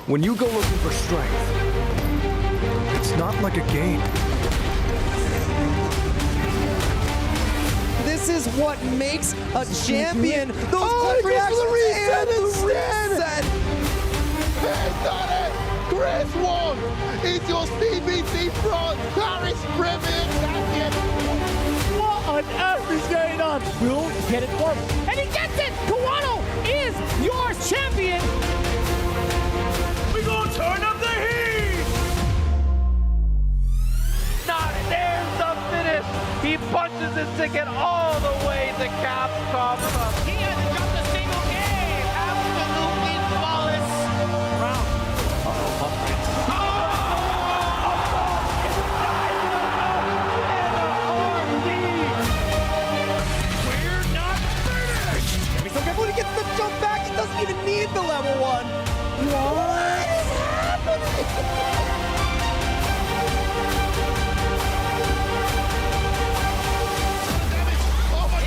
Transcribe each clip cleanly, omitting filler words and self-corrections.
When you go looking for strength, it's not like a game. This is what makes a champion. Those quick reactions and reset. He's done it! Chris won! It's your CBC front Paris Premier champion! What on earth is going on? Will get it for him. And he gets it! Kawano is your champion! We gonna turn up the heat! Not there's the finish! He punches his ticket all the way to Capcom Cup. He hasn't dropped a single game! Absolutely flawless! Round. We're not finished! He's so careful when he gets the jump back. He doesn't even need the level 1. What is happening? Oh my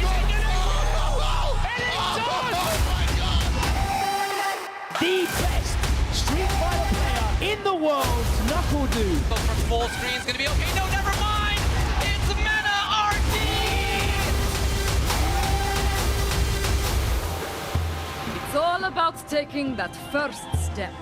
god! The best Street Fighter player in the world, Knuckle Dude. Go for full screen is gonna be okay. No, never mind. It's Mena RD. It's all about taking that first step.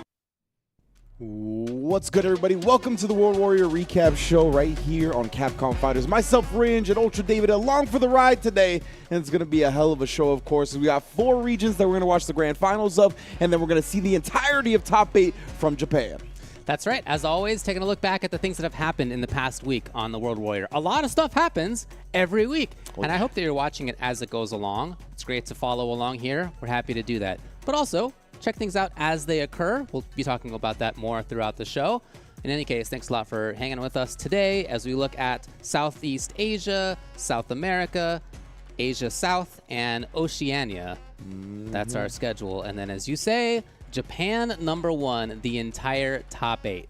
What's good, everybody? Welcome to the World Warrior Recap Show right here on Capcom Fighters. Myself, Ringe, and Ultra David along for the ride today, and it's going to be a hell of a show, of course. We got 4 regions that we're going to watch the grand finals of, and then we're going to see the entirety of Top 8 from Japan. That's right. As always, taking a look back at the things that have happened in the past week on the World Warrior. A lot of stuff happens every week, and I hope that you're watching it as it goes along. It's great to follow along here. We're happy to do that. But also, check things out as they occur. We'll be talking about that more throughout the show. In any case, thanks a lot for hanging with us today as we look at Southeast Asia, South America, Asia South, and Oceania. That's our schedule. And then, as you say, Japan #1, the entire top 8.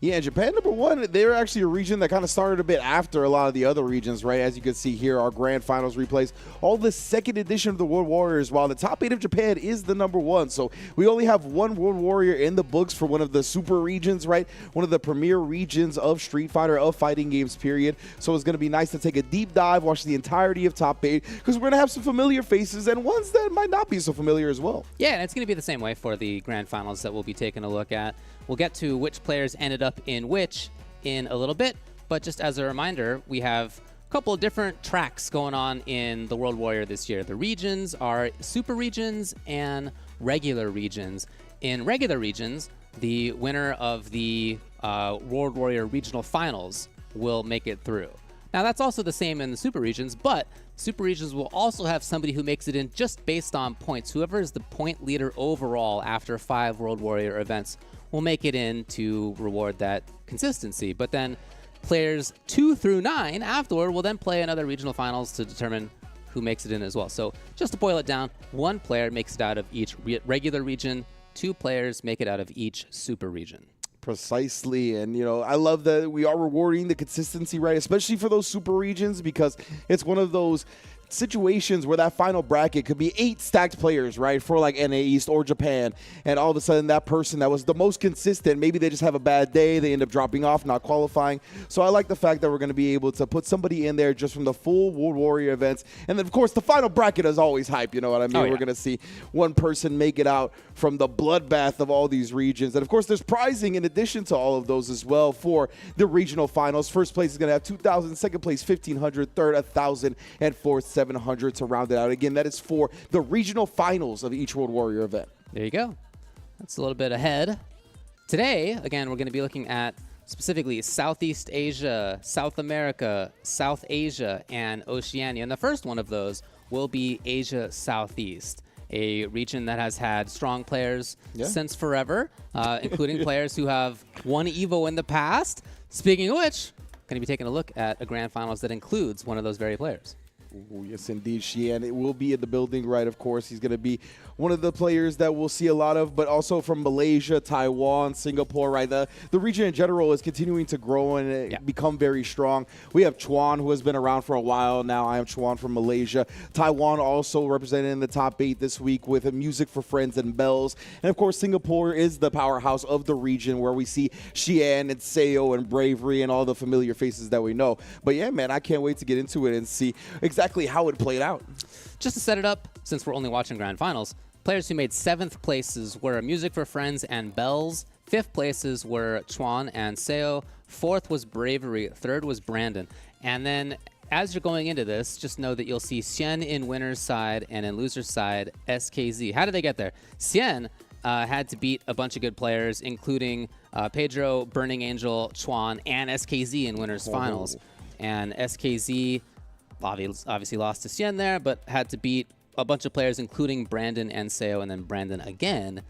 Yeah, Japan #1, they're actually a region that kind of started a bit after a lot of the other regions, right? As you can see here, our grand finals replays all the second edition of the World Warriors, while the top 8 of Japan is the #1. So we only have one World Warrior in the books for one of the super regions, right? One of the premier regions of Street Fighter, of fighting games, period. So it's going to be nice to take a deep dive, watch the entirety of top 8, because we're going to have some familiar faces and ones that might not be so familiar as well. Yeah, and it's going to be the same way for the grand finals that we'll be taking a look at. We'll get to which players ended up in which in a little bit, but just as a reminder, we have a couple of different tracks going on in the World Warrior this year. The regions are super regions and regular regions. In regular regions, the winner of the World Warrior regional finals will make it through. Now, that's also the same in the super regions, but super regions will also have somebody who makes it in just based on points. Whoever is the point leader overall after 5 World Warrior events will make it in to reward that consistency. But then players 2 through 9 afterward will then play another regional finals to determine who makes it in as well. So just to boil it down, 1 player makes it out of each regular region, 2 players make it out of each super region. Precisely, and you know, I love that we are rewarding the consistency, right? Especially for those super regions, because it's one of those situations where that final bracket could be 8 stacked players, right, for like NA East or Japan, and all of a sudden that person that was the most consistent, maybe they just have a bad day, they end up dropping off, not qualifying. So I like the fact that we're going to be able to put somebody in there just from the full World Warrior events. And then of course the final bracket is always hype, you know what I mean? Oh, yeah. We're going to see one person make it out from the bloodbath of all these regions. And of course there's prizing in addition to all of those as well for the regional finals. First place is going to have 2,000, second place 1,500, third 1,000, and fourth 700 to round it out. Again, that is for the regional finals of each World Warrior event. There you go. That's a little bit ahead. Today, again, we're going to be looking at specifically Southeast Asia, South America, South Asia, and Oceania. And the first one of those will be Asia Southeast, a region that has had strong players since forever, including players who have won EVO in the past. Speaking of which, going to be taking a look at a grand finals that includes one of those very players. Ooh, yes, indeed, Xian. It will be in the building, right? Of course, he's going to be one of the players that we'll see a lot of, but also from Malaysia, Taiwan, Singapore, right? The region in general is continuing to grow and become very strong. We have Chuan, who has been around for a while now. I am Chuan from Malaysia. Taiwan also represented in the top 8 this week with Music for Friends and Bells. And of course, Singapore is the powerhouse of the region where we see Xian and Seo and Bravery and all the familiar faces that we know. But yeah, man, I can't wait to get into it and see exactly how it played out. Just to set it up, since we're only watching Grand Finals, players who made 7th places were Music for Friends and Bells. 5th places were Chuan and Seo. 4th was Bravery. 3rd was Brandon. And then as you're going into this, just know that you'll see Xian in winner's side and in loser's side, SKZ. How did they get there? Xian had to beat a bunch of good players, including Pedro, Burning Angel, Chuan, and SKZ in winners finals. And SKZ obviously lost to Xian there, but had to beat a bunch of players, including Brandon and Seo, and then Brandon again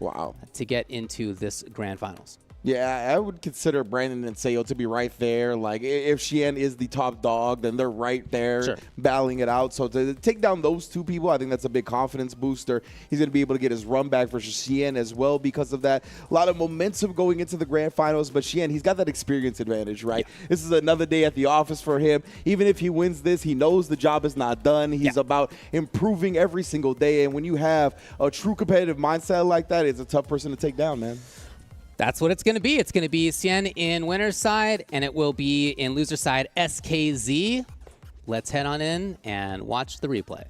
to get into this grand finals. Yeah, I would consider Brandon and Seo to be right there. Like, if Xian is the top dog, then they're right there battling it out. So to take down those 2 people, I think that's a big confidence booster. He's going to be able to get his run back versus Xian as well because of that. A lot of momentum going into the grand finals, but Xian, he's got that experience advantage, right? Yeah. This is another day at the office for him. Even if he wins this, he knows the job is not done. He's about improving every single day. And when you have a true competitive mindset like that, it's a tough person to take down, man. That's what it's going to be. It's going to be Xian in winner's side, and it will be in loser side SKZ. Let's head on in and watch the replay.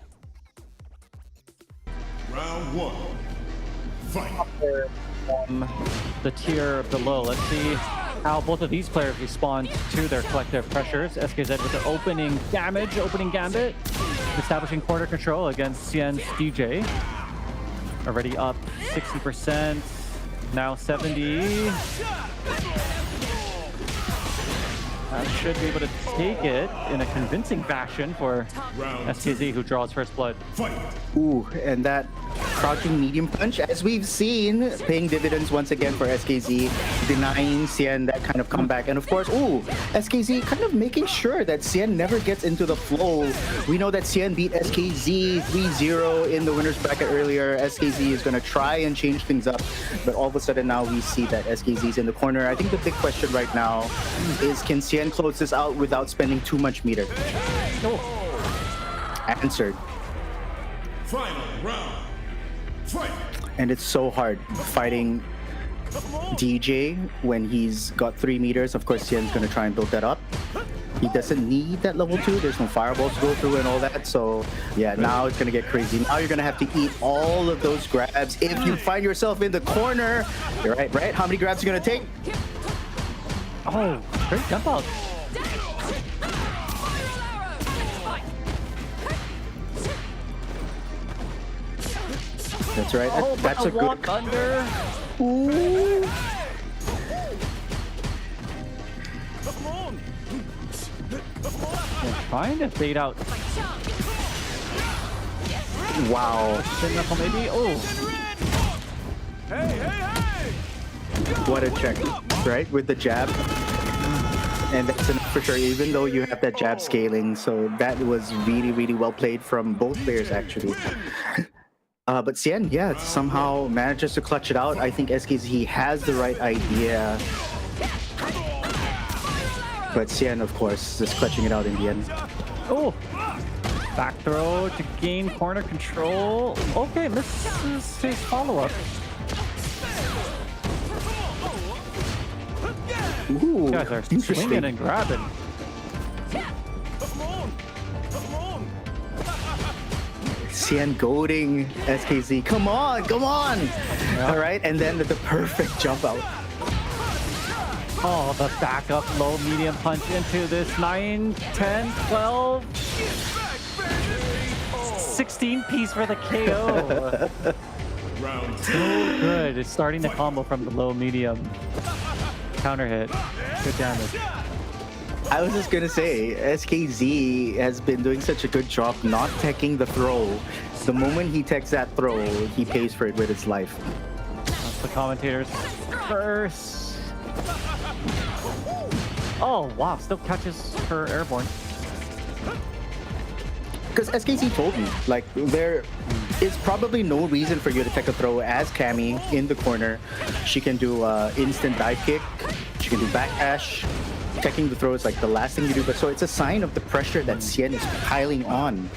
Round 1. Fight. The tier below. Let's see how both of these players respond to their collective pressures. SKZ with the opening gambit, establishing corner control against Xian's DJ. Already up 60%. Now 70. Should be able to take it in a convincing fashion for SKZ, who draws first blood. Ooh, and that crouching medium punch, as we've seen, paying dividends once again for SKZ, denying Xian that kind of comeback. And of course, SKZ kind of making sure that Xian never gets into the flow. We know that Xian beat SKZ 3-0 in the winner's bracket earlier. SKZ is going to try and change things up, but all of a sudden now we see that SKZ is in the corner. I think the big question right now is, can Xian close this out without spending too much meter? Answered. Final round. Fight. And it's so hard fighting DJ when he's got 3 meters. Of course, Xian's going to try and build that up. He doesn't need that level 2. There's no fireballs to go through and all that. So, yeah, now it's going to get crazy. Now you're going to have to eat all of those grabs. If you find yourself in the corner, you're right? How many grabs are you going to take? Oh, great jump out. That's right. That's a good under. Ooh. Trying to fade out. Wow. Maybe. Oh. What a check, right? With the jab. And that's enough for sure, even though you have that jab scaling. So that was really, really well played from both players, actually. But Xian, yeah, somehow manages to clutch it out. I think SKZ has the right idea. But Xian, of course, just clutching it out in the end. Oh! Back throw to gain corner control. Okay, misses his follow-up. Ooh, guys are swinging and grabbing. Xian goading SKZ. Come on, come on! Yeah. All right, and then the perfect jump out. Oh, the backup low medium punch into this 9, 10, 12, 16 piece for the KO. So good. It's starting the combo from the low medium. Counter hit. Good damage. I was just gonna say, SKZ has been doing such a good job not teching the throw. The moment he techs that throw, he pays for it with his life. That's the commentators first. Oh wow, still catches her airborne. because SKC told me, like, there is probably no reason for you to take a throw as Cammy in the corner. She can do instant dive kick. She can do backdash. Taking the throw is like the last thing you do, but so it's a sign of the pressure that Xian is piling on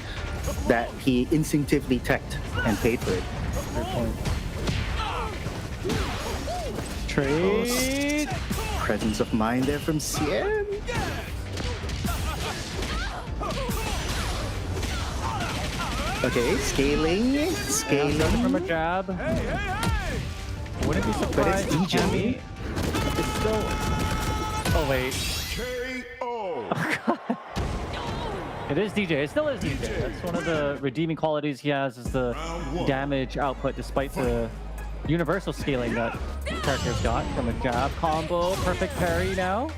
that he instinctively teched and paid for it. Good point. Trade. Presence of mind there from Xian. Okay, scaling. Starting from a jab. Wouldn't be surprised. But it's DJ. Cammy is still. Oh wait. It is DJ. It still is DJ. That's one of the redeeming qualities he has, is the damage output, despite the universal scaling that the character's got from a jab combo. Perfect parry now.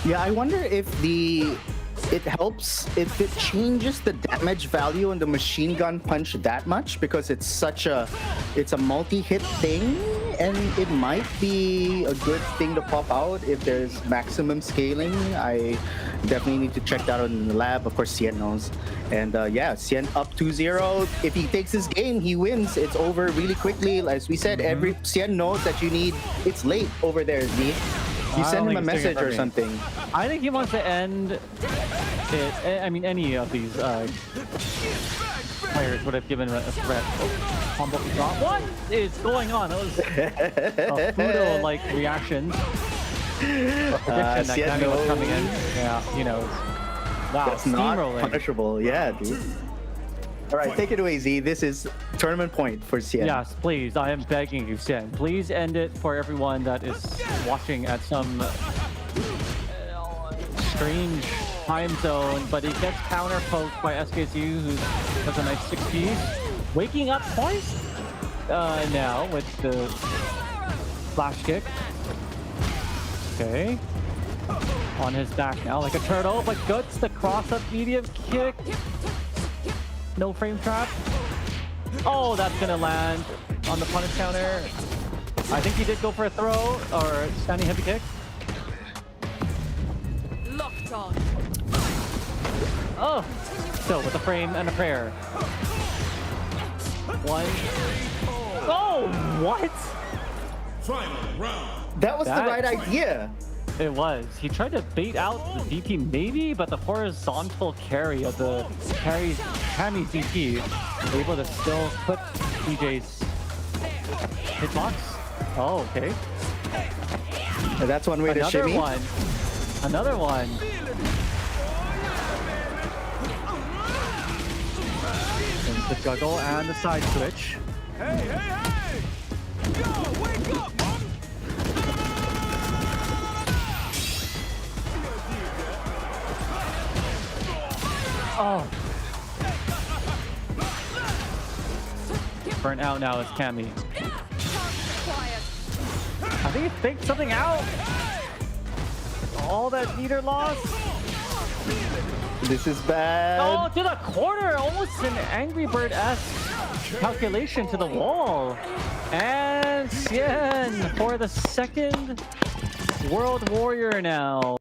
Yeah, I wonder if it helps if it changes the damage value on the machine gun punch that much, because it's a multi-hit thing, and it might be a good thing to pop out if there's maximum scaling. I definitely need to check that out in the lab. Of course, Xian knows. And yeah, Xian up 2-0. If he takes this game, he wins. It's over really quickly. As we said, Xian knows that it's late over there, Z. You send him a message or something. I think he wants to end it. I mean, any of these players would have given a threat. Combo drop. What is going on? That was a Fudo-like reaction. Prediction that Cammy was coming in. Yeah, he knows. Wow, that's not steamrolling. punishable. Yeah, dude. All right, take it away, Z. This is tournament point for Xian. Yes, please. I am begging you, Xian. Please end it for everyone that is watching at some strange time zone. But he gets counter poked by SKC, who has a nice 6 piece. Waking up twice now with the flash kick. Okay. On his back now like a turtle, but gets the cross-up medium kick. No frame trap. Oh, that's gonna land on the punish counter. I think he did go for a throw or standing heavy kick. Locked on. Oh, still with a frame and a prayer. One. Oh, what? Final round. That was the right idea. It was. He tried to bait out the DP maybe, but the horizontal carry of the Cammy's DP able to still put DJ's hitbox. Oh, okay. That's one way to shimmy. Another one. And the juggle and the side switch. Hey! Yo, wake up! Oh. Burnt out now is Cammy. I think he faked something out. All that meter loss. This is bad. Oh, to the corner. Almost an Angry Bird-esque calculation to the wall. And Xian for the second World Warrior now.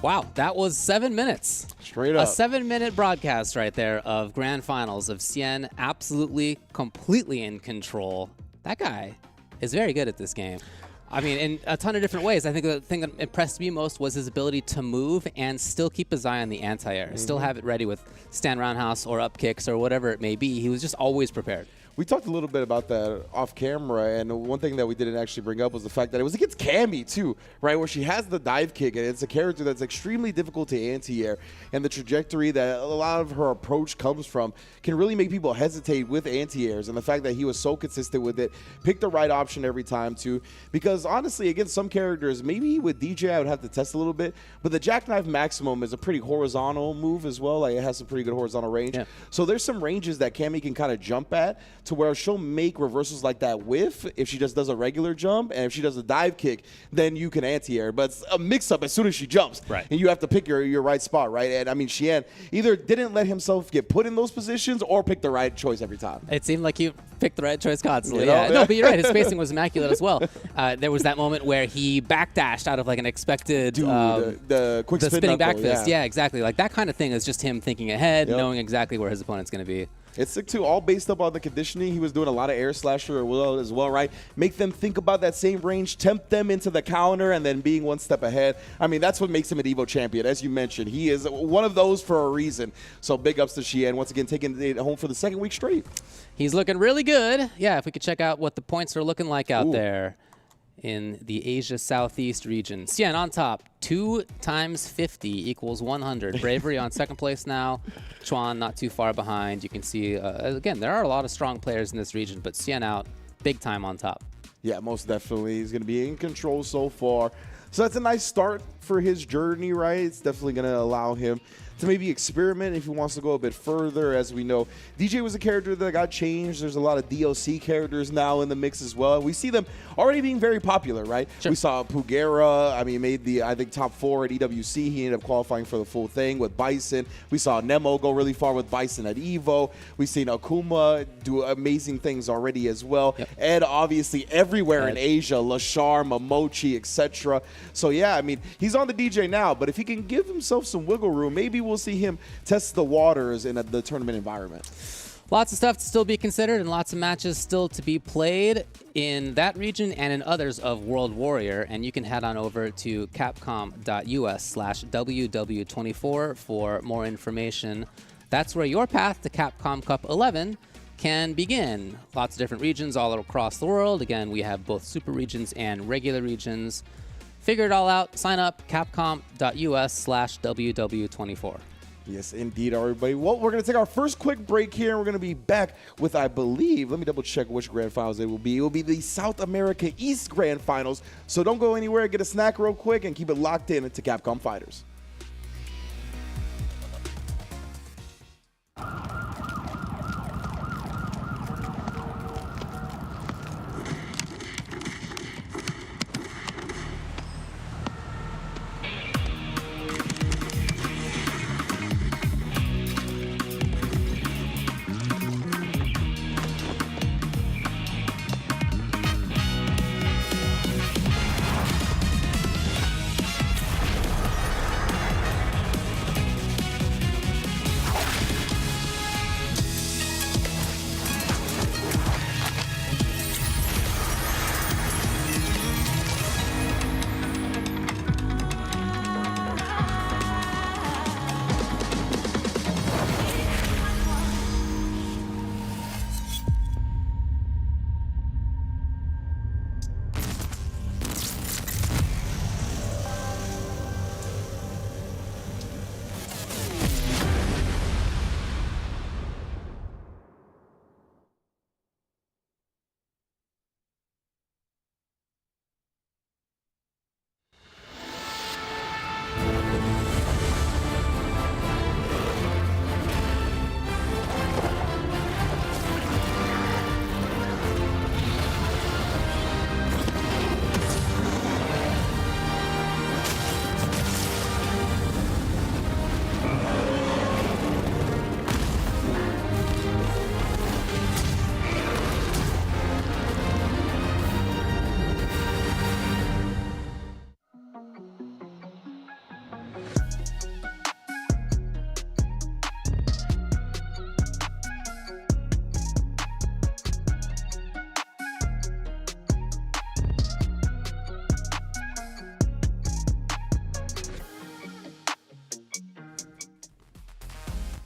Wow, that was 7 minutes. Straight up. A 7-minute broadcast right there of grand finals of Xian absolutely, completely in control. That guy is very good at this game. I mean, in a ton of different ways. I think the thing that impressed me most was his ability to move and still keep his eye on the anti-air. Still have it ready with stand roundhouse or up kicks or whatever it may be. He was just always prepared. We talked a little bit about that off camera, and one thing that we didn't actually bring up was the fact that it was against Cammy too, right? Where she has the dive kick, and it's a character that's extremely difficult to anti-air, and the trajectory that a lot of her approach comes from can really make people hesitate with anti-airs, and the fact that he was so consistent with it, picked the right option every time too, because honestly, against some characters, maybe with DJ I would have to test a little bit, but the jackknife maximum is a pretty horizontal move as well. Like, it has some pretty good horizontal range. Yeah. So there's some ranges that Cammy can kind of jump at to where she'll make reversals like that whiff if she just does a regular jump, and if she does a dive kick, then you can anti-air. But it's a mix-up as soon as she jumps. Right. And you have to pick your right spot, right? And I mean, Xian either didn't let himself get put in those positions or pick the right choice every time. It seemed like you picked the right choice constantly. You know? Yeah. No, but you're right. His spacing was immaculate as well. There was that moment where he backdashed out of like an expected the quick the spin spinning back knuckle, fist. Yeah, exactly. Like that kind of thing is just him thinking ahead, knowing exactly where his opponent's going to be. It's sick too, all based up on the conditioning. He was doing a lot of air slasher as well, right? Make them think about that same range, tempt them into the counter, and then being one step ahead. I mean, that's what makes him an Evo champion. As you mentioned, he is one of those for a reason. So big ups to Xian, once again, taking it home for the second week straight. He's looking really good. Yeah, if we could check out what the points are looking like out there in the Asia Southeast region. Xian on top, 2 times 50 equals 100. Bravery on second place now. Chuan not too far behind. You can see, again, there are a lot of strong players in this region, but Xian out big time on top. Yeah, most definitely. He's going to be in control so far. So that's a nice start for his journey, right? It's definitely going to allow him to maybe experiment if he wants to go a bit further. As we know, DJ was a character that got changed. There's a lot of DLC characters now in the mix as well. We see them already being very popular, right? Sure. We saw Pugera. I mean, made the, I think, top 4 at EWC. He ended up qualifying for the full thing with Bison. We saw Nemo go really far with Bison at Evo. We've seen Akuma do amazing things already as well. Yep. And obviously everywhere in Asia, Lashar, Momochi, etc. So yeah, I mean, he's on the DJ now, but if he can give himself some wiggle room, maybe we'll see him test the waters in the tournament environment. Lots of stuff to still be considered and lots of matches still to be played in that region and in others of World Warrior. And you can head on over to capcom.us/WW24 for more information. That's where your path to Capcom Cup 11 can begin. Lots of different regions all across the world. Again, we have both super regions and regular regions. Figure it all out. Sign up, capcom.us/WW24. Yes, indeed, everybody. Well, we're going to take our first quick break here, and we're going to be back with, I believe, let me double check which Grand Finals it will be. It will be the South America East Grand Finals. So don't go anywhere. Get a snack real quick and keep it locked in to Capcom Fighters.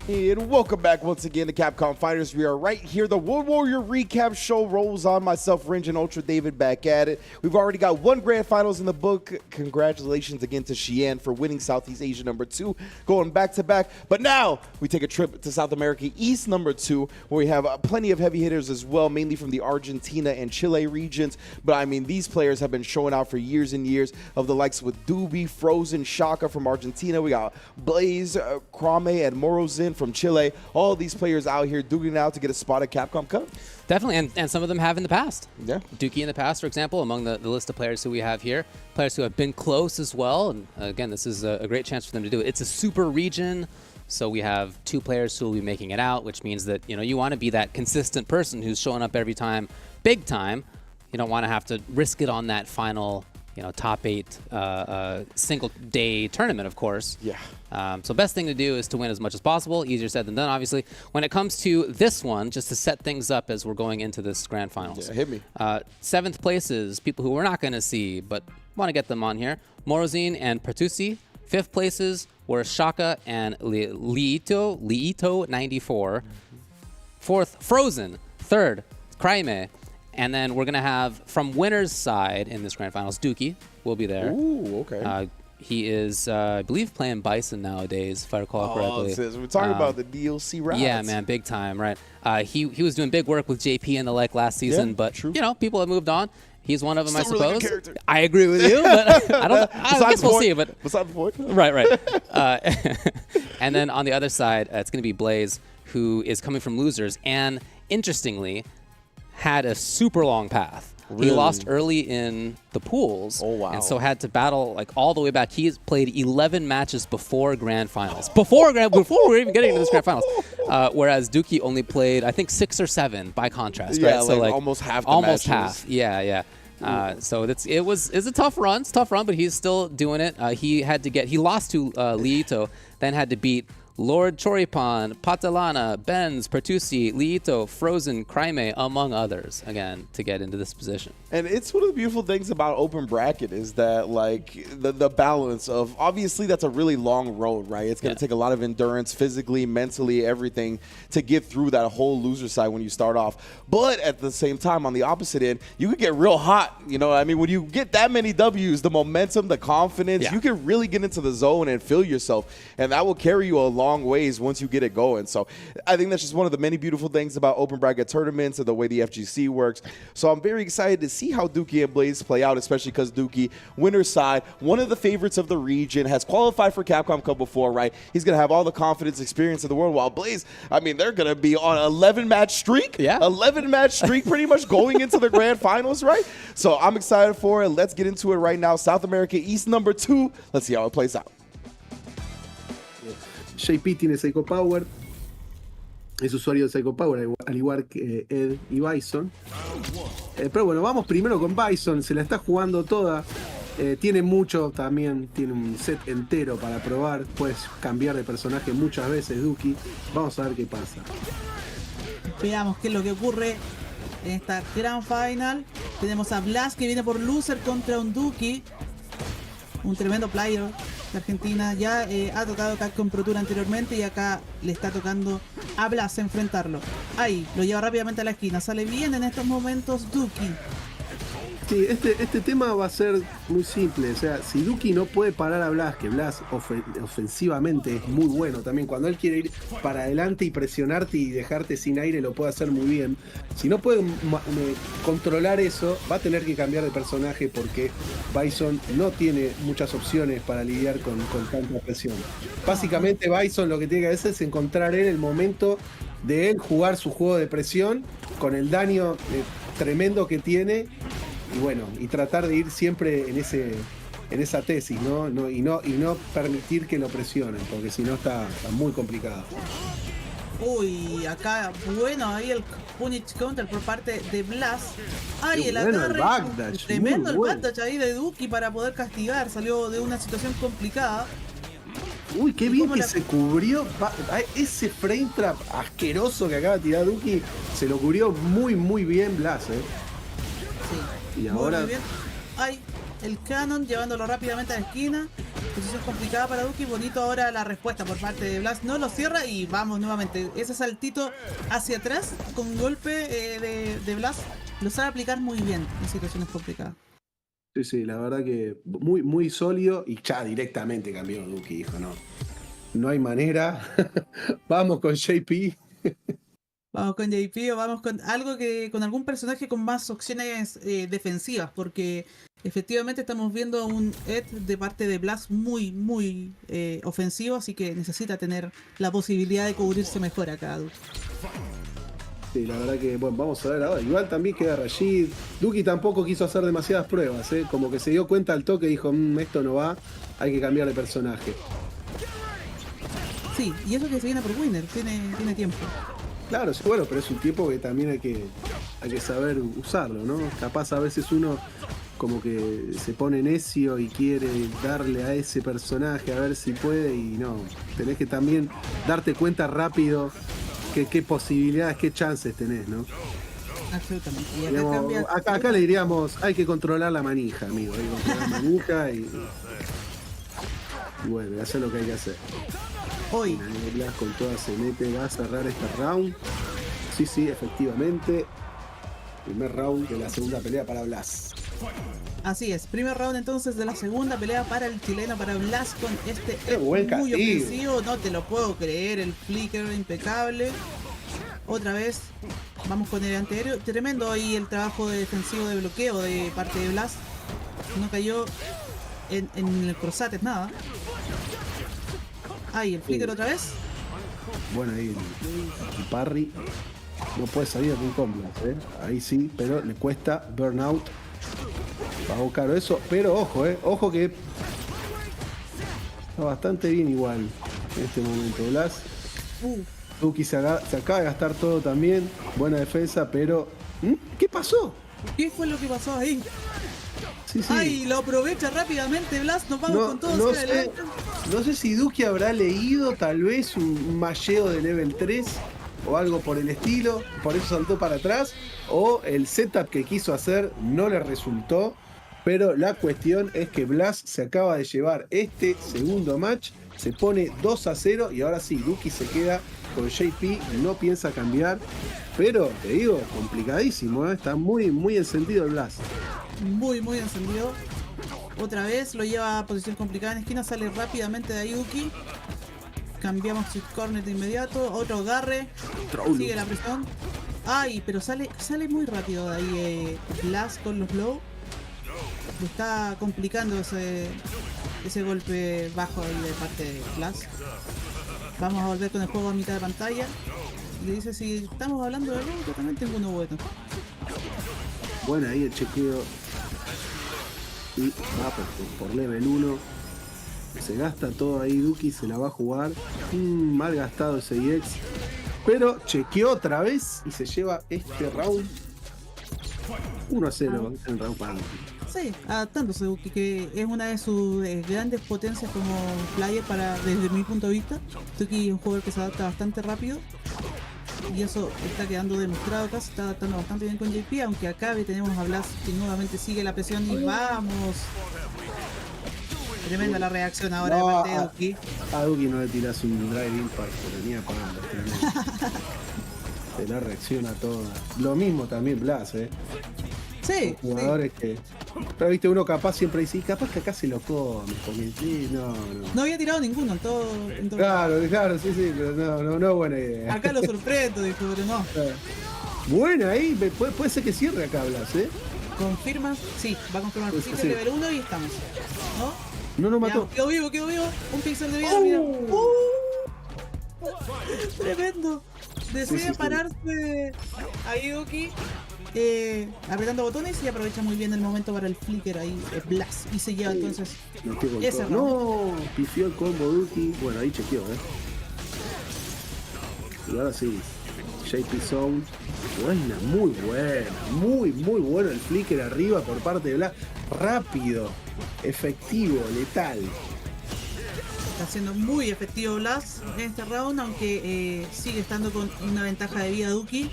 And welcome back once again to Capcom Fighters. We are right here. The World Warrior Recap Show rolls on. Myself, Ringe, and Ultra David back at it. We've already got 1 Grand Finals in the book. Congratulations again to Xian for winning Southeast Asia #2, going back-to-back. But now we take a trip to South America East #2, where we have plenty of heavy hitters as well, mainly from the Argentina and Chile regions. But I mean, these players have been showing out for years and years, of the likes with Doobie, Frozen, Shaka from Argentina. We got Blaze, Krame, and Morozin Frozen from Chile. All these players out here duking it out to get a spot at Capcom Cup. Definitely, and some of them have in the past. Yeah. Dookie in the past, for example, among the list of players who we have here. Players who have been close as well. And again, this is a great chance for them to do it. It's a super region, so we have 2 players who will be making it out, which means that, you know, you want to be that consistent person who's showing up every time, big time. You don't want to have to risk it on that final, you know, top 8 single day tournament, of course. Yeah. So best thing to do is to win as much as possible. Easier said than done, obviously. When it comes to this one, just to set things up as we're going into this grand finals. Yeah, hit me. 7th places, people who we're not going to see, but want to get them on here. Morozin and Pertusi. 5th places were Shaka and Liito 94. 4th, Frozen. 3rd, Cryme. And then we're going to have, from winner's side in this grand finals, Dookie will be there. Ooh, okay. He is, I believe, playing Bison nowadays, if I recall correctly. We're talking about the DLC routes. Yeah, man, big time, right? He was doing big work with JP and the like last season, but, you know, people have moved on. He's one of them, I suppose. Really good I agree with you, but I don't. I guess we'll see. But beside the point. Right. And then on the other side, it's going to be Blaze, who is coming from losers, and interestingly, had a super long path. Really? He lost early in the pools, and so had to battle like all the way back. He's played 11 matches before grand finals. Before we're even getting into this grand finals, whereas Dookie only played, I think, 6 or 7 by contrast. Yeah, right? So like almost half. Almost half. Yeah. So it's a tough run. It's a tough run, but he's still doing it. He lost to Liito, then had to beat Lord Choripan, Patalana, Benz, Pertusi, Liito, Frozen, Cryme, among others, again, to get into this position. And it's one of the beautiful things about open bracket is that, like, the balance of, obviously that's a really long road, right? It's going to take a lot of endurance, physically, mentally, everything to get through that whole loser side when you start off. But at the same time, on the opposite end, you could get real hot. You know what I mean? When you get that many W's, the momentum, the confidence, you can really get into the zone and feel yourself. And that will carry you a long ways once you get it going. So I think that's just one of the many beautiful things about open bracket tournaments and the way the FGC works. So I'm very excited to see how Dookie and Blaze play out, especially because Dookie, winner's side, one of the favorites of the region, has qualified for Capcom Cup before, right? He's going to have all the confidence, experience in the world, while Blaze, I mean, they're going to be on an 11-match streak. Yeah. 11-match streak pretty much going into the grand finals, right? So I'm excited for it. Let's get into it right now. South America East number 2. Let's see how it plays out. JP tiene Psycho Power, es usuario de Psycho Power, al igual que Ed y Bison. Pero bueno, vamos primero con Bison, se la está jugando toda. Tiene mucho también, tiene un set entero para probar. Puedes cambiar de personaje muchas veces, Dookie. Vamos a ver qué pasa. Veamos qué es lo que ocurre en esta Grand Final. Tenemos a Blas que viene por loser contra un Dookie. Un tremendo player de Argentina. Ya ha tocado Capcom Pro Tour anteriormente y acá le está tocando a Blas enfrentarlo. Ahí, lo lleva rápidamente a la esquina. Sale bien en estos momentos Dookie. Sí, este tema va a ser muy simple. O sea, si Dookie no puede parar a Blas, que Blas ofensivamente es muy bueno también. Cuando él quiere ir para adelante y presionarte y dejarte sin aire, lo puede hacer muy bien. Si no puede controlar eso, va a tener que cambiar de personaje porque Bison no tiene muchas opciones para lidiar con tanta presión. Básicamente Bison lo que tiene que hacer es encontrar él el momento de él jugar su juego de presión con el daño tremendo que tiene. Y bueno, y tratar de ir siempre en esa tesis, ¿no? Y no permitir que lo presionen, porque si no está muy complicado. Uy, acá, bueno, ahí el punish counter por parte de Blas. Ay, el bueno, agarre, el backdash, tremendo el bueno. backdash ahí de Dookie para poder castigar. Salió de una situación complicada. Uy, qué bien que se cubrió. Ese frame trap asqueroso que acaba de tirar Dookie, se lo cubrió muy, muy bien Blas, Sí. Y ahora... Muy bien. Ay, el Canon llevándolo rápidamente a la esquina. Posición complicada para Dookie. Bonito ahora la respuesta por parte de Blas. No lo cierra y vamos nuevamente. Ese saltito hacia atrás con golpe de Blas lo sabe aplicar muy bien en situaciones complicadas. Sí, la verdad que muy, muy sólido y ya directamente cambió Dookie, dijo, no hay manera. Vamos con JP. Vamos con JP o vamos con algo que con algún personaje con más opciones defensivas, porque efectivamente estamos viendo un Ed de parte de Blast muy ofensivo, así que necesita tener la posibilidad de cubrirse mejor acá. Sí, la verdad que, bueno, vamos a ver ahora. Igual también queda Rashid. Duki tampoco quiso hacer demasiadas pruebas, ¿eh? Como que se dio cuenta al toque y dijo, esto no va, hay que cambiar de personaje. Sí, y eso que se viene por Winner, tiene tiempo. Claro, sí, bueno, pero es un tiempo que también hay que saber usarlo, ¿no? Capaz a veces uno como que se pone necio y quiere darle a ese personaje a ver si puede y no. Tenés que también darte cuenta rápido qué posibilidades, qué chances tenés, ¿no? Absolutamente. Y acá, Digamos, acá le diríamos, hay que controlar la manija, amigo. Hay que controlar la manija y bueno, hacer lo que hay que hacer. Hoy. Blas con toda se mete, va a cerrar este round. Sí, efectivamente. Primer round de la segunda pelea para Blas. Así es, primer round entonces de la segunda pelea para el chileno, para Blas con este Qué buen muy castigo. ofensivo, no te lo puedo creer, el flicker impecable. Otra vez, vamos con el anterior, tremendo ahí el trabajo de defensivo de bloqueo de parte de Blas. No cayó en el cruzate, nada. Ahí, el flicker otra vez. Bueno, ahí el parry. No puede salir de un combo, ¿eh? Ahí sí, pero le cuesta burnout. Pagó caro eso, pero ojo, ojo que está bastante bien igual en este momento. Blas. Duki se acaba de gastar todo también. Buena defensa, pero ¿qué pasó? ¿Qué fue lo que pasó ahí? Sí. Ay, lo aprovecha rápidamente Blas, nos vamos con todos hacia adelante. No sé si Duki habrá leído tal vez un malleo de level 3 o algo por el estilo, por eso saltó para atrás, o el setup que quiso hacer no le resultó, pero la cuestión es que Blas se acaba de llevar este segundo match, se pone 2-0 y ahora sí, Duki se queda con JP, no piensa cambiar, pero te digo, complicadísimo, está muy encendido el Blas. Muy encendido. Otra vez lo lleva a posición complicada en esquina, sale rápidamente de ahí Duki. Cambiamos su corner de inmediato, otro agarre, sigue la presión. Ay, pero sale muy rápido de ahí Blas con los low. Le está complicando ese golpe bajo ahí de parte de Blas. Vamos a volver con el juego a mitad de pantalla. Y le dice, si estamos hablando de low, yo también tengo uno bueno. Bueno, ahí el chequeo. Y va por level 1. Se gasta todo ahí Duki, se la va a jugar. Mal gastado ese EX. Pero chequeó otra vez y se lleva este round 1-0 en round para Duki. Sí, adaptándose Duki, que es una de sus grandes potencias como player desde mi punto de vista. Duki es un jugador que se adapta bastante rápido. Y eso está quedando demostrado acá, se está adaptando bastante bien con JP, aunque acá tenemos a Blas que nuevamente sigue la presión y vamos. Tremenda la reacción ahora de parte de Duki. A Duki no le tiras un drive impact, pero ni apagando. Se la reacciona toda. Lo mismo también Blas, Sí. Jugadores que. Pero viste, uno capaz siempre dice, capaz que acá se lo come, porque sí, no. No había tirado ninguno en todo. Claro, sí, pero no, buena idea. Acá lo sorprendo, dijo, pero no. Buena ahí, puede ser que cierre acá Blas, ¿Confirma? Sí, va a confirmar. Sí, level 1 y estamos. ¿No? No mató. Quedó vivo. Un pixel de vida, mira. Tremendo. Decide pararse ahí Duki. Apretando botones y aprovecha muy bien el momento para el flicker ahí, Blas, y se lleva entonces ese round. No, pifió el combo Duki. Bueno, ahí chequeó, Y ahora sí, JP Zone. Muy bueno el flicker arriba por parte de Blas. Rápido, efectivo, letal. Está siendo muy efectivo Blas en este round, aunque sigue estando con una ventaja de vida Duki.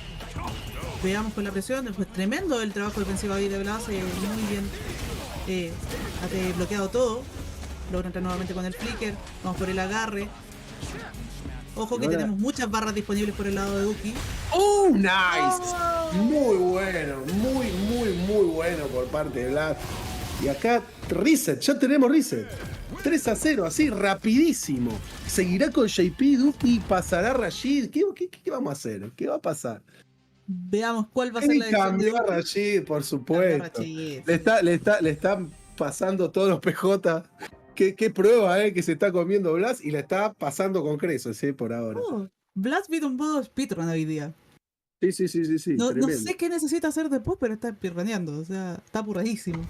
Veamos con la presión, después tremendo el trabajo defensivo ahí de Blas, muy bien ha bloqueado todo, logra entrar nuevamente con el flicker, vamos por el agarre. Ojo que tenemos muchas barras disponibles por el lado de Duki. Nice! Muy bueno, muy bueno por parte de Blas. Y acá reset, ya tenemos reset. 3-0, así, rapidísimo. Seguirá con JP, Duki, pasará Rashid. ¿Qué vamos a hacer? ¿Qué va a pasar? Veamos cuál va a ser la decisión de Cambió a Duki. Rashid, por Cambió a supuesto. Rashid. Le están pasando todos los PJ. Qué prueba, que se está comiendo Blas y la está pasando con creces, por ahora. Oh, Blast vino un modo speedrun hoy día. Sí, No tremendo. sé qué necesita hacer después, pero está speedruneando. O sea, está apurradísimo.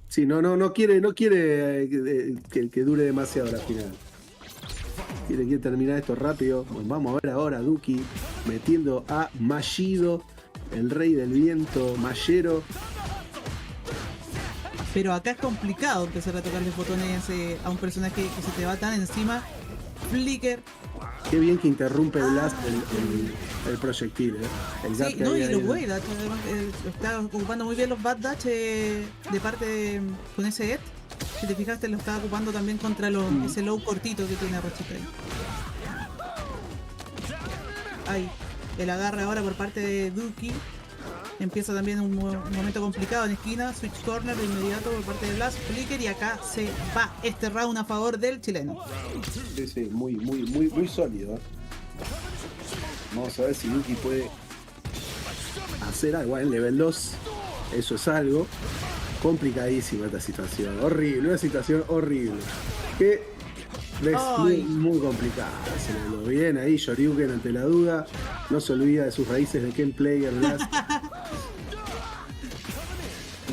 Sí, no quiere que dure demasiado la final. Quiere terminar esto rápido. Bueno, vamos a ver ahora a Duki metiendo a Mashido, el rey del viento, Mallero. Pero acá es complicado empezar a tocarle botones a un personaje que se te va tan encima. Flicker. Qué bien que interrumpe Blast el proyectil, El Sí, que no, hay y ahí, los way dash, además, está ocupando muy bien los bad dash de parte con ese Ed. Si te fijaste, lo estaba ocupando también contra ese low cortito que tiene Rachita ahí. Ahí, el agarre ahora por parte de Duki. Empieza también un momento complicado en esquina. Switch corner de inmediato por parte de Blast, Flicker, y acá se va este round a favor del chileno. Sí, muy sólido. Vamos a ver si Duki puede hacer algo en level 2. Eso es algo. Complicadísima esta situación. Horrible, una situación horrible. Que es muy complicada. Se lo bien ahí, Shoryuken ante la duda. No se olvida de sus raíces de Ken Player Blast.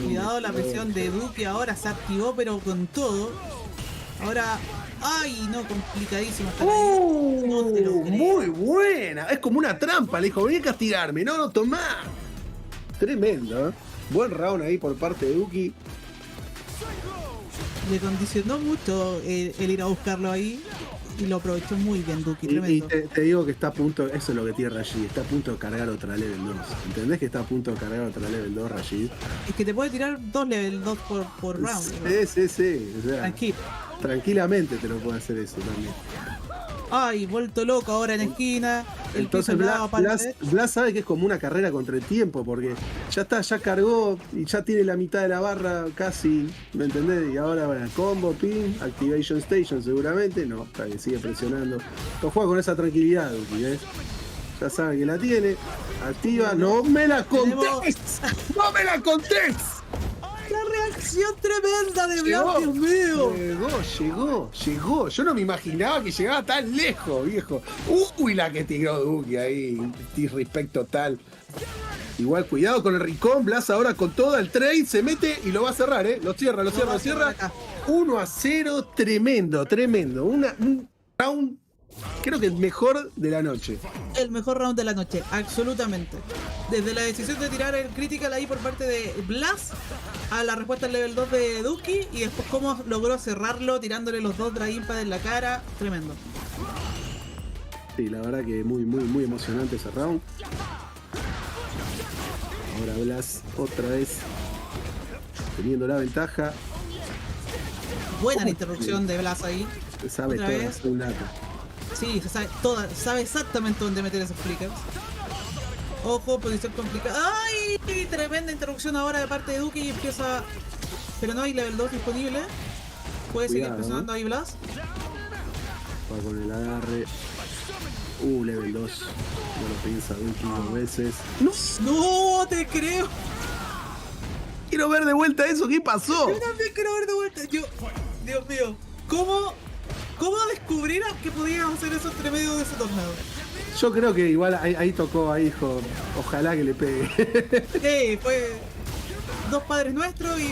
Cuidado, la presión de Duki ahora se activó, pero con todo. Ahora, ay, no, complicadísimo. No te lo creo. Muy buena. Es como una trampa. Le dijo, vení a castigarme. No, tomá. Tremendo, Buen round ahí por parte de Duki. Le condicionó mucho el ir a buscarlo ahí. Y lo aprovechó muy bien Duki, Y tremendo. te digo que está a punto, eso es lo que tiene Rashid, está a punto de cargar otra level 2. ¿Entendés que está a punto de cargar otra level 2 Rashid? Es que te puede tirar 2 level 2 por round. Sí. O sea, Tranquilo. tranquilamente te lo puede hacer eso también. Ay, vuelto loco ahora en esquina. Entonces Blas sabe que es como una carrera contra el tiempo, porque ya cargó y ya tiene la mitad de la barra casi, ¿me entendés? Y ahora, bueno, combo, pin, activation station seguramente, no, está que sigue presionando. Lo juega con esa tranquilidad, Duki, ¿ves? Ya sabe que la tiene, activa, no me la contés, no me la contés. La reacción tremenda de Blas, Dios mío. Llegó. Yo no me imaginaba que llegaba tan lejos, viejo. Uy, la que tiró Duki ahí. Disrespect total. Igual, cuidado con el rincón. Blas ahora con todo el trade se mete y lo va a cerrar, Lo cierra. 1-0, tremendo. Un round, creo que el mejor de la noche. El mejor round de la noche, absolutamente. Desde la decisión de tirar el critical ahí por parte de Blas a la respuesta al level 2 de Duki, y después cómo logró cerrarlo tirándole los 2 Dragon Pad en la cara. Tremendo. Sí, la verdad que muy emocionante ese round. Ahora Blas otra vez teniendo la ventaja. Buena la interrupción de Blas ahí. Se sabe otra toda vez. un lata. Sí, se sabe toda, sabe exactamente dónde meter esos flickers. Ojo, posición complicada. ¡Ay! Tremenda interrupción ahora de parte de Duki y empieza. Pero no hay level 2 disponible. Puede seguir presionando ahí Blas. Va con el agarre. Level 2. No lo piensa Duki 2 veces. ¡No te creo! Quiero ver de vuelta eso, ¿qué pasó? Yo también quiero ver de vuelta. Dios mío, ¿cómo descubrieron que podían hacer eso entre medio de ese tornado? Yo creo que igual ahí tocó, ahí dijo, ojalá que le pegue. Fue 2 padres nuestros y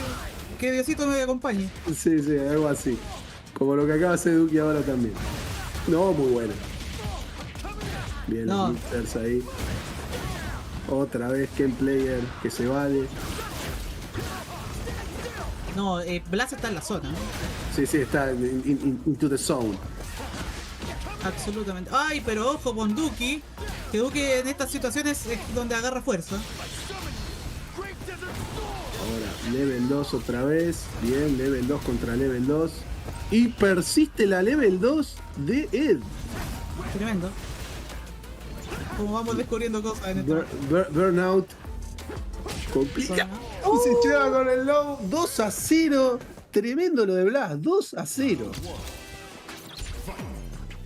que Diosito me acompañe. Sí, algo así. Como lo que acaba de hacer Duki ahora también. No, muy bueno. Bien, los mixers ahí. Otra vez Ken Player que se vale. No, Blas está en la zona. Sí, está into the zone. Absolutamente. Ay, pero ojo con Duki. Que Duki en estas situaciones es donde agarra fuerza. Ahora, level 2 otra vez. Bien, level 2 contra level 2. Y persiste la level 2 de Ed. Tremendo. Como vamos descubriendo cosas en esto. Burnout. Complica. Se lleva con el low 2-0. tremendo lo de Blas, 2-0.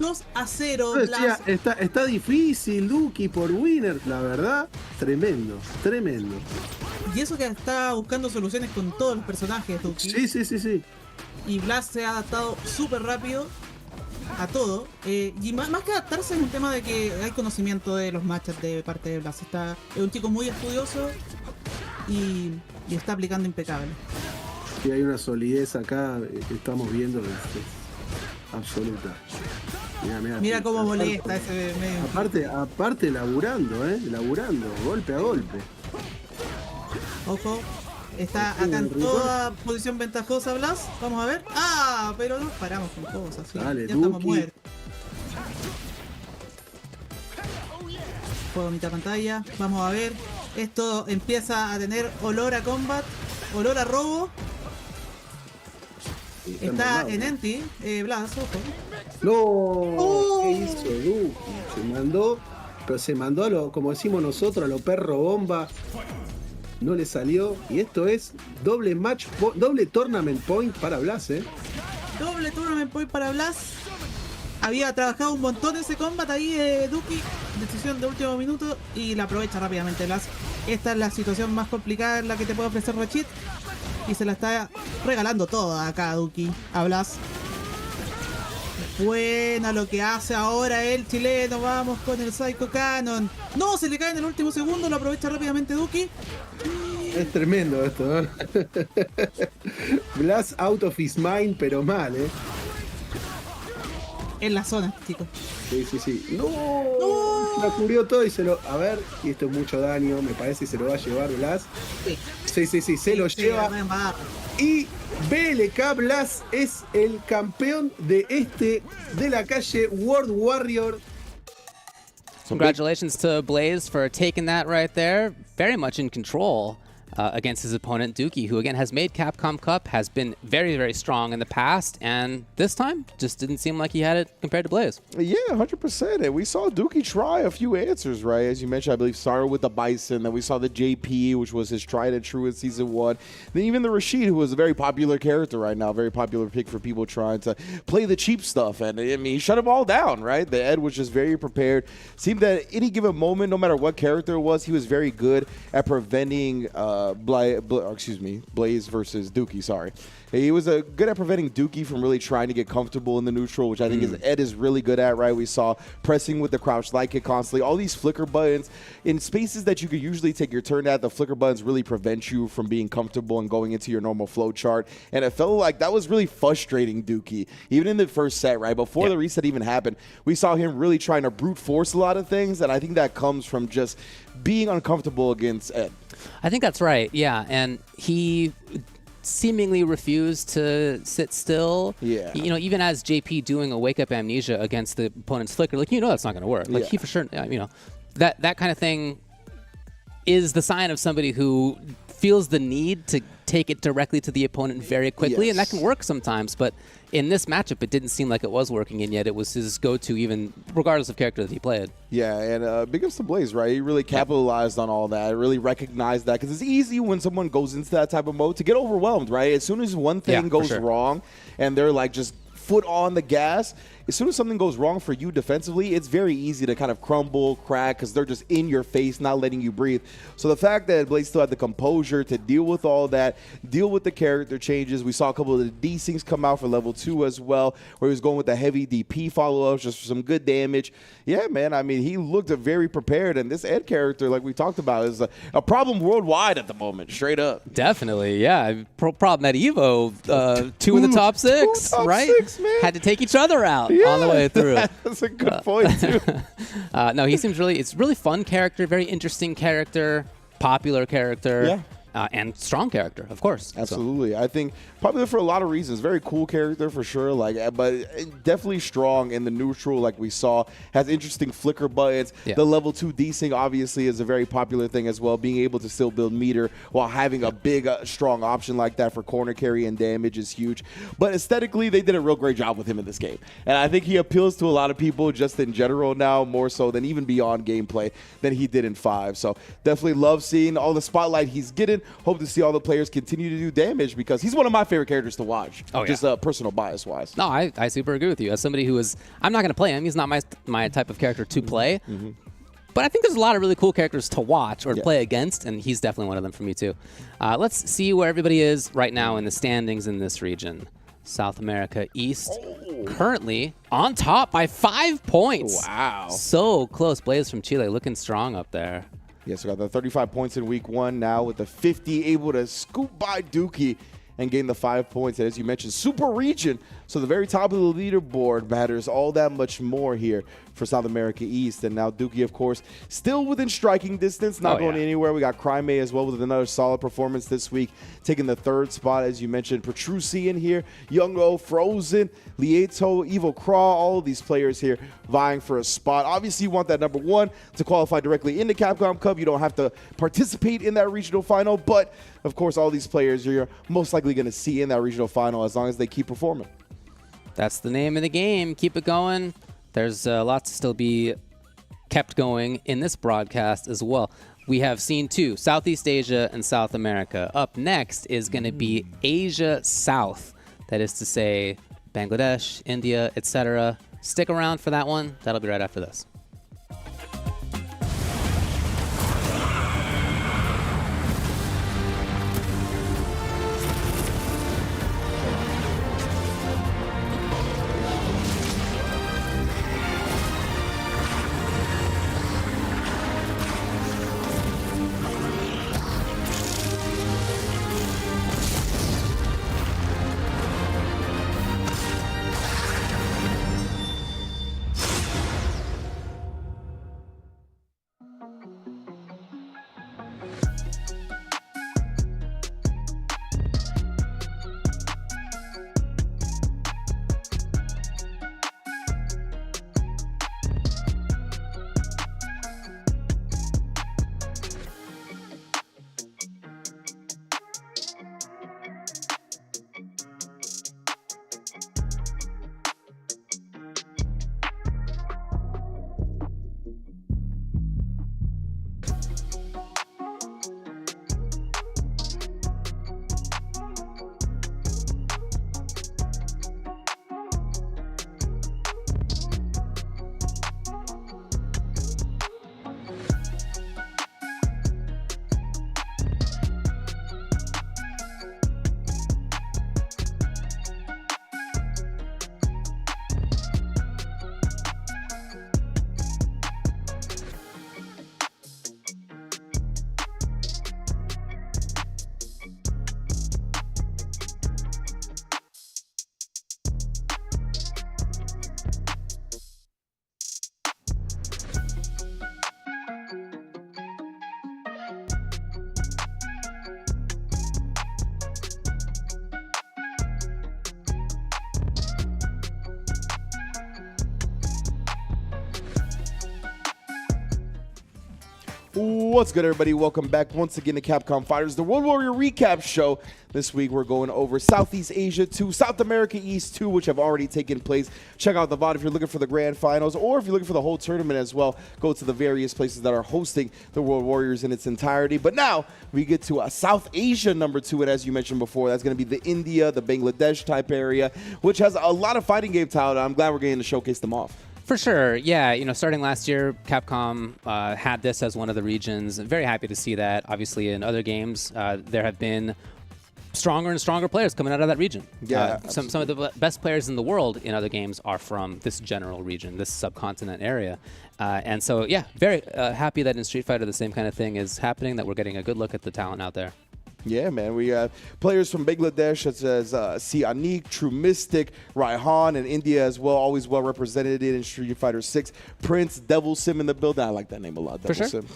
2-0, Yo decía, Blas. está difícil, Duki por winner, la verdad, tremendo, tremendo. Y eso que está buscando soluciones con todos los personajes, Duki. Sí. Y Blas se ha adaptado súper rápido a todo. Y más que adaptarse es un tema de que hay conocimiento de los matchups de parte de Blas. Es un chico muy estudioso y está aplicando impecable. Sí, hay una solidez acá que estamos viendo que es absoluta. Mira cómo molesta ese medio. Aparte laburando, laburando, golpe a golpe. Ojo, está acá en toda posición ventajosa Blas. Vamos a ver. ¡Ah! Pero nos paramos con cosas. ¿Sí? Dale, Ya estamos Duki. muertos. Juego mitad pantalla. Vamos a ver. Esto empieza a tener olor a combat, olor a robo. Está en Enti, Blas, ojo. No, ¿qué hizo Duki? Se mandó a lo, como decimos nosotros, a lo perro bomba. No le salió. Y esto es doble tournament point para Blas, Doble tournament point para Blas. Había trabajado un montón ese combat ahí de Duki. Decisión de último minuto y la aprovecha rápidamente Blas. Esta es la situación más complicada en la que te puede ofrecer Rachid. Y se la está regalando toda acá Duki a Blas. Buena lo que hace ahora el chileno. Vamos con el Psycho Cannon. No, se le cae en el último segundo. Lo aprovecha rápidamente Duki. Es tremendo esto, ¿no? Blas out of his mind, pero mal, En la zona, chicos. Sí. ¡No! La cubrió todo y se lo... A ver, y esto es mucho daño, me parece, y se lo va a llevar Blas. Sí, se lo lleva. Y BLK Blas es el campeón de la calle World Warrior. Congratulations to Blaze for taking that right there. Very much in control against his opponent, Dookie, who again has made Capcom Cup, has been very, very strong in the past, and this time just didn't seem like he had it compared to Blaze. Yeah, 100%. And we saw Dookie try a few answers, right? As you mentioned, I believe started with the Bison, then we saw the JP, which was his tried and true in Season 1. Then even the Rashid, who is a very popular character right now, very popular pick for people trying to play the cheap stuff. And I mean, he shut them all down, right? The Ed was just very prepared. Seemed that at any given moment, no matter what character it was, he was very good at preventing Blaze versus Dookie, sorry. He was good at preventing Dookie from really trying to get comfortable in the neutral, which I think Ed is really good at, right? We saw pressing with the crouch light kick constantly. All these flicker buttons in spaces that you could usually take your turn at, the flicker buttons really prevent you from being comfortable and going into your normal flow chart. And it felt like that was really frustrating Dookie. Even in the first set, right? Before the reset even happened, we saw him really trying to brute force a lot of things, and I think that comes from just being uncomfortable against Ed. I think that's right, yeah. And he seemingly refused to sit still. Yeah. You know, even as JP doing a wake-up amnesia against the opponent's flicker, like, you know that's not going to work. Like, he for sure, you know, that kind of thing is the sign of somebody who feels the need to take it directly to the opponent very quickly, and that can work sometimes, but in this matchup, it didn't seem like it was working, and yet it was his go-to, even regardless of character that he played. Yeah, and big ups to Blaze, right? He really capitalized on all that, really recognized that, because it's easy when someone goes into that type of mode to get overwhelmed, right? As soon as one thing goes wrong, and they're like just foot on the gas, as soon as something goes wrong for you defensively, it's very easy to kind of crumble, crack, because they're just in your face, not letting you breathe. So the fact that Blaze still had the composure to deal with all that, deal with the character changes. We saw a couple of the D-Syncs come out for level 2 as well, where he was going with the heavy DP follow-ups just for some good damage. Yeah, man, I mean, he looked very prepared, and this Ed character, like we talked about, is a problem worldwide at the moment, straight up. Definitely, yeah. Problem at EVO, 2 in the top 6, right? 6, man. Had to take each other out on the way through. That's a good point, too. No, he seems it's really fun character, very interesting character, popular character. And strong character, of course. Absolutely. I think popular for a lot of reasons. Very cool character for sure, but definitely strong in the neutral, like we saw. Has interesting flicker buttons. The level 2 desync obviously is a very popular thing as well. Being able to still build meter while having a big, strong option like that for corner carry and damage is huge. But aesthetically, they did a real great job with him in this game. And I think he appeals to a lot of people just in general now, more so than even beyond gameplay than he did in 5. So definitely love seeing all the spotlight he's getting. hope to see all the players continue to do damage because he's one of my favorite characters to watch. Oh, just personal bias-wise. No, I super agree with you. As somebody who is, I'm not going to play him. He's not my type of character to play. But I think there's a lot of really cool characters to watch or play against, and he's definitely one of them for me too. Let's see where everybody is right now in the standings in this region. South America East currently on top by 5 points. Wow. So close. Blaze from Chile looking strong up there. Yes, we got the 35 points in week 1 now with the 50 able to scoop by Dookie and gain the 5 points. And as you mentioned, Super Region. So the very top of the leaderboard matters all that much more here for South America East. And now Dookie, of course, still within striking distance, not going anywhere. We got Crime as well with another solid performance this week, taking the 3rd spot, as you mentioned. Petrucci in here, Youngo, Frozen, Lieto, Evil Craw, all of these players here vying for a spot. Obviously, you want that number 1 to qualify directly into Capcom Cup. You don't have to participate in that regional final, but of course, all these players you're most likely going to see in that regional final as long as they keep performing. That's the name of the game. Keep it going. There's lots to still be kept going in this broadcast as well. We have seen 2, Southeast Asia and South America. Up next is going to be Asia South. That is to say Bangladesh, India, etc. Stick around for that one. That'll be right after this. What's good, everybody? Welcome back once again to Capcom Fighters, the World Warrior Recap Show. This week, we're going over Southeast Asia 2, South America East 2, which have already taken place. Check out the VOD if you're looking for the grand finals, or if you're looking for the whole tournament as well, go to the various places that are hosting the World Warriors in its entirety. But now, we get to South Asia number 2, and as you mentioned before, that's going to be the India, the Bangladesh type area, which has a lot of fighting game talent. I'm glad we're getting to showcase them off. For sure, yeah. You know, starting last year, Capcom had this as one of the regions. Very happy to see that. Obviously, in other games, there have been stronger and stronger players coming out of that region. Yeah, some of the best players in the world in other games are from this general region, this subcontinent area. And so, yeah, very happy that in Street Fighter the same kind of thing is happening, that we're getting a good look at the talent out there. Yeah, man. We have players from Bangladesh such as Sianik, True Mystic, Raihan, and India as well, always well represented in Street Fighter 6. Prince, Devil Sim in the building. I like that name a lot, Devil Sim.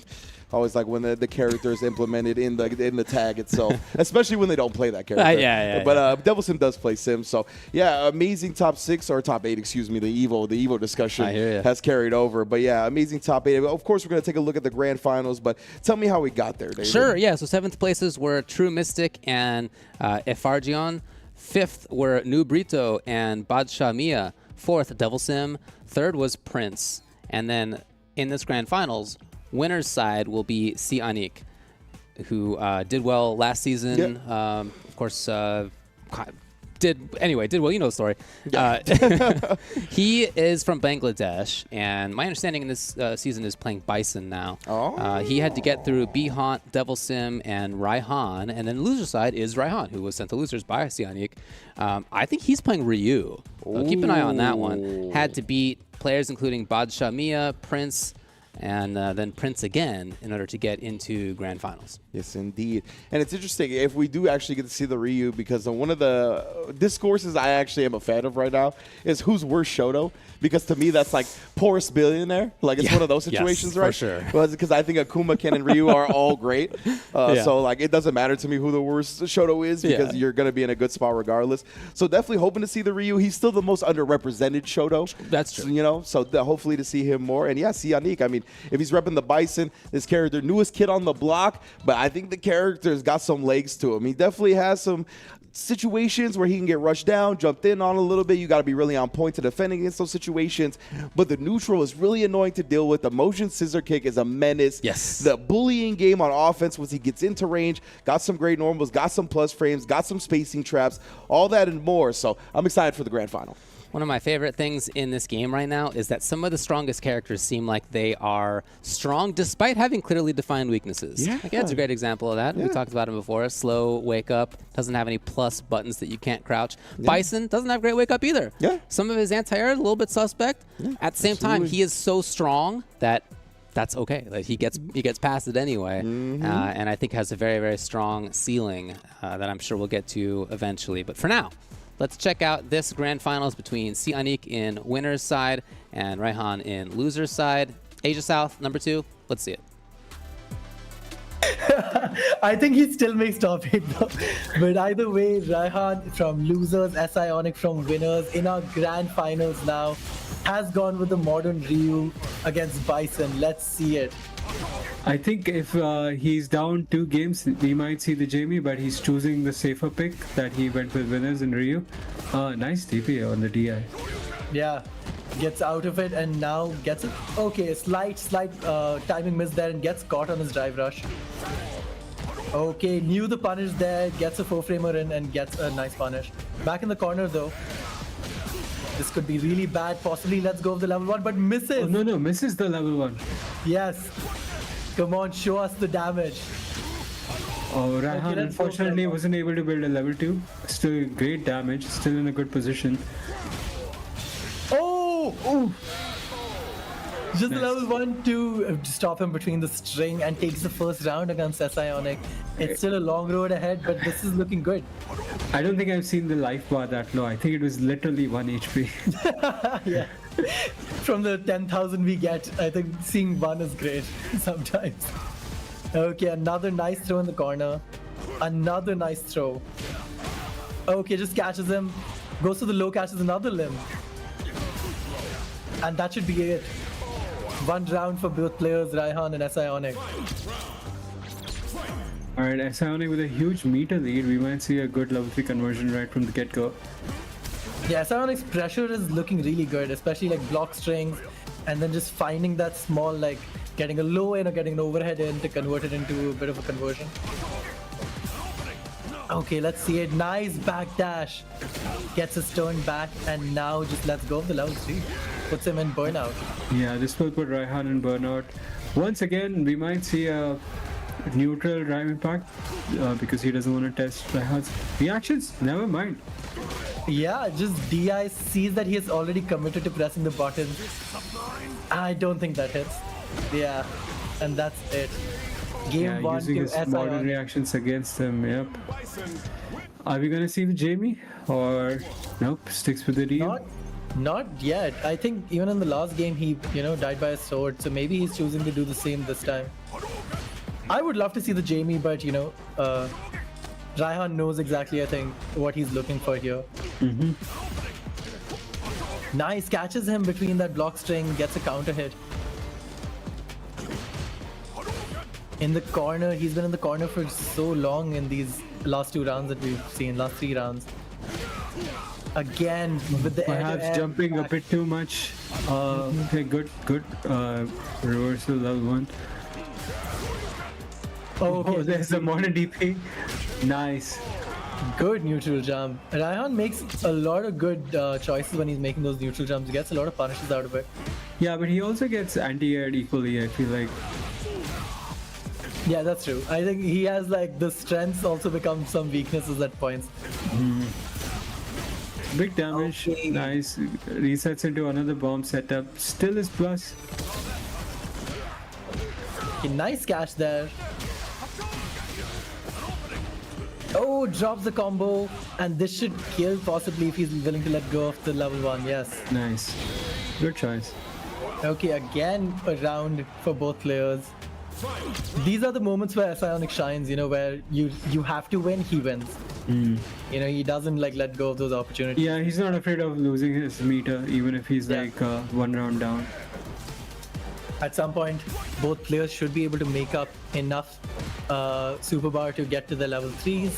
Always like when the character is implemented in the tag itself, especially when they don't play that character. But Devil Sim does play Sim, so yeah, amazing top 6 or top 8, excuse me. The Evo discussion has carried over, but yeah, amazing top 8. Of course, we're gonna take a look at the grand finals, but tell me how we got there, David. Sure, yeah. So 7th places were True Mystic and Efargion. 5th were New Brito and Badshah Mia. 4th, Devil Sim. 3rd was Prince, and then in this grand finals, winner's side will be Sianik. who did well last season. Of course, did well. You know the story. He is from Bangladesh, and my understanding in this season is playing Bison now. He had to get through Bihant, Devil Sim, and Raihan, and then loser side is Raihan, who was sent to losers by Oceania. I think he's playing Ryu. Keep an eye on that one. Had to beat players including Badshah Mia, Prince, and then Prince again in order to get into grand finals. Yes, indeed. And it's interesting if we do actually get to see the Ryu, because one of the discourses I actually am a fan of right now is who's worse Shoto, because to me that's like poorest billionaire. Like it's one of those situations, right? For sure. Well, because I think Akuma, Ken, and Ryu are all great. So like it doesn't matter to me who the worst Shoto is, because you're going to be in a good spot regardless. So definitely hoping to see the Ryu. He's still the most underrepresented Shoto. That's true. You know, so hopefully to see him more. And yeah, Sianik, I mean, if he's repping the Bison, this character, newest kid on the block, but I think the character's got some legs to him. He definitely has some situations where he can get rushed down, jumped in on a little bit. You got to be really on point to defend against those situations. But the neutral is really annoying to deal with. The motion scissor kick is a menace. Yes. The bullying game on offense, once he gets into range, got some great normals, got some plus frames, got some spacing traps, all that and more. So I'm excited for the grand final. One of my favorite things in this game right now is that some of the strongest characters seem like they are strong despite having clearly defined weaknesses. Yeah. Like, that's a great example of that. We talked about him before. Slow wake up, doesn't have any plus buttons that you can't crouch. Bison doesn't have great wake up either. Some of his anti-air is a little bit suspect. At the same time, he is so strong that that's okay. Like he gets past it anyway, and I think has a very, very strong ceiling that I'm sure we'll get to eventually. But for now, let's check out this grand finals between Sianik in winner's side and Raihan in loser's side. Asia South, number 2. Let's see it. I think he still makes top 8 though. But either way, Raihan from losers, Sianik from winners in our grand finals now has gone with the modern Ryu against Bison. Let's see it. I think if he's down 2 games, we might see the Jamie, but he's choosing the safer pick that he went with winners in Ryu. Nice TP on the DI. Yeah, gets out of it and now gets it. Okay, slight timing miss there and gets caught on his drive rush. Okay, knew the punish there, gets a 4-framer in and gets a nice punish. Back in the corner though. This could be really bad. Possibly let's go of the level 1, but misses. Oh, no, misses the level 1. Yes. Come on, show us the damage. Oh, Raihan unfortunately wasn't able to build a level 2. Still great damage, still in a good position. Oh! Just nice. Level 1 to stop him between the string and takes the first round against Sianik. It's still a long road ahead, but this is looking good. I don't think I've seen the life bar that low. I think it was literally 1 HP. Yeah. From the 10,000 we get, I think seeing 1 is great sometimes. Okay, another nice throw in the corner. Another nice throw. Okay, just catches him. Goes to the low, catches another limb. And that should be it. 1 round for both players, Raihan and Sianik. Alright, Sianik with a huge meter lead. We might see a good level 3 conversion right from the get-go. Yeah, Sianik's pressure is looking really good, especially like block strings and then just finding that small, like getting a low in or getting an overhead in to convert it into a bit of a conversion. Okay, let's see it. Nice backdash. Gets his turn back and now just lets go of the level 3. Puts him in burnout. Yeah, this will put Raihan in burnout. Once again, we might see a neutral drive impact because he doesn't want to test Raihan's reactions. Never mind. Yeah, just DI sees that he has already committed to pressing the button. I don't think that hits. Yeah, and that's it. Game 1 using his modern reactions against him. Yep. Are we gonna see the Jamie or nope? Sticks with the Ryu. Not yet. I think even in the last game he, died by a sword. So maybe he's choosing to do the same this time. I would love to see the Jamie, but Raihan knows exactly, I think, what he's looking for here. Nice, catches him between that block string, gets a counter hit. In the corner, he's been in the corner for so long in these last 2 rounds that we've seen, last 3 rounds. Again, with the perhaps jumping a bit too much. Okay, good reversal level 1. Oh, there's a mono DP. Nice. Good neutral jump. Raihan makes a lot of good choices when he's making those neutral jumps. He gets a lot of punishes out of it. Yeah, but he also gets anti-aired equally, I feel like. Yeah, that's true. I think he has like the strengths also become some weaknesses at points. Big damage. Okay. Nice. Resets into another bomb setup. Still is plus. Okay, nice catch there. Oh, drops the combo, and this should kill possibly if he's willing to let go of the level 1. Yes. Nice. Good choice. Okay, again a round for both players. These are the moments where Psionic shines, you know, where you have to win, he wins. You know, he doesn't like let go of those opportunities. Yeah, he's not afraid of losing his meter, even if he's like 1 round down. At some point, both players should be able to make up enough super bar to get to the level 3s.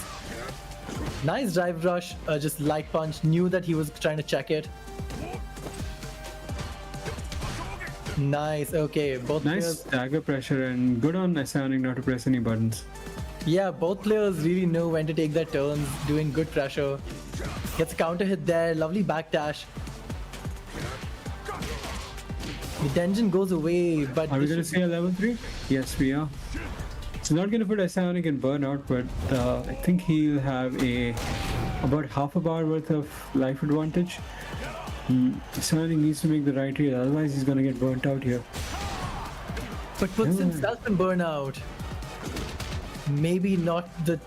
Nice drive rush, just light punch, knew that he was trying to check it. Nice, okay, both Nice players. stagger pressure and good on Psionic not to press any buttons. Yeah, both players really know when to take their turns, doing good pressure. Gets a counter hit there, lovely backdash. The Denjin goes away, but... Are we going to see a level 3? Yes, we are. It's not going to put Psionic in burnout, but I think he'll have about half a bar worth of life advantage. Psionic needs to make the right read, otherwise he's going to get burnt out here. But puts himself in burnout. Maybe not the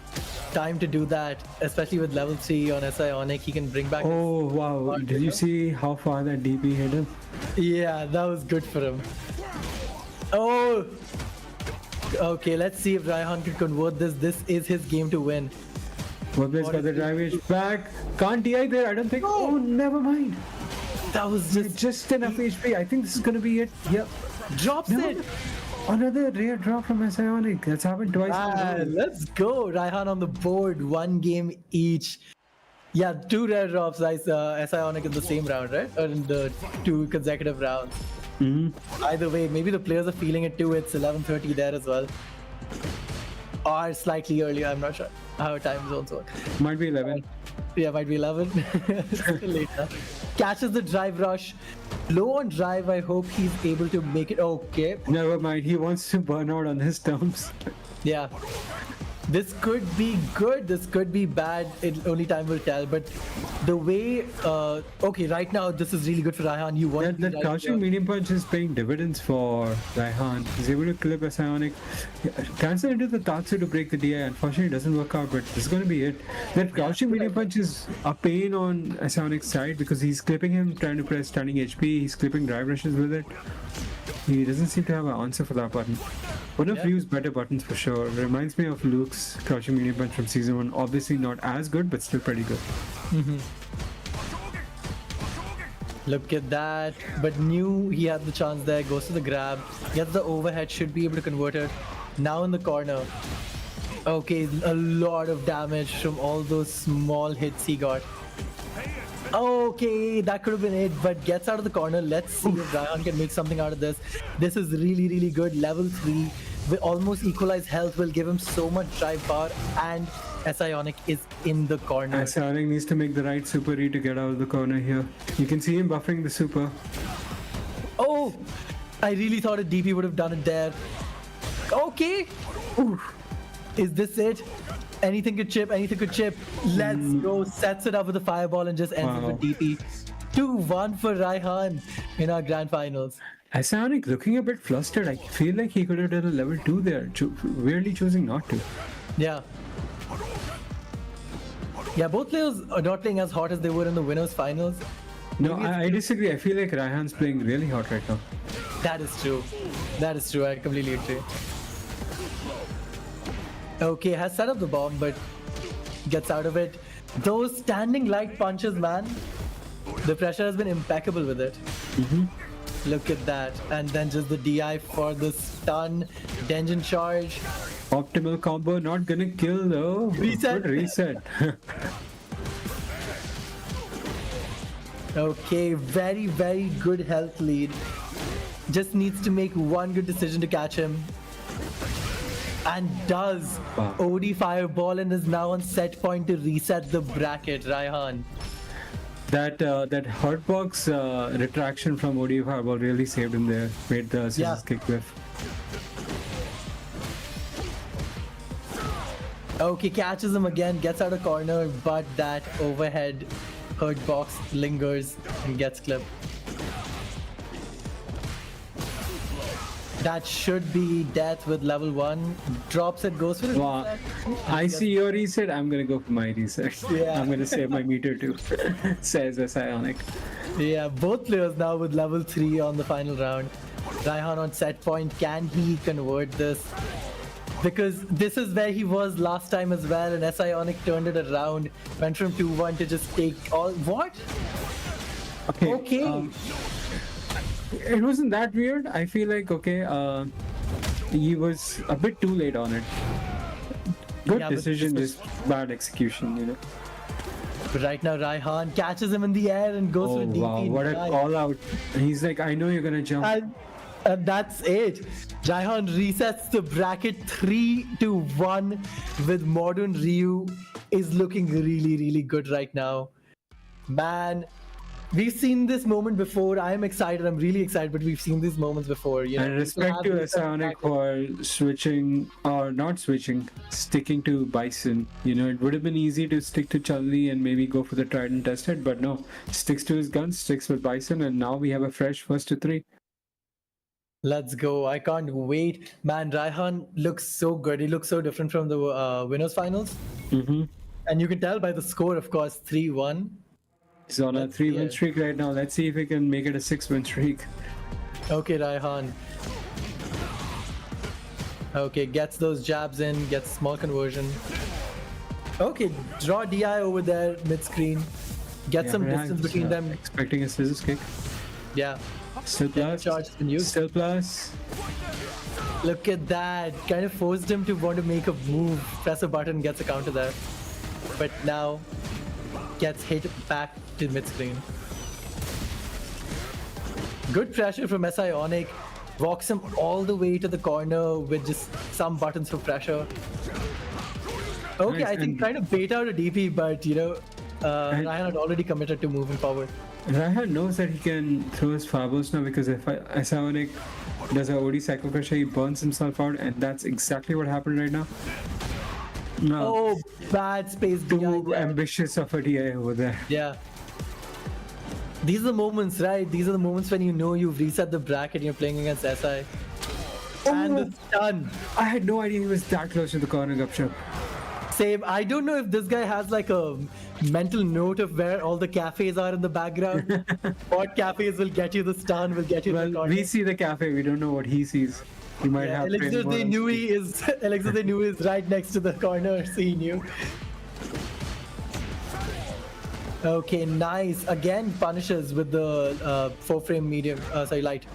time to do that, especially with level 3 on Psionic. He can bring back... Oh, wow. Did you see how far that DP hit him? Yeah, that was good for him. Oh! Okay, let's see if Raihan can convert this. This is his game to win. Weblade's got the drive edge back. Can't DI there, I don't think. Oh, never mind. That was just enough HP. I think this is going to be it. Yep. Drops it. Another rare drop from Psionic. That's happened twice. Let's go. Raihan on the board. 1 game each. Yeah, 2 rare drops, Psionic in the same round, right? Or in the 2 consecutive rounds. Either way, maybe the players are feeling it too. It's 11:30 there as well. Or slightly earlier, I'm not sure how time zones work. Might be 11. Yeah, might be 11. Still later. Catches the drive rush. Low on drive, I hope he's able to make it. Okay. Never mind, he wants to burn out on his terms. Yeah. This could be good, this could be bad, only time will tell, but the way, okay, right now this is really good for Raihan. You want that crouching medium punch is paying dividends for Raihan. He's able to clip Psionic, cancel into the Tatsu to break the DI. Unfortunately, it doesn't work out, but this is going to be it. That crouching medium punch is a pain on Psionic's side because he's clipping him, trying to press stunning HP, he's clipping drive rushes with it. He doesn't seem to have an answer for that button. One of Ryu's better buttons for sure. Reminds me of Luke's crouching medium punch from season 1. Obviously not as good, but still pretty good. Look at that. But knew he had the chance there. Goes to the grab. Gets the overhead. Should be able to convert it. Now in the corner. Okay, a lot of damage from all those small hits he got. Okay, that could have been it, but gets out of the corner. Let's see if Raihan can make something out of this. This is really, really good. Level 3 with almost equalized health will give him so much drive power, and Psionic is in the corner. Psionic needs to make the right super read to get out of the corner here. You can see him buffering the super. Oh! I really thought a DP would have done it there. Okay! Ooh. Is this it? Anything could chip, anything could chip. Let's go. Sets it up with a fireball and just ends it with DP. 2-1 for Raihan in our grand finals. Psionic looking a bit flustered. I feel like he could have done a level 2 there. Weirdly choosing not to. Yeah. Yeah, both players are not playing as hot as they were in the winners finals. No, I disagree. I feel like Raihan's playing really hot right now. That is true. That is true. I completely agree. Okay, has set up the bomb, but gets out of it. Those standing light punches, man. The pressure has been impeccable with it. Look at that. And then just the DI for the stun. Denjin charge. Optimal combo, not gonna kill though. Reset. Good reset. Okay, very, very good health lead. Just needs to make one good decision to catch him. and does. Wow. OD fireball and is now on set point to reset the bracket, Raihan. That hurtbox retraction from OD Fireball really saved him there. Made the scissors kick whiff. Okay, catches him again, gets out of corner, but that overhead hurt box lingers and gets clipped. That should be death with level 1. Drops it, goes for the Wow. I see your reset, I'm gonna go for my reset. Yeah. I'm gonna save my meter too, says Oceanic. Yeah, both players now with level 3 on the final round. Raihan on set point, can he convert this? Because this is where he was last time as well, and Oceanic turned it around, went from 2-1 to just take all. What? Okay. It wasn't that weird. I feel like he was a bit too late on it. Good decision, just bad execution, you know. But right now Raihan catches him in the air and goes for a DP. Wow, what a call out. He's like, I know you're gonna jump. And that's it. Raihan resets the bracket 3-1 with Modern Ryu is looking really, really good right now. Man, we've seen this moment before. I'm excited. I'm really excited, but we've seen these moments before. You know, and respect to Oceanic for switching or not switching, sticking to Bison. You know, it would have been easy to stick to Chun-Li and maybe go for the tried and tested, but no, sticks to his guns, sticks with Bison, and now we have a fresh first to 3. Let's go. I can't wait. Man, Raihan looks so good. He looks so different from the winners finals. Mm-hmm. And you can tell by the score, of course, 3-1. He's on a 3-win streak right now. Let's see if he can make it a 6-win streak. Okay, Raihan. Okay, gets those jabs in, gets small conversion. Okay, draw DI over there mid-screen. Get some distance between them. Expecting a scissors kick. Yeah. Still plus. Still plus. Look at that. Kind of forced him to want to make a move. Press a button, gets a counter there. But now gets hit back to mid-screen. Good pressure from Oceanic. Walks him all the way to the corner with just some buttons for pressure. Okay, Nice, I think trying to bait out a DP, but you know, Raihan had already committed to moving forward. Raihan knows that he can throw his fireballs now because if Oceanic does a OD cycle pressure, he burns himself out, and that's exactly what happened right now. No. Oh, bad space behind Too ambitious of a DI over there. Yeah. These are the moments, right? These are the moments when you know you've reset the bracket and you're playing against SI. And the stun. I had no idea he was that close to the corner Gupshup. Same. I don't know if this guy has like a mental note of where all the cafes are in the background. What cafes will get you the stun, will get you the corner. We see the cafe, we don't know what he sees. He might have Elixir de Nui is Elixir de Nui is right next to the corner, so he knew. Okay, nice. Again punishes with the 4-frame medium, light.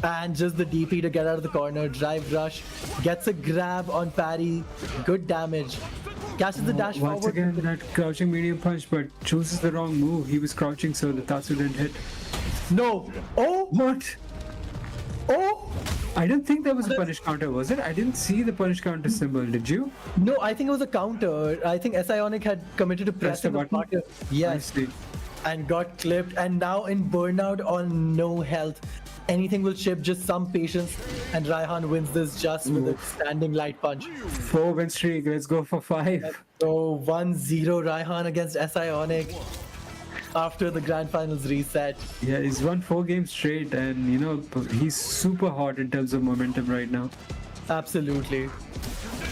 And just the DP to get out of the corner. Drive rush. Gets a grab on parry. Good damage. Catches the dash Once forward. again, that crouching medium punch, but chooses the wrong move. He was crouching, so the Tatsu didn't hit. No. Oh! What? Oh! I didn't think there was a punish counter, was it? I didn't see the punish counter symbol, did you? No, I think it was a counter. I think Oceanic had committed to pressing the button. Yes. And got clipped. And now in burnout on no health. Anything will ship, just some patience. And Raihan wins this just with a standing light punch. 4-win streak, let's go for 5. So 1-0 Raihan against Oceanic after the grand finals reset. Yeah, he's won 4 games straight, and you know, he's super hot in terms of momentum right now. Absolutely.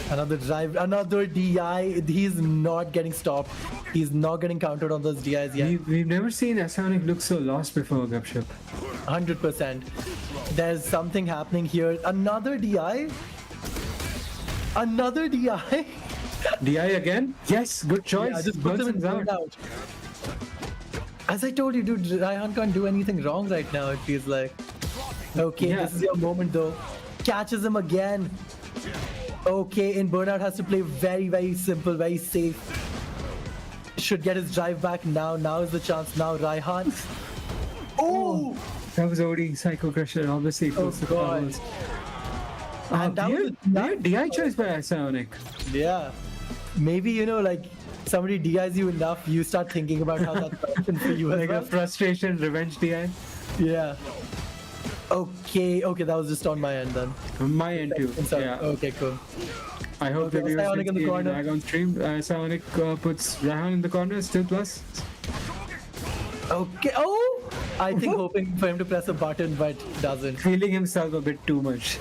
Another drive, another DI. He's not getting stopped. He's not getting countered on those DIs yet. We've never seen Oceanic look so lost before, Gupshup. 100%. There's something happening here. Another DI? Another DI? DI again? Yes, good choice. Yeah, just put him in burnout. As I told you, dude, Raihan can't do anything wrong right now, it feels like. Okay, this is your moment though. Catches him again. Okay, in burnout has to play very, very simple, very safe. Should get his drive back now. Now is the chance. Now Raihan. Oh! That was already Psycho Crusher, obviously. Oh god. And that was weird DI choice by Ionic. yeah. Maybe, you know, like somebody DIs you enough, you start thinking about how that's option for you as Like a well. frustration revenge DI. Yeah. Okay, that was just on my end then. My end too. I'm sorry. Yeah. Okay, cool. I hope Okay, the viewers Ionic can in the see corner. lag on stream. Ionic puts Raihan in the corner, still plus. Okay. Oh, I think hoping for him to press a button, but doesn't. Feeling himself a bit too much.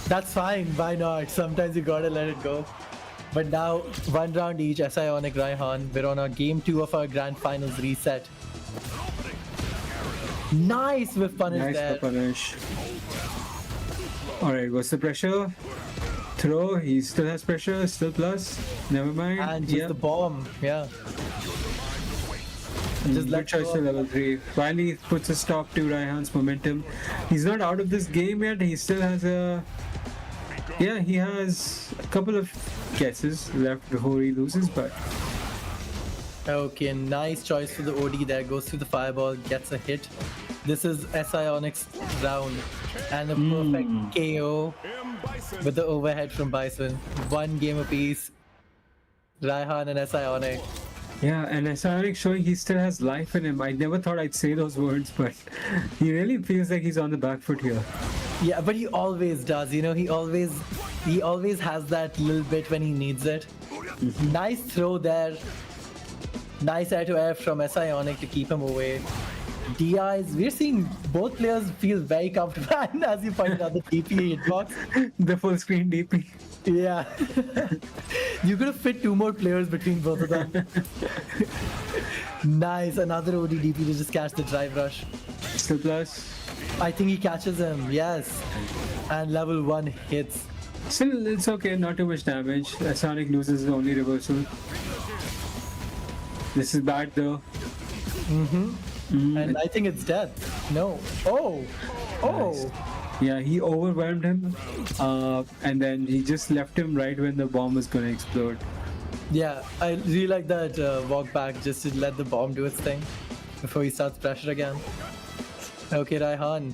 That's fine. Why not? Sometimes you gotta let it go. But now, 1 round each, Ionic, Raihan. We're on our game 2 of our grand finals reset. Nice with punish Nice there. for punish. Alright, what's the pressure? Throw, he still has pressure, still plus. Never mind. And just the bomb, yeah. Just Good let choice go to of level 3. Finally puts a stop to Raihan's momentum. He's not out of this game yet. He still has a... Yeah, he has a couple of guesses left before he loses, but... Okay, nice choice for the OD there. Goes through the fireball, gets a hit. This is Ionic's round. And a perfect KO with the overhead from Bison. 1 game apiece. Raihan and Ionic. Yeah, and Ionic showing he still has life in him. I never thought I'd say those words, but he really feels like he's on the back foot here. Yeah, but he always does, you know, he always has that little bit when he needs it. Nice throw there. Nice air to air from Ionic to keep him away. DIs, we're seeing both players feel very comfortable, and as you pointed out, the DP hitbox. The full screen DP. Yeah. You could have fit 2 more players between both of them. Nice, another OD DP to just catch the drive rush. Still plus. I think he catches him, yes. And level 1 hits. Still, it's okay, not too much damage. Sonic loses his only reversal. This is bad though. And I think it's death. No. Oh! Nice. Yeah, he overwhelmed him, and then he just left him right when the bomb was gonna explode. Yeah, I really like that walk back just to let the bomb do its thing before he starts pressure again. Okay, Raihan.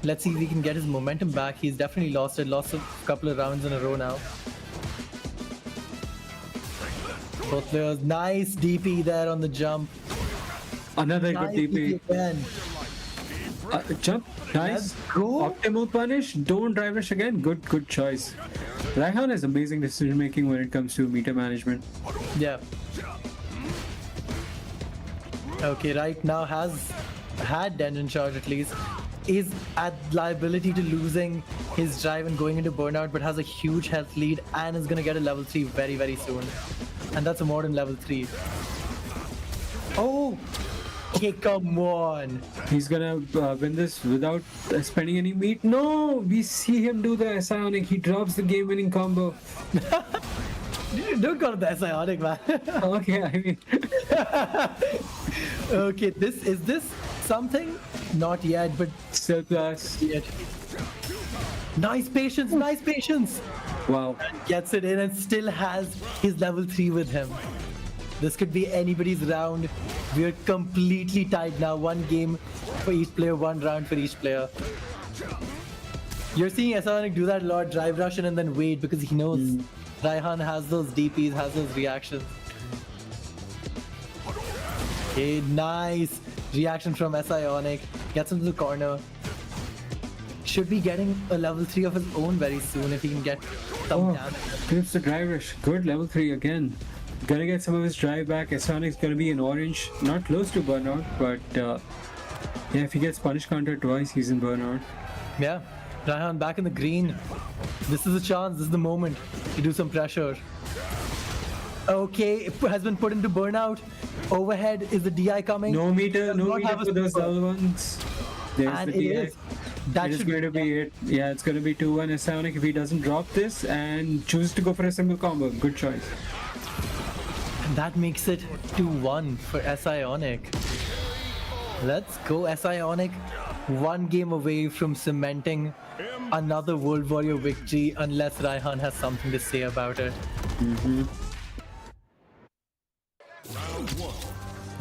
Let's see if we can get his momentum back. He's definitely lost it. Lost a couple of rounds in a row now. Both players. Nice DP there on the jump. Another Nice good DP. again. Jump, nice. Optimal punish. Don't drive rush again. Good choice. Raihan has amazing decision making when it comes to meter management. Yeah. Okay, right now has had Denton charge at least. Is at liability to losing his drive and going into burnout, but has a huge health lead and is gonna get a level 3 very, very soon. And that's a modern level 3. Oh! Okay, come on. He's gonna win this without spending any meat. No, we see him do the Ionic. He drops the game-winning combo. Don't call it the Ionic, man. Okay, I mean. Okay, is this something? Not yet, but still plus. Yet. Nice patience, nice patience. Wow. Gets it in and still has his level 3 with him. This could be anybody's round. We're completely tied now. 1 game for each player, 1 round for each player. You're seeing Ionic do that a lot, drive rush in and then wait because he knows Raihan has those DPs, has those reactions. Okay, nice reaction from Ionic. Gets him to the corner. Should be getting a level 3 of his own very soon if he can get some damage. Clips the drive rush. Good level 3 again. Gonna get some of his drive back. Sonic's gonna be in orange. Not close to burnout, but yeah, if he gets punish counter twice, he's in burnout. Yeah, Raihan back in the green. This is a chance, this is the moment to do some pressure. Okay, it has been put into burnout. Overhead, is the DI coming? No meter for those other ones. There's and the DI. That is going to be it. Yeah, it's going to be 2-1 Sonic if he doesn't drop this and chooses to go for a single combo. Good choice. And that makes it 2-1 for Ionic. Let's go Ionic. 1 game away from cementing another World Warrior victory unless Raihan has something to say about it.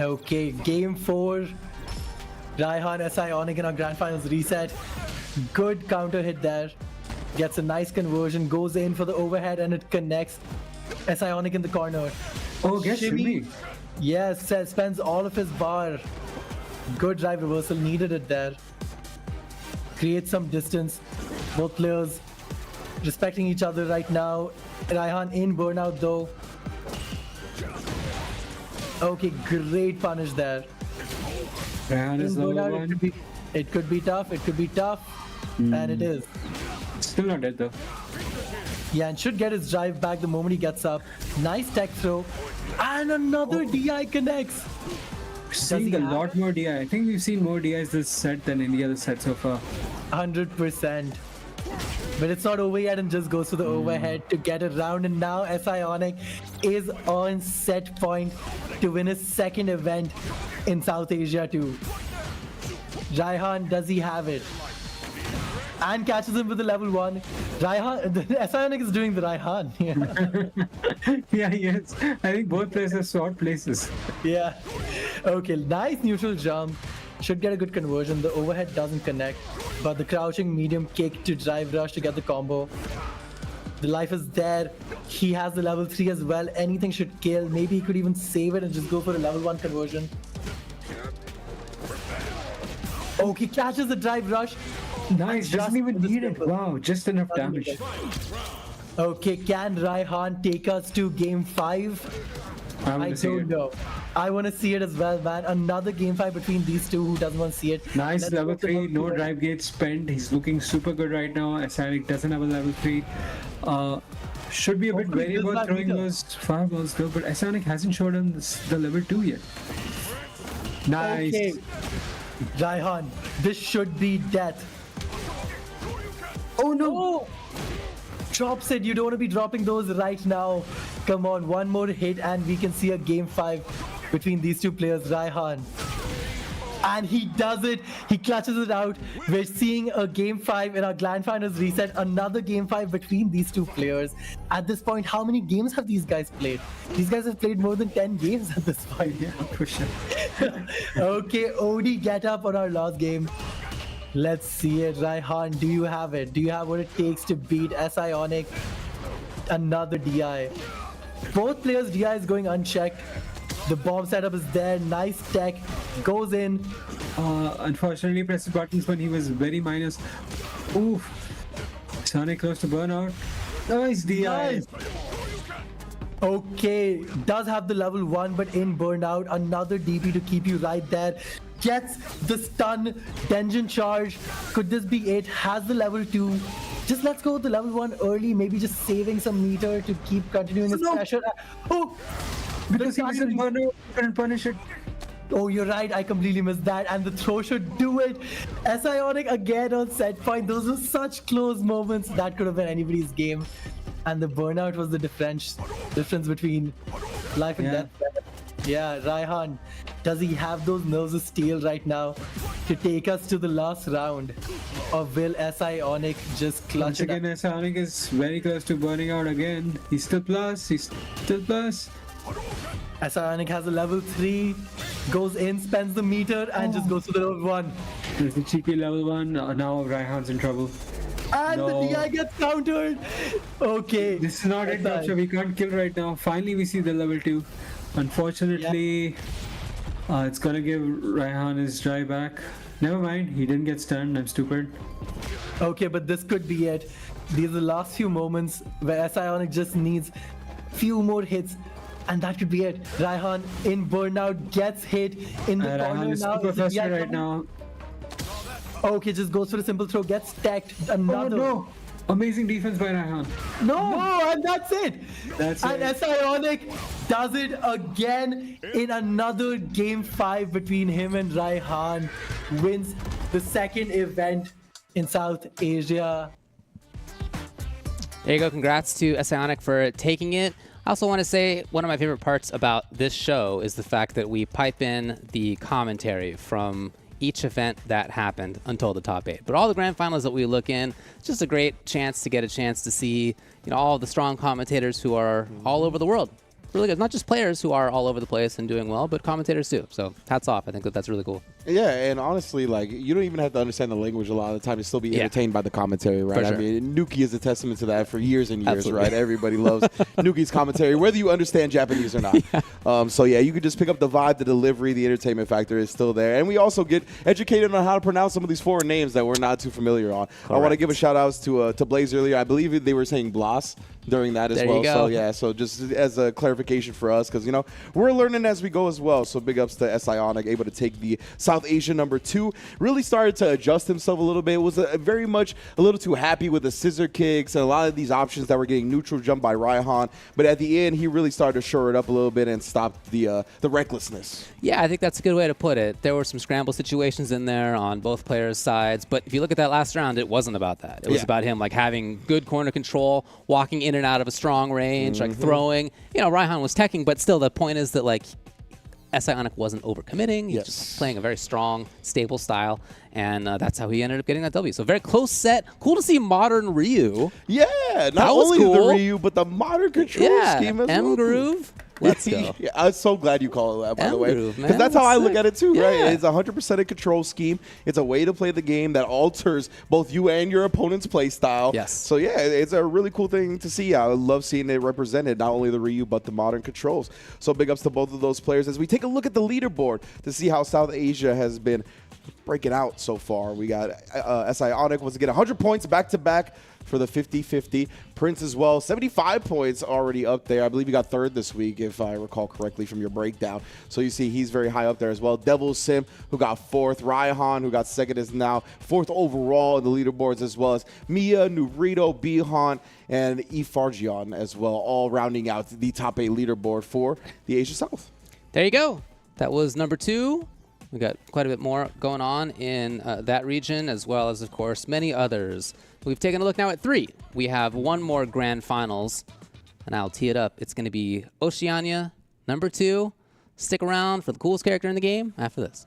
Okay, game 4. Raihan Ionic in our grand finals reset. Good counter hit there. Gets a nice conversion, goes in for the overhead, and it connects. Oceanic in the corner. Oh, gets shimmy. Yes, spends all of his bar. Good drive reversal, needed it there. Creates some distance. Both players respecting each other right now. Raihan in burnout though. Okay, great punish there. Raihan is level 1. It could be tough, and it is. Still not dead though. Yeah, and should get his drive back the moment he gets up. Nice tech throw. And another DI connects. Seeing a lot more DI. I think we've seen more DIs this set than any other set so far. 100%. But it's not over yet and just goes to the overhead to get it round. And now Oceanic is on set point to win his second event in South Asia too. Raihan, does he have it? And catches him with the level 1. Raihan, Oceanic is doing the Raihan. Yeah. Yeah, yes. I think both players have sword places. Yeah. Okay, nice neutral jump. Should get a good conversion. The overhead doesn't connect, but the crouching medium kick to drive rush to get the combo. The life is there. He has the level 3 as well. Anything should kill. Maybe he could even save it and just go for a level 1 conversion. Okay, catches the drive rush. Nice, doesn't even need it. Wow, just enough damage. Okay, can Raihan take us to game 5? I don't know. I want to see it as well, man. Another game 5 between these two. Who doesn't want to see it? Nice level 3, no drive gate spent. He's looking super good right now. Oceanic doesn't have a level 3. Should be a bit wary about throwing those fireballs though, but Oceanic hasn't showed him the level 2 yet. Nice. Okay. Raihan, this should be death. Oh no! Drops it. You don't want to be dropping those right now. Come on, one more hit and we can see a game 5 between these two players, Raihan. And he does it. He clutches it out. We're seeing a game 5 in our Grand Finals reset. Another game 5 between these two players. At this point, how many games have these guys played? These guys have played more than 10 games at this point. Yeah, for sure. Okay, OD get up on our last game. Let's see it. Raihan, do you have it? Do you have what it takes to beat Oceanic? Another DI. Both players' DI is going unchecked. The bomb setup is there. Nice tech. Goes in. Unfortunately, pressed buttons when he was very minus. Oof. Sonic close to burnout. Nice DI. Nice. Okay, does have the level 1, but in burnout. Another DP to keep you right there. Gets the stun, Tension charge. Could this be it? Has the level 2. Just let's go with the level 1 early. Maybe just saving some meter to keep continuing his pressure. Oh! Because he was in burnout, couldn't punish it. Oh, you're right. I completely missed that. And the throw should do it. Oceanic again on set point. Those were such close moments. That could have been anybody's game. And the burnout was the difference between life and death. Yeah, Raihan, does he have those nerves of steel right now to take us to the last round? Or will Oceanic just clutch Once again, Oceanic is very close to burning out again. He's still plus. Oceanic has a level 3, goes in, spends the meter, and just goes to the level 1. There's the cheeky level 1. Now Raihan's in trouble. And the DI gets countered. Okay. This is not it, Gotcha. We can't kill right now. Finally, we see the level 2. Unfortunately, it's gonna give Raihan his drive back. Never mind, he didn't get stunned. I'm stupid. Okay, but this could be it. These are the last few moments where Oceanic just needs few more hits. And that could be it. Raihan in burnout gets hit in the corner Raihan is now. super frustrated right now. Okay, just goes for a simple throw, gets stacked. Another. Oh no! Amazing defense by Raihan. No, and that's it. And Oceanic does it again in another game 5 between him and Raihan. Wins the second event in South Asia. There you go. Congrats to Oceanic for taking it. I also want to say one of my favorite parts about this show is the fact that we pipe in the commentary from each event that happened until the top 8. But all the grand finals that we look in, it's just a great chance to get a chance to see, all the strong commentators who are all over the world. Really good. Not just players who are all over the place and doing well, but commentators too. So hats off. I think that's really cool. Yeah, and honestly, like, you don't even have to understand the language a lot of the time to still be entertained by the commentary, right? For sure. I mean, Nuki is a testament to that for years and years, Absolutely. right? Everybody loves Nuki's commentary, whether you understand Japanese or not. So, yeah, you could just pick up the vibe, the delivery, the entertainment factor is still there. And we also get educated on how to pronounce some of these foreign names that we're not too familiar on. I want to give a shout-out to Blaze earlier. I believe they were saying Blas during that as There well. you go. So, yeah, so just as a clarification for us, because, you know, we're learning as we go as well. So, big ups to SI Onic, able to take the South Asia #2. Really started to adjust himself a little bit. Was very much a little too happy with the scissor kicks and a lot of these options that were getting neutral jumped by Raihan. But at the end, he really started to shore it up a little bit and stopped the recklessness. Yeah, I think that's a good way to put it. There were some scramble situations in there on both players' sides, but if you look at that last round, it wasn't about that. It was about him like having good corner control, walking in and out of a strong range, like throwing. You know, Raihan was teching, but still the point is that like SI Onic wasn't overcommitting. He was just playing a very strong, stable style, and that's how he ended up getting that W. So very close set. Cool to see modern Ryu. Yeah, not only the Ryu, but the modern control scheme as well. M-Groove. Let's go. Yeah, I'm so glad you call it that, by the way. M-Groove, Because man. that's how I look at it, too, right? Yeah. It's 100% a control scheme. It's a way to play the game that alters both you and your opponent's play style. Yes. So, yeah, it's a really cool thing to see. I love seeing it represented, not only the Ryu, but the modern controls. So, big ups to both of those players as we take a look at the leaderboard to see how South Asia has been breaking out so far. We got SI Onic was to get 100 points back-to-back for the 50-50. Prince as well, 75 points already up there. I believe he got third this week, if I recall correctly from your breakdown. So you see he's very high up there as well. Devil Sim, who got fourth. Raihan, who got second, is now fourth overall in the leaderboards, as well as Mia, Nurito, Bihan, and Ifargion as well, all rounding out the top 8 leaderboard for the Asia South. There you go. That was #2. We got quite a bit more going on in that region, as well as, of course, many others. We've taken a look now at 3. We have one more grand finals, and I'll tee it up. It's going to be Oceania, #2. Stick around for the coolest character in the game after this.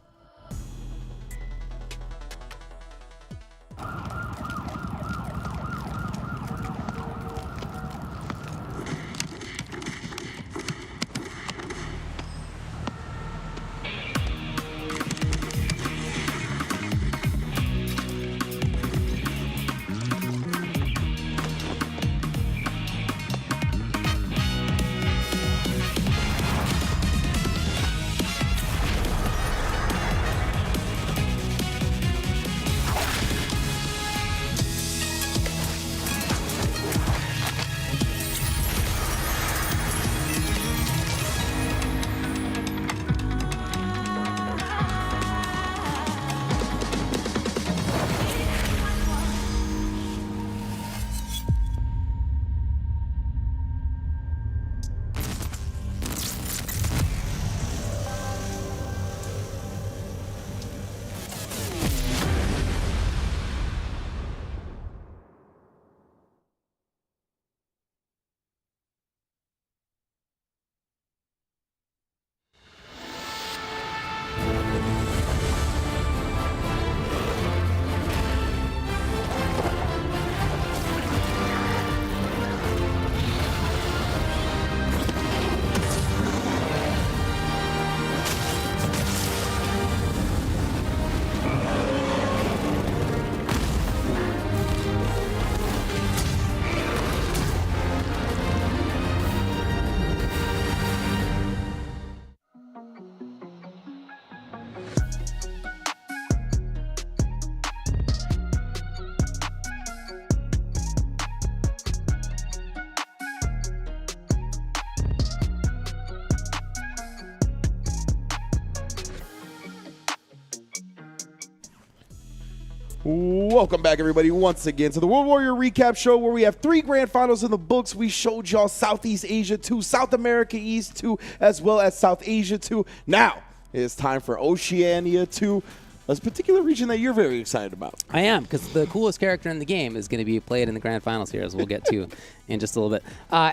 Welcome back, everybody, once again to the World Warrior Recap Show, where we have 3 grand finals in the books. We showed y'all Southeast Asia 2, South America East 2, as well as South Asia 2. Now, it's time for Oceania 2, a particular region that you're very excited about. I am, because the coolest character in the game is going to be played in the grand finals here, as we'll get to in just a little bit.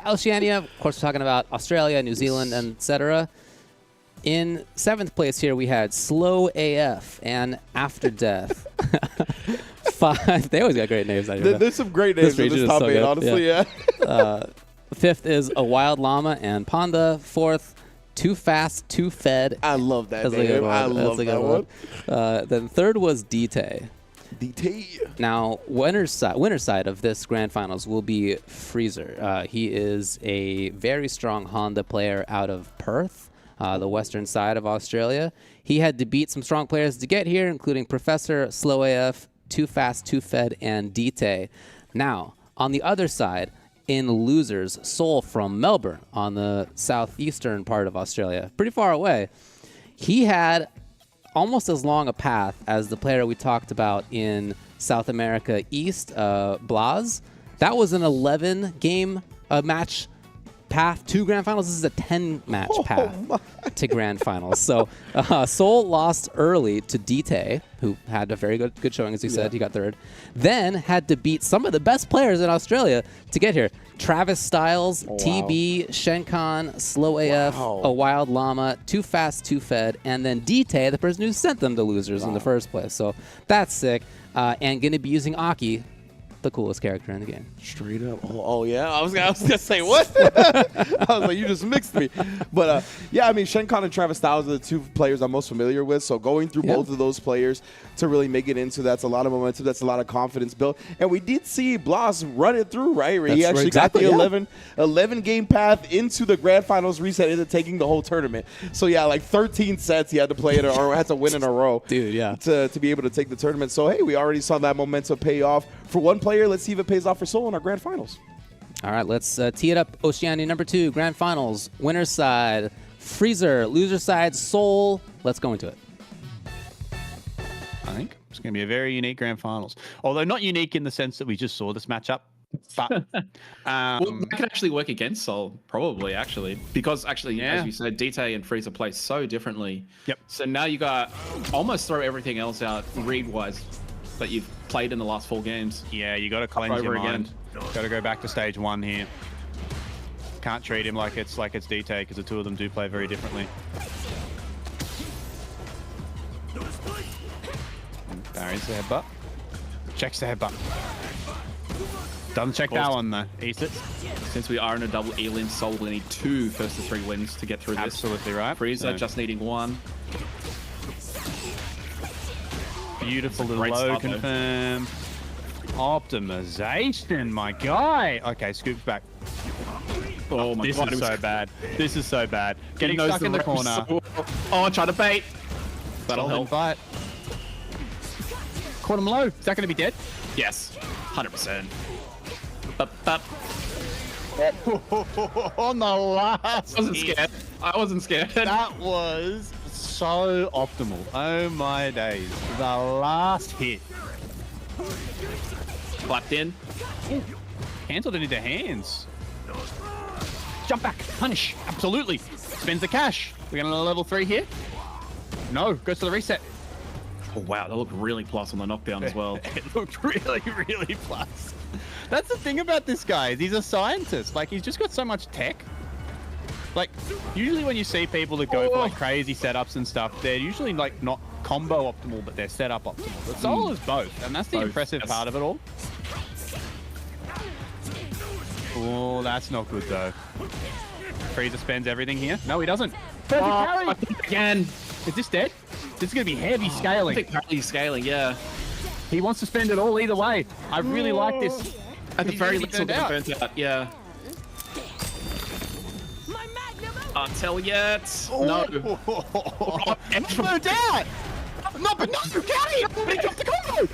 Oceania, of course, we're talking about Australia, New Zealand, and etc. In 7th place here, we had Slow AF and After Death. 5. They always got great names. There's some great names in this top 8, honestly, yeah. 5th is A Wild Llama and Panda. 4th, Too Fast, Too Fed. I love that That's a good name. one. I love That's a that good one. Then third was DT. DT. Now, winner's side of this grand finals will be Freezer. He is a very strong Honda player out of Perth, the western side of Australia. He had to beat some strong players to get here, including Professor, Slow AF, Too Fast, Too Fed, and DT. Now, on the other side, in losers, Soul from Melbourne on the southeastern part of Australia, pretty far away. He had almost as long a path as the player we talked about in South America East, Blas. That was an 11-game match path to grand finals. This is a 10-match path to grand finals. So Soul lost early to DT, who had a very good showing, as you said. He got third. Then had to beat some of the best players in Australia to get here. Travis Styles, TB, Shenkan, Slow AF, A Wild Llama, Too Fast, Too Fed, and then DT, the person who sent them to losers in the first place. So that's sick. And going to be using Aki, the coolest character in the game. Straight up. Oh yeah. I was gonna say what? I was like, you just mixed me. But yeah, I mean, Shenkan and Travis Styles are the two players I'm most familiar with. So going through both of those players to really make it into that's a lot of momentum. That's a lot of confidence built. And we did see Blas run it through, right? Where he actually got the 11 game path into the grand finals reset, into taking the whole tournament. So yeah, like 13 sets he had to play it or had to win in a row. Dude, yeah. To be able to take the tournament. So hey, we already saw that momentum pay off for one player. Let's see if it pays off for Soul in our grand finals. All right, let's tee it up. Oceania number 2, grand finals. Winner's side, Freezer. Loser side, Soul. Let's go into it. I think it's going to be a very unique grand finals. Although not unique in the sense that we just saw this matchup. But well, that could actually work against Soul, probably, actually. Because, actually, as you said, DT and Freezer play so differently. Yep. So now you got almost throw everything else out, read-wise, that you've played in the last 4 games. Yeah, you got to cleanse your mind. Got to go back to stage 1 here. Can't treat him like it's DT, because the two of them do play very differently. Barry's the headbutt. Checks the headbutt. Doesn't check that one though. Eats it. Since we are in a double elim, Soul will need 2 first to 3 wins to get through this. Absolutely right. Freezer just needing 1. Beautiful little low confirm. Optimization, my guy. Okay, scoops back. Oh my god, this is so bad. This is so bad. Getting stuck in the corner. Oh, try to bait. That'll help. Bite. Caught him low. Is that going to be dead? Yes, 100%. On the last. I wasn't scared. I wasn't scared. That was so optimal. Oh my days. The last hit. Clapped in. Cancelled it into hands. Jump back. Punish. Absolutely. Spends the cash. We're going to level 3 here. No. Goes to the reset. Oh, wow. That looked really plus on the knockdown as well. It looked really, really plus. That's the thing about this guy. He's a scientist. Like, he's just got so much tech. Like, usually when you see people that go for like crazy setups and stuff, they're usually like not combo optimal, but they're setup optimal. But Soul is both, and that's the impressive part of it all. Oh, that's not good though. Freezer spends everything here. No, he doesn't. Perfect parry! I think again. Is this dead? This is going to be heavy scaling. I think parry scaling, yeah. He wants to spend it all either way. I really like this. At the very least, it'll get burnt out. Yeah. Can't tell yet. No. It's burnt out! No, but no, Gary! But he dropped the combo!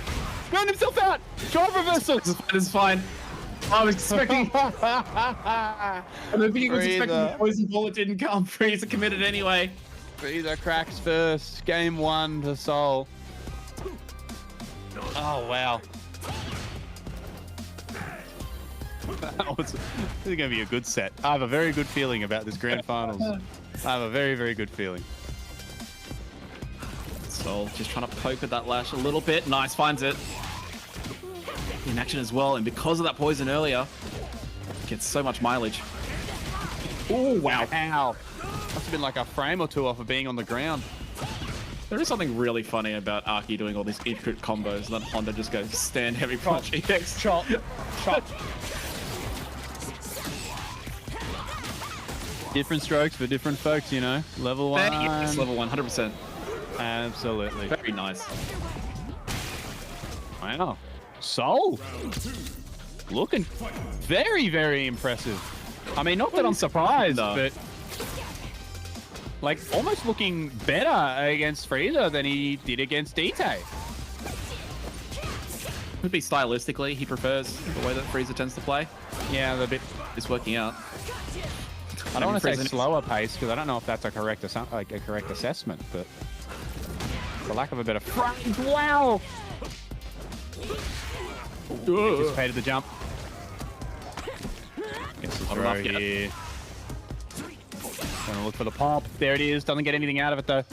Burned himself out! Drive reversals! This is fine. I was expecting... I don't think he was expecting the poison bullet didn't come. Freezer committed anyway. Freezer cracks first. Game 1 for Soul. Oh, wow. This is going to be a good set. I have a very good feeling about this grand finals. I have a very, very good feeling. Soul just trying to poke at that lash a little bit. Nice, finds it. In action as well, and because of that poison earlier, gets so much mileage. Oh, wow. Ow. Must have been like a frame or 2 off of being on the ground. There is something really funny about Aki doing all these intricate combos, and then Honda just goes stand heavy punch, EX chop, chop. Different strokes for different folks, you know. Level 1. Yes, level 1, 100%. Absolutely. Very nice. Wow. Soul. Looking very, very impressive. I mean, not that I'm surprised, but like almost looking better against Frieza than he did against DT. Could be stylistically, he prefers the way that Frieza tends to play. Yeah, the bit is working out. I don't want to say slower pace because I don't know if that's a correct assessment, but for lack of a better phrase, wow! Anticipated the jump. Gets the throw here. Gonna look for the pop. There it is. Doesn't get anything out of it though.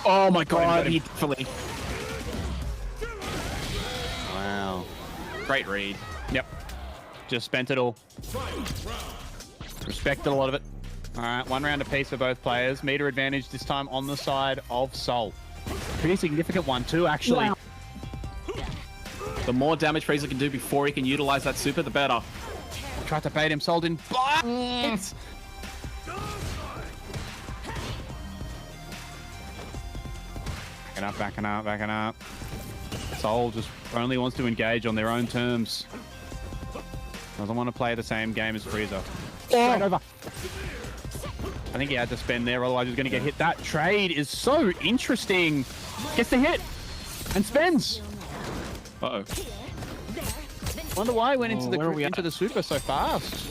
Oh my god, he definitely. Wow. Great read. Yep. Just spent it all. Respected a lot of it. All right, 1 round apiece for both players. Meter advantage this time on the side of Soul. Pretty significant one too, actually. Wow. The more damage Frieza can do before he can utilize that super, the better. Tried to bait him, Soul didn't bite. Backing up. Soul just only wants to engage on their own terms. Doesn't want to play the same game as Frieza. Straight over. I think he had to spend there, otherwise he's going to get hit. That trade is so interesting. Gets the hit and spends. Uh-oh. Wonder why he went into the super so fast.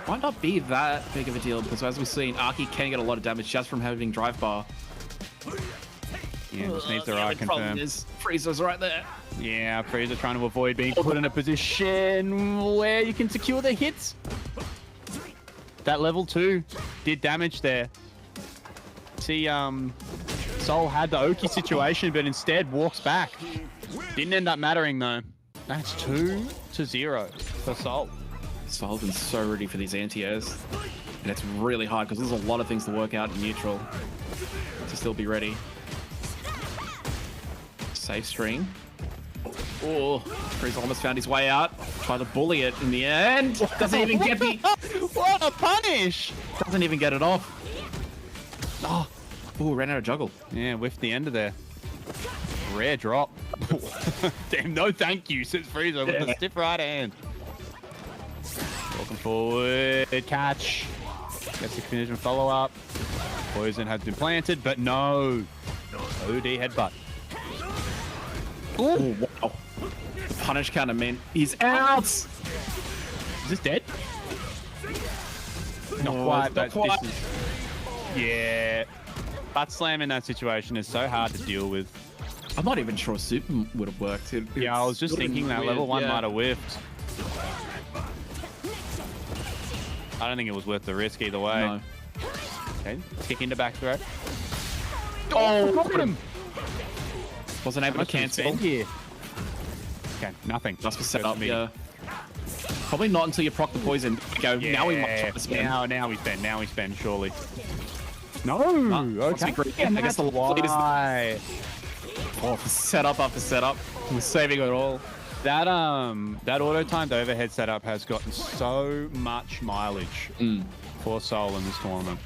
Might not be that big of a deal because as we've seen, Aki can get a lot of damage just from having drive bar. Yeah, just needs the right confirm. Frieza's right there. Yeah, Frieza trying to avoid being put in a position where you can secure the hits. That level 2 did damage there. See, Soul had the Oki situation, but instead walks back. Didn't end up mattering though. That's 2-0 for Soul. Soul's been so ready for these anti-airs. And it's really hard because there's a lot of things to work out in neutral to still be ready. Safe string. Oh, Frieza almost found his way out. Try to bully it in the end. Doesn't even get the... What a punish! Doesn't even get it off. Oh, ooh, ran out of juggle. Yeah, whiffed the end of there. Rare drop. Damn, no thank you, says Frieza with a stiff right hand. Walking forward, catch. Gets the collision follow-up. Poison has been planted, but no. OD headbutt. Ooh, wow. The punish counter, man. He's out! Is this dead? Not quite, but this is... Yeah. Butt slam in that situation is so hard to deal with. I'm not even sure super would have worked. Yeah, I was just thinking that level 1 might have whiffed. I don't think it was worth the risk either way. No. Okay, kick into back throw. Oh, got him! Wasn't able to cancel. Here. Okay, nothing. Just for setup, yeah. Probably not until you proc the poison. Go. Yeah, now we might try to spend. Now we spend, surely. No! Okay. I guess the lead is the... Oh, setup after setup. We're saving it all. That auto-timed overhead setup has gotten so much mileage for Soul in this tournament.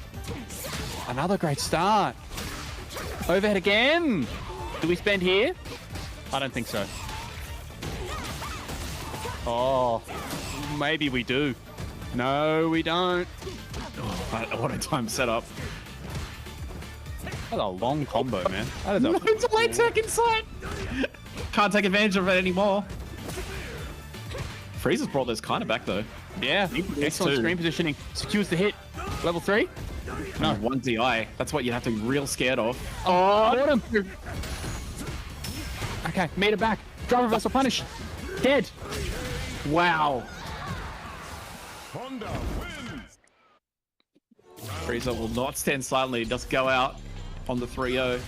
Another great start. Overhead again. Do we spend here? I don't think so. Oh, maybe we do. No, we don't. Oh, that auto-time setup. That's a long combo, man. That is no, it's a late tech inside. Can't take advantage of it anymore. Frieza's brought this kind of back though. Yeah, excellent screen positioning. Secures the hit. Level 3? No, 1 DI. That's what you have to be real scared of. Oh, got him. Okay, meter back. Drive reversal punish. Dead. Wow. Frieza will not stand silently. Just go out on the 3-0.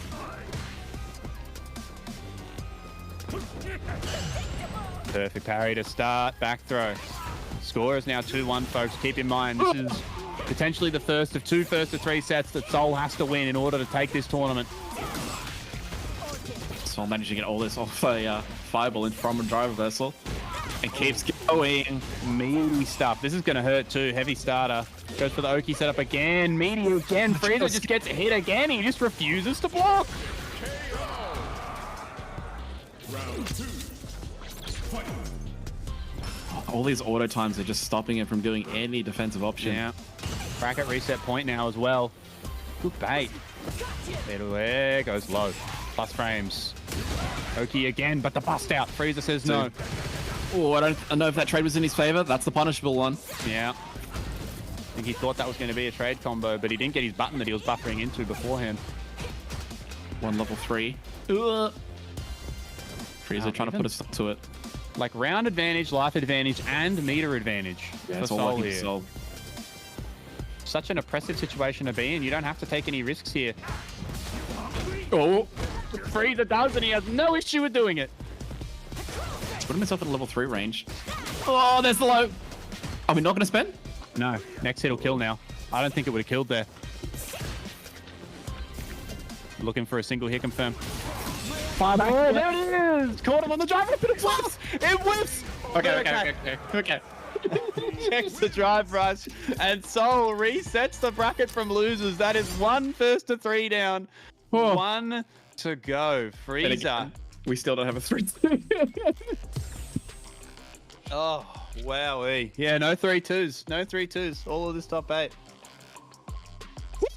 Perfect parry to start. Back throw. Score is now 2-1, folks. Keep in mind, this is potentially the first of 2 first-to-3 sets that Soul has to win in order to take this tournament. Soul managed to get all this off a fireball in from a drive reversal. And keeps going. Meaty stuff. This is going to hurt too. Heavy starter. Goes for the Oki setup again. Meaty again. Frieza just gets hit again. He just refuses to block. Round 2. Fight. All these auto times are just stopping him from doing any defensive option. Yeah. Bracket reset point now as well. Good bait. There goes low. Plus frames. Oki again, but the bust out. Frieza says no. Oh, I don't know if that trade was in his favor. That's the punishable one. Yeah. I think he thought that was going to be a trade combo, but he didn't get his button that he was buffering into beforehand. One level 3. Frieza trying to put a stop to it. Like round advantage, life advantage, and meter advantage. Yeah, for it's all Soul working here. for Soul. Such an oppressive situation to be in. You don't have to take any risks here. Oh, Frieza does, and he has no issue with doing it. Put himself in level 3 range. Oh, there's the low. Are we not going to spend? No. Next hit will kill now. I don't think it would have killed there. Looking for a single hit confirm. Oh, there it is! Caught him on the drive, but it whips! It whips! Okay. Checks the drive rush, and Soul resets the bracket from losers. That is 1 first to 3 down. 1 to go. Frieza. We still don't have a 3. Oh, wowee. Yeah, no 3-2s. No 3-2s. All of this top 8.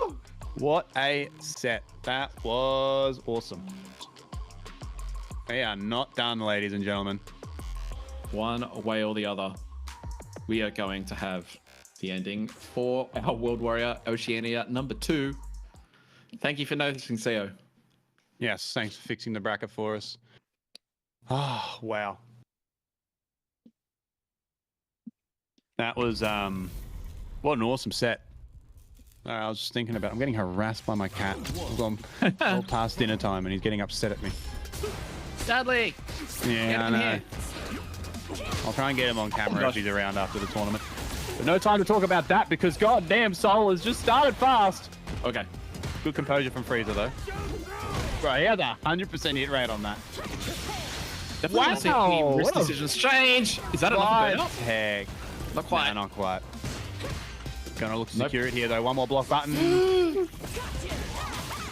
Woo! What a set. That was awesome. We are not done, ladies and gentlemen. One way or the other, we are going to have the ending for our World Warrior Oceania number 2. Thank you for noticing, Seo. Yes, thanks for fixing the bracket for us. Oh, wow. That was, what an awesome set. I was just thinking about, I'm getting harassed by my cat. I've gone all past dinner time and he's getting upset at me. Dudley! Yeah, I know. I'll try and get him on camera if he's around after the tournament. But no time to talk about that because goddamn Soul has just started fast. Okay. Good composure from Frieza though. Right, he had a 100% hit rate on that. Definitely wow! Risk decisions change. Is that enough? Heck. Not quite. Nah, not quite. Gonna look to secure it here though. One more block button.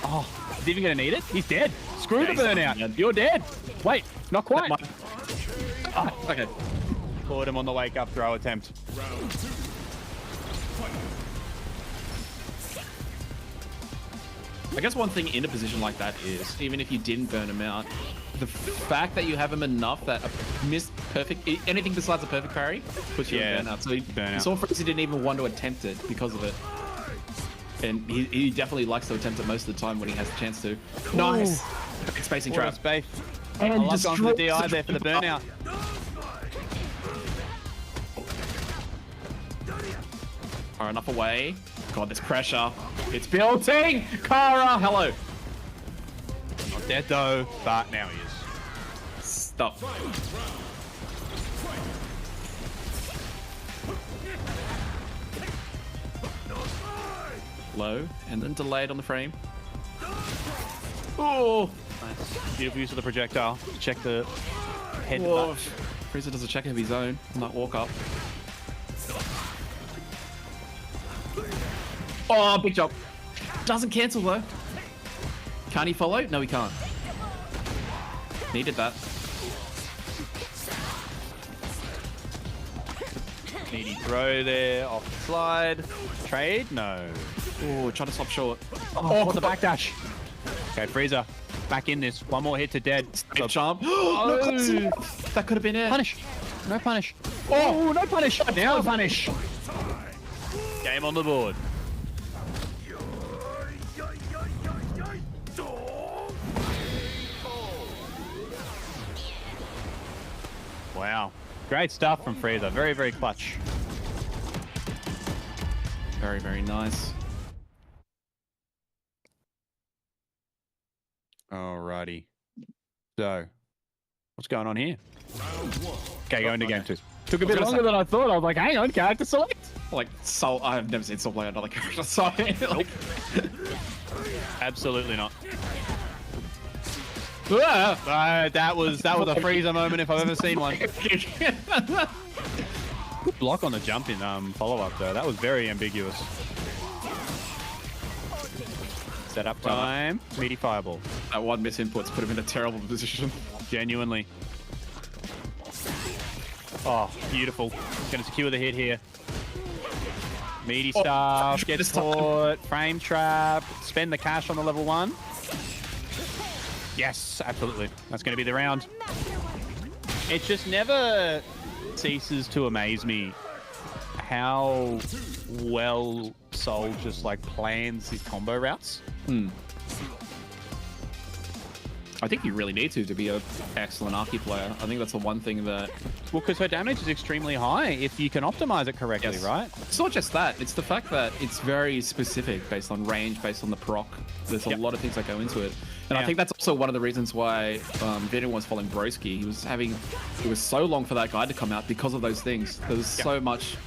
Oh, is he even gonna need it? He's dead. Screw the burnout. You're dead. Wait, not quite. Oh, okay. Caught him on the wake up throw attempt. I guess one thing in a position like that is, even if you didn't burn him out, the fact that you have him enough that a missed perfect, anything besides a perfect parry, puts you in burnout. So he saw Frieza didn't even want to attempt it because of it. And he definitely likes to attempt it most of the time when he has the chance to. Nice! Spacing trap. Space. And I love going for the DI there for the burnout. Far enough away. God, this pressure. It's building! Kara, hello. Not dead though, but now he is. Stop. Low, and then delayed on the frame. Oh! Nice. Beautiful use of the projectile. Check the head. Frieza does a check of his own on that walk up. Oh, big jump. Doesn't cancel though. Can't he follow? No, he can't. Needed that. Needy throw there, off the slide. Trade? No. Oh, trying to stop short. Oh, what the backdash. Okay, Frieza. Back in this. One more hit to dead. Jump. Oh, no, that could have been it. Punish. No punish. Oh, no punish. Now punish. Game on the board. Wow. Great stuff from Frieza. Very, very clutch. Very, very nice. Alrighty. So, what's going on here? Okay, go into game 2. Took a bit longer than I thought. I was like, hang on, character select. Like, Soul, I have never seen Soul play another character, so like... Absolutely not. That was a Frieza moment if I've ever seen one. Good block on the jump in follow-up though. That was very ambiguous. Set up time. Meaty fireball. That one miss input's put him in a terrible position. Genuinely. Oh, beautiful. Gonna secure the hit here. Meaty stuff. Gets caught. Frame trap. Spend the cash on the level 1. Yes, absolutely. That's going to be the round. It just never ceases to amaze me how well Soul just like plans his combo routes. I think you really need to be an excellent Arky player. I think that's the one thing that... Well, because her damage is extremely high if you can optimize it correctly, Yes. right? It's not just that. It's the fact that it's very specific based on range, based on the proc. There's a lot of things that go into it. And I think that's also one of the reasons why Vidian was following Broski. It was so long for that guy to come out because of those things. There's so much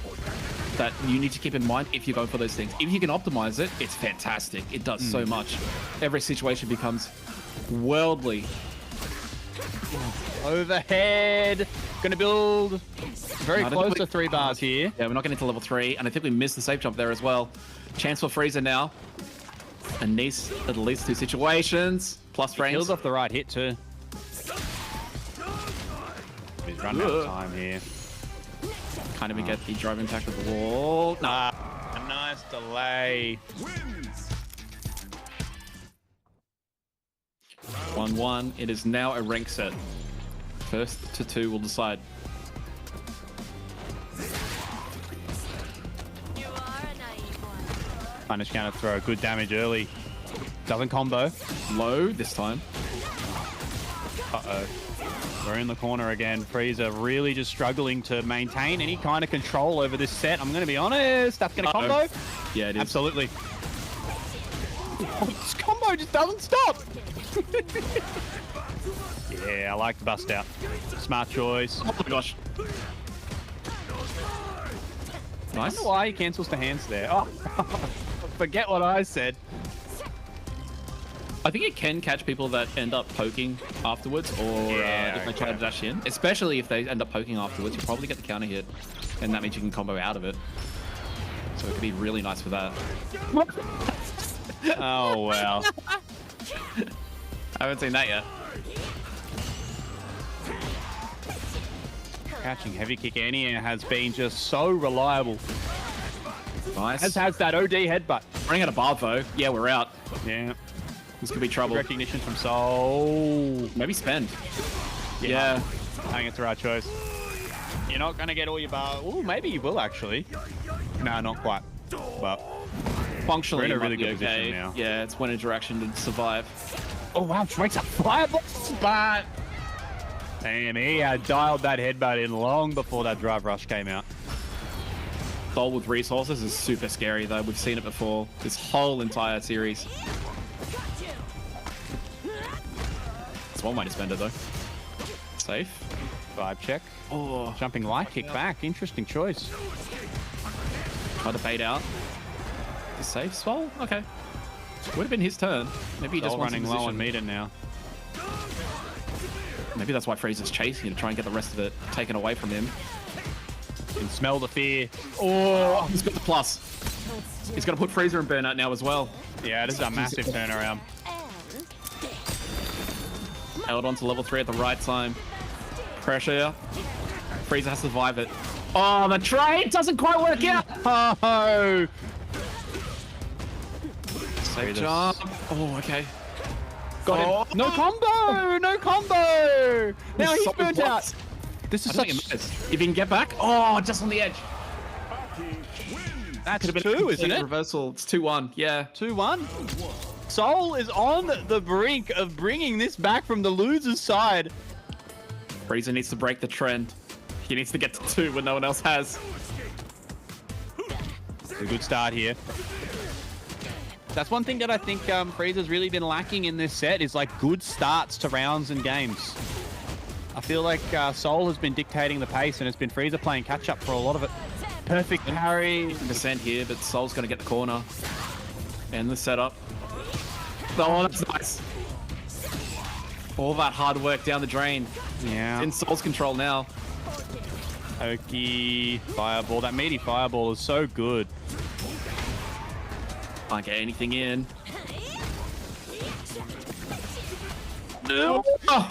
that you need to keep in mind if you're going for those things. If you can optimize it, it's fantastic. It does so much. Every situation becomes worldly. Overhead. Gonna build very close to 3 bars here. Yeah, we're not getting to level 3, and I think we missed the safe jump there as well. Chance for Frieza now. And needs at least 2 situations. Plus frames. Kills off the right hit too. He's running out of time here. Can't even get the drive impact of the wall. Nah. A nice delay. 1-1. It is now a rank set. First to 2 will decide. Punish counter throw. Good damage early. Doesn't combo. Low this time. Uh-oh. We're in the corner again. Frieza really just struggling to maintain any kind of control over this set. I'm going to be honest. That's going to combo. Yeah, it is. Absolutely. Oh, this combo just doesn't stop. Yeah, I like the bust out. Smart choice. Oh my gosh. Nice. I wonder why he cancels the hands there. Oh, forget what I said. I think it can catch people that end up poking afterwards, or if they try to dash in. Especially if they end up poking afterwards, you'll probably get the counter hit, and that means you can combo out of it. So it could be really nice for that. Oh, well. I haven't seen that yet. Catching heavy kick Ania has been just so reliable. Nice. Has that OD headbutt. Running out of bar though. Yeah, we're out. Yeah. This could be trouble. Recognition from Soul. Maybe spend. Yeah. I think it's the right choice. You're not going to get all your bar. Oh, maybe you will actually. No, not quite. But functionally, we're in a really good position now. Yeah, it's one interaction to survive. Oh, wow. Straight up fireball spot. Damn, he had dialed that headbutt in long before that drive rush came out. Soul with resources is super scary though. We've seen it before. This whole entire series. It's one way to spend it though. Safe. Vibe check. Oh, jumping light kick back. Interesting choice. Try to bait out. Is safe, Soul? Okay. Would have been his turn. Maybe he just wants running low on meter now. Maybe that's why Frieza's chasing to try and get the rest of it taken away from him. Can smell the fear. Oh, he's got the plus. He's got to put Frieza in burnout now as well. Yeah, this is a massive turnaround. Held on to level 3 at the right time. Pressure. Frieza has to survive it. Oh, the trade doesn't quite work out. Oh! Safe jump. Oh, okay. Got him. No combo! No combo! Now he's burnt out. This is such... If he can get back. Oh, just on the edge. That's 2, isn't it? Reversal. It's 2-1. Yeah. 2-1. Soul is on the brink of bringing this back from the loser's side. Frieza needs to break the trend. He needs to get to 2 when no one else has. A good start here. That's one thing that I think Frieza's really been lacking in this set is like good starts to rounds and games. I feel like Soul has been dictating the pace and it's been Frieza playing catch up for a lot of it. Perfect parry. Percent here, but Soul's going to get the corner. And the setup. Oh, that's nice. All that hard work down the drain. Yeah. It's in Soul's control now. Pokey fireball. That meaty fireball is so good. Can't get anything in. Oh,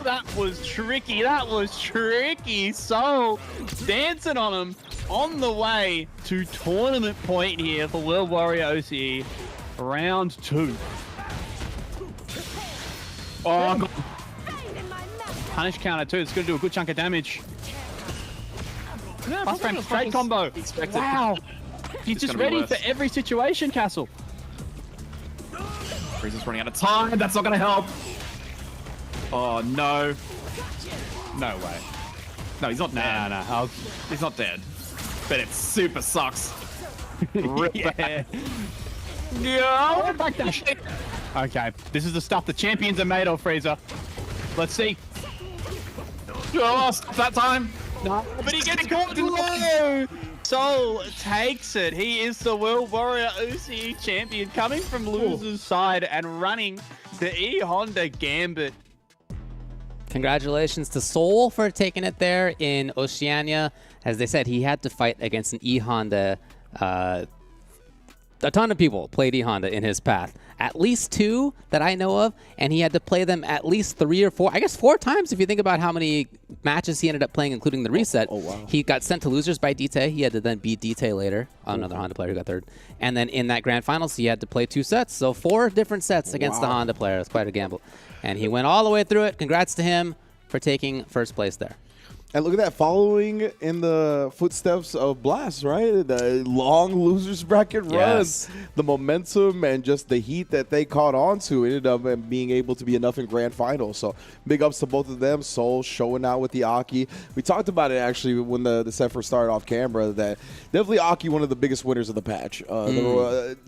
that was tricky. That was tricky. So dancing on him on the way to tournament point here for World Warrior OCE. Round 2. Oh, God. Punish counter too. It's going to do a good chunk of damage. Plus frame straight combo. Wow. He's just ready for every situation, Castle. Frieza's running out of time. That's not going to help. Oh, no. No way. No, he's not dead. No. He's not dead. But it super sucks. Yeah. No. Okay, this is the stuff the champions are made of, Frieza. Let's see. Oh, stop that time. No, but he gets caught low. Soul takes it. He is the World Warrior OCE champion, coming from loser's side and running the E Honda Gambit. Congratulations to Soul for taking it there in Oceania. As they said, he had to fight against an E Honda. A ton of people played E Honda in his path. At least 2 that I know of, and he had to play them at least 3 or 4, I guess 4 times if you think about how many matches he ended up playing, including the reset. Oh, wow. He got sent to losers by DT. He had to then beat DT later, another Honda player who got 3rd. And then in that grand finals, he had to play 2 sets. So 4 different sets against the Honda player. It's quite a gamble. And he went all the way through it. Congrats to him for taking 1st place there. And look at that, following in the footsteps of Blast, right? The long losers bracket runs, the momentum and just the heat that they caught on to ended up being able to be enough in grand finals. So big ups to both of them. Soul showing out with the Aki. We talked about it actually when the set first started off camera, that definitely Aki, one of the biggest winners of the patch.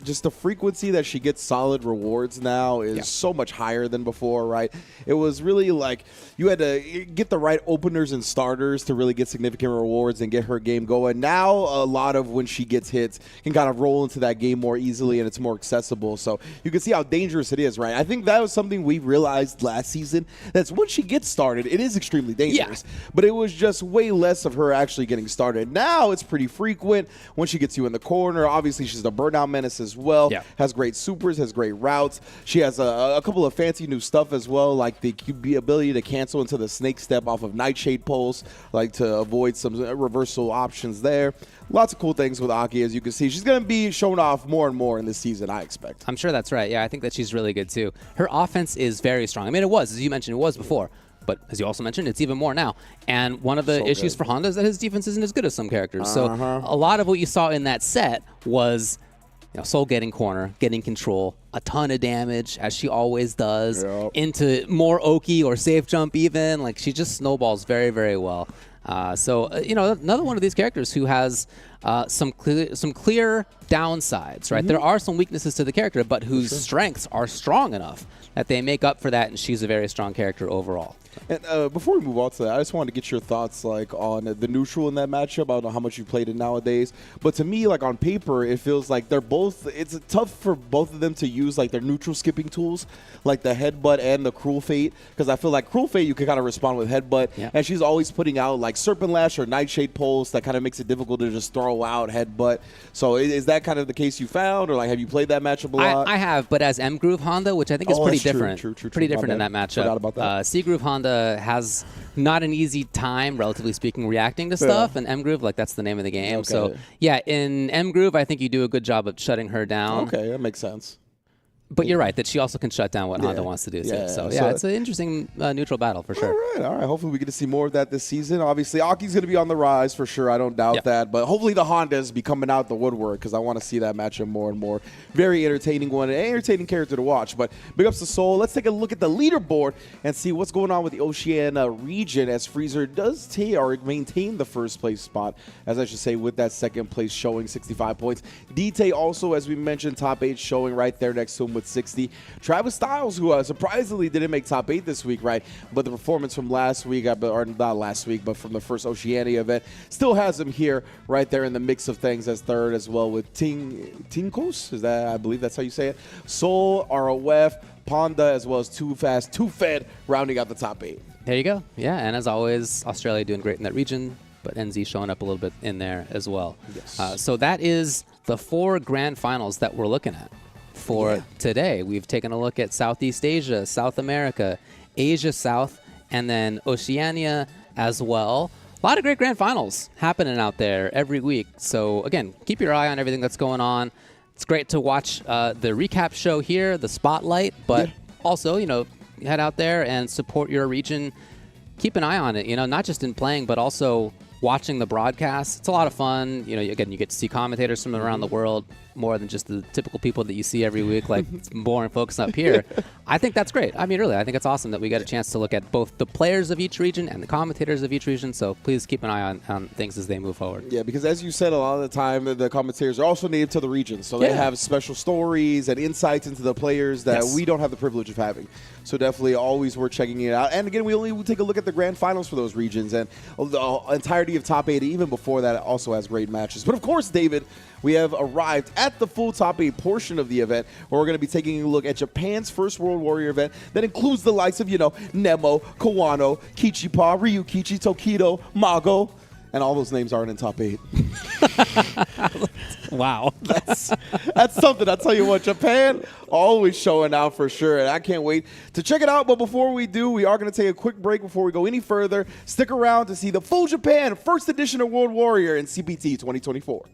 Just the frequency that she gets solid rewards now is so much higher than before, right? It was really like you had to get the right openers and starters to really get significant rewards and get her game going. Now, a lot of when she gets hits can kind of roll into that game more easily and it's more accessible. So you can see how dangerous it is, right? I think that was something we realized last season. That's when she gets started, it is extremely dangerous. But it was just way less of her actually getting started. Now it's pretty frequent when she gets you in the corner. Obviously, she's a burnout menace as well. Has great supers, has great routes. She has a couple of fancy new stuff as well, like the ability to cancel into the snake step off of Nightshade Pulse, like to avoid some reversal options there. Lots of cool things with Aki, as you can see. She's going to be showing off more and more in this season, I expect. I'm sure that's right. Yeah, I think that she's really good too. Her offense is very strong. I mean, it was, as you mentioned, it was before. But as you also mentioned, it's even more now. And one of the issues for Honda is that his defense isn't as good as some characters. So a lot of what you saw in that set was Soul getting corner, getting control, a ton of damage, as she always does, into more Oki or safe jump even. Like, she just snowballs very, very well. Another one of these characters who has some clear downsides, right? There are some weaknesses to the character, but whose strengths are strong enough that they make up for that, and she's a very strong character overall. And before we move on to that, I just wanted to get your thoughts on the neutral in that matchup. I don't know how much you played it nowadays, but to me, on paper, it feels like they're both. It's tough for both of them to use their neutral skipping tools, like the headbutt and the cruel fate, because I feel like cruel fate you can kind of respond with headbutt, and she's always putting out serpent lash or nightshade pulse that kind of makes it difficult to just throw out headbutt. So is that kind of the case you found, or have you played that matchup a lot? I have, but as M Groove Honda, which I think is pretty different. True. Pretty different in that matchup. Forgot about that. C Groove Honda has not an easy time, relatively speaking, reacting to stuff, and M Groove, that's the name of the game. Okay. So yeah, in M Groove, I think you do a good job of shutting her down. Okay, that makes sense. But you're right that she also can shut down what Honda wants to do too. So it's an interesting neutral battle for sure. All right. Hopefully we get to see more of that this season. Obviously, Aki's going to be on the rise for sure. I don't doubt that. But hopefully the Hondas be coming out the woodwork, because I want to see that matchup more and more. Very entertaining one, an entertaining character to watch. But big ups to Soul. Let's take a look at the leaderboard and see what's going on with the Oceania region, as Freezer does maintain the first place spot, as I should say, with that second place showing 65 points. DT also, as we mentioned, top 8 showing right there next to him with 60. Travis Styles, who surprisingly didn't make top 8 this week, right? But the performance from last week, or not last week, but from the first Oceania event, still has him here right there in the mix of things as third, as well with Tinkos. I believe that's how you say it. Soul, ROF, Ponda, as well as Too Fast, Too Fed, rounding out the top 8. There you go. Yeah, and as always, Australia doing great in that region, but NZ showing up a little bit in there as well. Yes. So that is the 4 grand finals that we're looking at for today. We've taken a look at Southeast Asia, South America, Asia South, and then Oceania as well. A lot of great grand finals happening out there every week. So again, keep your eye on everything that's going on. It's great to watch the recap show here, the spotlight, but also, head out there and support your region. Keep an eye on it, not just in playing, but also watching the broadcast. It's a lot of fun. Again, you get to see commentators from around the world more than just the typical people that you see every week, like boring folks up here. I think that's great. I mean, really, I think it's awesome that we get a chance to look at both the players of each region and the commentators of each region. So please keep an eye on things as they move forward. Yeah, because as you said, a lot of the time, the commentators are also native to the region. So they have special stories and insights into the players that we don't have the privilege of having. So definitely always worth checking it out. And again, we only take a look at the grand finals for those regions. And the entirety of top 8, even before that, also has great matches. But of course, David, we have arrived at the full top 8 portion of the event, where we're going to be taking a look at Japan's first World Warrior event that includes the likes of, Nemo, Kawano, Kichipa, Ryukichi, Tokido, Mago, and all those names aren't in top 8. Wow. That's something. I'll tell you what, Japan always showing out for sure, and I can't wait to check it out. But before we do, we are going to take a quick break before we go any further. Stick around to see the full Japan first edition of World Warrior in CPT 2024.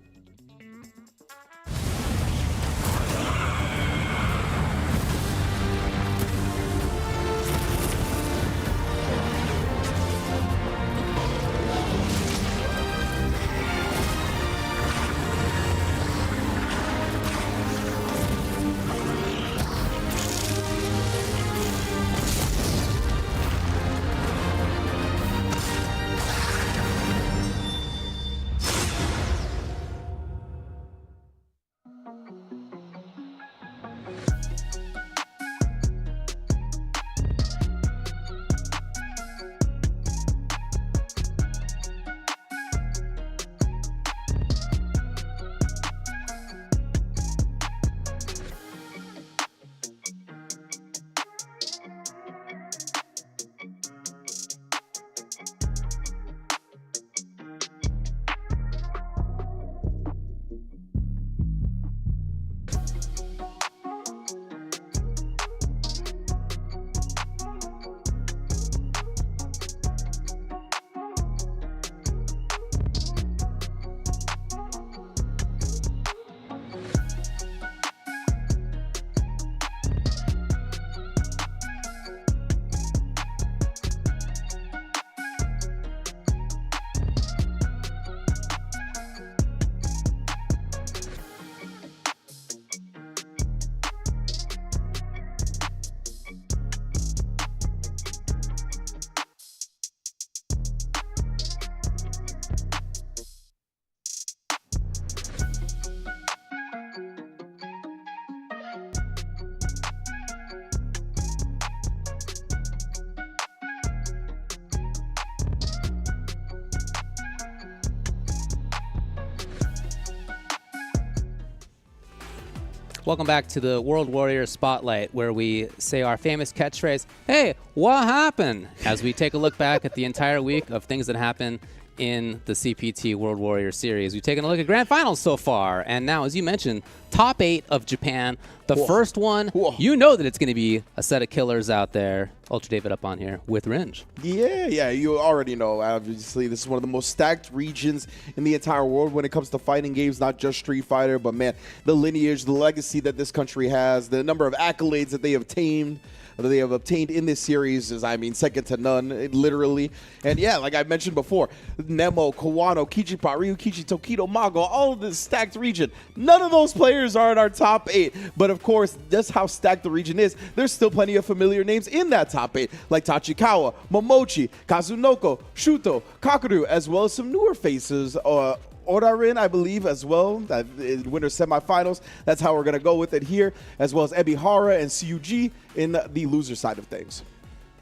Welcome back to the World Warrior Spotlight, where we say our famous catchphrase, "Hey, what happened?" as we take a look back at the entire week of things that happened in the CPT World Warrior Series. We've taken a look at grand finals so far, and now, as you mentioned, top 8 of Japan. The first one, you know that it's going to be a set of killers out there. Ultra David up on here with Ringe. Yeah, you already know. Obviously, this is one of the most stacked regions in the entire world when it comes to fighting games, not just Street Fighter, but man, the lineage, the legacy that this country has, the number of accolades that they have obtained in this series is, second to none, literally. And yeah, like I mentioned before, Nemo, Kawano, Kichipa, Ryukichi, Tokido, Mago, all of this stacked region. None of those players are in our top 8. But of course, just how stacked the region is, there's still plenty of familiar names in that top 8, like Tachikawa, Momochi, Kazunoko, Shuto, Kakeru, as well as some newer faces. Orarin, I believe, as well, that in winter semifinals. That's how we're going to go with it here, as well as Ebihara and CUG in the loser side of things.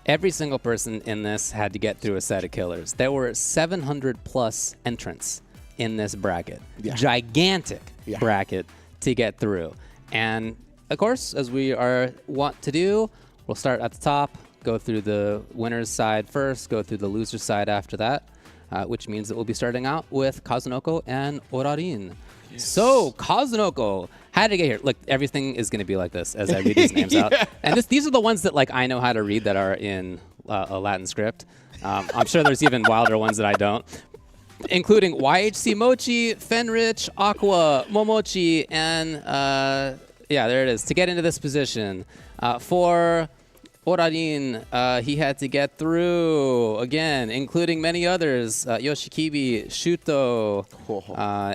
Every single person in this had to get through a set of killers. There were 700 plus entrants in this bracket. Gigantic bracket to get through. And of course, as we are wont to do, we'll start at the top, go through the winner's side first, go through the loser's side after that, which means that we'll be starting out with Kazunoko and Orarin. Yes. So, Kazunoko, how did I get here? Look, everything is going to be like this as I read these names out. And these are the ones that like I know how to read that are in a Latin script. I'm sure there's even wilder ones that I don't, including YHC Mochi, Fenrich, Aqua, Momochi, and yeah, there it is. To get into this position, for Orarin, he had to get through, again, including many others, Yoshikibi, Shuto,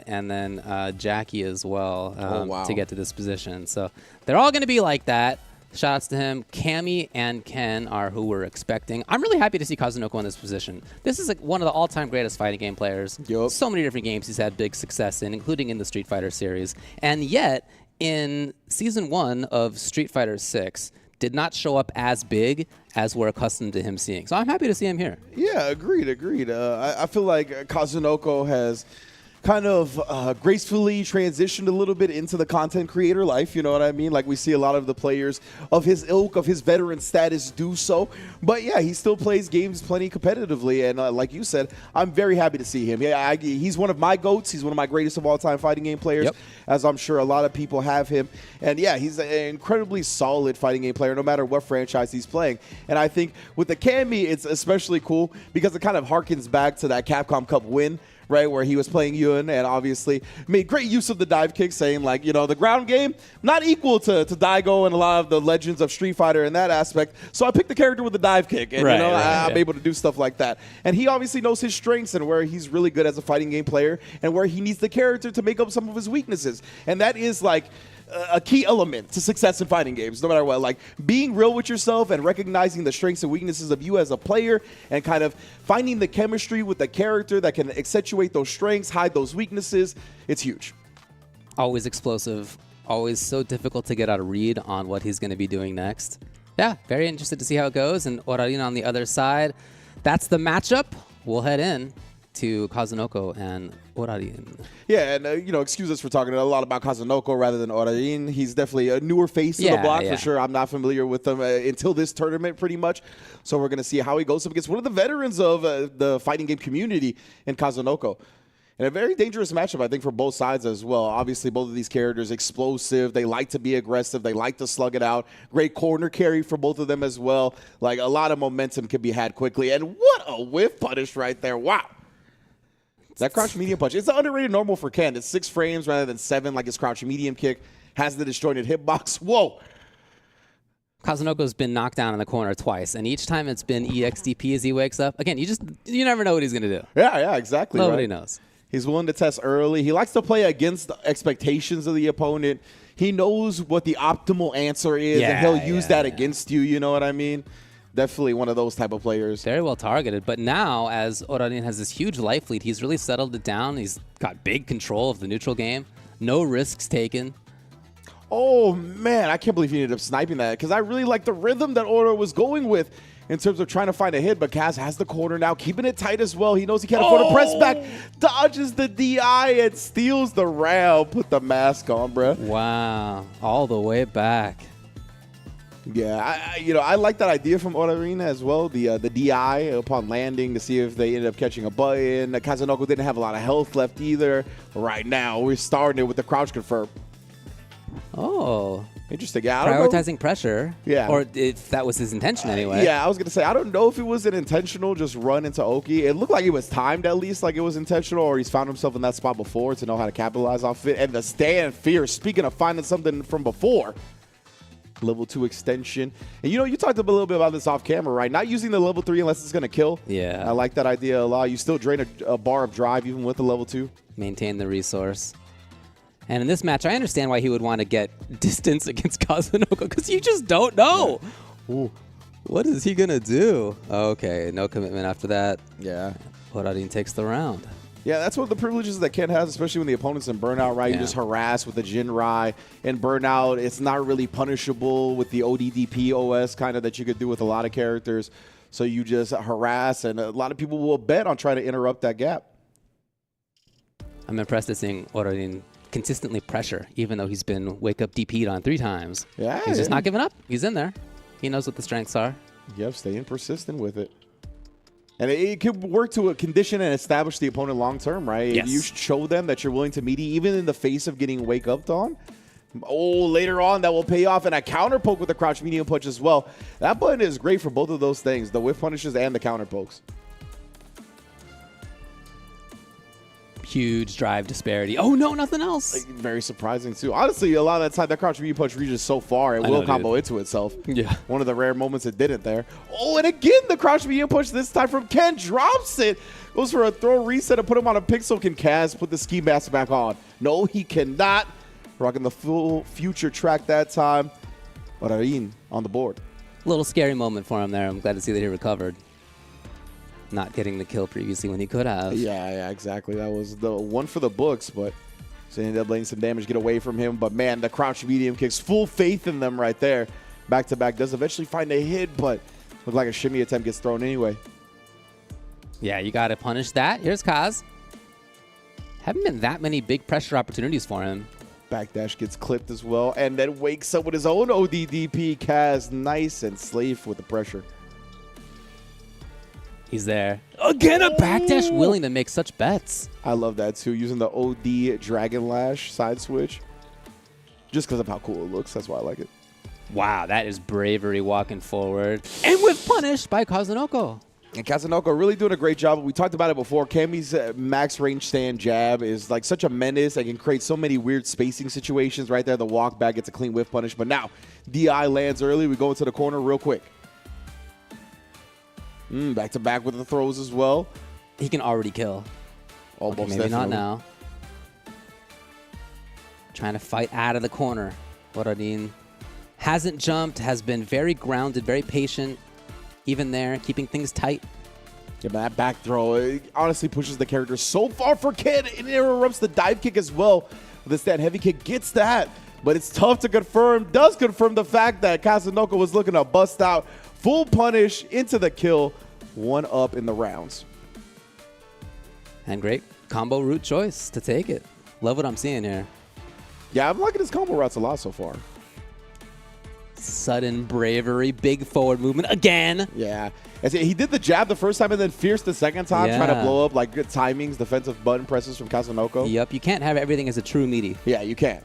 and then Jackie as well to get to this position. So they're all going to be like that. Shoutouts to him. Cammy and Ken are who we're expecting. I'm really happy to see Kazunoko in this position. This is like one of the all-time greatest fighting game players. Yep. So many different games he's had big success in, including in the Street Fighter series. And yet, in Season 1 of Street Fighter 6, did not show up as big as we're accustomed to him seeing. So I'm happy to see him here. Yeah, agreed. I feel like Kazunoko has kind of gracefully transitioned a little bit into the content creator life, you know what I mean? Like we see a lot of the players of his ilk, of his veteran status do so. But yeah, he still plays games plenty competitively. And like you said, I'm very happy to see him. Yeah, he's one of my GOATs. He's one of my greatest of all time fighting game players, as I'm sure a lot of people have him. And yeah, he's an incredibly solid fighting game player, no matter what franchise he's playing. And I think with the Cammy, it's especially cool because it kind of harkens back to that Capcom Cup win, right, where he was playing Yun and obviously made great use of the dive kick, saying like, you know, the ground game, not equal to Daigo and a lot of the legends of Street Fighter in that aspect. So I picked the character with the dive kick, and I'm able to do stuff like that. And he obviously knows his strengths and where he's really good as a fighting game player and where he needs the character to make up some of his weaknesses. And that is like a key element to success in fighting games, no matter what. Like being real with yourself and recognizing the strengths and weaknesses of you as a player and kind of finding the chemistry with the character that can accentuate those strengths, hide those weaknesses. It's huge. Always explosive, always so difficult to get a read on what he's going to be doing next. Yeah, very interested to see how it goes. And Orarin on the other side. That's the matchup. We'll head in to Kazunoko and Orarin. Yeah, and you know, excuse us for talking a lot about Kazunoko rather than Orarin. He's definitely a newer face to the block for sure. I'm not familiar with him until this tournament pretty much. So we're going to see how he goes up against one of the veterans of the fighting game community in Kazunoko. And a very dangerous matchup, I think, for both sides as well. Obviously, both of these characters explosive. They like to be aggressive. They like to slug it out. Great corner carry for both of them as well. Like, a lot of momentum can be had quickly. And what a whiff punish right there. Wow. That crouch medium punch. It's an underrated normal for Ken. It's 6 frames rather than 7 like his crouch medium kick. Has the disjointed hitbox. Whoa. Kazunoko's been knocked down in the corner twice, and each time it's been EXDP as he wakes up. Again, you never know what he's going to do. Yeah, exactly. Nobody knows. He's willing to test early. He likes to play against the expectations of the opponent. He knows what the optimal answer is, and he'll use that against you, you know what I mean? Definitely one of those type of players. Very well targeted. But now, as Orarin has this huge life lead, he's really settled it down. He's got big control of the neutral game. No risks taken. Oh, man. I can't believe he ended up sniping that because I really like the rhythm that Oro was going with in terms of trying to find a hit. But Kaz has the corner now, keeping it tight as well. He knows he can't afford to press back. Dodges the DI and steals the round. Put the mask on, bro. Wow. All the way back. Yeah, I like that idea from Orarin as well, the DI upon landing to see if they ended up catching a button. Kazunoko didn't have a lot of health left either. Right now, we're starting it with the crouch confirm. Oh. Interesting. Yeah, prioritizing pressure. Yeah. Or if that was his intention anyway. Yeah, I was going to say, I don't know if it was an intentional just run into Oki. It looked like it was timed at least, like it was intentional, or he's found himself in that spot before to know how to capitalize off it. And the stand fierce, speaking of finding something from before. Level 2 extension. And you talked a little bit about this off camera, right? Not using the level 3 unless it's going to kill. Yeah. I like that idea a lot. You still drain a bar of drive even with the level 2. Maintain the resource. And in this match, I understand why he would want to get distance against Kazunoko because you just don't know. Yeah. Ooh. What is he going to do? Okay, no commitment after that. Yeah. Orarin takes the round. Yeah, that's one of the privileges that Ken has, especially when the opponent's in Burnout, right? Yeah. You just harass with the Jinrai. In Burnout, it's not really punishable with the ODDP OS kind of that you could do with a lot of characters. So you just harass, and a lot of people will bet on trying to interrupt that gap. I'm impressed at seeing Orarin consistently pressure, even though he's been wake up DP'd on 3 times. Yeah, He's just not giving up. He's in there. He knows what the strengths are. Yep, staying persistent with it. And it could work to a condition and establish the opponent long term, right? Yes. If you show them that you're willing to meet even in the face of getting wake up on. Oh, later on that will pay off, and a counter poke with the crouch medium punch as well. That button is great for both of those things, the whiff punishes and the counter pokes. Huge drive disparity. Oh no, nothing else. Very surprising too. Honestly, a lot of that time that crouch medium punch reaches so far, it will combo into itself. Yeah. One of the rare moments it didn't there. Oh, and again the crouch medium punch this time from Ken drops it. Goes for a throw reset to put him on a pixel. Can Kaz put the ski mask back on? No, he cannot. Rocking the full future track that time. Bararin on the board. A little scary moment for him there. I'm glad to see that he recovered. Not getting the kill previously when he could have. Yeah, exactly. That was the one for the books, but so he ended up letting some damage get away from him. But man, the crouch medium kicks, full faith in them right there. Back to back does eventually find a hit, but looked like a shimmy attempt gets thrown anyway. Yeah, you got to punish that. Here's Kaz. Haven't been that many big pressure opportunities for him. Backdash gets clipped as well, and then wakes up with his own ODDP. Kaz nice and safe with the pressure. He's there. Again, a backdash willing to make such bets. I love that too, using the OD Dragon Lash side switch. Just because of how cool it looks, that's why I like it. Wow, that is bravery walking forward. And with punish by Kazunoko. And Kazunoko really doing a great job. We talked about it before. Kami's max range stand jab is like such a menace. It can create so many weird spacing situations right there. The walk back gets a clean whiff punish. But now, DI lands early. We go into the corner real quick. Back to back with the throws as well. He can already kill. Almost okay, maybe not now. Trying to fight out of the corner. Borodin hasn't jumped, has been very grounded, very patient. Even there, keeping things tight. Yeah, but that back throw it honestly pushes the character so far for Kid. It interrupts the dive kick as well. The stand heavy kick gets that, but it's tough to confirm. Does confirm the fact that Kazunoko was looking to bust out. Full punish into the kill. 1 up in the rounds. And great combo route choice to take it. Love what I'm seeing here. Yeah, I'm liking his combo routes a lot so far. Sudden bravery, big forward movement again. Yeah. He did the jab the first time and then fierce the second time, trying to blow up like good timings, defensive button presses from Kazunoko. Yep, you can't have everything as a true meaty. Yeah, you can't.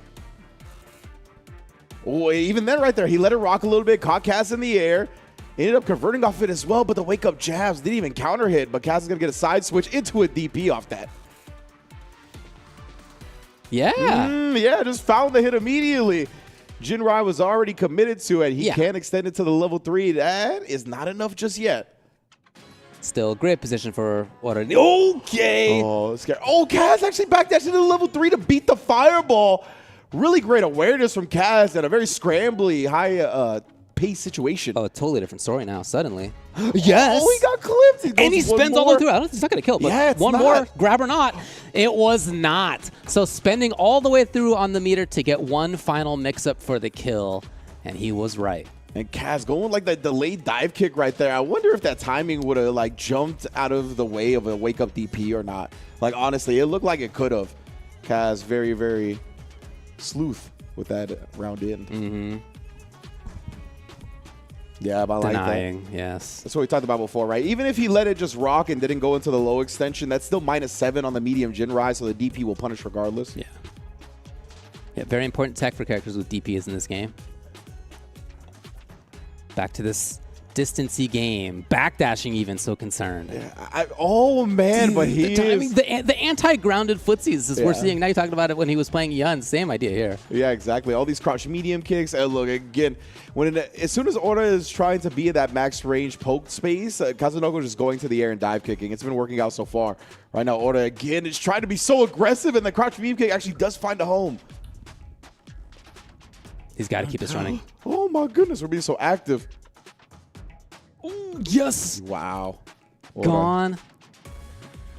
Oh, even then right there, he let it rock a little bit, caught Kaz in the air. Ended up converting off it as well, but the wake-up jabs didn't even counter hit, but Kaz is going to get a side switch into a DP off that. Yeah. Yeah, just found the hit immediately. Jinrai was already committed to it. He can't extend it to the level 3. That is not enough just yet. Still great position for Borodin. Okay. Oh, scary. Oh, Kaz actually backdashed into the level 3 to beat the fireball. Really great awareness from Kaz and a very scrambly, high pace situation. Oh, a totally different story now, suddenly. Yes. Oh, he got clipped. And he spends all the way through. I don't think he's not going to kill, but yeah, one more, grab or not. It was not. So spending all the way through on the meter to get one final mix-up for the kill, and he was right. And Kaz going like that delayed dive kick right there. I wonder if that timing would have like jumped out of the way of a wake-up DP or not. Like, honestly, it looked like it could have. Kaz very, very sleuth with that round in. Mm-hmm. Yeah, but I like that. Denying, yes. That's what we talked about before, right? Even if he let it just rock and didn't go into the low extension, that's still -7 on the medium Jinrai, so the DP will punish regardless. Yeah. Yeah, very important tech for characters with DPs in this game. Back to this distancy game. Backdashing even, so concerned. Yeah, oh, man, but he is... The anti-grounded footsies is we're seeing. Now you're talking about it when he was playing Yun. Same idea here. Yeah, exactly. All these crouch medium kicks. And look, again, as soon as Orta is trying to be in that max range poke space, Kazunoko is just going to the air and dive kicking. It's been working out so far. Right now, Orta, again, is trying to be so aggressive, and the crouch medium kick actually does find a home. He's got to keep this running. Oh, my goodness. We're being so active. Ooh, yes. Wow. Gone.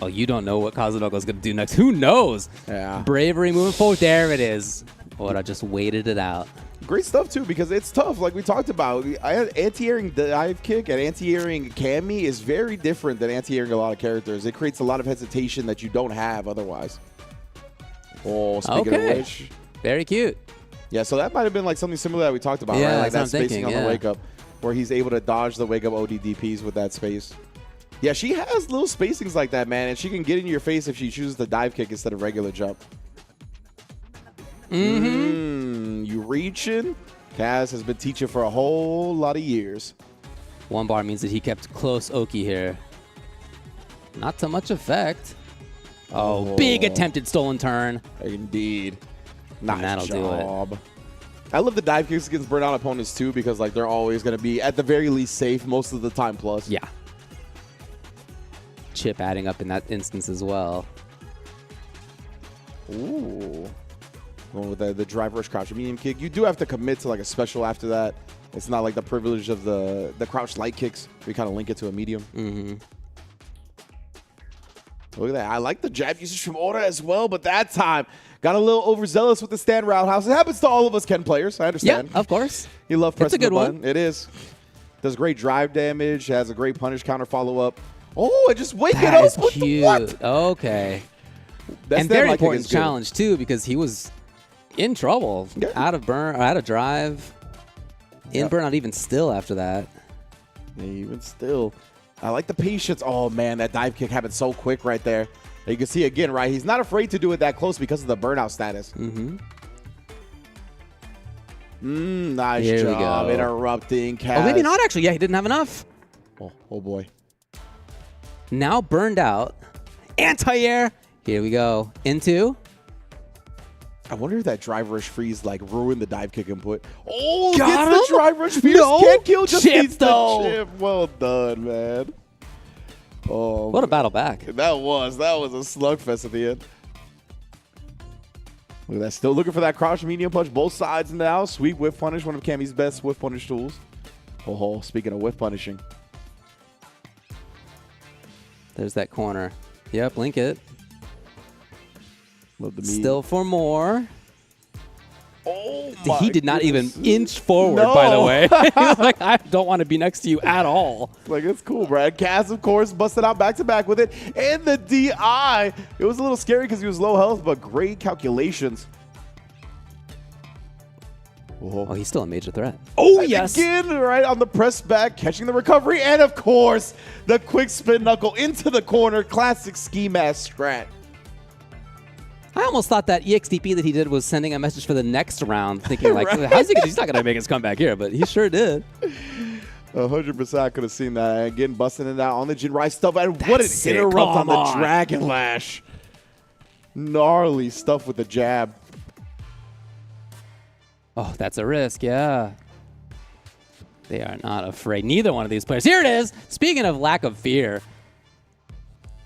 Oh, you don't know what Kazunoko's going to do next. Who knows? Yeah. Bravery moving forward. There it is. Ora just waited it out. Great stuff, too, because it's tough. Like we talked about, anti-airing dive kick and anti-airing Kami is very different than anti-airing a lot of characters. It creates a lot of hesitation that you don't have otherwise. Oh, speaking of which. Very cute. Yeah, so that might have been like something similar that we talked about, Yeah, right? Like that that's what I'm spacing thinking, on the wake up, where he's able to dodge the wake up ODDPs with that space. Yeah, she has little spacings like that, man, and she can get in your face if she chooses the dive kick instead of regular jump. You reaching? Kaz has been teaching for a whole lot of years. One bar means that he kept close Oki here. Not to much effect. Oh, big attempted stolen turn. Indeed. Nice that'll job. do it. I love the dive kicks against burnout opponents too, because like they're always going to be at the very least safe most of the time plus. Yeah. Chip adding up in that instance as well. Ooh. Going with the drive rush crouch medium kick. You do have to commit to like a special after that. It's not like the privilege of the crouch light kicks. We kind of link it to a medium. Look at that. I like the jab usage from Oda as well, but that time got a little overzealous with the stand roundhouse. It happens to all of us Ken players. I understand. Yeah, of course. You love pressing good the button. It is. Does great drive damage. Has a great punish counter follow up. Oh, it just waking That up. is With the cute. what? Okay. That And stand very light kick important is good. challenge too, because he was in trouble. Out of burn, or out of drive. In burnout even still after that. Even still. I like the patience. Oh, man, that dive kick happened so quick right there. You can see again, right? He's not afraid to do it that close because of the burnout status. Nice Here we job go. interrupting Kaz. Oh, maybe not actually. Yeah, he didn't have enough. Oh boy. Now burned out. Anti-air. Here we go. Into. I wonder if that drive rush freeze like ruined the dive kick input. Oh, Got gets the him? drive rush freeze. No. Can't kill, just Chip, needs the though. chip. Well done, man. Oh, What a battle back. That was a slugfest at the end. Look at that. Still looking for that crouch medium punch. Both sides now. Sweet whiff punish. One of Cammy's best whiff punish tools. Oh, speaking of whiff punishing. There's that corner. Yep, link it. Love the Still for more. Oh, He did not even inch forward, by the way. He was like, I don't want to be next to you at all. Like, it's cool, Brad. Kaz, of course, busted out back-to-back with it. And the DI. It was a little scary because he was low health, but great calculations. Oh, he's still a major threat. Oh, yes. Again, right on the press back, catching the recovery. And, of course, the quick spin knuckle into the corner. Classic ski mask strat. I almost thought that EXDP that he did was sending a message for the next round, thinking like, how's he? He's not gonna make his comeback here, but he sure did. 100% I could have seen that. Again, busting it out on the Jinrai stuff. And what an sick. interrupt on Come the on. Dragon Lash. Gnarly stuff with the jab. Oh, that's a risk, yeah. They are not afraid. Neither one of these players. Here it is. Speaking of lack of fear.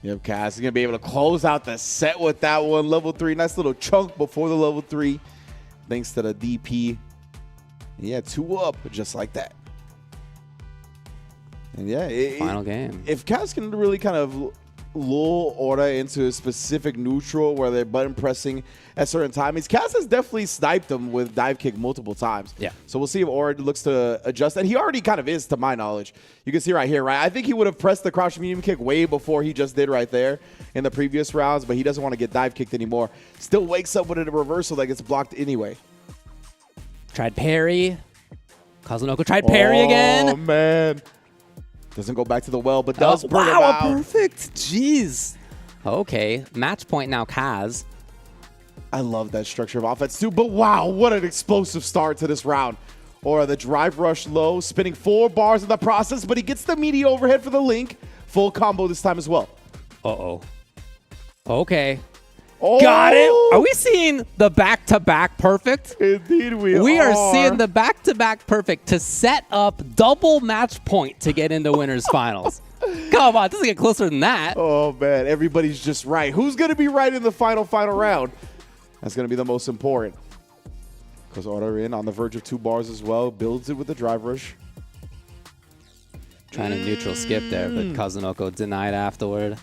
Yep, Kaz is going to be able to close out the set with that one. Level 3. Nice little chunk before the level 3. Thanks to the DP. Yeah, 2 up, just like that. And yeah, Final game. If Kaz can really kind of lull Orta into a specific neutral where they're button pressing at certain timings, Kaz has definitely sniped them with dive kick multiple times. Yeah. So we'll see if Orta looks to adjust. And he already kind of is, to my knowledge. You can see right here, right? I think he would have pressed the crouch medium kick way before he just did right there in the previous rounds, but he doesn't want to get dive kicked anymore. Still wakes up with a reversal that gets blocked anyway. Tried parry. Kazunoko tried parry again. Oh, man. Doesn't go back to the well, but does burn him wow, out. perfect. Jeez. Okay, match point now, Kaz. I love that structure of offense too, but wow, what an explosive start to this round. Or the drive rush low, spinning 4 bars in the process, but he gets the meaty overhead for the link. Full combo this time as well. Uh-oh. Okay. Oh. Got it. Are we seeing the back-to-back perfect? Indeed we are. We are seeing the back-to-back perfect to set up double match point to get into winners finals. Come on, it doesn't get closer than that. Oh, man, everybody's just right. Who's going to be right in the final round? That's going to be the most important. Because Order in on the verge of 2 bars as well. Builds it with the drive rush. Trying to neutral skip there, but Kazunoko denied afterward.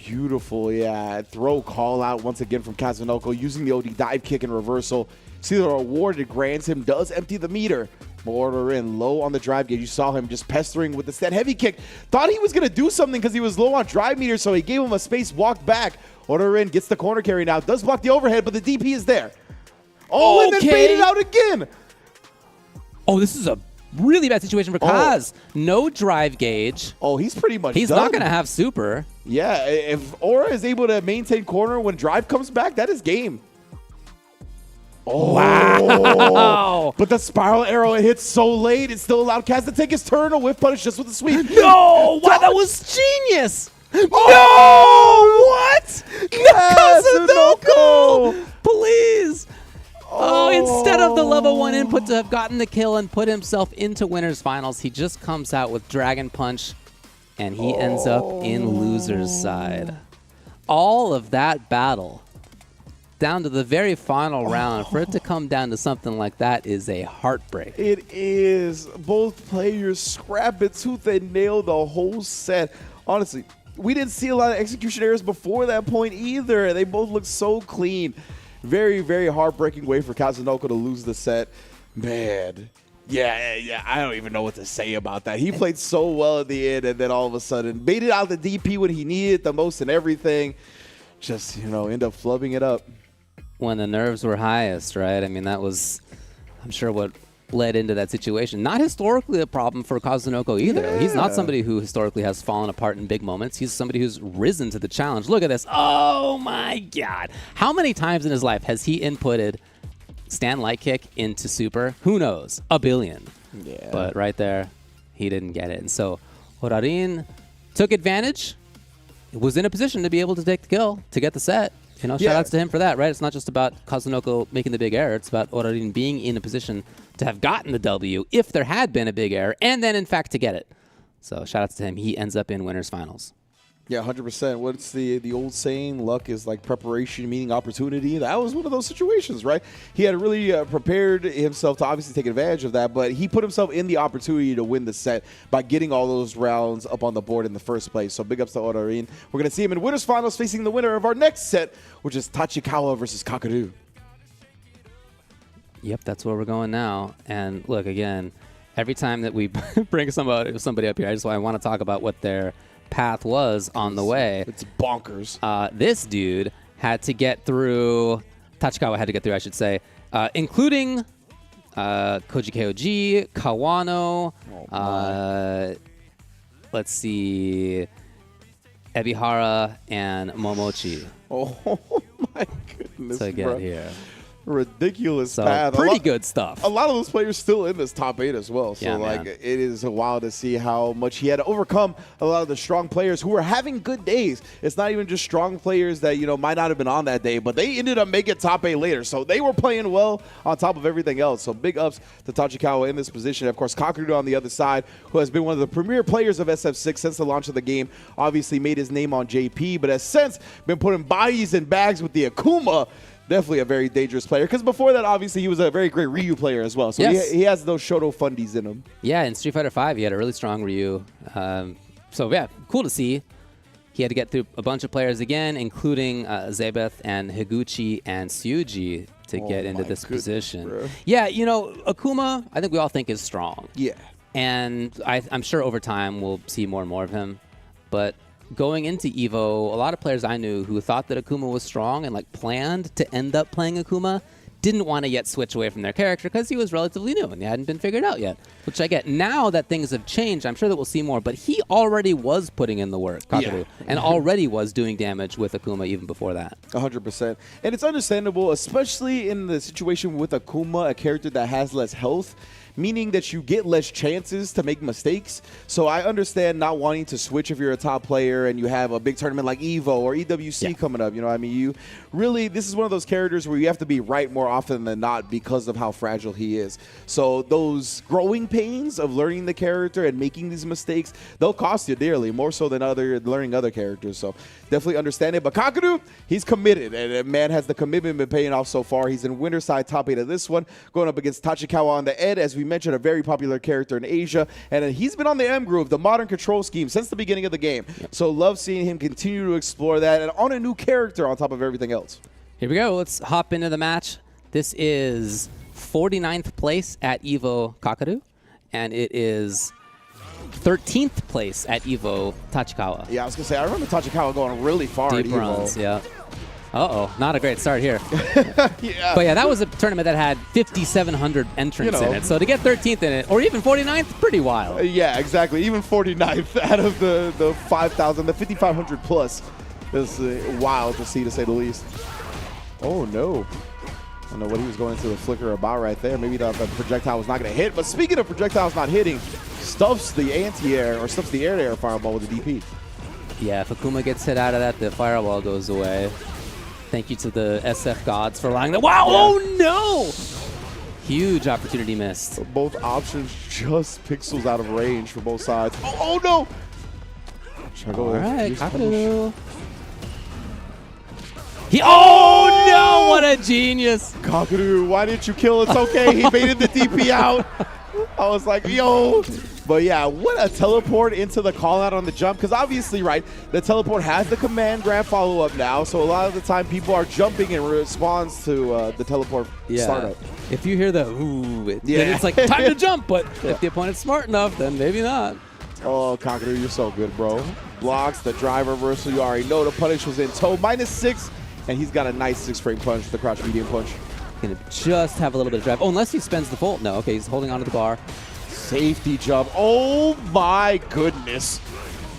Beautiful, yeah. Throw call out once again from Kazunoko using the OD dive kick and reversal. See the reward it grants him does empty the meter. Order in low on the drive gauge. You saw him just pestering with the stand heavy kick. Thought he was going to do something because he was low on drive meter, so he gave him a space, walked back. Order in gets the corner carry now. Does block the overhead, but the DP is there. Oh, and then baited out again. Oh, this is a really bad situation for Kaz. No drive gauge. Oh, he's pretty much He's done. not going to have super. Yeah, if Aura is able to maintain corner when drive comes back, that is game. Oh, wow. But the spiral arrow, it hits so late, it still allowed Kaz to take his turn. A whiff punish just with the sweep. No! Wow, that was genius! Oh, No! What? Kazunoko! Please! Oh, instead of the level 1 input to have gotten the kill and put himself into winner's finals, he just comes out with Dragon Punch, and he ends up in loser's side. All of that battle down to the very final round, for it to come down to something like that is a heartbreak. It is. Both players scrap it tooth and nail the whole set. Honestly, we didn't see a lot of execution errors before that point either. They both look so clean. Very, very heartbreaking way for Kazunoko to lose the set. Man. Yeah, I don't even know what to say about that. He played so well at the end, and then all of a sudden baited out the DP when he needed the most and everything. Just, end up flubbing it up. When the nerves were highest, right? I mean, that was, I'm sure, what led into that situation. Not historically a problem for Kazunoko either. Yeah. He's not somebody who historically has fallen apart in big moments. He's somebody who's risen to the challenge. Look at this. Oh, my God. How many times in his life has he inputted stand light kick into super? Who knows? A billion. Yeah. But right there, he didn't get it. And so Horarin took advantage, was in a position to be able to take the kill, to get the set. Shout outs to him for that, right? It's not just about Kazunoko making the big error. It's about Horarin being in a position to have gotten the W if there had been a big error, and then, in fact, to get it. So shout outs to him. He ends up in winner's finals. Yeah, 100%. What's the old saying? Luck is like preparation meeting opportunity. That was one of those situations, right? He had really prepared himself to obviously take advantage of that, but he put himself in the opportunity to win the set by getting all those rounds up on the board in the first place. So big ups to Horarin. We're going to see him in winner's finals facing the winner of our next set, which is Tachikawa versus Kakaru. Yep, that's where we're going now. And look, again, every time that we bring somebody up here, I want to talk about what their path was on the way. It's bonkers. This dude had to get through, Tachikawa had to get through, I should say, including Koji Keoji, Kawano, let's see, Ebihara, and Momochi. Oh my goodness, to get here. Ridiculous so path. Pretty good stuff. A lot of those players still in this top 8 as well. So yeah, it is wild to see how much he had to overcome a lot of the strong players who were having good days. It's not even just strong players that, might not have been on that day, but they ended up making top 8 later. So they were playing well on top of everything else. So big ups to Tachikawa in this position. Of course, Kakaru on the other side, who has been one of the premier players of SF6 since the launch of the game, obviously made his name on JP, but has since been putting bodies in bags with the Akuma. Definitely a very dangerous player, because before that, obviously, he was a very great Ryu player as well. So yes. he has those Shoto fundies in him. Yeah, in Street Fighter V, he had a really strong Ryu. So, yeah, cool to see. He had to get through a bunch of players again, including Zebeth and Higuchi and Tsuji to get into this position. Bro. Yeah, Akuma, I think we all think is strong. Yeah. And I'm sure over time we'll see more and more of him. But going into EVO, a lot of players I knew who thought that Akuma was strong and planned to end up playing Akuma didn't want to yet switch away from their character because he was relatively new and they hadn't been figured out yet, which I get. Now that things have changed, I'm sure that we'll see more, but he already was putting in the work, Kakaru, and already was doing damage with Akuma even before that. 100%. And it's understandable, especially in the situation with Akuma, a character that has less health, meaning that you get less chances to make mistakes. So I understand not wanting to switch if you're a top player and you have a big tournament like EVO or EWC coming up. You really, this is one of those characters where you have to be right more often than not because of how fragile he is. So those growing pains of learning the character and making these mistakes, they'll cost you dearly, more so than learning other characters. So definitely understand it. But Kakaru, he's committed, and man, has the commitment been paying off so far. He's in winner side top 8 of this one, going up against Tachikawa on the Ed, as we mentioned, a very popular character in Asia, and he's been on the M Groove, the modern control scheme, since the beginning of the game. So love seeing him continue to explore that and on a new character on top of everything else. Here we go. Let's hop into the match. This is 49th place at Evo Kakaru, and it is 13th place at Evo Tachikawa. Yeah, I was going to say, I remember Tachikawa going really far Deep at Evo. runs, yeah. Uh-oh, not a great start here. Yeah. But yeah, that was a tournament that had 5,700 entrants in it. So to get 13th in it, or even 49th, pretty wild. Yeah, exactly. Even 49th out of the 5,000, the 5,500 plus is wild to see, to say the least. Oh, no. I don't know what he was going into the flicker about right there. Maybe the projectile was not going to hit. But speaking of projectiles not hitting, stuffs the anti-air, or stuffs the air-to-air fireball with the DP. Yeah, if Akuma gets hit out of that, the fireball goes away. Thank you to the SF gods for allowing that. Wow! Yeah. Oh, no! Huge opportunity missed. Both options just pixels out of range for both sides. Oh no! Should I go All right, Kakaru. Oh no! What a genius! Kakaru, why didn't you kill? It's okay. He baited the DP out. I was like, yo. But yeah, what a teleport into the call out on the jump. Because obviously, right, the teleport has the command grab follow up now. So a lot of the time people are jumping in response to the teleport startup. If you hear the ooh, then it's like time to jump. But if the opponent's smart enough, then maybe not. Oh, Kakaru, you're so good, bro. Blocks the drive reversal. You already know the punish was in tow. -6, and he's got a nice 6-frame punch with the crouch medium punch. Gonna just have a little bit of drive. Oh, unless he spends the full. No, okay, he's holding onto the bar. Safety jump. Oh my goodness.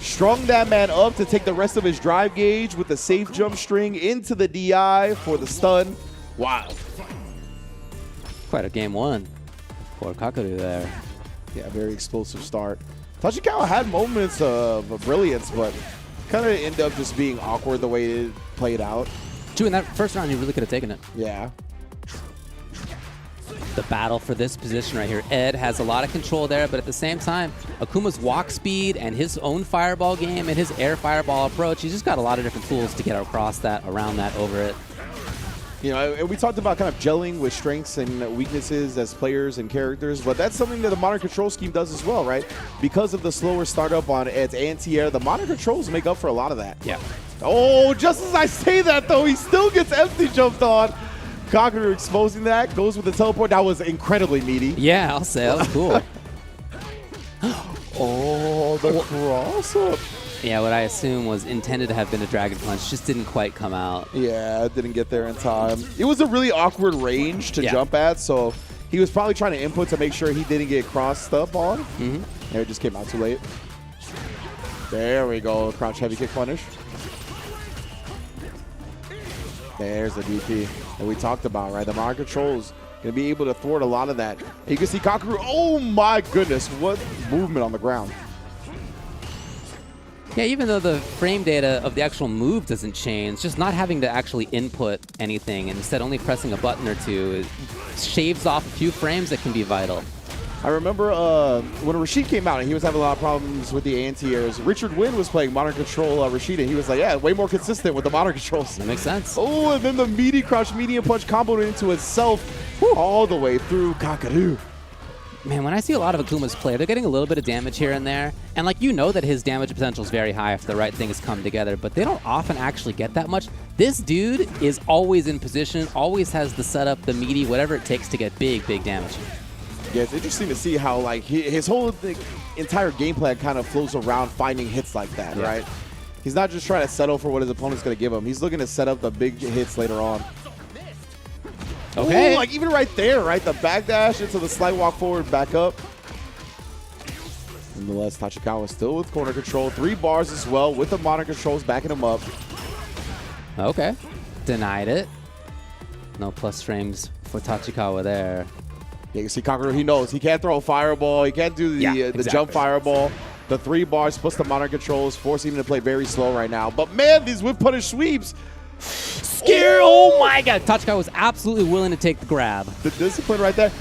Strung that man up to take the rest of his drive gauge with the safe jump string into the DI for the stun. Wow. Quite a game one for Kakaru there. Yeah, very explosive start. Tachikawa had moments of brilliance, but kind of ended up just being awkward the way it played out. True, in that first round, he really could have taken it. Yeah. The battle for this position right here. Ed has a lot of control there, but at the same time, Akuma's walk speed and his own fireball game and his air fireball approach, he's just got a lot of different tools to get across that, around that, over it. You know, and we talked about kind of gelling with strengths and weaknesses as players and characters, but that's something that the modern control scheme does as well, right? Because of the slower startup on Ed's anti-air, the modern controls make up for a lot of that. Yeah. Oh, just as I say that, though, he still gets empty jumped on. Kakaru exposing that, goes with the teleport. That was incredibly meaty. Yeah, I'll say. That was cool. Oh, the cross-up. Yeah, what I assume was intended to have been a Dragon Punch, just didn't quite come out. Yeah, it didn't get there in time. It was a really awkward range to jump at, so he was probably trying to input to make sure he didn't get crossed up on. And it just came out too late. There we go, crouch heavy kick punish. There's the DP that we talked about, right? The modern controls going to be able to thwart a lot of that. And you can see Kakaru, oh my goodness, what movement on the ground. Yeah, even though the frame data of the actual move doesn't change, just not having to actually input anything and instead only pressing a button or two, it shaves off a few frames that can be vital. I remember when Rashid came out and he was having a lot of problems with the anti-airs. Richard Wynn was playing modern control Rashid, and he was like, yeah, way more consistent with the modern controls. That makes sense. Oh, and then the meaty crouch medium punch comboed into itself all the way through Kakaru. Man, when I see a lot of Akuma's play, they're getting a little bit of damage here and there. And like, you know that his damage potential is very high if the right things come together, but they don't often actually get that much. This dude is always in position, always has the setup, the meaty, whatever it takes to get big, big damage. Yeah, it's interesting to see how like his whole entire game plan kind of flows around finding hits like that, right? He's not just trying to settle for what his opponent's going to give him. He's looking to set up the big hits later on. Okay. Ooh, like even right there, right? The backdash into the slight walk forward, back up. Nonetheless, Tachikawa still with corner control. 3 bars as well with the modern controls backing him up. Okay. Denied it. No plus frames for Tachikawa there. Yeah, you can see Kakaru, he knows. He can't throw a fireball. He can't do the jump fireball. The 3 bars plus the modern controls, forcing him to play very slow right now. But man, these whip punish sweeps. Scare! Oh my god! Tachikawa was absolutely willing to take the grab. The discipline right there.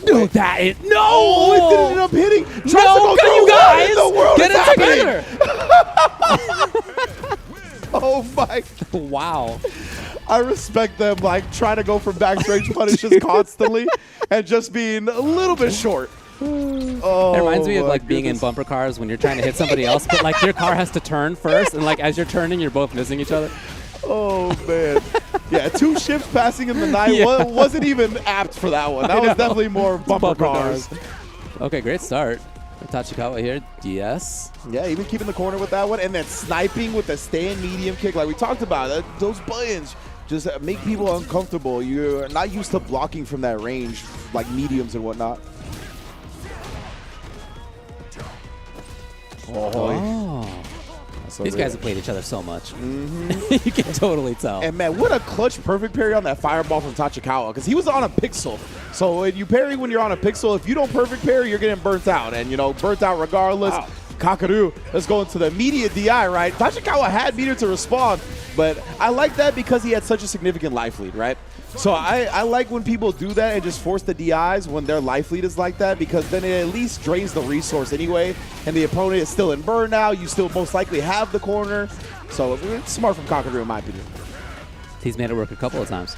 No, that is no! Oh, it didn't end up hitting. No, you guys! What in the world Get is it happening? together! Oh my! Wow. I respect them like trying to go for backstage punishes constantly and just being a little bit short. It reminds me of like being in bumper cars when you're trying to hit somebody else, but like your car has to turn first, and like as you're turning, you're both missing each other. Oh man, yeah, 2 ships passing in the night wasn't even apt for that one. That was definitely more bumper cars. Okay, great start. Tachikawa here, DS. Yeah, even keeping the corner with that one, and then sniping with the stand medium kick like we talked about. Those buttons just make people uncomfortable. You're not used to blocking from that range, like mediums and whatnot. Oh. These guys have played each other so much. You can totally tell. And man, what a clutch perfect parry on that fireball from Tachikawa, because he was on a pixel. So when you parry when you're on a pixel, if you don't perfect parry, you're getting burnt out. And, you know, burnt out regardless. Wow. Kakaru, let's go into the immediate DI, right? Tachikawa had meter to respond, but I like that because he had such a significant life lead, right? So I like when people do that and just force the DIs when their life lead is like that, because then it at least drains the resource anyway, and the opponent is still in burnout. You still most likely have the corner. So it's smart from Kakaru in my opinion. He's made it work a couple of times.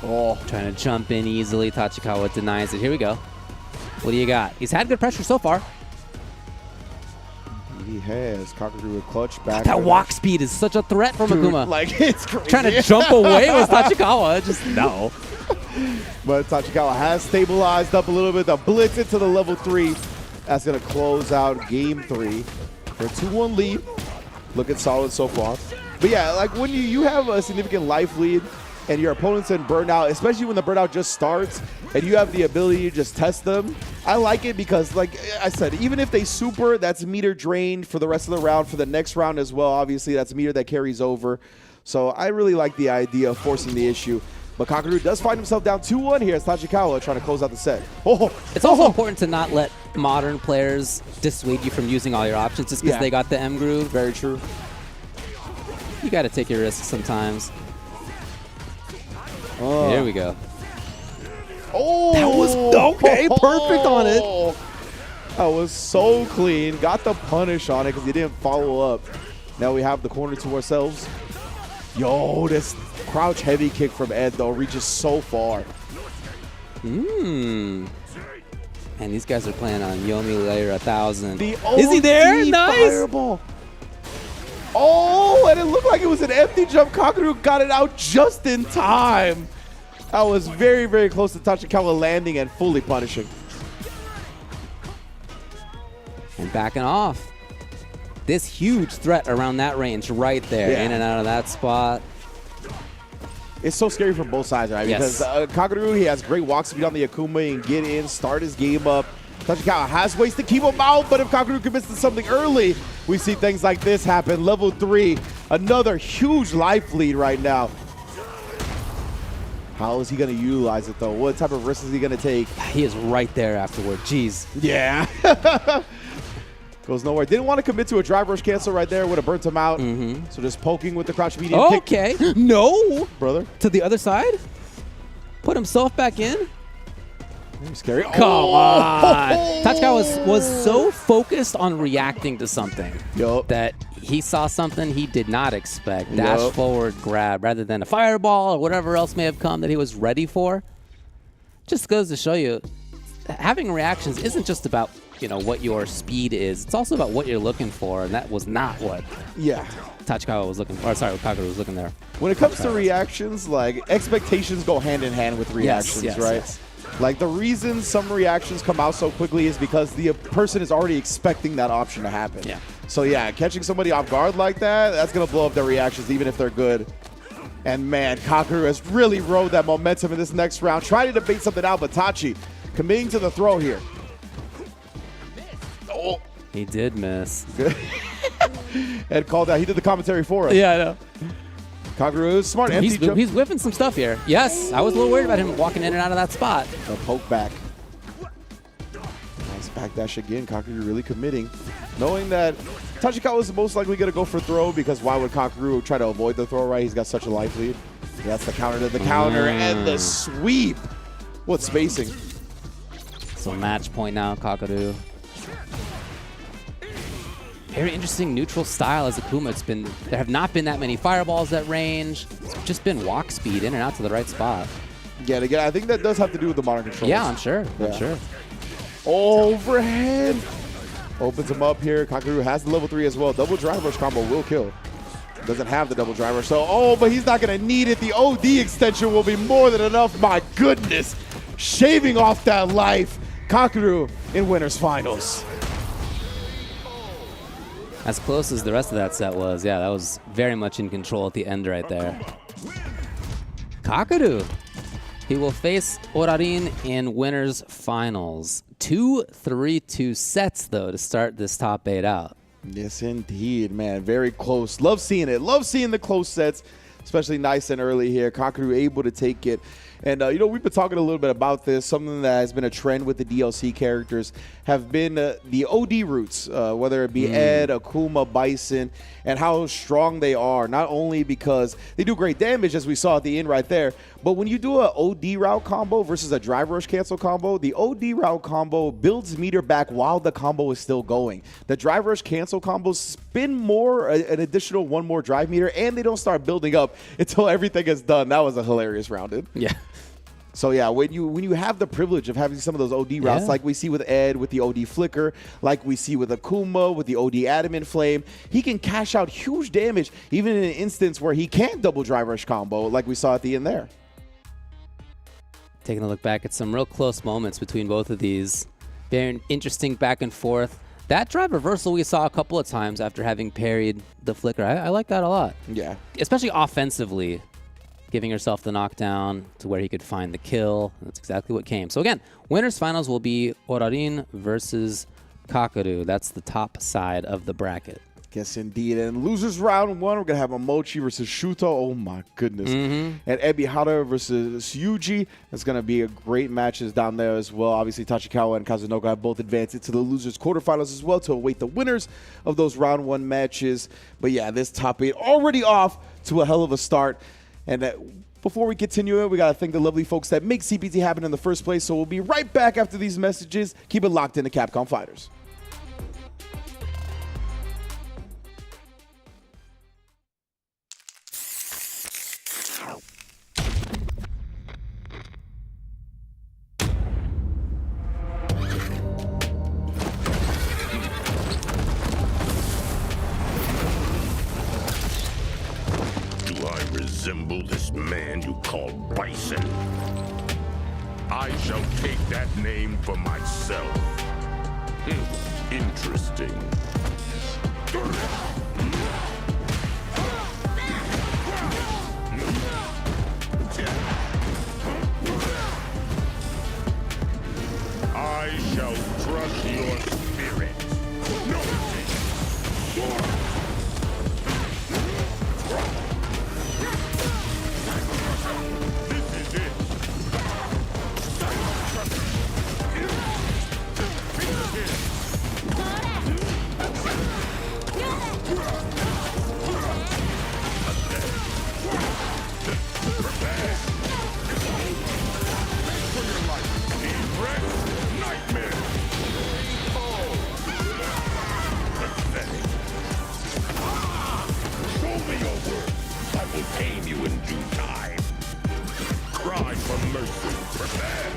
Oh, trying to jump in easily. Tachikawa denies it. Here we go. What do you got? He's had good pressure so far. He has. Kakaru with clutch back. That walk speed is such a threat from Akuma. Like, it's crazy. Trying to jump away with Tachikawa. Just no. But Tachikawa has stabilized up a little bit. The blitz into the level 3. That's going to close out game 3. For a 2-1 lead. Looking solid so far. But yeah, like when you have a significant life lead and your opponent's in burnout, especially when the burnout just starts and you have the ability to just test them, I like it because, like I said, even if they super, that's meter drained for the rest of the round, for the next round as well. Obviously, that's meter that carries over. So I really like the idea of forcing the issue. But Kakaru does find himself down 2-1 here as Tachikawa trying to close out the set. It's also important to not let modern players dissuade you from using all your options just because they got the M groove. Very true. You got to take your risks sometimes. Here we go. Oh, that was okay. Perfect on it. That was so clean. Got the punish on it because he didn't follow up. Now we have the corner to ourselves. Yo, this crouch heavy kick from Ed though reaches so far. And these guys are playing on Yomi Layer 1000. Is he there? Nice. Fireball. Oh, and it looked like it was an empty jump. Kakaru got it out just in time. That was very, very close to Tachikawa landing and fully punishing. And backing off. This huge threat around that range right there. In and out of that spot. It's so scary for both sides, right? Yes. Because Kakaru, he has great walk speed on the Akuma and get in, start his game up. Tachikawa has ways to keep him out, but if Kakaru commits to something early, we see things like this happen. Level 3, another huge life lead right now. How is he going to utilize it, though? What type of risk is he going to take? He is right there afterward. Jeez. Yeah. Goes nowhere. Didn't want to commit to a drive rush cancel right there. Would have burnt him out. So just poking with the crouch medium kick. Okay. No. Brother. To the other side. Put himself back in. Scary. Come on. Tachikawa was so focused on reacting to something that he saw something he did not expect. Dash forward grab rather than a fireball or whatever else may have come that he was ready for. Just goes to show you, having reactions isn't just about, you know, what your speed is. It's also about what you're looking for, and that was not what Tachikawa was looking for. Sorry, Kakaru was looking there. When it comes to reactions, like, expectations go hand in hand with reactions, right? Yes. Like, the reason some reactions come out so quickly is because the person is already expecting that option to happen. Yeah. So, yeah, catching somebody off guard like that, that's going to blow up their reactions, even if they're good. And, man, Kakaru has really rode that momentum in this next round. Trying to debate something out, but Tachi committing to the throw here. Oh. He did miss. Ed called out. He did the commentary for us. Yeah, I know. Kakaru is smart. He's whipping some stuff here. Yes, I was a little worried about him walking in and out of that spot. The poke back. Nice backdash again. Kakaru really committing. Knowing that Tachikawa is most likely going to go for throw, because why would Kakaru try to avoid the throw, right? He's got such a life lead. That's the counter to the counter and the sweep. What spacing. So match point now, Kakaru. Very interesting neutral style as Akuma. There have not been that many fireballs at range. It's just been walk speed in and out to the right spot. Yeah, again, I think that does have to do with the modern controls. Yeah, I'm sure. I'm sure. Overhead. Opens him up here. Kakaru has the level 3 as well. Double drive rush combo will kill. Doesn't have the double driver. So, but he's not going to need it. The OD extension will be more than enough. My goodness. Shaving off that life. Kakaru in winners finals. As close as the rest of that set was, yeah, that was very much in control at the end right there. Kakaru. He will face Orarin in winners finals. 2-3-2 sets, though, to start this top 8 out. Yes, indeed, man. Very close. Love seeing it. Love seeing the close sets, especially nice and early here. Kakaru able to take it. And, we've been talking a little bit about this. Something that has been a trend with the DLC characters have been the OD routes, whether it be Ed, Akuma, Bison, and how strong they are. Not only because they do great damage, as we saw at the end right there, but when you do an OD route combo versus a drive rush cancel combo, the OD route combo builds meter back while the combo is still going. The drive rush cancel combos spin more, an additional 1 more drive meter, and they don't start building up until everything is done. That was a hilarious rounded. Yeah. So yeah, when you have the privilege of having some of those OD routes, like we see with Ed with the OD Flicker, like we see with Akuma with the OD Adamant Flame, he can cash out huge damage even in an instance where he can't double drive rush combo like we saw at the end there. Taking a look back at some real close moments between both of these. Very interesting back and forth. That drive reversal we saw a couple of times after having parried the Flicker. I like that a lot. Yeah. Especially offensively. Giving herself the knockdown to where he could find the kill. That's exactly what came. So again, winners finals will be Orarin versus Kakaru. That's the top side of the bracket. Yes, indeed. And losers round 1, we're going to have Momochi versus Shuto. Oh, my goodness. And Ebihara versus Yuji. It's going to be a great matches down there as well. Obviously, Tachikawa and Kazunoka have both advanced into the losers quarterfinals as well to await the winners of those round 1 matches. But yeah, this top 8 already off to a hell of a start. And before we continue it, we got to thank the lovely folks that make CPT happen in the first place. So we'll be right back after these messages. Keep it locked into Capcom Fighters. Resemble this man you call Bison. I shall take that name for myself. Interesting. I shall crush your spirit. Tame you in due time. Cry for mercy. Prepare.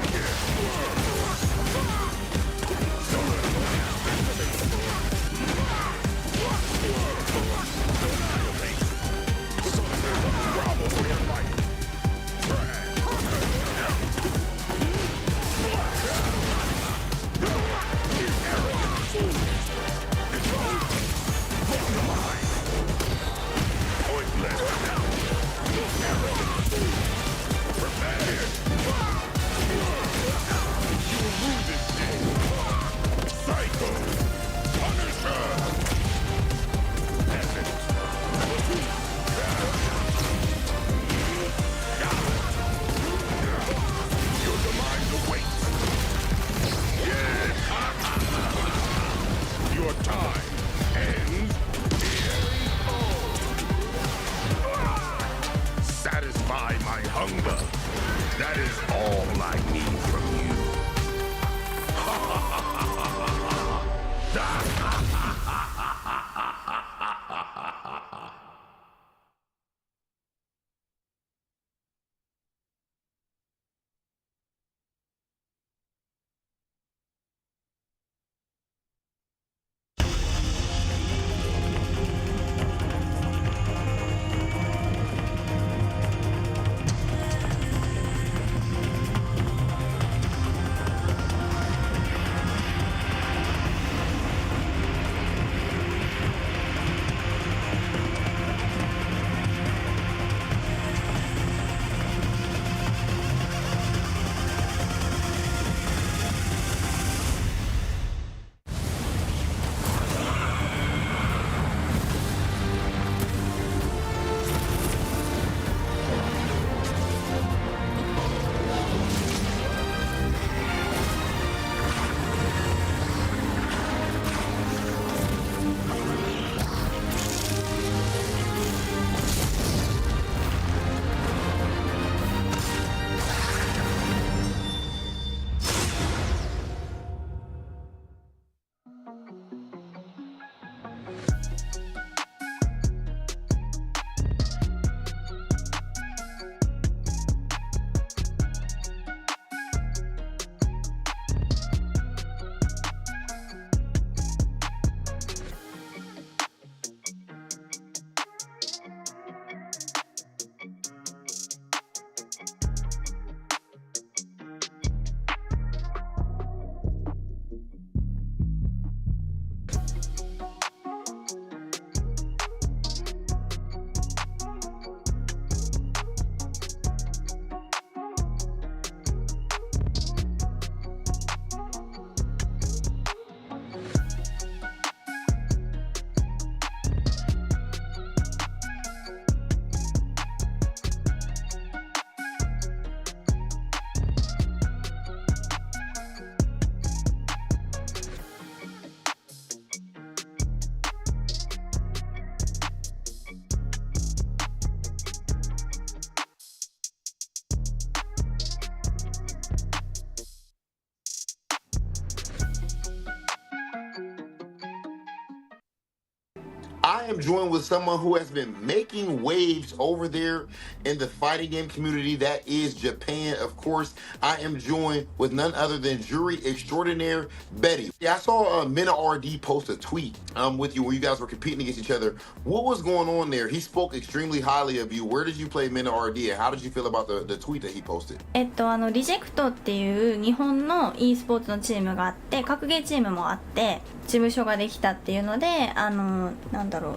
I am joined with someone who has been making waves over there in the fighting game community. That is Japan, of course. I am joined with none other than jury extraordinaire Betty. Yeah, I saw Mena RD post a tweet with you where you guys were competing against each other. What was going on there? He spoke extremely highly of you. Where did you play Mena RD, and how did you feel about the tweet that he posted? リジェクトっていう日本の e スポーツのチームがあって、格ゲーチームもあって、事務所ができたっていうので、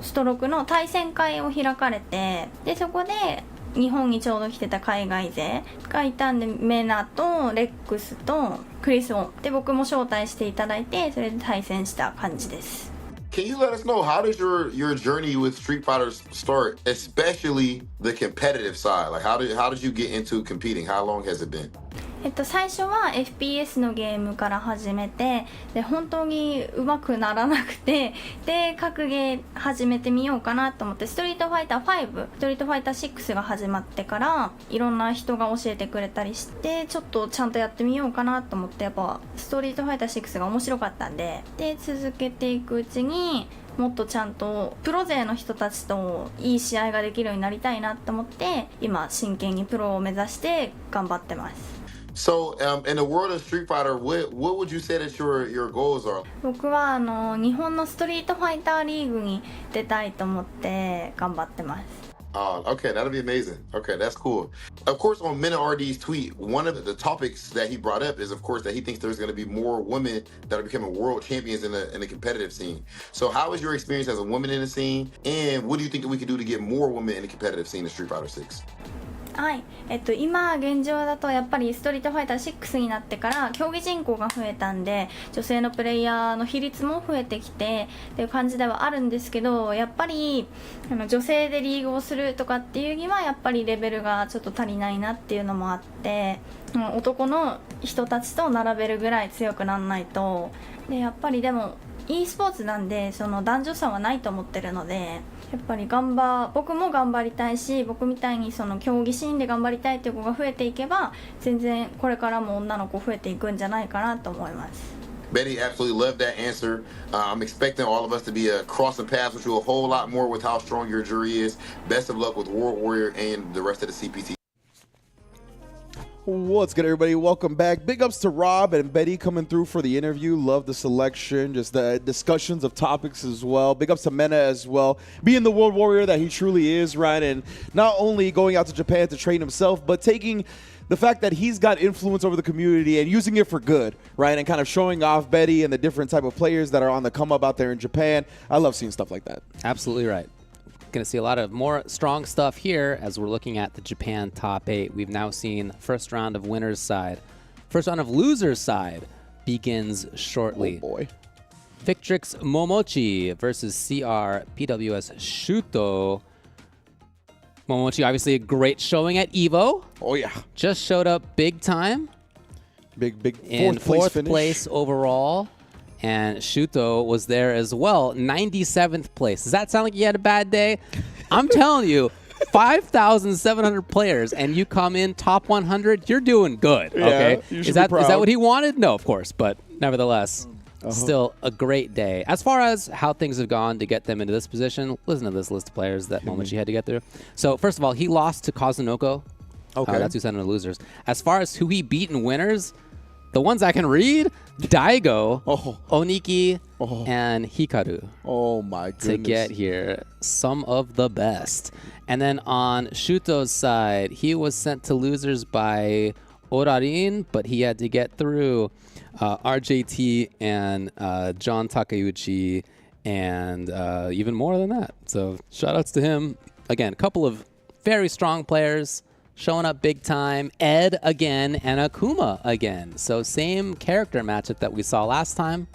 ストロークの対戦会を開かれて、でそこで日本にちょうど来てた海外勢がいたんで、メナとレックスとクリス・ウォンで僕も招待していただいて、それで対戦した感じです。Can you let us know, how does your journey with Street Fighter start, especially the competitive side? Like how did you get into competing? How long has it been? 最初は FPS のゲームから始めて、で本当に上手くならなくて、で格ゲー始めてみようかなと思って、ストリートファイター5、ストリートファイター6が始まってからいろんな人が教えてくれたりして、ちょっとちゃんとやってみようかなと思って、やっぱストリートファイター6が面白かったんで、で続けていくうちにもっとちゃんとプロ勢の人たちといい試合ができるようになりたいなと思って、今真剣にプロを目指して頑張ってます。So, in the world of Street Fighter, what would you say that your goals are? 僕は日本のストリートファイターリーグに出たいと思って頑張ってます。Okay, that'll be amazing. Okay, that's cool. Of course, on Mena RD's tweet, one of the topics that he brought up is, of course, that he thinks there's going to be more women that are becoming world champions in the competitive scene. So, how is your experience as a woman in the scene, and what do you think that we could do to get more women in the competitive scene in Street Fighter 6? はい、今現状だとやっぱりストリートファイター6になってから競技人口が増えたんで、女性のプレイヤーの比率も増えてきてっていう感じではあるんですけど、やっぱり女性でリーグをするとかっていうにはやっぱりレベルがちょっと足りないなっていうのもあって、男の人たちと並べるぐらい強くならないと。でやっぱりでも e スポーツなんでその男女差はないと思ってるので、やっぱり僕も頑張りたいし、僕みたいにその競技シーンで頑張りたいっていう子が増えていけば、全然これからも女の子増えていくんじゃないかなと思います。Betty, absolutely love that answer. I'm expecting all of us to be crossing paths with you a whole lot more with how strong your jury is. Best of luck with World Warrior and the rest of the CPT. What's good, everybody? Welcome back. Big ups to Rob and Betty coming through for the interview. Love the selection, just the discussions of topics as well. Big ups to Mena as well, being the world warrior that he truly is, right? And not only going out to Japan to train himself, but taking the fact that he's got influence over the community and using it for good, right? And kind of showing off Betty and the different type of players that are on the come up out there in Japan. I love seeing stuff like that. Absolutely right. Going to see a lot of more strong stuff here as we're looking at the Japan top 8. We've now seen first round of winners side. First round of losers side begins shortly. Oh boy. Victrix Momochi versus CR PWS Shuto. Momochi obviously a great showing at EVO. Oh yeah. Just showed up big time. Big in fourth finish. Place overall. And Shuto was there as well, 97th place. Does that sound like you had a bad day? I'm telling you, 5,700 players, and you come in top 100, you're doing good, okay? Yeah, is that what he wanted? No, of course, but nevertheless, still a great day. As far as how things have gone to get them into this position, listen to this list of players that Momochi had to get through. So, first of all, he lost to Kazunoko. Okay. That's who sent him to losers. As far as who he beat in winners, the ones I can read, Daigo, Oniki, and Hikaru. Oh my goodness. To get here. Some of the best. And then on Shuto's side, he was sent to losers by Orarin, but he had to get through RJT and John Takeuchi and even more than that. So shout outs to him. Again, a couple of very strong players. Showing up big time, Ed again, and Akuma again. So same character matchup that we saw last time.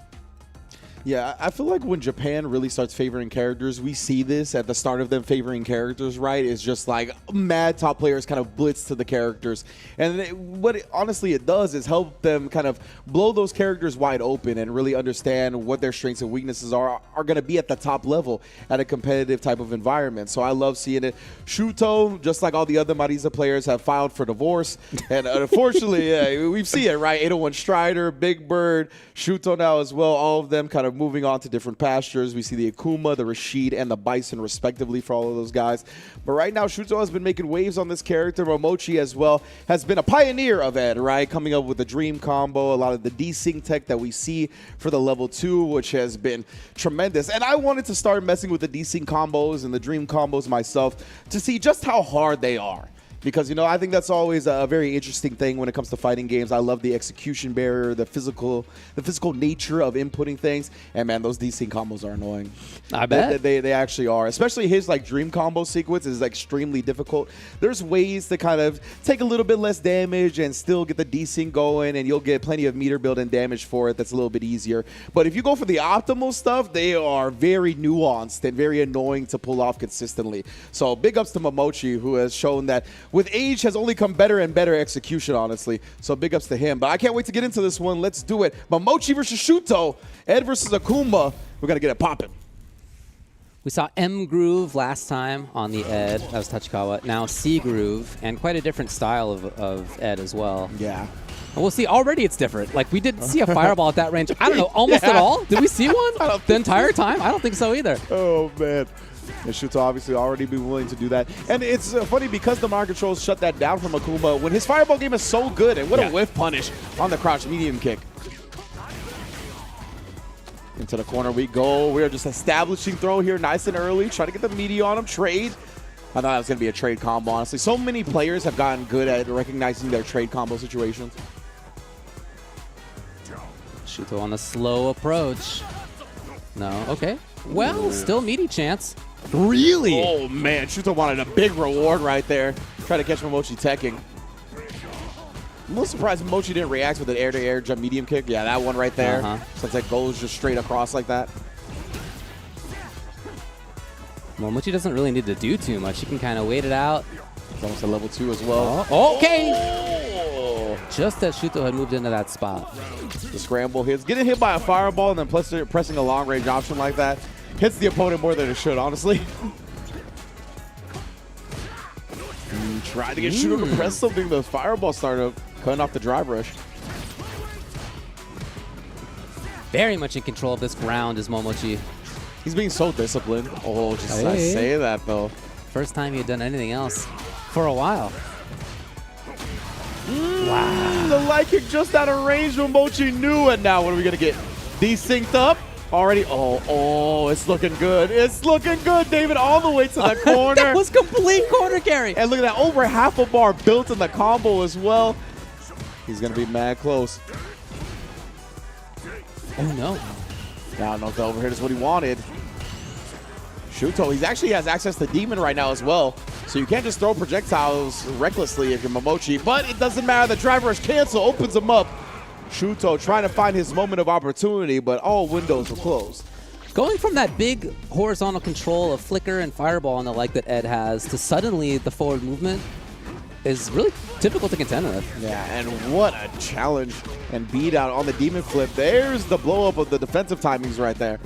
Yeah, I feel like when Japan really starts favoring characters, we see this at the start of them favoring characters, right? It's just like mad top players kind of blitz to the characters. And honestly it does is help them kind of blow those characters wide open and really understand what their strengths and weaknesses are going to be at the top level at a competitive type of environment. So I love seeing it. Shuto, just like all the other Marisa players, have filed for divorce. And unfortunately, we've seen it, right? 801 Strider, Big Bird, Shuto now as well. All of them kind of moving on to different pastures. We see the Akuma, the Rashid, and the Bison, respectively, for all of those guys. But right now, Shuto has been making waves on this character. Momochi, as well, has been a pioneer of Ed, right? Coming up with the Dream combo, a lot of the desync tech that we see for the level 2, which has been tremendous. And I wanted to start messing with the desync combos and the Dream combos myself to see just how hard they are. Because, you know, I think that's always a very interesting thing when it comes to fighting games. I love the execution barrier, the physical nature of inputting things. And, man, those desync combos are annoying. I bet. They actually are. Especially his, like, Dream combo sequence is extremely difficult. There's ways to kind of take a little bit less damage and still get the desync going, and you'll get plenty of meter build and damage for it. That's a little bit easier. But if you go for the optimal stuff, they are very nuanced and very annoying to pull off consistently. So big ups to Momochi, who has shown that with age has only come better and better execution, honestly. So big ups to him. But I can't wait to get into this one. Let's do it. Momochi versus Shuto. Ed versus Akuma. We're going to get it popping. We saw M Groove last time on the Ed. That was Tachikawa. Now C Groove, and quite a different style of Ed as well. Yeah. And we'll see. Already it's different. Like, we didn't see a fireball at that range. I don't know, almost at all. Did we see one the entire time? I don't think so either. Oh, man. And Shuto obviously already be willing to do that. And it's funny because the mind controls shut that down from Akuma when his fireball game is so good. And what a whiff punish on the crouch medium kick. Into the corner we go. We are just establishing throw here nice and early. Try to get the meaty on him. Trade. I thought that was going to be a trade combo, honestly. So many players have gotten good at recognizing their trade combo situations. Shuto on the slow approach. No, okay. Well, still meaty chance. Really? Oh, man. Shuto wanted a big reward right there. Try to catch Momochi teching. I'm a little surprised Momochi didn't react with an air-to-air jump medium kick. Yeah, that one right there. Since that goes just straight across like that. Momochi doesn't really need to do too much. He can kind of wait it out. It's almost a level 2 as well. Okay. Oh. Just as Shuto had moved into that spot. The scramble hits. Getting hit by a fireball and then pressing a long-range option like that hits the opponent more than it should, honestly. Tried to get Shuto to press something. The fireball started cutting off the drive rush. Very much in control of this ground is Momochi. He's being so disciplined. Oh, just I say that, though. First time he had done anything else for a while. Wow. The light kick just out of range. Momochi knew it. Now what are we going to get? Desynced up. Already. Oh, it's looking good. It's looking good, David, all the way to the corner. That was complete corner carry. And look at that. Over half a bar built in the combo as well. He's going to be mad close. Oh, no. I don't know if the overhit is what he wanted. Shuto, he actually has access to Demon right now as well. So you can't just throw projectiles recklessly if you're Momochi. But it doesn't matter. The drive rush cancel opens him up. Shuto trying to find his moment of opportunity, but all windows were closed. Going from that big horizontal control of flicker and fireball and the like that Ed has to suddenly the forward movement is really difficult to contend with. Yeah, and what a challenge and beat out on the Demon flip. There's the blow up of the defensive timings right there.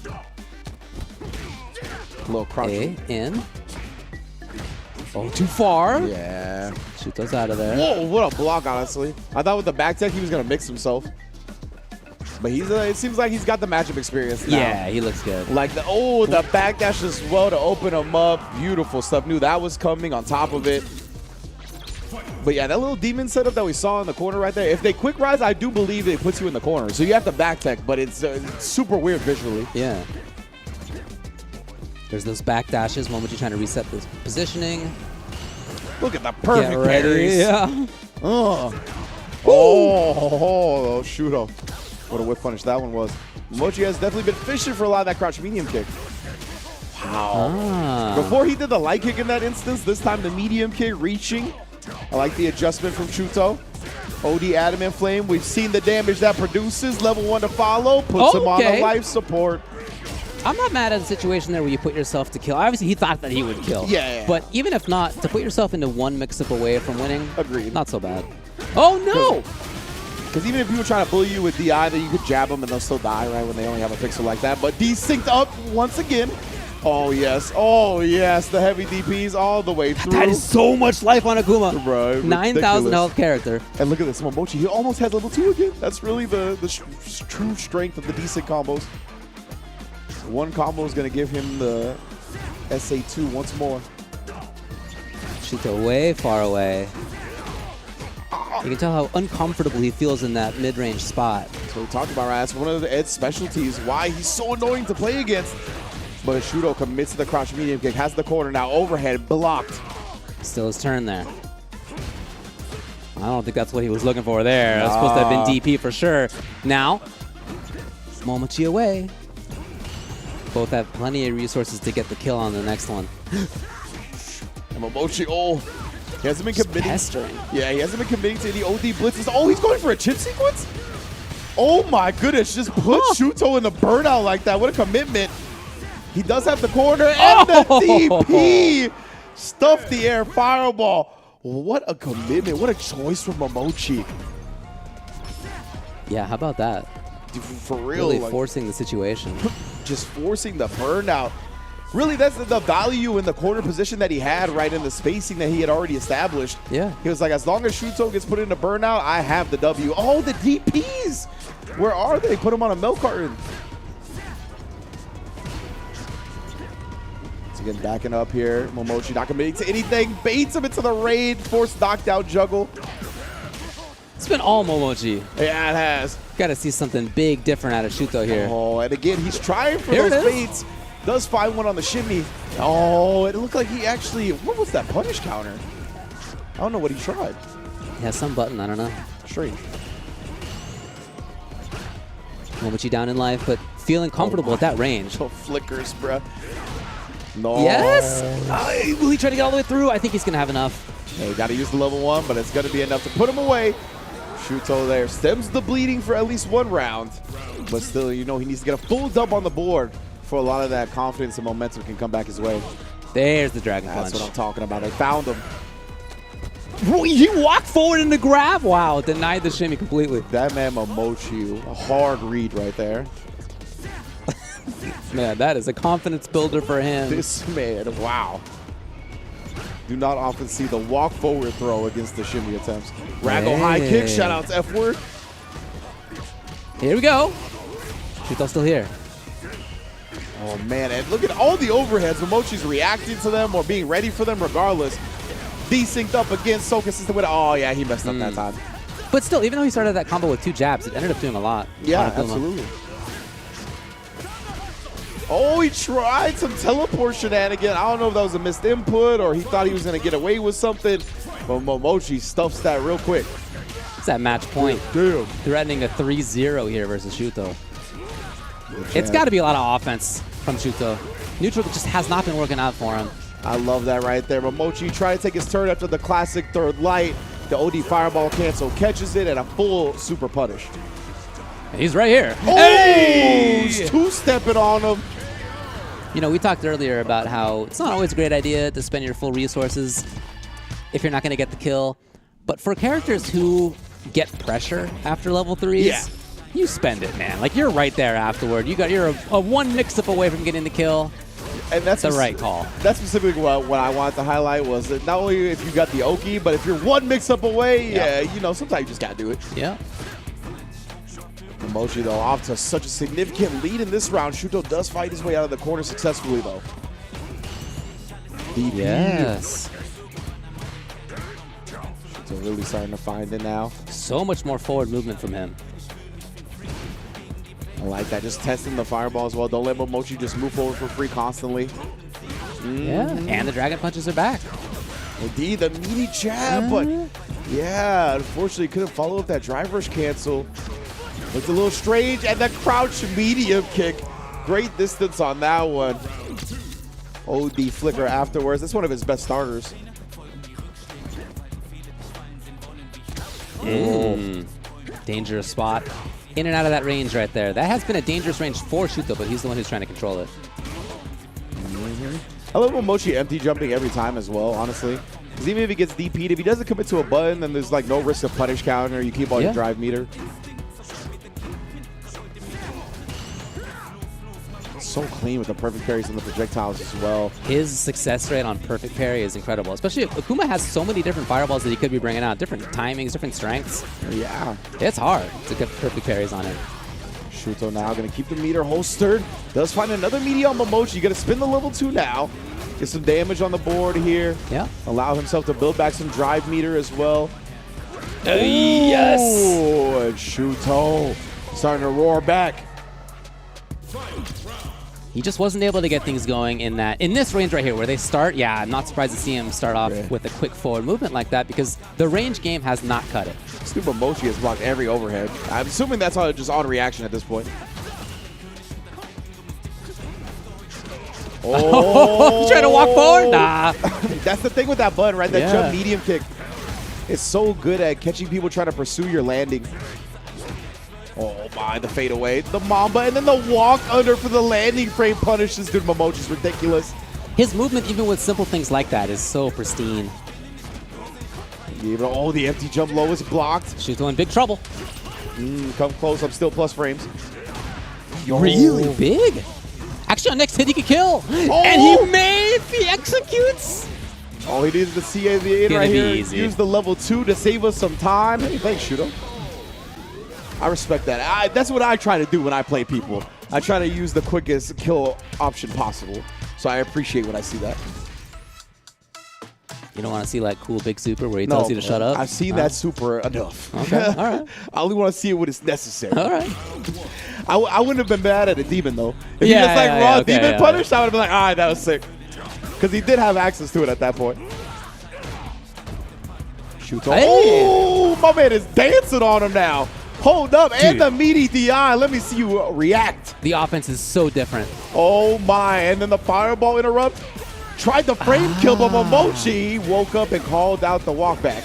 A little crouch. In. Oh, too far. Yeah. Shuto's out of there. Whoa, what a block, honestly. I thought with the back tech he was going to mix himself. But he's it seems like he's got the matchup experience now. Yeah, he looks good. Like, the backdash as well to open him up. Beautiful stuff. Knew that was coming on top of it. But yeah, that little demon setup that we saw in the corner right there, if they quick rise, I do believe it puts you in the corner. So you have to back tech, but it's super weird visually. Yeah. There's those backdashes, Momochi trying to reset the positioning. Look at the perfect parries. Yeah. Oh, Shuto. What a whip punish that one was. Momochi has definitely been fishing for a lot of that crouch medium kick. Wow. Before he did the light kick in that instance, this time the medium kick reaching. I like the adjustment from Shuto. OD Adamant Flame, we've seen the damage that produces. Level 1 to follow, puts him on a life support. I'm not mad at the situation there where you put yourself to kill. Obviously, he thought that he would kill. Yeah. But even if not, to put yourself into one mix-up away from winning, agreed. Not so bad. Oh, no! Because even if people try to bully you with DI, then you could jab them and they'll still die, right, when they only have a pixel like that. But desynced up once again. Oh, yes. Oh, yes. The heavy DPs all the way through. That is so much life on Akuma. Bro, 9,000 health character. And look at this. Momochi, he almost has level 2 again. That's really the true strength of the decent combos. One combo is going to give him the SA2 once more. Shuto way far away. You can tell how uncomfortable he feels in that mid-range spot. So we talked about, right? That's one of Ed's specialties, why he's so annoying to play against. But Shuto commits to the crouch medium kick, has the corner now, overhead, blocked. Still his turn there. I don't think that's what he was looking for there. That's supposed to have been DP for sure. Now, Momochi away. Both have plenty of resources to get the kill on the next one. And Momochi, he hasn't been committing. Pestering. Yeah, he hasn't been committing to any OD blitzes. Oh, he's going for a chip sequence? Oh my goodness, just put Shuto in the burnout like that. What a commitment. He does have the corner and the DP. Stuffed the air fireball. What a commitment. What a choice from Momochi. Yeah, how about that? For real. Really like, forcing the situation. Just forcing the burnout. Really, that's the value in the corner position that he had, right, in the spacing that he had already established. Yeah. He was like, as long as Shuto gets put into burnout, I have the W. Oh, the DPs. Where are they? Put him on a milk carton. So again, backing up here. Momochi not committing to anything. Baits him into the raid. Forced knockdown juggle. It's been all Momochi. Yeah, it has. Got to see something big different out of Shuto here. Oh, and again, he's trying for those baits. Does find one on the shimmy. Oh, it looked like he actually, what was that punish counter? I don't know what he tried. He has some button, I don't know. Strange. Momochi down in life, but feeling comfortable at that range. Oh, flickers, bruh. No. Yes! Will he try to get all the way through? I think he's going to have enough. Hey, got to use the level 1, but it's going to be enough to put him away. Shuto there stems the bleeding for at least one round. But still, you know, he needs to get a full dub on the board for a lot of that confidence and momentum can come back his way. There's the Dragon Punch. That's what I'm talking about. I found him. He walked forward in the grab. Wow, denied the shimmy completely. That man Momochi, a hard read right there. Man, that is a confidence builder for him. This man, wow. Do not often see the walk forward throw against the shimmy attempts. Raggle high kick, shout out to F-word. Here we go. Shuto's still here. Oh man, and look at all the overheads. Momochi's reacting to them or being ready for them regardless. Desynced up again, so consistent with it. Oh yeah, he messed up that time. But still, even though he started that combo with 2 jabs, it ended up doing a lot. Yeah, absolutely. Oh, he tried some teleport shenanigan. I don't know if that was a missed input or he thought he was going to get away with something. But Momochi stuffs that real quick. It's that match point. Damn. Threatening a 3-0 here versus Shuto. It's got to be a lot of offense from Shuto. Neutral just has not been working out for him. I love that right there. Momochi trying to take his turn after the classic third light. The OD fireball cancel, catches it, and a full super punish. He's right here. Oh, hey! Two-stepping on him. You know, we talked earlier about how it's not always a great idea to spend your full resources if you're not going to get the kill. But for characters who get pressure after level 3s, you spend it, man. Like, you're right there afterward. You're a one mix-up away from getting the kill. And that's the right call. That's specifically what I wanted to highlight was that not only if you got the Oki, but if you're one mix-up away, you know, sometimes you just got to do it. Yeah. Momochi, though, off to such a significant lead in this round. Shuto does fight his way out of the corner successfully, though. DP. Yes. So really starting to find it now. So much more forward movement from him. I like that. Just testing the fireball as well. Don't let Momochi just move forward for free constantly. Yeah, and the Dragon Punches are back. Indeed, the meaty jab, but yeah, unfortunately couldn't follow up that drive rush cancel. Looked a little strange, and the crouch medium kick. Great distance on that one. OD flicker afterwards. That's one of his best starters. Dangerous spot. In and out of that range right there. That has been a dangerous range for Shuto, but he's the one who's trying to control it. I love Momochi empty jumping every time as well, honestly. Because even if he gets DP'd, if he doesn't commit to a button, then there's like no risk of punish counter. You keep on your drive meter. So clean with the perfect parries and the projectiles as well. His success rate on perfect parry is incredible. Especially if Akuma has so many different fireballs that he could be bringing out. Different timings, different strengths. Yeah. It's hard to get perfect parries on him. Shuto now going to keep the meter holstered. Does find another media on Momochi. Going to spin the level 2 now. Get some damage on the board here. Yeah. Allow himself to build back some drive meter as well. Yes! And Shuto starting to roar back. He just wasn't able to get things going in this range right here where they start. Yeah, I'm not surprised to see him start off with a quick forward movement like that because the range game has not cut it. Super Mochi has blocked every overhead. I'm assuming that's all just on reaction at this point. Oh, trying to walk forward? Nah. That's the thing with that button, right? That Yeah. jump medium kick is so good at catching people trying to pursue your landing. Oh my, the fadeaway, the Mamba, and then the walk under for the landing frame punishes. Dude, Momochi's ridiculous. His movement, even with simple things like that, is so pristine. Oh, the empty jump low is blocked. Shuto in big trouble. Come close, I'm still plus frames. Really big? Actually, on next hit, he could kill. Oh! And he made the executes. All he needs is the CA the in Gonna right be here. easy. Use the level 2 to save us some time. Hey, thanks, Shuto. I respect that. That's what I try to do when I play people. I try to use the quickest kill option possible. So I appreciate when I see that. You don't want to see like cool big super where he tells you to shut up? I've seen that super enough. Okay, all right. I only want to see it when it's necessary. All right. I wouldn't have been mad at a demon though. If he just like raw demon punish, I would have been like, all right, that was sick. Because he did have access to it at that point. Shoot. Hey. Oh, my man is dancing on him now. Hold up, Dude. and the meaty DI. Let me see you react. The offense is so different. Oh my, and then the fireball interrupt. Tried the frame kill, but Momochi woke up and called out the walk back.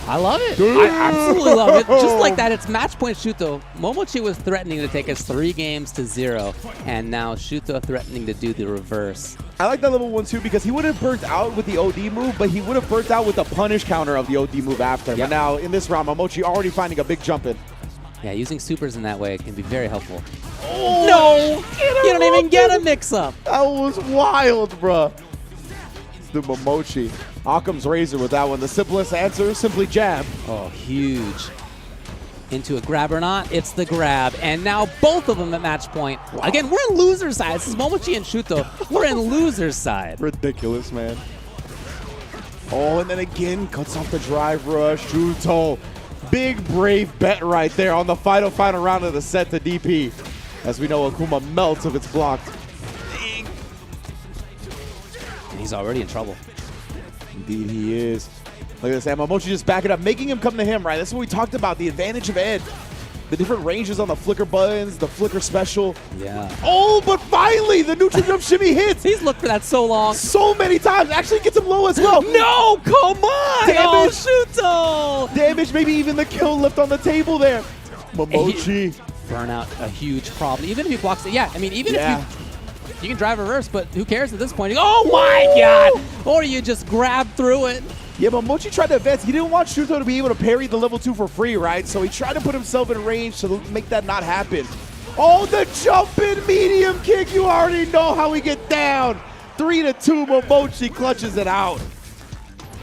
I love it. I absolutely love it. Just like that, it's match point Shuto. Momochi was threatening to take us 3 games to 0, and now Shuto threatening to do the reverse. I like that level 1 too because he would have burnt out with the OD move, but he would have burnt out with the punish counter of the OD move after. But now in this round, Momochi already finding a big jump in. Yeah, using supers in that way can be very helpful. Oh, No! You don't even get a mix-up. That was wild, bruh. It's the Momochi. Occam's razor with that one. The simplest answer, simply jab. Oh, huge. Into a grab or not, it's the grab. And now both of them at match point. Wow. Again, we're in loser side. This is Momochi and Shuto. We're in loser side. Ridiculous, man. Oh, and then again, cuts off the drive rush. Shuto. Big, brave bet right there on the final round of the set to DP. As we know, Akuma melts if it's blocked. And he's already in trouble. Indeed he is. Look at this, and Momochi just backing up, making him come to him, right? That's what we talked about, the advantage of Ed. The different ranges on the flicker buttons, the flicker special. Yeah. Oh, but finally, the neutral jump shimmy hits. He's looked for that so long. So many times. Actually gets him low as well. No, come on. Damage. Oh, Shuto. Damage, maybe even the kill left on the table there. Momochi. Burnout, a huge problem. Even if he blocks it, yeah. I mean, even if you can drive reverse, but who cares at this point? Oh my God! Or you just grab through it. Yeah, but Mochi tried to advance. He didn't want Shuto to be able to parry the level 2 for free, right? So he tried to put himself in range to make that not happen. Oh, the jumping medium kick. You already know how we get down. 3-2, Momochi clutches it out.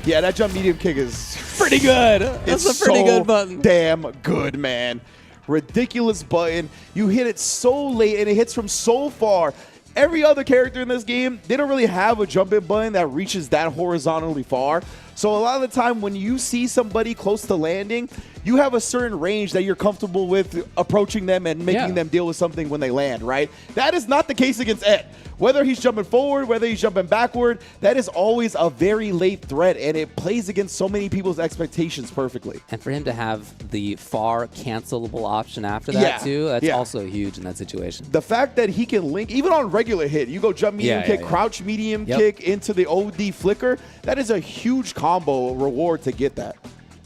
Yeah, that jump medium kick is pretty good. That's a pretty good button. Damn good, man. Ridiculous button. You hit it so late, and it hits from so far. Every other character in this game, they don't really have a jump-in button that reaches that horizontally far. So a lot of the time when you see somebody close to landing, you have a certain range that you're comfortable with approaching them and making them deal with something when they land, right? That is not the case against Ed. Whether he's jumping forward, whether he's jumping backward, that is always a very late threat, and it plays against so many people's expectations perfectly. And for him to have the far cancelable option after that too, that's also huge in that situation. The fact that he can link, even on regular hit, you go jump medium kick, crouch medium kick into the OD flicker, that is a huge combo reward to get that.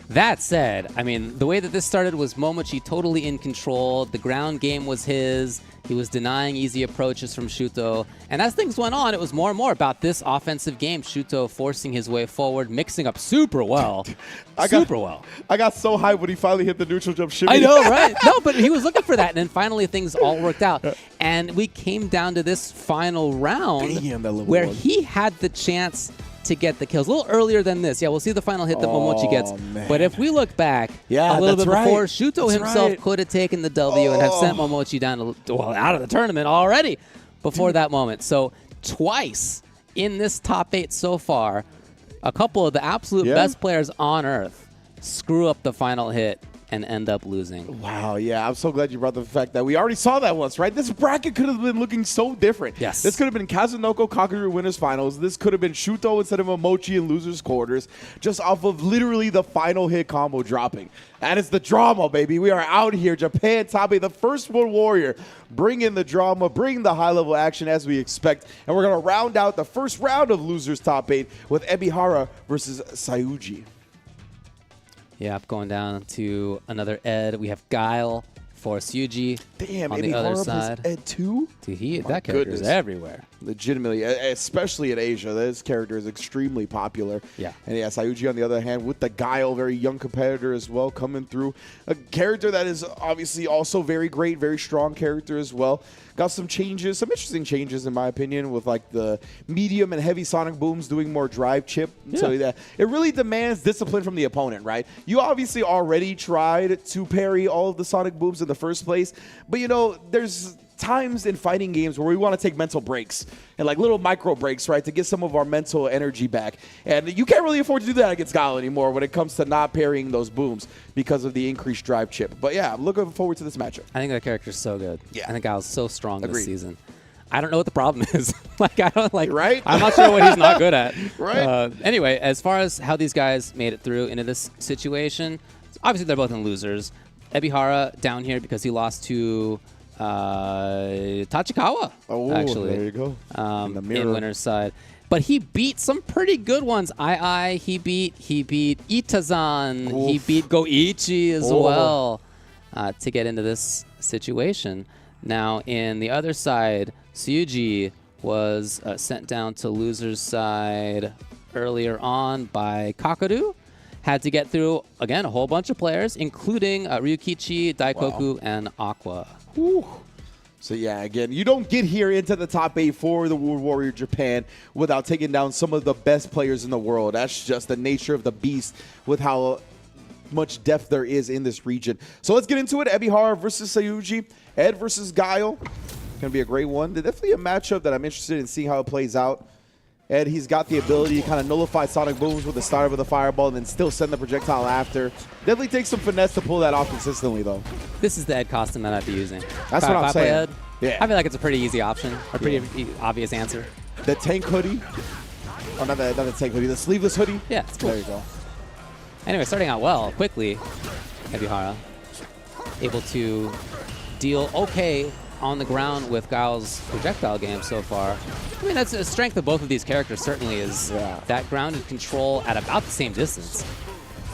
That said, I mean, the way that this started was Momochi totally in control. The ground game was his. He was denying easy approaches from Shuto. And as things went on, it was more and more about this offensive game. Shuto forcing his way forward, mixing up super well. I got so hyped when he finally hit the neutral jump shimmy. I know, right? No, but he was looking for that. And then finally things all worked out. And we came down to this final round where he had the chance to get the kills. A little earlier than this. Yeah, we'll see the final hit that Momochi gets. man. But if we look back a little bit before, Shuto himself could have taken the W and have sent Momochi down out of the tournament already before that moment. So twice in this top 8 so far, a couple of the absolute best players on Earth screw up the final hit and end up losing. Wow, yeah, I'm so glad you brought the fact that we already saw that once, right? This bracket could have been looking so different. Yes. This could have been Kazunoko Kakeru winners finals. This could have been Shuto instead of Momochi in losers quarters, just off of literally the final hit combo dropping. And it's the drama, baby. We are out here. Japan top 8, the first World Warrior. Bring in the drama, bring the high-level action as we expect. And we're going to round out the first round of losers top 8 with Ebihara versus Sayuji. Yeah, going down to another Ed. We have Guile for Syuji. Damn, on the other side. Ed too? Dude, that character is everywhere. Legitimately, especially in Asia, this character is extremely popular. Yeah. And yeah, Sayuji on the other hand with the Guile, very young competitor as well, coming through. A character that is obviously also very great, very strong character as well. Got some changes, some interesting changes in my opinion, with like the medium and heavy sonic booms doing more drive chip. Yeah. So that it really demands discipline from the opponent, right? You obviously already tried to parry all of the sonic booms in the first place, but you know, there's times in fighting games where we want to take mental breaks and like little micro breaks, right, to get some of our mental energy back. And you can't really afford to do that against Guile anymore when it comes to not parrying those booms because of the increased drive chip. But yeah, I'm looking forward to this matchup. I think that character's so good. Yeah. I think Guile's so strong Agreed. this season. I don't know what the problem is. Like, I don't like. Right? I'm not sure what he's not good at. Right. Anyway, as far as how these guys made it through into this situation, obviously they're both in losers. Ebihara down here because he lost to Tachikawa. Oh, actually, there you go. In the mirror. winner's side. But he beat some pretty good ones. He beat Itazan. Oof. He beat Goichi as well to get into this situation. Now, in the other side, Syuji was sent down to loser's side earlier on by Kakeru. Had to get through, again, a whole bunch of players, including Ryukichi, Daikoku, and Aqua. Whew. So yeah, again, you don't get here into the top 8 for the World Warrior Japan without taking down some of the best players in the world. That's just the nature of the beast with how much depth there is in this region. So let's get into it. Ebihara versus Sayuji. Ed versus Guile. Going to be a great one. Definitely a matchup that I'm interested in seeing how it plays out. Ed, he's got the ability to kind of nullify sonic booms with the start of the fireball and then still send the projectile after. Definitely takes some finesse to pull that off consistently, though. This is the Ed costume that I'd be using. That's what I'm saying. Ed, Yeah. I feel like it's a pretty easy option, a pretty obvious answer. The tank hoodie. Oh, not the tank hoodie. The sleeveless hoodie. Yeah, it's cool. There you go. Anyway, starting out well, quickly, Ebihara able to deal okay on the ground with Guile's projectile game so far. I mean, that's a strength of both of these characters, certainly, is that grounded control at about the same distance.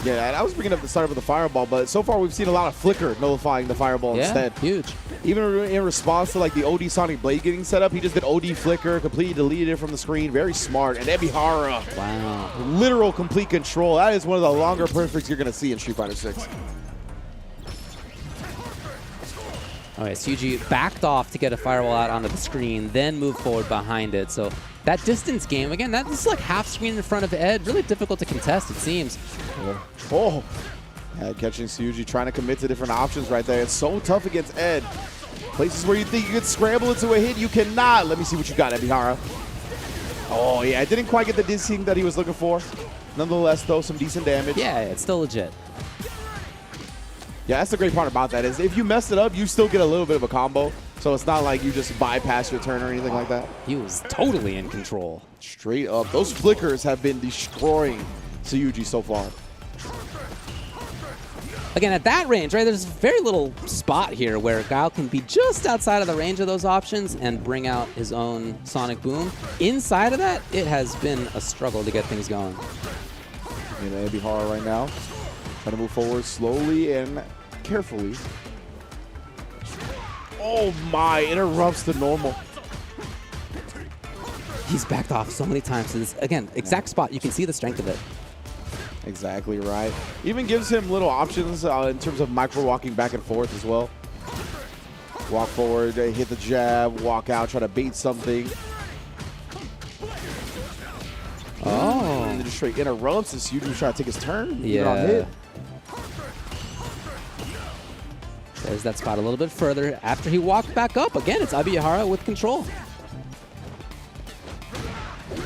Yeah, and I was bringing up the start of the fireball, but so far we've seen a lot of flicker nullifying the fireball instead. Huge. Even in response to like the OD Sonic Blade getting set up, he just did OD flicker, completely deleted it from the screen. Very smart. And Ebihara. Wow. Literal complete control. That is one of the longer perfects you're going to see in Street Fighter 6. All right, Syuji backed off to get a firewall out onto the screen, then moved forward behind it. So that distance game, again, that's like half screen in front of Ed. Really difficult to contest, it seems. Oh. Yeah, catching Syuji, trying to commit to different options right there. It's so tough against Ed. Places where you think you could scramble into a hit, you cannot. Let me see what you got, Ebihara. Oh, yeah, I didn't quite get the dissing that he was looking for. Nonetheless, though, some decent damage. Yeah, it's still legit. Yeah, that's the great part about that is if you mess it up, you still get a little bit of a combo. So it's not like you just bypass your turn or anything like that. He was totally in control. Straight up. Those flickers have been destroying Syuji so far. Again, at that range, right, there's very little spot here where Guile can be just outside of the range of those options and bring out his own Sonic Boom. Inside of that, it has been a struggle to get things going. You know, Ebihara right now, trying to move forward slowly and carefully. Oh my, interrupts the normal. He's backed off so many times to this, again, exact spot. You can see the strength of it. Exactly right. Even gives him little options in terms of micro walking back and forth as well. Walk forward, hit the jab, walk out, try to bait something. Oh. just straight interrupts as Yuji was trying to take his turn. Yeah. On hit. There's that spot a little bit further. After he walked back up, again, it's Abihara with control.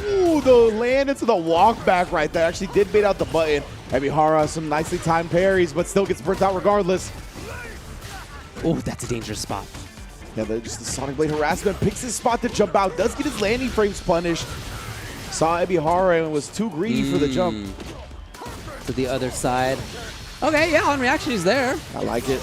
Ooh, the land into the walk back right there. Actually did bait out the button. Abihara, some nicely timed parries, but still gets burnt out regardless. Oh, that's a dangerous spot. Yeah, just the Sonic Blade harassment. Picks his spot to jump out. Does get his landing frames punished. Saw Abihara and was too greedy for the jump. To the other side. Okay, yeah, on reaction, he's there. I like it.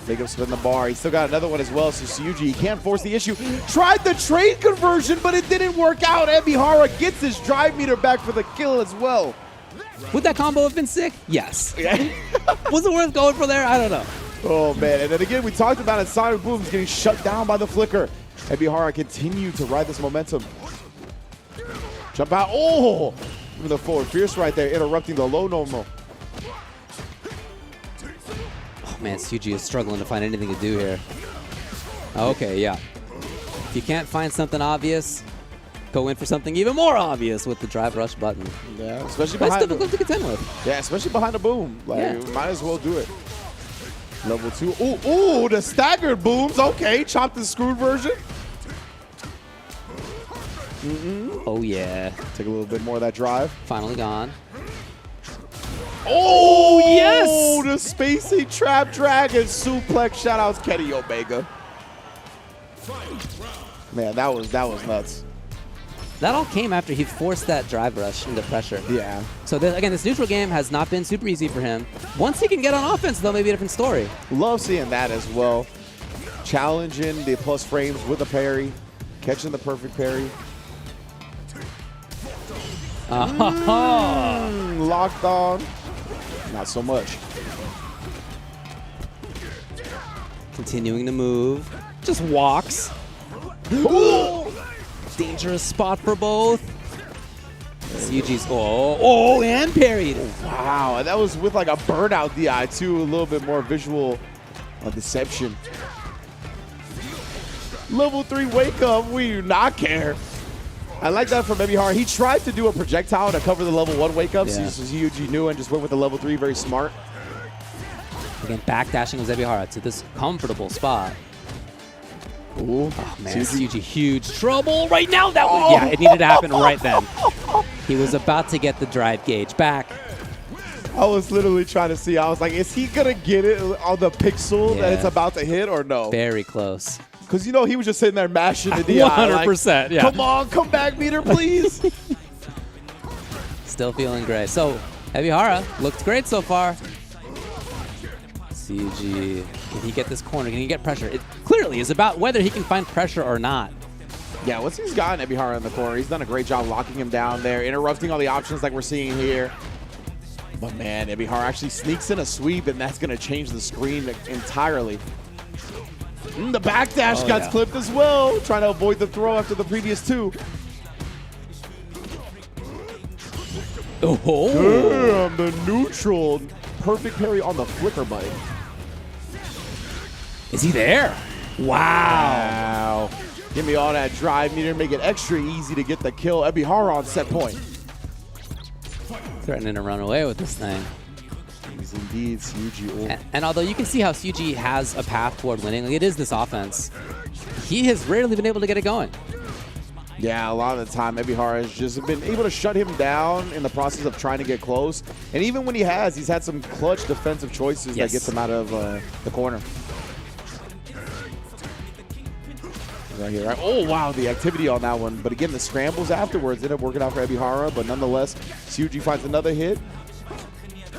Make him spin the bar. He still got another one as well, so Yuji, he can't force the issue. Tried the trade conversion, but it didn't work out. Abihara gets his drive meter back for the kill as well. Would that combo have been sick? Yes. Was it worth going for there? I don't know. Oh, man. And then again, we talked about it. Sonic Boom's getting shut down by the flicker. Abihara continued to ride this momentum. Jump out. Oh! With the forward fierce right there, interrupting the low normal. Man, Suji is struggling to find anything to do here. Okay, yeah. If you can't find something obvious, go in for something even more obvious with the drive rush button. Yeah, especially That's behind difficult to contend with. Yeah, especially behind the boom. Like, Yeah. might as well do it. Level 2. Ooh, the staggered booms. Okay, chopped and screwed version. Oh, yeah. Take a little bit more of that drive. Finally gone. Oh, yes! The Spacey Trap Dragon suplex. Shout out to Kenny Omega. Man, that was nuts. That all came after he forced that drive rush into pressure. Yeah. So again, this neutral game has not been super easy for him. Once he can get on offense, though, maybe a different story. Love seeing that as well. Challenging the plus frames with a parry. Catching the perfect parry. Locked on. Not so much. Continuing to move. Just walks. Ooh. Dangerous spot for both. Yuji's and parried. Wow, and that was with like a burnout DI too, a little bit more visual deception. Level 3 wake up, we do not care. I like that from Abihara. He tried to do a projectile to cover the level 1 wake up, so Yuji knew and just went with the level 3, very smart. Again, backdashing with Abihara to this comfortable spot. Ooh. Oh, man, Yuji, huge trouble right now. Yeah, it needed to happen right then. He was about to get the drive gauge back. I was literally trying to see. I was like, is he going to get it on the pixel that it's about to hit or no? Very close. Because, you know, he was just sitting there mashing the DI. 100%, like, yeah. Come on, come back, meter, please. Still feeling great. So, Abihara looked great so far. CG, can he get this corner? Can he get pressure? It clearly is about whether he can find pressure or not. Yeah, once he's gotten Abihara in the corner, he's done a great job locking him down there, interrupting all the options like we're seeing here. But man, Abihara actually sneaks in a sweep, and that's going to change the screen entirely. The backdash got clipped as well, trying to avoid the throw after the previous 2. Oh, damn, the neutral. Perfect parry on the flicker button. Is he there? Wow. Give me all that drive meter, make it extra easy to get the kill. Abihara on set point. Threatening to run away with this thing. He's indeed Suji. And although you can see how Suji has a path toward winning, like it is this offense, he has rarely been able to get it going. Yeah, a lot of the time, Abihara has just been able to shut him down in the process of trying to get close. And even when he has, he's had some clutch defensive choices that gets him out of the corner. Right here, right? Oh, wow, the activity on that one. But again, the scrambles afterwards ended up working out for Abihara. But nonetheless, Suji finds another hit.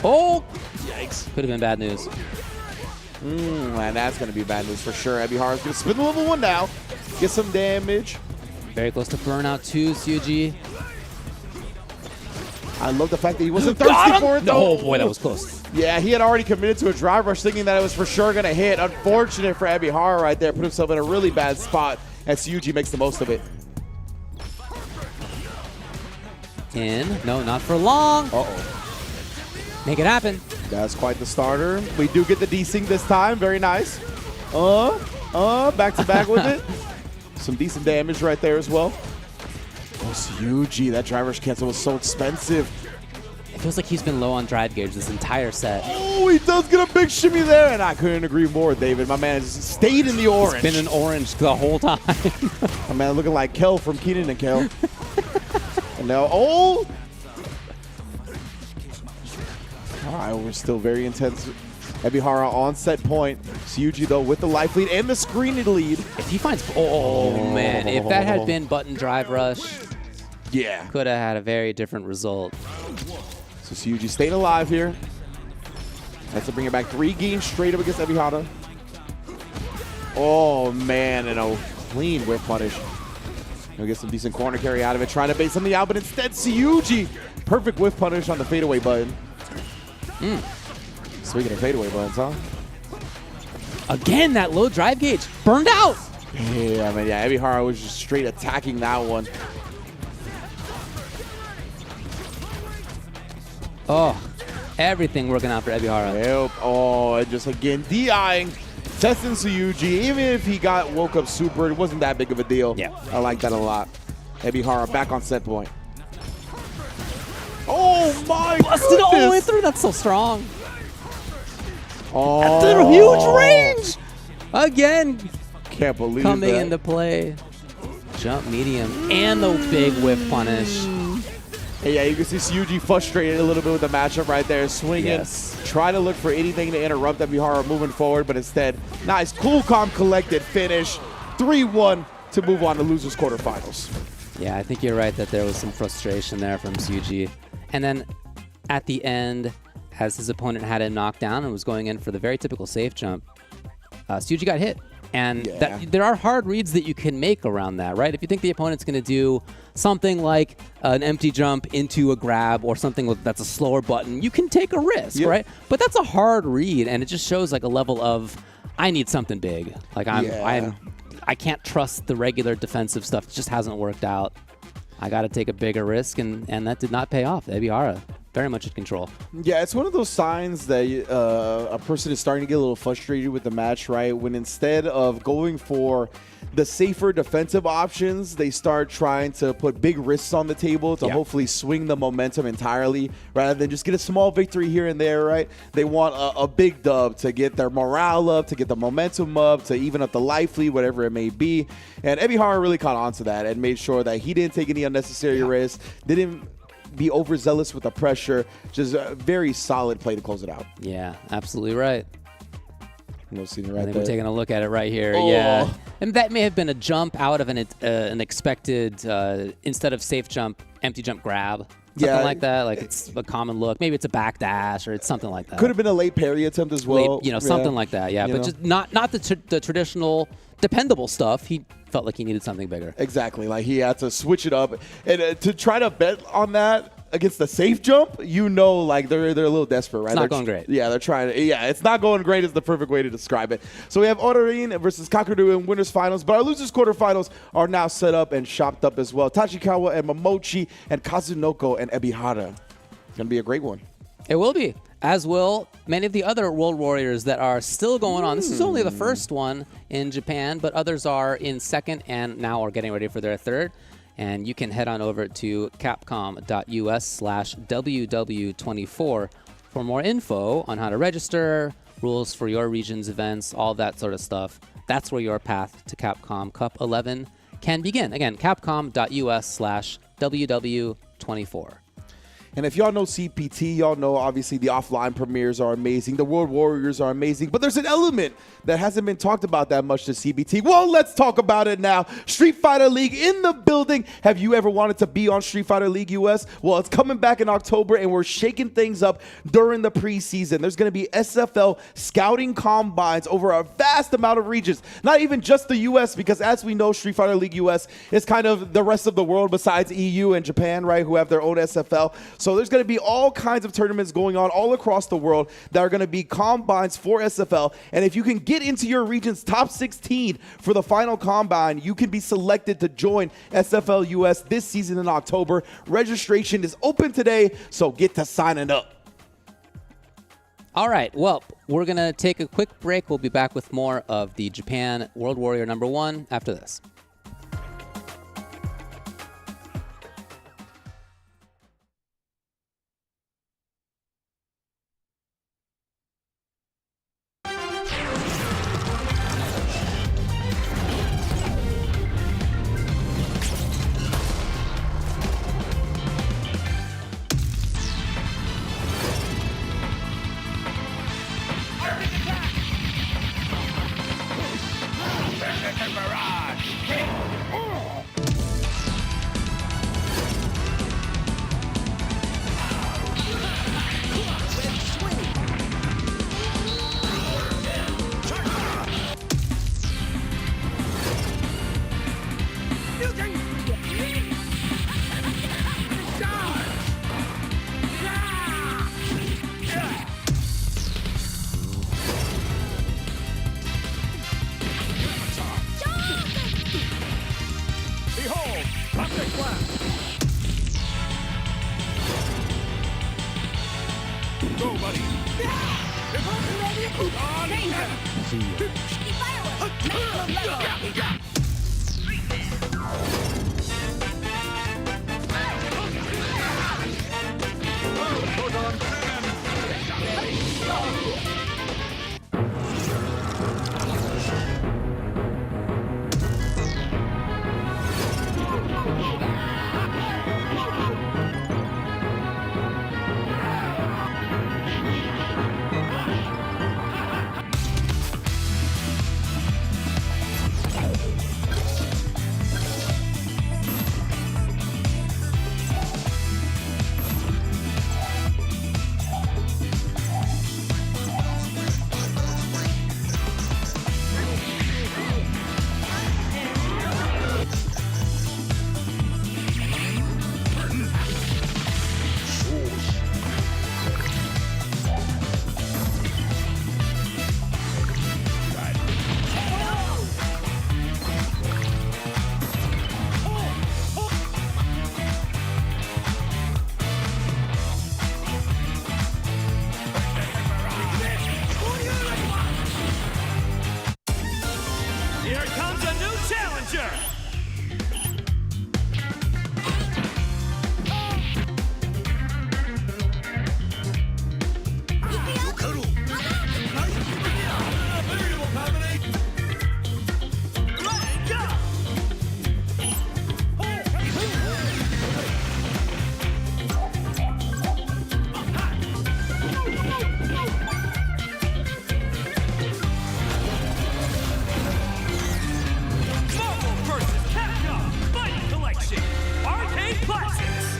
Oh, yikes. Could have been bad news. Man, that's going to be bad news for sure. Abihara's going to spin the level 1 now. Get some damage. Very close to burnout too, Suji. I love the fact that he wasn't thirsty for it, though. Oh, boy, that was close. Yeah, he had already committed to a drive rush thinking that it was for sure going to hit. Unfortunate for Abihara right there. Put himself in a really bad spot as Yuji makes the most of it. No, not for long. Uh-oh. Make it happen. That's quite the starter. We do get the desync this time. Very nice. Back to back with it. Some decent damage right there as well. Yuji, that driver's cancel was so expensive. It feels like he's been low on drive gauge this entire set. Oh, he does get a big shimmy there, and I couldn't agree more, David. My man has stayed in the orange. It's been an orange the whole time. My man looking like Kel from Keenan and Kel. And now, oh! All right, we're still very intense. Ebihara on set point. Yuji, though, with the life lead and the screened lead. If he finds... Oh, man. If that had been button drive rush, yeah, could have had a very different result. So Yuji staying alive here. Has to bring it back 3 games straight up against Ebihara. Oh, man, and a clean whip punish. He'll get some decent corner carry out of it, trying to bait something out, but instead, Yuji, perfect whiff punish on the fadeaway button. Speaking of fadeaway buttons, huh? Again, that low drive gauge burned out. Yeah, man, yeah, Ebihara was just straight attacking that one. Oh, everything working out for Ebihara. Yep. Oh, and just again, DIing, testing Yuji. Even if he woke up super, it wasn't that big of a deal. Yeah. I like that a lot. Ebihara back on set point. Oh, my Busted goodness. all the way through. That's so strong. Oh. That's a huge range. Again, can't believe coming that. into play. Jump medium and the big whip punish. Hey, yeah, you can see Yuji frustrated a little bit with the matchup right there. Swinging, Yes. trying to look for anything to interrupt Ebihara moving forward, but instead, nice, cool, calm, collected finish. 3-1 to move on to losers quarterfinals. Yeah, I think you're right that there was some frustration there from Yuji. And then at the end, as his opponent had him knocked down and was going in for the very typical safe jump, Yuji got hit. And there are hard reads that you can make around that, right? If you think the opponent's going to do something like an empty jump into a grab or something that's a slower button, you can take a risk, right? But that's a hard read, and it just shows like a level of, I need something big. Like I can't trust the regular defensive stuff. It just hasn't worked out. I got to take a bigger risk, and that did not pay off. Ebihara, very much in control. Yeah, it's one of those signs that a person is starting to get a little frustrated with the match, right? When instead of going for the safer defensive options, they start trying to put big risks on the table to hopefully swing the momentum entirely rather than just get a small victory here and there, right? They want a big dub to get their morale up, to get the momentum up, to even up the life lead, whatever it may be. And Ebihara really caught on to that and made sure that he didn't take any unnecessary risks, didn't be overzealous with the pressure. Just a very solid play to close it out. Yeah, absolutely right. No scene I right think there. we're taking a look at it right here. Oh. Yeah, and that may have been a jump out of an expected instead of safe jump, empty jump grab. Something like that. Like it's a common look. Maybe it's a back dash or it's something like that. Could have been a late parry attempt as well. Late, something like that. Yeah, but just not the traditional dependable stuff. He felt like he needed something bigger. Exactly. Like he had to switch it up, and to try to bet on that against the safe jump, like they're a little desperate, right? It's not going great. Yeah, they're trying to. Yeah, it's not going great is the perfect way to describe it. So we have Orerin versus Kakeru in winners finals, but our losers quarterfinals are now set up and shopped up as well. Tachikawa and Momochi and Kazunoko and Ebihara. It's gonna be a great one. It will be, as will many of the other World Warriors that are still going on. This is only the first one in Japan, but others are in second and now are getting ready for their third. And you can head on over to capcom.us/WW24 for more info on how to register, rules for your region's events, all that sort of stuff. That's where your path to Capcom Cup 11 can begin. Again, capcom.us/WW24. And if y'all know CPT, y'all know obviously the offline premieres are amazing. The World Warriors are amazing. But there's an element that hasn't been talked about that much to CPT. Well, let's talk about it now. Street Fighter League in the building. Have you ever wanted to be on Street Fighter League US? Well, it's coming back in October, and we're shaking things up during the preseason. There's going to be SFL scouting combines over a vast amount of regions. Not even just the US, because as we know, Street Fighter League US is kind of the rest of the world besides EU and Japan, right, who have their own SFL. So there's going to be all kinds of tournaments going on all across the world that are going to be combines for SFL. And if you can get into your region's top 16 for the final combine, you can be selected to join SFL US this season in October. Registration is open today, so get to signing up. All right, well, we're going to take a quick break. We'll be back with more of the Japan World Warrior #1 after this. See you. Here comes a new challenger! Marvel vs. Capcom Fighting Collection Arcade Classics!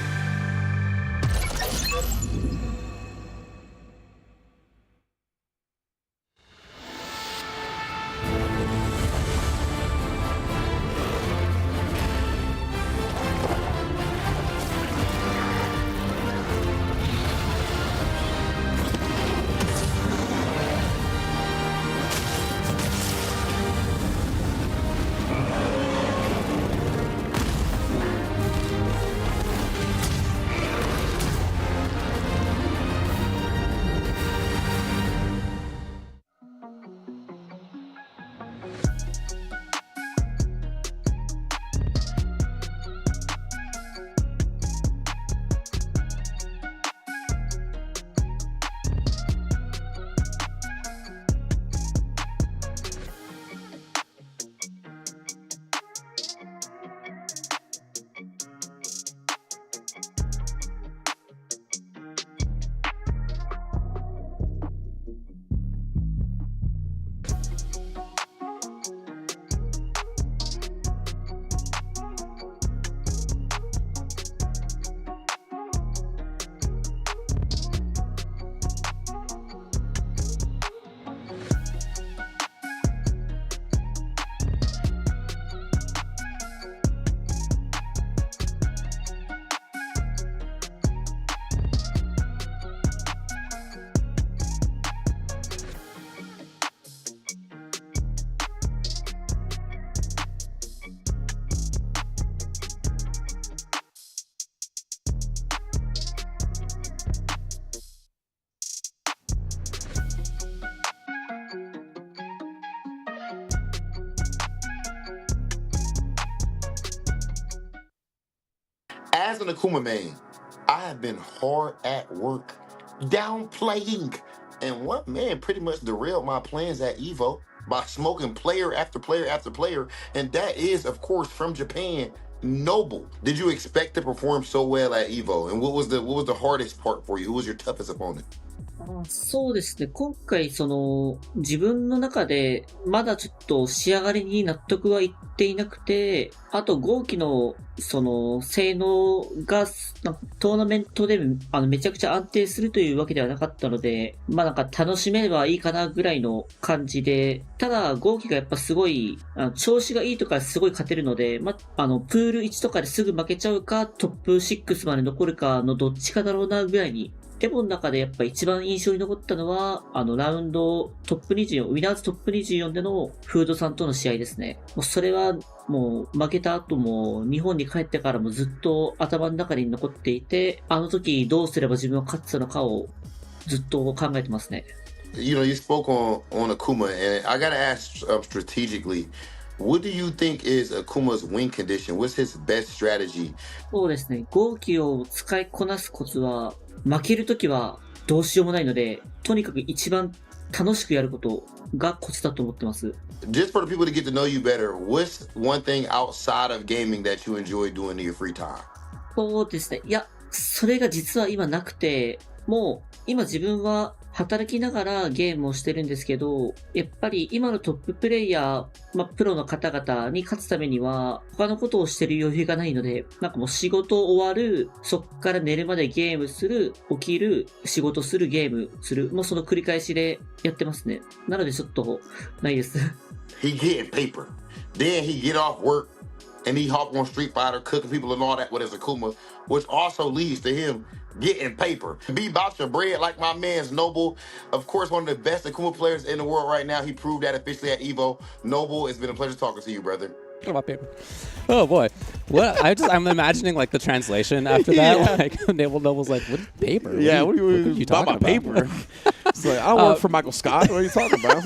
As an Akuma main, I have been hard at work, downplaying, and one man pretty much derailed my plans at Evo by smoking player after player after player, and that is, of course, from Japan, Noble. Did you expect to perform so well at Evo? And what was the hardest part for you? Who was your toughest opponent? そうですね。今回、自分の中で、まだちょっと仕上がりに納得はいっていなくて、あと、号機の、性能が、トーナメントで、めちゃくちゃ安定するというわけではなかったので、楽しめればいいかなぐらいの感じで、ただ、号機がやっぱすごい、調子がいいとかすごい勝てるので、プール1とかですぐ負けちゃうか、トップ6まで残るかのどっちかだろうなぐらいに、エボの中でやっぱ一番印象に残ったのは、ラウンドトップ24、ウィナーズトップ24でのフードさんとの試合ですね。もうそれはもう負けた後も日本に帰ってからもずっと頭の中に残っていて、あの時どうすれば自分は勝ってたのかをずっと考えてますね。You spoke on Akuma, and I gotta ask strategically, what do you think is Akuma's win condition? What's his best strategy? そうですね。号機を使いこなすコツは、負けるときはどうしようもないので、とにかく一番楽しくやることがコツだと思ってます。Just for the people to get to know you better, what's one thing outside of gaming that you enjoy doing in your free time? そうですね。いや、それが実は今なくて、もう今自分は働きながらゲームをしてるんですけど、やっぱり今のトッププレイヤー、プロの方々に勝つためには、他のことをしてる余裕がないので、なんかもう仕事終わる、そっから寝るまでゲームする、起きる、仕事する、ゲームする、もうその繰り返しでやってますね。なのでちょっと、ないです。He getting paper. Then he get off work and he hop on Street Fighter, cooking people and all that with his Akuma, which also leads to him getting paper. Be about your bread like my man's Noble. Of course, one of the best Akuma players in the world right now. He proved that officially at EVO. Noble, it's been a pleasure talking to you, brother. What about paper? Oh boy, what I'm imagining like the translation after that. Yeah. Like Noble's like, what paper? Yeah, what are you talking about? Paper? It's like, I don't work for Michael Scott. What are you talking about?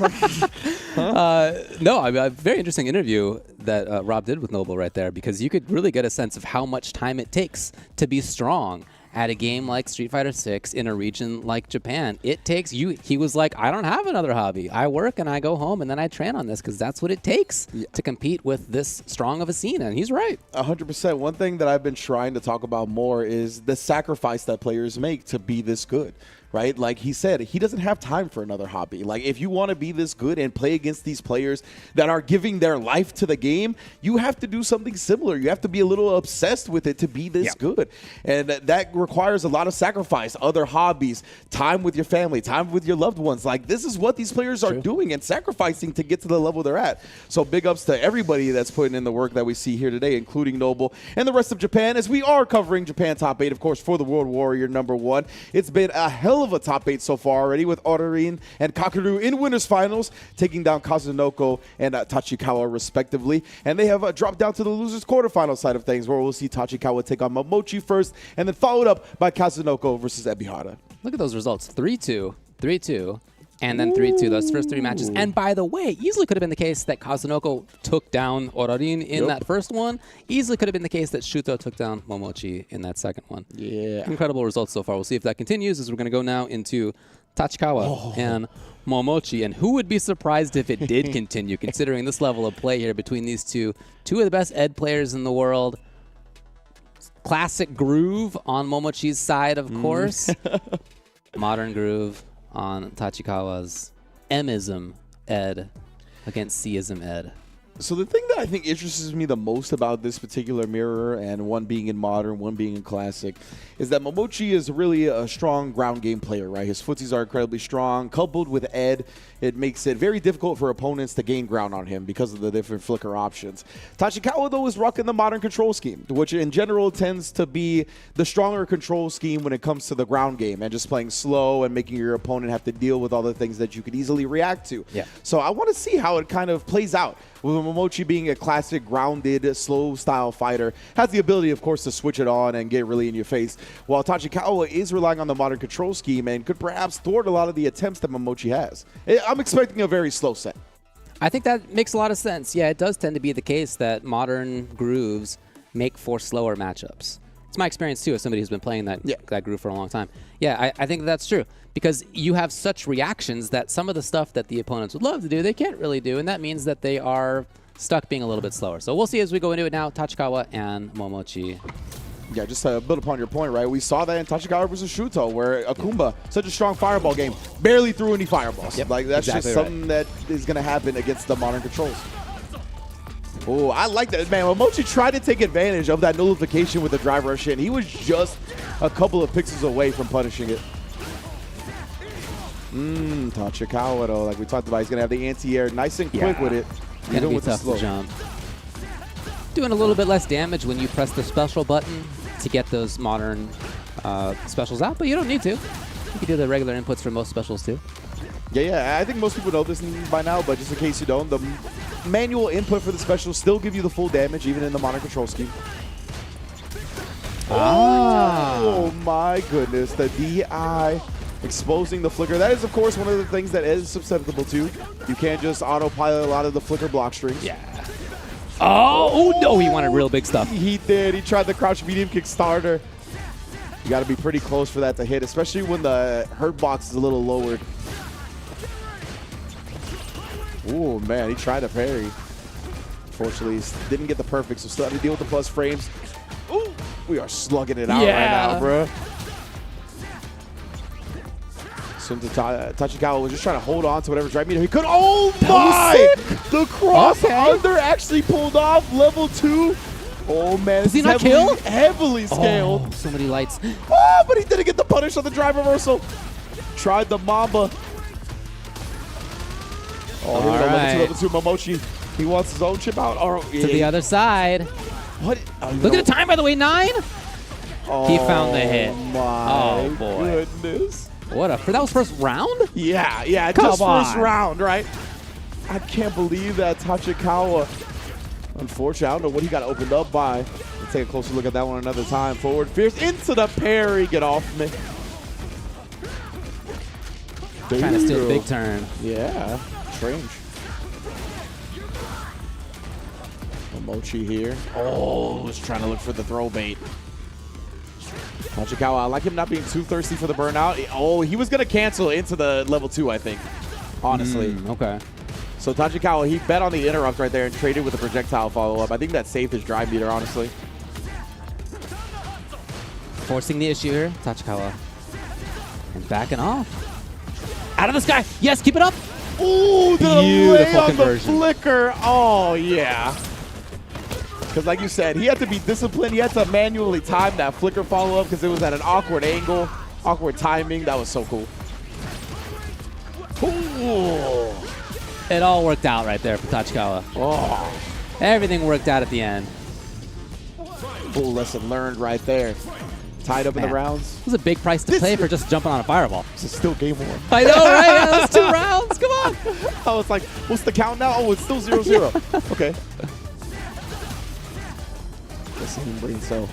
No, a very interesting interview that Rob did with Noble right there, because you could really get a sense of how much time it takes to be strong at a game like Street Fighter 6 in a region like Japan. It takes you. He was like, I don't have another hobby. I work and I go home and then I train on this because that's what it takes to compete with this strong of a scene. And he's right. 100%. One thing that I've been trying to talk about more is the sacrifice that players make to be this good. Right? Like he said, he doesn't have time for another hobby. Like if you want to be this good and play against these players that are giving their life to the game, you have to do something similar. You have to be a little obsessed with it to be this good. And that requires a lot of sacrifice, other hobbies, time with your family, time with your loved ones. Like this is what these players are doing and sacrificing to get to the level they're at. So big ups to everybody that's putting in the work that we see here today, including Noble and the rest of Japan, as we are covering Japan Top 8, of course, for the World Warrior #1. It's been a hell of a top 8 so far already, with Odarin and Kakeru in winners finals, taking down Kazunoko and Tachikawa respectively. And they have dropped down to the losers quarterfinal side of things, where we'll see Tachikawa take on Momochi first, and then followed up by Kazunoko versus Ebihara. Look at those results. 3-2, 3-2, and then 3-2, those first three matches. And by the way, easily could have been the case that Kazunoko took down Orarin in that first one. Easily could have been the case that Shuto took down Momochi in that second one. Yeah. Incredible results so far. We'll see if that continues, as we're going to go now into Tachikawa and Momochi. And who would be surprised if it did continue, considering this level of play here between these two of the best Ed players in the world. Classic groove on Momochi's side, of course. Modern groove on Tachikawa's M-ism Ed against C-ism Ed. So the thing that I think interests me the most about this particular mirror, and one being in modern, one being in classic, is that Momochi is really a strong ground game player, right? His footsies are incredibly strong. Coupled with Ed, it makes it very difficult for opponents to gain ground on him because of the different flicker options. Tachikawa, though, is rocking the modern control scheme, which in general tends to be the stronger control scheme when it comes to the ground game and just playing slow and making your opponent have to deal with all the things that you could easily react to. Yeah. So I want to see how it kind of plays out. With Momochi being a classic, grounded, slow-style fighter, has the ability, of course, to switch it on and get really in your face, while Tachikawa is relying on the modern control scheme and could perhaps thwart a lot of the attempts that Momochi has. I'm expecting a very slow set. I think that makes a lot of sense. Yeah, it does tend to be the case that modern grooves make for slower matchups. It's my experience, too, as somebody who's been playing that groove for a long time. Yeah, I think that's true. Because you have such reactions that some of the stuff that the opponents would love to do, they can't really do. And that means that they are stuck being a little bit slower. So we'll see as we go into it now. Tachikawa and Momochi. Yeah, just to build upon your point, right? We saw that in Tachikawa versus Shuto, where Akumba, such a strong fireball game, barely threw any fireballs. Like, that's exactly just something that is going to happen against the modern controls. Oh, I like that, man. Momochi tried to take advantage of that nullification with the drive rush in. He was just a couple of pixels away from punishing it. Tachikawa, though, like we talked about, he's going to have the anti-air nice and quick with it. Gonna be tough to jump. Doing a little bit less damage when you press the special button to get those modern specials out, but you don't need to. You can do the regular inputs for most specials, too. Yeah, I think most people know this by now, but just in case you don't, the manual input for the specials still give you the full damage, even in the modern control scheme. Oh my goodness, the DI exposing the flicker. That is, of course, one of the things that is susceptible to. You can't just autopilot a lot of the flicker block strings. Yeah. Oh, no, he wanted real big stuff. He did. He tried the crouch medium kick starter. You got to be pretty close for that to hit, especially when the hurt box is a little lowered. Ooh, man, he tried to parry. Unfortunately, didn't get the perfect, so still had to deal with the plus frames. Ooh, we are slugging it out right now, bro. So Tachikawa was just trying to hold on to whatever drive meter he could. Oh my! The cross under actually pulled off level 2. Oh man, Does he not kill? Heavily scaled. Oh, so many lights. Oh, but he didn't get the punish on the drive reversal. Tried the Mamba. Oh, here we go, level 2 Momochi. He wants his own chip out. Oh, To the other side. What? Look at the time, by the way, 9. Oh, He found the hit. My boy. goodness. What a, that was first round? Yeah, Come just on. first round, right? I can't believe that Tachikawa. Unfortunately, I don't know what he got opened up by. Let's take a closer look at that one another time. Forward fierce into the parry. Get off me. Trying to steal a big turn. Yeah, strange. Momochi here. Oh, was trying to look for the throw bait. Tachikawa, I like him not being too thirsty for the burnout. Oh, he was going to cancel into the level 2, I think. Honestly. Okay. So Tachikawa, he bet on the interrupt right there and traded with a projectile follow-up. I think that saved his drive meter, honestly. Forcing the issue here, Tachikawa. And backing off. Out of the sky. Yes, keep it up. Ooh, the Beautiful lay on conversion. the flicker. Oh, yeah. Because like you said, he had to be disciplined. He had to manually time that flicker follow-up because it was at an awkward angle, awkward timing. That was so cool. Ooh. It all worked out right there for Tachikawa. Oh. Everything worked out at the end. Full lesson learned right there. Tied up in the rounds. It was a big price to pay for just jumping on a fireball. This is still game 1. I know, right? Yeah, that's 2 rounds. Come on. I was like, what's the count now? Oh, it's still 0-0. Okay. Let's see him bring so.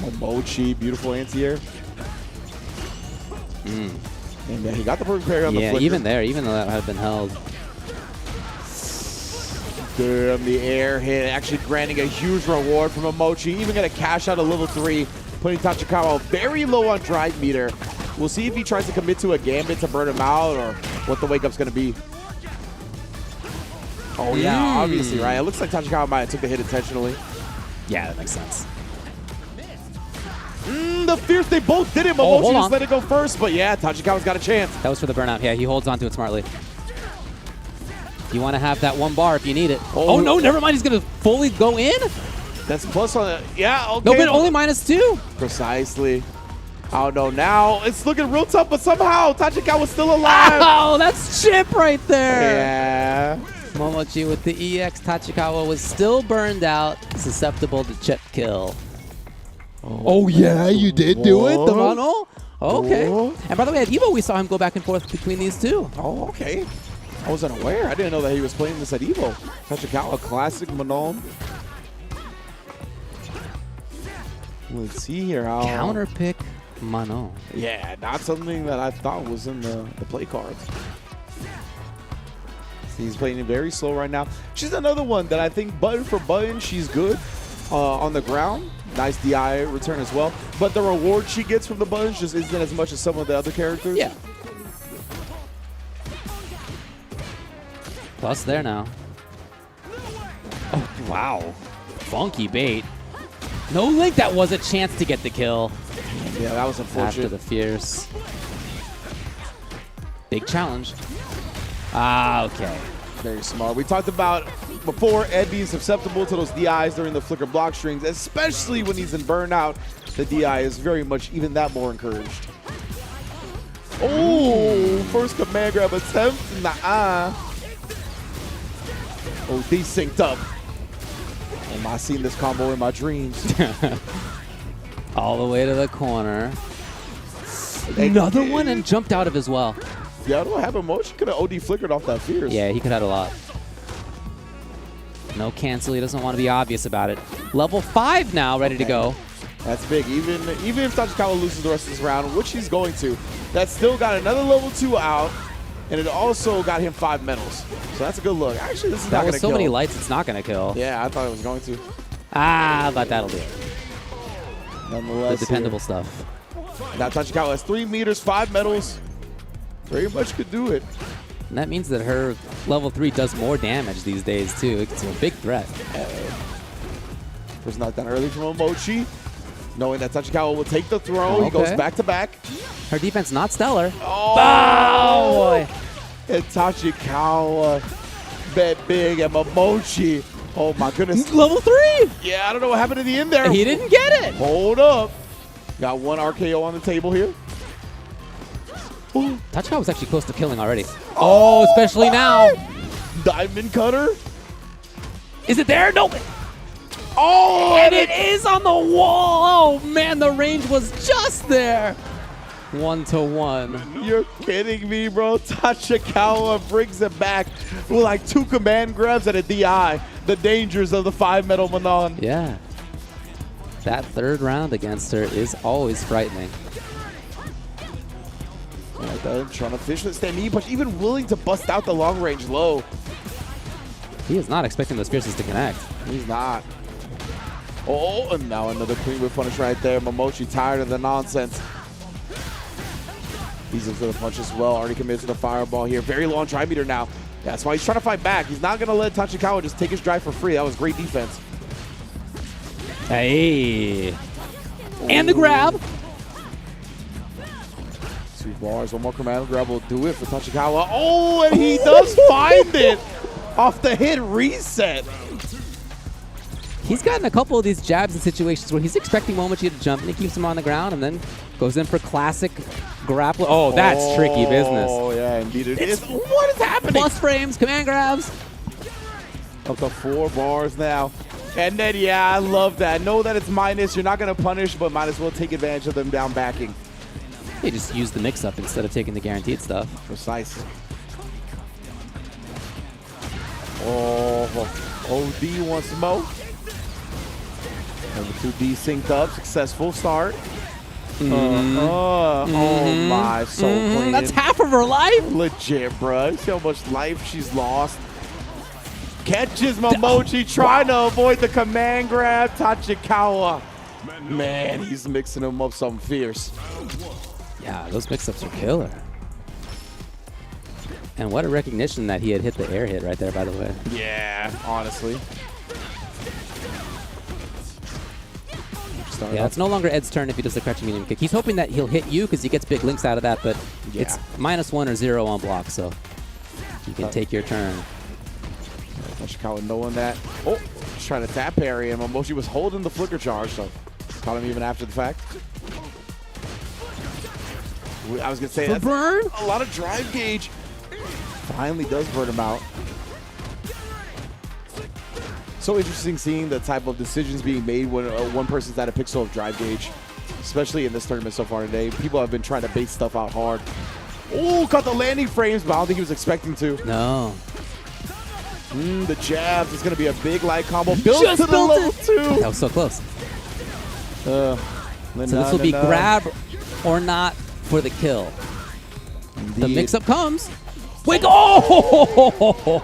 Momochi, beautiful anti-air. And yeah, he got the perfect parry on the flicker. Even there, even though that had been held. Damn, the air hit, actually granting a huge reward from Momochi. Even going to cash out a level 3, putting Tachikawa very low on drive meter. We'll see if he tries to commit to a gambit to burn him out or what the wake-up's going to be. Oh, yeah, obviously, right? It looks like Tachikawa might have took the hit intentionally. Yeah, that makes sense. The fierce, they both did it. Momochi just let it go first, but yeah, Tachikawa's got a chance. That was for the burnout. Yeah, he holds on to it smartly. You want to have that 1 bar if you need it. Oh, no, never mind. He's going to fully go in? That's plus on it. Yeah, okay. No, but only -2. Precisely. Oh, no, now it's looking real tough, but somehow Tachikawa's still alive. Oh, that's chip right there. Yeah. Momochi with the EX. Tachikawa was still burned out, susceptible to chip kill. Oh, yeah, you did do it? The Mono? Okay. And by the way, at EVO, we saw him go back and forth between these two. Oh, okay. I wasn't aware. I didn't know that he was playing this at EVO. Tachikawa, classic Manon. Let's see here how... Counter pick Manon. Yeah, not something that I thought was in the play cards. See, he's playing it very slow right now. She's another one that I think button for button, she's good on the ground. Nice DI return as well. But the reward she gets from the buttons just isn't as much as some of the other characters. Yeah. Plus there now. Oh, wow. Funky bait. No link. That was a chance to get the kill. Yeah, that was unfortunate. After the fierce. Big challenge. Ah, okay. Very smart. We talked about before Ed being susceptible to those DIs during the flicker block strings, especially when he's in burnout. The DI is very much even that more encouraged. Oh, first command grab attempt. Nah. Oh, these synced up. Am I seeing this combo in my dreams? All the way to the corner. Another one and jumped out of as well. Yeah, I don't know what happened. Mochi could have OD flickered off that fierce. Yeah, he could have had a lot. No cancel. He doesn't want to be obvious about it. Level 5 now, ready to go. That's big. Even if Tachikawa loses the rest of this round, which he's going to, that's still got another level 2 out, and it also got him 5 medals. So that's a good look. Actually, this is not going to kill. So many lights, it's not going to kill. Yeah, I thought it was going to. But that'll do it. Nonetheless, the dependable stuff. Now Tachikawa has 3 meters, 5 medals. Very much could do it. And that means that her level 3 does more damage these days, too. It's a big threat. First knockdown early from Omochi. Knowing that Tachikawa will take the throw. He goes back to back. Her defense not stellar. Oh, boy. And Tachikawa bet big and Momochi. Oh my goodness. Level 3. Yeah, I don't know what happened at the end there. He didn't get it. Hold up. Got one RKO on the table here. Tachikawa was actually close to killing already. Oh, especially now. Diamond cutter. Is it there? No. Oh, and it is on the wall. Oh, man, the range was just there. 1-to-1. You're kidding me, bro. Tachikawa brings it back with like 2 command grabs and a DI. The dangers of the 5-medal Manon. Yeah. That 3rd round against her is always frightening. Like that, trying to fish the stand knee punch, even willing to bust out the long range low. He is not expecting those pierces to connect. He's not. Oh, and now another clean whip punish right there. Momochi tired of the nonsense. He's into the punch as well. Already committed to the fireball here. Very long drive meter now. That's why he's trying to fight back. He's not going to let Tachikawa just take his drive for free. That was great defense. Hey. And the grab. 2 bars. One more command grab will do it for Tachikawa. Oh, and he does find it off the hit reset. He's gotten a couple of these jabs in situations where he's expecting Momochi to jump and he keeps him on the ground and then goes in for classic grappling. Oh, that's tricky business. Oh, yeah, indeed it is. What is happening? Plus frames, command grabs. Up to 4 bars now. And then, yeah, I love that. Know that it's minus. You're not going to punish, but might as well take advantage of them down backing. They just use the mix-up instead of taking the guaranteed stuff. Precise. Oh, OD wants more. Number 2D synced up. Successful start. Oh my, so clean. That's half of her life. Legit, bro. See how much life she's lost. Catches Momochi trying to avoid the command grab. Tachikawa. Man, he's mixing them up something fierce. Yeah, those mix-ups are killer. And what a recognition that he had hit the air hit right there, by the way. Yeah, honestly. Yeah, it's no longer Ed's turn if he does the crouching medium kick. He's hoping that he'll hit you because he gets big links out of that, but it's -1 or 0 on block, so you can take your turn. Tachikawa knowing that. Oh, just trying to tap parry, and Momochi was holding the flicker charge, so caught him even after the fact. I was going to say that's burn. A lot of drive gauge. Finally does burn him out. So interesting seeing the type of decisions being made when one person's at a pixel of drive gauge, especially in this tournament so far today. People have been trying to bait stuff out hard. Oh, caught the landing frames, but I don't think he was expecting to. No. The jabs is going to be a big light combo. Built to the level 2. That was so close. So this will be grab or not for the kill. Indeed. The mix-up comes. Wait, oh!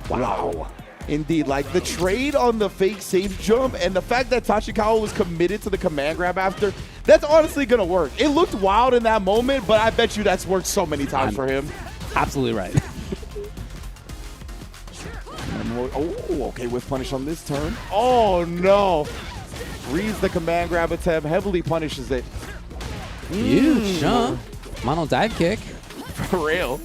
Wow. Indeed, like the trade on the fake safe jump and the fact that Tachikawa was committed to the command grab after, that's honestly going to work. It looked wild in that moment, but I bet you that's worked so many times for him. Absolutely right. Oh, okay, with punish on this turn. Oh, no. Reads the command grab attempt, heavily punishes it. Huge, huh? Mono dive kick. For real.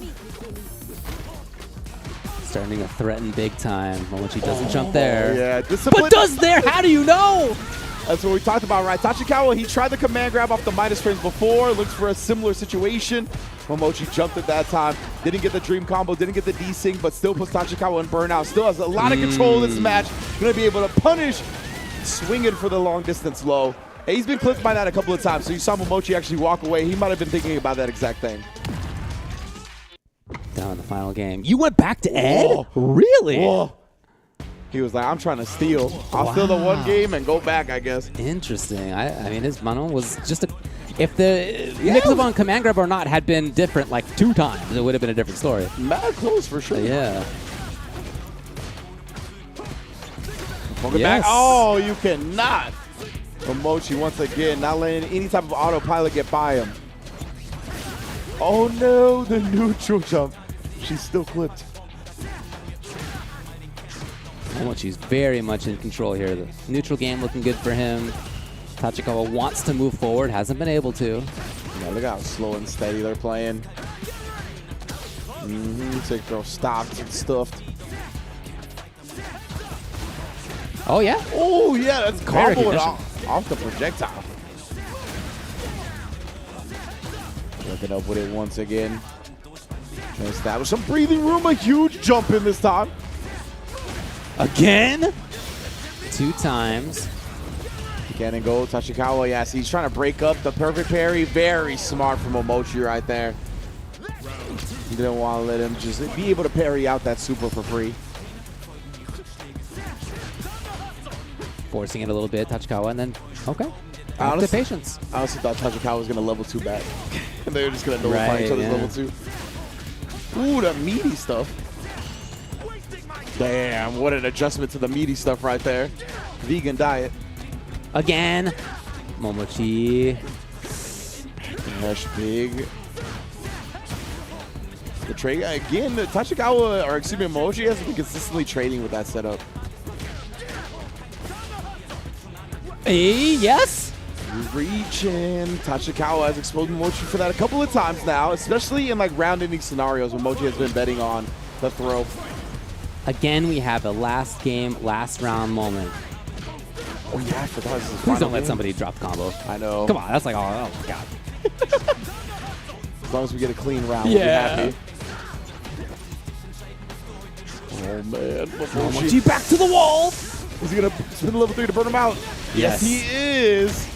Starting to threaten big time. Momochi doesn't jump there. Yeah, discipline. But does there? How do you know? That's what we talked about, right? Tachikawa, he tried the command grab off the minus frames before. Looks for a similar situation. Momochi jumped at that time. Didn't get the dream combo, didn't get the desync, but still puts Tachikawa in burnout. Still has a lot of control in this match. Going to be able to punish. Swinging for the long distance low. Hey, he's been clipped by that a couple of times, so you saw Momochi actually walk away. He might have been thinking about that exact thing. Down in the final game. You went back to Ed? Oh. Really? Oh. He was like, I'm trying to steal. I'll steal the one game and go back, I guess. Interesting. I mean, his Manon was just a... If the mix of on command grab or not had been different like 2 times, it would have been a different story. Mad close for sure. Yeah. Welcome back. Oh, you cannot. Momochi once again, not letting any type of autopilot get by him. Oh no, the neutral jump. She's still clipped. Momochi's very much in control here. The neutral game looking good for him. Tachikawa wants to move forward, hasn't been able to. Yeah, look how slow and steady they're playing. Take girl stopped and stuffed. Oh yeah? Oh yeah, that's comboed off the projectile. Looking up with it once again. Trying to establish some breathing room, a huge jump in this time. Again? 2 times. Again and go, Tachikawa, yes, he's trying to break up the perfect parry. Very smart from Momochi right there. He didn't want to let him just be able to parry out that super for free. Forcing it a little bit, Tachikawa, and then, okay. Honestly, patience. I honestly thought Tachikawa was going to level 2 back. And they were just going to nullify each other's level 2. Ooh, the meaty stuff. Damn, what an adjustment to the meaty stuff right there. Vegan diet. Again. Momochi. Dash big. The trade again, Tachikawa, or excuse me, Momochi has been consistently trading with that setup. Hey, yes. Reaching. Tachikawa has exposed Momochi for that a couple of times now, especially in like round-ending scenarios when Momochi has been betting on the throw. Again, we have a last game, last round moment. Oh yeah, I forgot this is Please don't let somebody drop the combo. I know. Come on, that's like, oh my god. As long as we get a clean round, we'll be happy. Oh man, Momochi back to the wall. Is he gonna spin the level 3 to burn him out? Yes, he is.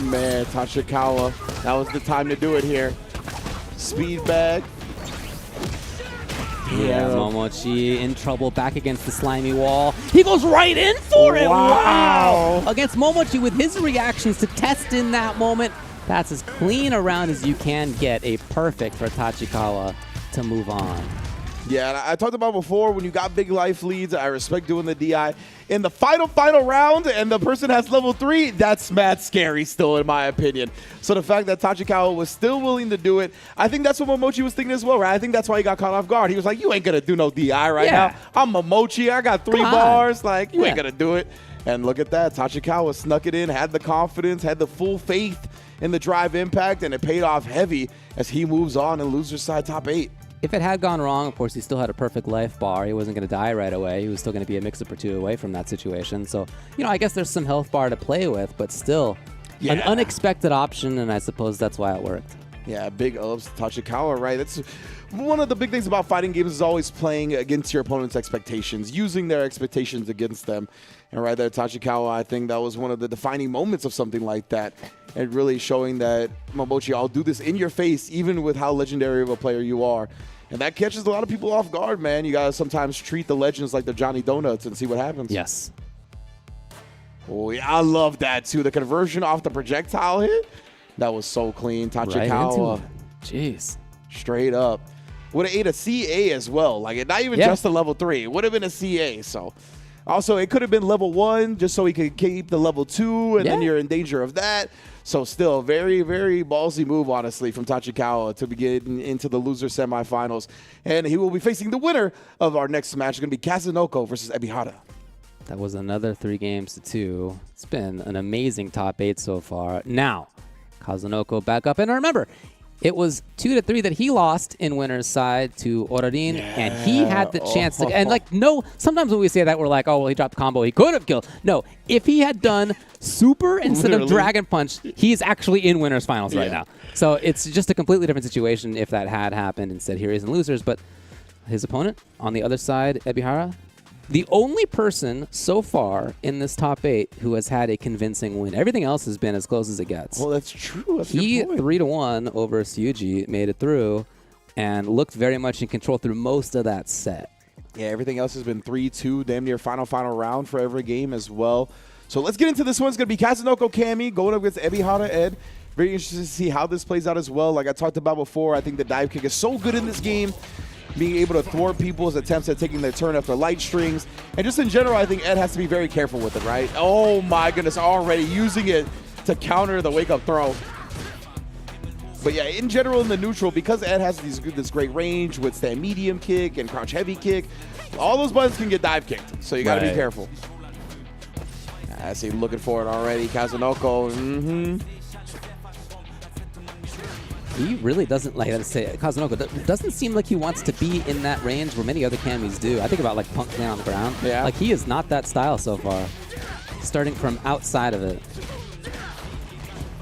Man, Tachikawa, that was the time to do it here. Speed bag. Yeah, Momochi in trouble back against the slimy wall. He goes right in for it. Wow. Against Momochi with his reactions to test in that moment. That's as clean a round as you can get. A perfect for Tachikawa to move on. Yeah, and I talked about before, when you got big life leads, I respect doing the DI. In the final round, and the person has level 3, that's mad scary still, in my opinion. So the fact that Tachikawa was still willing to do it, I think that's what Momochi was thinking as well, right? I think that's why he got caught off guard. He was like, you ain't going to do no DI right now. I'm Momochi. I got 3 bars. Like, you ain't going to do it. And look at that. Tachikawa snuck it in, had the confidence, had the full faith in the drive impact, and it paid off heavy as he moves on and loses side top 8. If it had gone wrong, of course, he still had a perfect life bar. He wasn't going to die right away. He was still going to be a mix-up or 2 away from that situation. So, you know, I guess there's some health bar to play with, but still an unexpected option, and I suppose that's why it worked. Yeah, big ups to Tachikawa, right? That's one of the big things about fighting games, is always playing against your opponent's expectations, using their expectations against them. And right there, Tachikawa, I think that was one of the defining moments of something like that. And really showing that, Momochi, I'll do this in your face, even with how legendary of a player you are. And that catches a lot of people off guard, man. You got to sometimes treat the legends like they're Johnny Donuts and see what happens. Yes. Oh, yeah, I love that, too. The conversion off the projectile hit, that was so clean. Tachikawa. Right. Jeez. Straight up. Would have ate a CA as well. Like, not even just a level 3. It would have been a CA, so. Also, it could have been level 1 just so he could keep the level 2, and then you're in danger of that. So still, very, very ballsy move, honestly, from Tachikawa to begin into the loser semifinals. And he will be facing the winner of our next match. It's going to be Kazunoko versus Ebihara. That was another 3 games to 2. It's been an amazing top 8 so far. Now, Kazunoko back up. And remember, it was 2-3 that he lost in winner's side to Orarin, and he had the chance to. And like, no, sometimes when we say that, we're like, oh, well, he dropped the combo, he could have killed. No, if he had done super instead of Dragon Punch, he's actually in winner's finals right now. So it's just a completely different situation if that had happened. Instead, here he is in losers. But his opponent on the other side, Ebihara, the only person so far in this top 8 who has had a convincing win. Everything else has been as close as it gets. Well, that's true. That's he 3-1 over Syuji, made it through, and looked very much in control through most of that set. Yeah, everything else has been 3-2, damn near final round for every game as well. So let's get into this one. It's going to be Kazunoko Kami going up against Ebihara Ed. Very interested to see how this plays out as well. Like I talked about before, I think the dive kick is so good in this game, being able to thwart people's attempts at taking their turn after light strings. And just in general, I think Ed has to be very careful with it, right? Oh my goodness, already using it to counter the wake-up throw. But yeah, in general, in the neutral, because Ed has this great range with stand medium kick and crouch heavy kick, all those buttons can get dive kicked. So you got to be careful. I see looking for it already. Kazunoko. He really doesn't, like I say, Kazunoko doesn't seem like he wants to be in that range where many other Kamis do. I think about like Punk playing on the ground. Yeah. Like he is not that style so far. Starting from outside of it.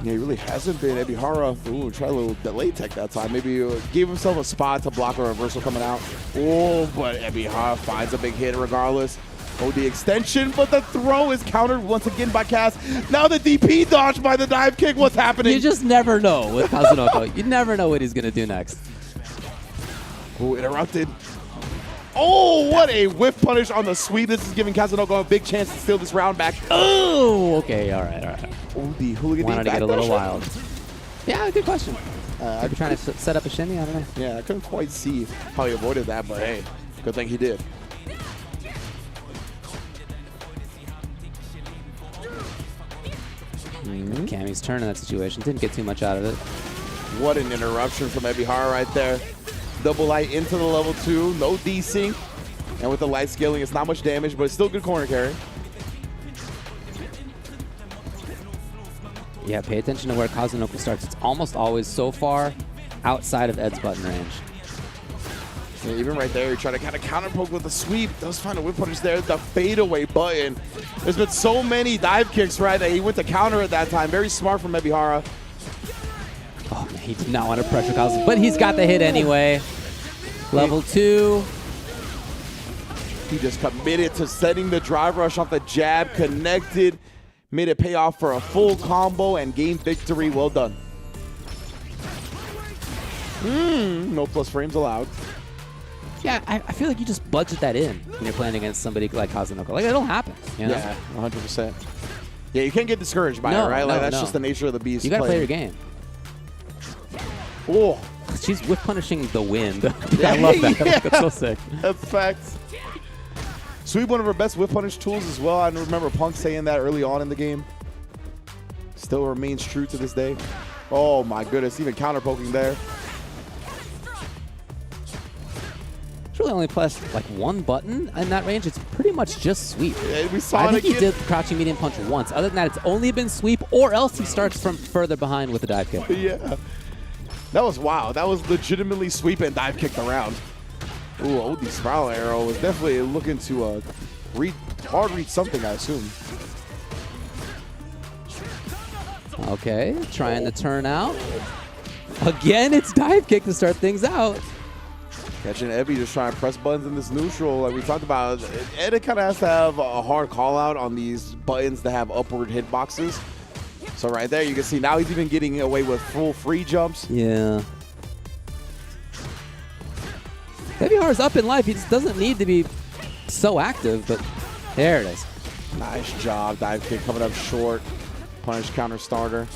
Yeah, he really hasn't been. Ebihara, ooh, try a little delay tech that time. Maybe gave himself a spot to block a reversal coming out. Oh, but Ebihara finds a big hit regardless. Oh, the extension, but the throw is countered once again by Kaz. Now the DP dodged by the dive kick. What's happening? You just never know with Kazunoko. You never know what he's going to do next. Oh, interrupted. Oh, what a whiff punish on the sweep. This is giving Kazunoko a big chance to steal this round back. Oh, okay, all right. Oh, the hooligan wanted to get a little wild. Yeah, good question. I'm trying to set up a shimmy. I don't know. Yeah, I couldn't quite see how he avoided that, but hey, good thing he did. Kami's turn in that situation. Didn't get too much out of it. What an interruption from Ebihara right there. Double light into the level 2. No desync. And with the light scaling, it's not much damage, but it's still good corner carry. Yeah, pay attention to where Kazunoko starts. It's almost always so far outside of Ed's button range. Yeah, even right there, you try to kind of counter poke with the sweep. Does find a whip punish there. The fadeaway button. There's been so many dive kicks, right, that he went to counter at that time. Very smart from Ebihara. Oh, man, he did not want to pressure Kazu, but he's got the hit anyway. Level 2. He just committed to setting the drive rush off the jab, connected, made it pay off for a full combo and game victory. Well done. No plus frames allowed. Yeah, I feel like you just budget that in when you're playing against somebody like Kazunoko. Like, it'll happen. You know? Yeah, 100%. Yeah, you can't get discouraged by it, right? Like, that's just the nature of the beast. You got to play your game. Oh. She's whip punishing the wind. I love that. Yeah. That's so sick. That's facts. Sweep, one of her best whip punish tools as well. I remember Punk saying that early on in the game. Still remains true to this day. Oh my goodness, even counter poking there. Really only pressed like one button in that range. It's pretty much just sweep. Yeah, we saw I think it he did crouching medium punch once. Other than that, it's only been sweep, or else he starts from further behind with a dive kick. Yeah. That was wow. That was legitimately sweep and dive kick the round. Ooh, OD spiral arrow was definitely looking to hard reach something, I assume. Okay, trying to turn out. Again, it's dive kick to start things out. Catching Ebby just trying to press buttons in this neutral. Like we talked about, Ed kind of has to have a hard call out on these buttons that have upward hitboxes. So right there, you can see now he's even getting away with full free jumps. Yeah. Ebihara's up in life. He just doesn't need to be so active, but there it is. Nice job. Dive kick coming up short. Punish counter starter.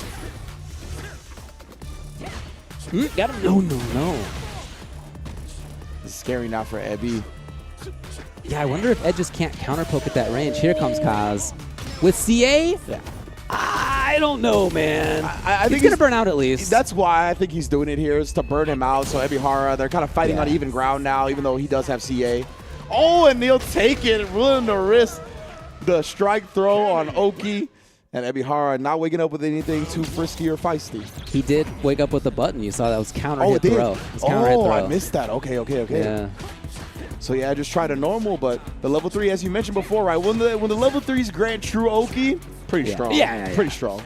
Got him. No. It's scary now for Ebby. Yeah, I wonder if Ed just can't counter poke at that range. Here comes Kaz. With CA? Yeah. I don't know, man. I think he's going to burn out at least. That's why I think he's doing it here, is to burn him out. So Ebihara, they're kind of fighting on even ground now, even though he does have CA. Oh, and he'll take it, willing to risk the strike throw on Oki. And Ebihara not waking up with anything too frisky or feisty. He did wake up with a button. You saw that was counter hit throw. It was counter hit throw. I missed that. Okay. Yeah. So yeah, I just tried a normal, but the level 3, as you mentioned before, right? When the level 3s grant true Oki, pretty strong. Yeah. Pretty strong.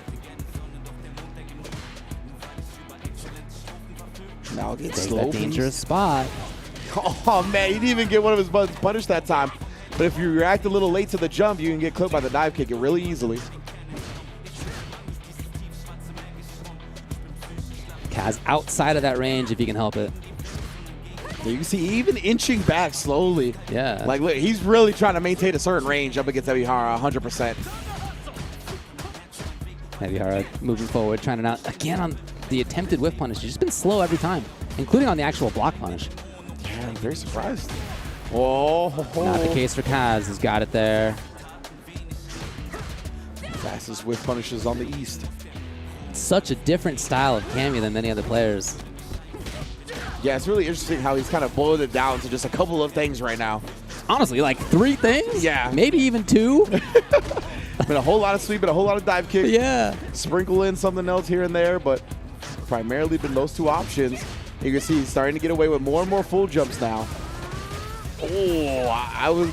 Now it gets slow. That dangerous spot. Oh man, he didn't even get one of his buttons punished that time. But if you react a little late to the jump, you can get clipped by the dive kick really easily. Kaz outside of that range if you can help it. You can see even inching back slowly. Yeah. Like, look, he's really trying to maintain a certain range up against Ebihara, 100%. Ebihara moving forward, trying to not, again on the attempted whiff punish. He's just been slow every time, including on the actual block punish. Yeah, I'm very surprised. Oh, Not the case for Kaz. He's got it there. Fastest whiff punishes on the East. Such a different style of Cammy than many other players. Yeah, it's really interesting how he's kind of boiled it down to just a couple of things right now. Honestly, like 3 things? Yeah. Maybe even 2. Been a whole lot of sweep and a whole lot of dive kick. Yeah. Sprinkle in something else here and there, but primarily been those 2 options. You can see he's starting to get away with more and more full jumps now. Oh, I was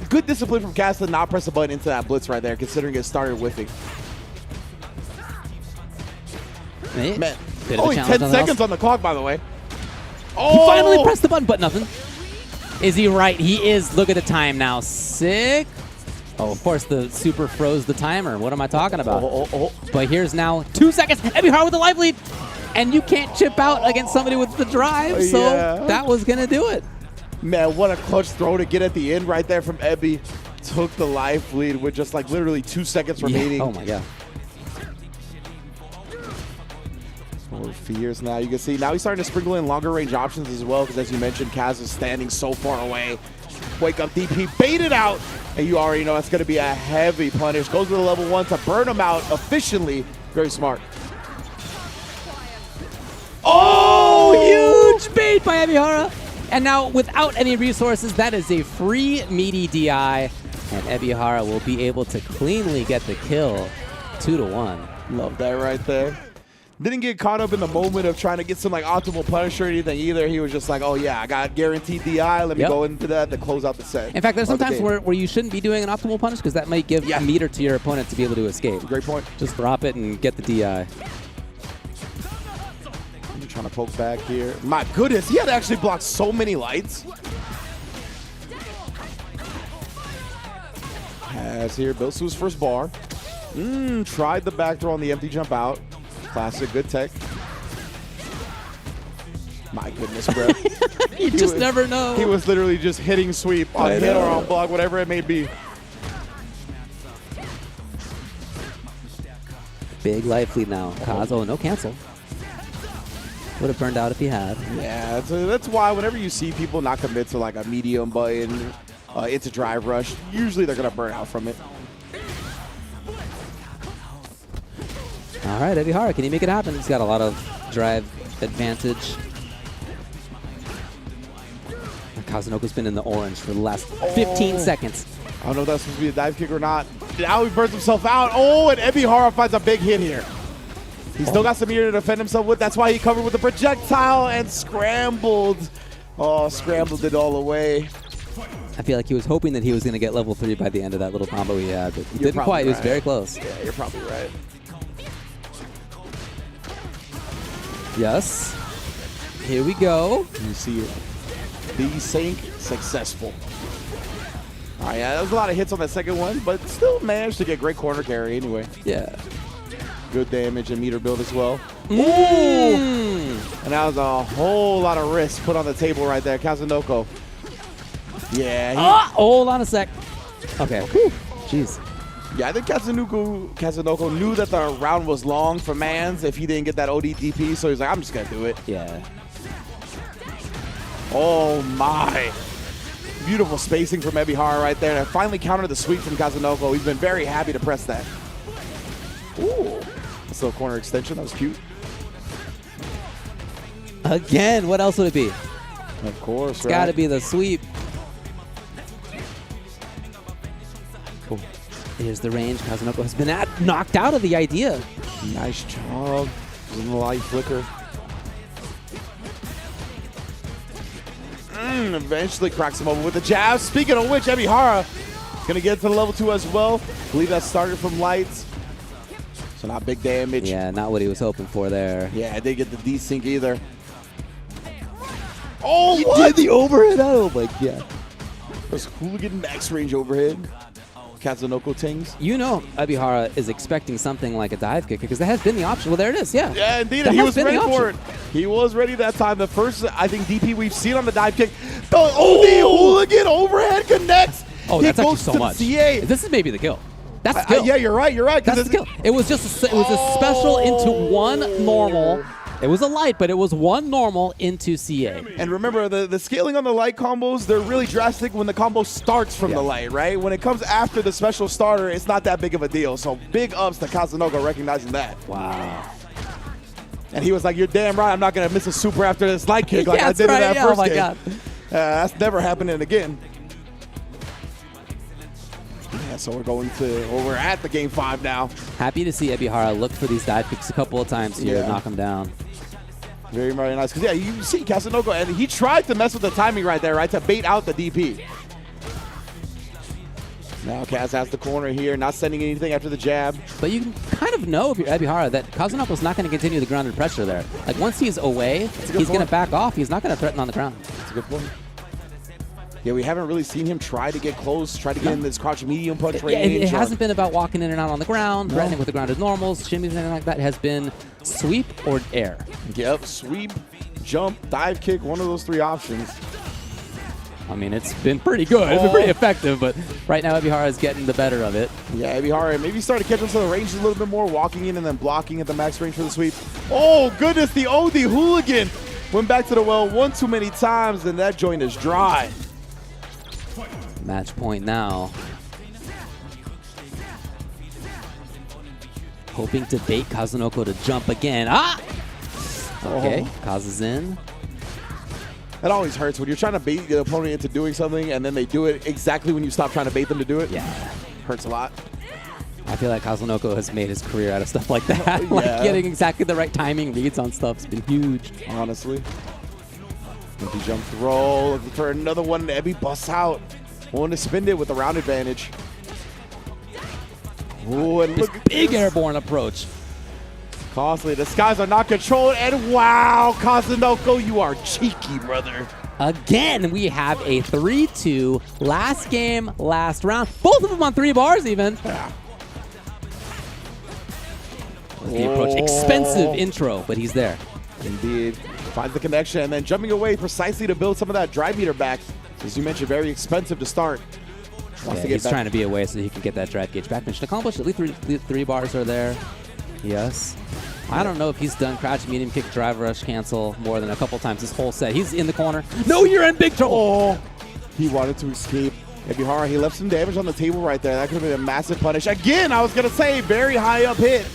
good discipline from Cass to not press a button into that blitz right there, considering it started whiffing. Man, only 10 seconds on the clock, by the way. He finally pressed the button, but nothing. Is he right? He is. Look at the time now. 6. Oh, of course, the super froze the timer. What am I talking about? But here's now 2 seconds. Ebihara with the life lead. And you can't chip out against somebody with the drive, so that was going to do it. Man, what a clutch throw to get at the end right there from Ebby. Took the life lead with just like literally 2 seconds remaining. Yeah. Oh, my God. For fears now. You can see now he's starting to sprinkle in longer range options as well, because as you mentioned, Kaz is standing so far away. Wake up DP, bait it out, and you already know that's going to be a heavy punish. Goes to the level 1 to burn him out efficiently. Very smart. Oh, huge bait by Ebihara. And now, without any resources, that is a free meaty DI, and Ebihara will be able to cleanly get the kill. 2-1. Love that right there. Didn't get caught up in the moment of trying to get some like optimal punish or anything either. He was just like, oh yeah, I got guaranteed DI. Let me go into that to close out the set. In fact, there's sometimes where you shouldn't be doing an optimal punish, because that might give a meter to your opponent to be able to escape. Great point. Just drop it and get the DI. I'm trying to poke back here. My goodness, he had to actually block so many lights. Has here, built to his first bar. Tried the back throw on the empty jump out. Classic, good tech. My goodness, bro. You just never know. He was literally just hitting sweep on hit or on block, whatever it may be. Big life lead now. Kaz, oh, no cancel. Would have burned out if he had. Yeah, that's why whenever you see people not commit to like a medium button, it's a drive rush, usually they're going to burn out from it. All right, Ebihara, can he make it happen? He's got a lot of drive advantage. Kazunoko's been in the orange for the last 15 seconds. I don't know if that's supposed to be a dive kick or not. Now he burns himself out. Oh, and Ebihara finds a big hit here. He's still got some meter to defend himself with. That's why he covered with the projectile and scrambled. Oh, scrambled it all away. I feel like he was hoping that he was going to get level 3 by the end of that little combo he had, but he didn't quite. Right. He was very close. Yeah, you're probably right. Yes. Here we go. You see it. Desync successful. All right, yeah, that was a lot of hits on that second one, but still managed to get great corner carry anyway. Yeah. Good damage and meter build as well. Ooh! And that was a whole lot of risk put on the table right there. Kazunoko. Yeah. Hold on a sec. Okay. Jeez. Yeah, I think Kazunoko knew that the round was long for Mans if he didn't get that OD DP, so he's like, I'm just going to do it. Yeah. Oh, my. Beautiful spacing from Ebihara right there. And finally countered the sweep from Kazunoko. He's been very happy to press that. Ooh. This little corner extension. That was cute. Again, what else would it be? Of course, It's got to be the sweep. Cool. Here's the range. Kazunoko has been knocked out of the idea. Nice job. Using the light flicker. Eventually cracks him over with the jab. Speaking of which, Ebihara going to get to the level 2 as well. I believe that started from lights. So not big damage. Yeah, not what he was hoping for there. Yeah, I didn't get the desync either. Oh, he did the overhead. Oh, my God. There's hooligan max range overhead. Kazunoko tings. You know Ebihara is expecting something like a dive kick because that has been the option. Well, there it is, yeah. Yeah, indeed, That he has was been ready the for it. option. He was ready that time. The first, I think, DP we've seen on the dive kick. The OD hooligan overhead connects. Oh, He that's actually goes so to the much. CA. This is maybe the kill. That's the kill. Yeah, you're right. You're right. That's the kill. It was just it was a special into one normal. It was a light, but it was one normal into CA. And remember, the scaling on the light combos, they're really drastic when the combo starts from the light, right? When it comes after the special starter, it's not that big of a deal. So big ups to Kazunoko recognizing that. Wow. And he was like, you're damn right, I'm not going to miss a super after this light kick like Yeah, I did that's in right. that Yeah, first oh my game. God. That's never happening again. Yeah, so we're at the game 5 now. Happy to see Ebihara look for these dive kicks a couple of times here to knock him down. Very, very nice. Because, yeah, you see Kazunoko, and he tried to mess with the timing right there, right, to bait out the DP. Now Kaz has the corner here, not sending anything after the jab. But you can kind of know if you're Ebihara that Kazunoko's not going to continue the grounded pressure there. Like, once he's away, he's going to back off. He's not going to threaten on the ground. That's a good point. Yeah, we haven't really seen him try to get close, try to get in this crouch medium punch range. Yeah, it hasn't been about walking in and out on the ground, threatening with the grounded normals, shimmies, anything like that. It has been sweep or air. Yep, sweep, jump, dive kick, one of those 3 options. I mean, it's been pretty good. It's been pretty effective, but right now Ebihara is getting the better of it. Yeah, Ebihara maybe started catching some of the range a little bit more, walking in and then blocking at the max range for the sweep. Oh, goodness, the OD hooligan went back to the well one too many times, and that joint is dry. Match point now. Hoping to bait Kazunoko to jump again. Ah! Okay, Kaz is in. That always hurts when you're trying to bait the opponent into doing something and then they do it exactly when you stop trying to bait them to do it. Yeah. Hurts a lot. I feel like Kazunoko has made his career out of stuff like that. Like getting exactly the right timing reads on stuff's been huge. Honestly. Empty jump throw. Looking for another one. Ebby busts out. Willing to spin it with a round advantage. Ooh, and this look big airborne approach. Costly. The skies are not controlled. And wow, Kazunoko, you are cheeky, brother. Again, we have a 3-2. Last game, last round. Both of them on 3 bars even. Yeah. The approach. Expensive intro, but he's there. Indeed. Finds the connection and then jumping away precisely to build some of that drive meter back. As you mentioned, very expensive to start. Yeah, he's trying to be away so he can get that drive gauge back. Mission accomplished. At least three bars are there. Yes. I don't know if he's done crouch, medium kick, drive, rush, cancel more than a couple times this whole set. He's in the corner. No, you're in big trouble. Oh, he wanted to escape. Ebihara, he left some damage on the table right there. That could have been a massive punish. Again, I was going to say, very high up hit.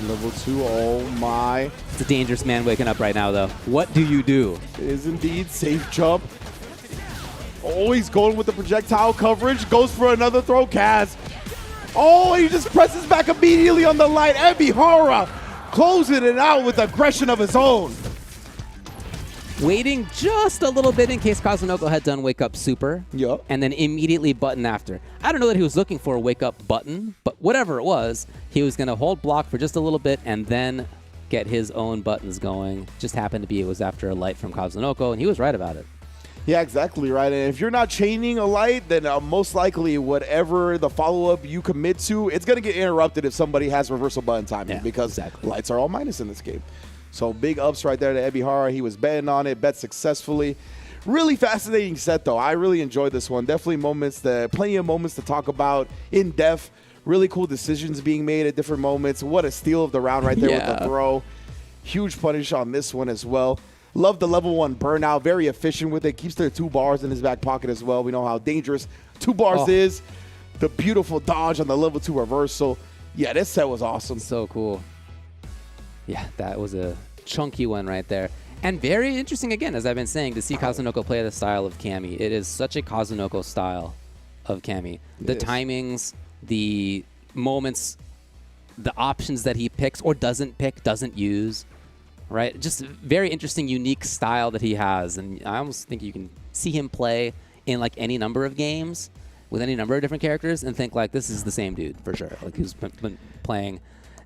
Level 2, oh my. It's a dangerous man waking up right now, though. What do you do? It is indeed safe jump. Oh, he's going with the projectile coverage. Goes for another throw, Kaz. Oh, he just presses back immediately on the light. Ebihara closing it out with aggression of his own. Waiting just a little bit in case Kazunoko had done wake up super. Yup. And then immediately button after. I don't know that he was looking for a wake up button, but whatever it was, he was going to hold block for just a little bit and then get his own buttons going. Just happened to be it was after a light from Kazunoko, and he was right about it. Yeah, exactly right. And if you're not chaining a light, then most likely whatever the follow-up you commit to, it's going to get interrupted if somebody has reversal button timing because lights are all minus in this game. So big ups right there to Ebihara. He was betting on it, bet successfully. Really fascinating set, though. I really enjoyed this one. Definitely plenty of moments to talk about in depth. Really cool decisions being made at different moments. What a steal of the round right there with the throw. Huge punish on this one as well. Love the level 1 burnout. Very efficient with it. Keeps their 2 bars in his back pocket as well. We know how dangerous 2 bars is. The beautiful dodge on the level 2 reversal. Yeah, this set was awesome. So cool. Yeah, that was a chunky one right there. And very interesting, again, as I've been saying, to see Kazunoko play the style of Cammy. It is such a Kazunoko style of Cammy. The timings, the moments, the options that he picks or doesn't pick, doesn't use. Right? Just a very interesting, unique style that he has. And I almost think you can see him play in like any number of games with any number of different characters and think like this is the same dude for sure. Like he's been playing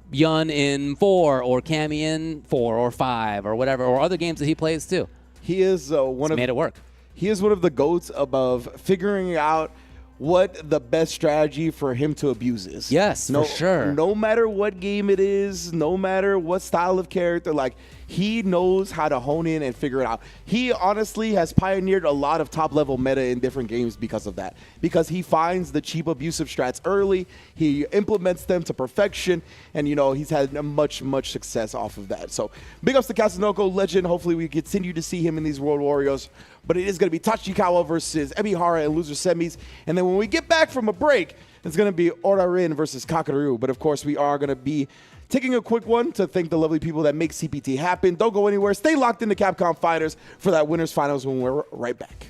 Yun in 4 or Cammy in 4 or 5 or whatever, or other games that he plays too. He is made it work. he is one of the GOATs above figuring out what the best strategy for him to abuse is. Yes, for sure. No matter what game it is, no matter what style of character, like, he knows how to hone in and figure it out. He honestly has pioneered a lot of top-level meta in different games because of that. Because he finds the cheap abusive strats early, he implements them to perfection, and, you know, he's had much success off of that. So, big ups to Kazunoko, legend. Hopefully we continue to see him in these World Warriors. But it is going to be Tachikawa versus Ebihara in loser semis. And then when we get back from a break, it's going to be Orarin versus Kakaru. But of course, we are going to be taking a quick one to thank the lovely people that make CPT happen. Don't go anywhere. Stay locked into Capcom Fighters for that winners finals when we're right back.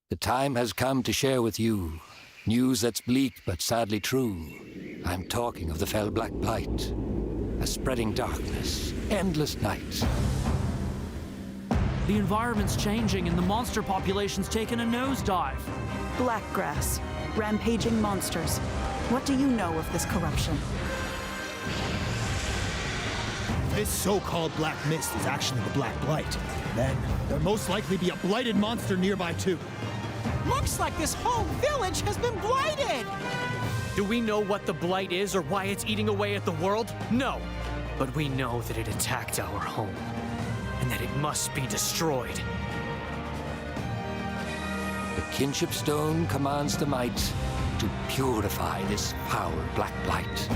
The time has come to share with you news that's bleak but sadly true. I'm talking of the fell Black Blight, a spreading darkness, endless night. The environment's changing and the monster population's taken a nosedive. Blackgrass, rampaging monsters. What do you know of this corruption? This so-called black mist is actually the Black Blight. Then, there'll most likely be a blighted monster nearby too. Looks like this whole village has been blighted! Do we know what the blight is or why it's eating away at the world? No. But we know that it attacked our home, and that it must be destroyed. The Kinship Stone commands the might to purify this foul Black Blight.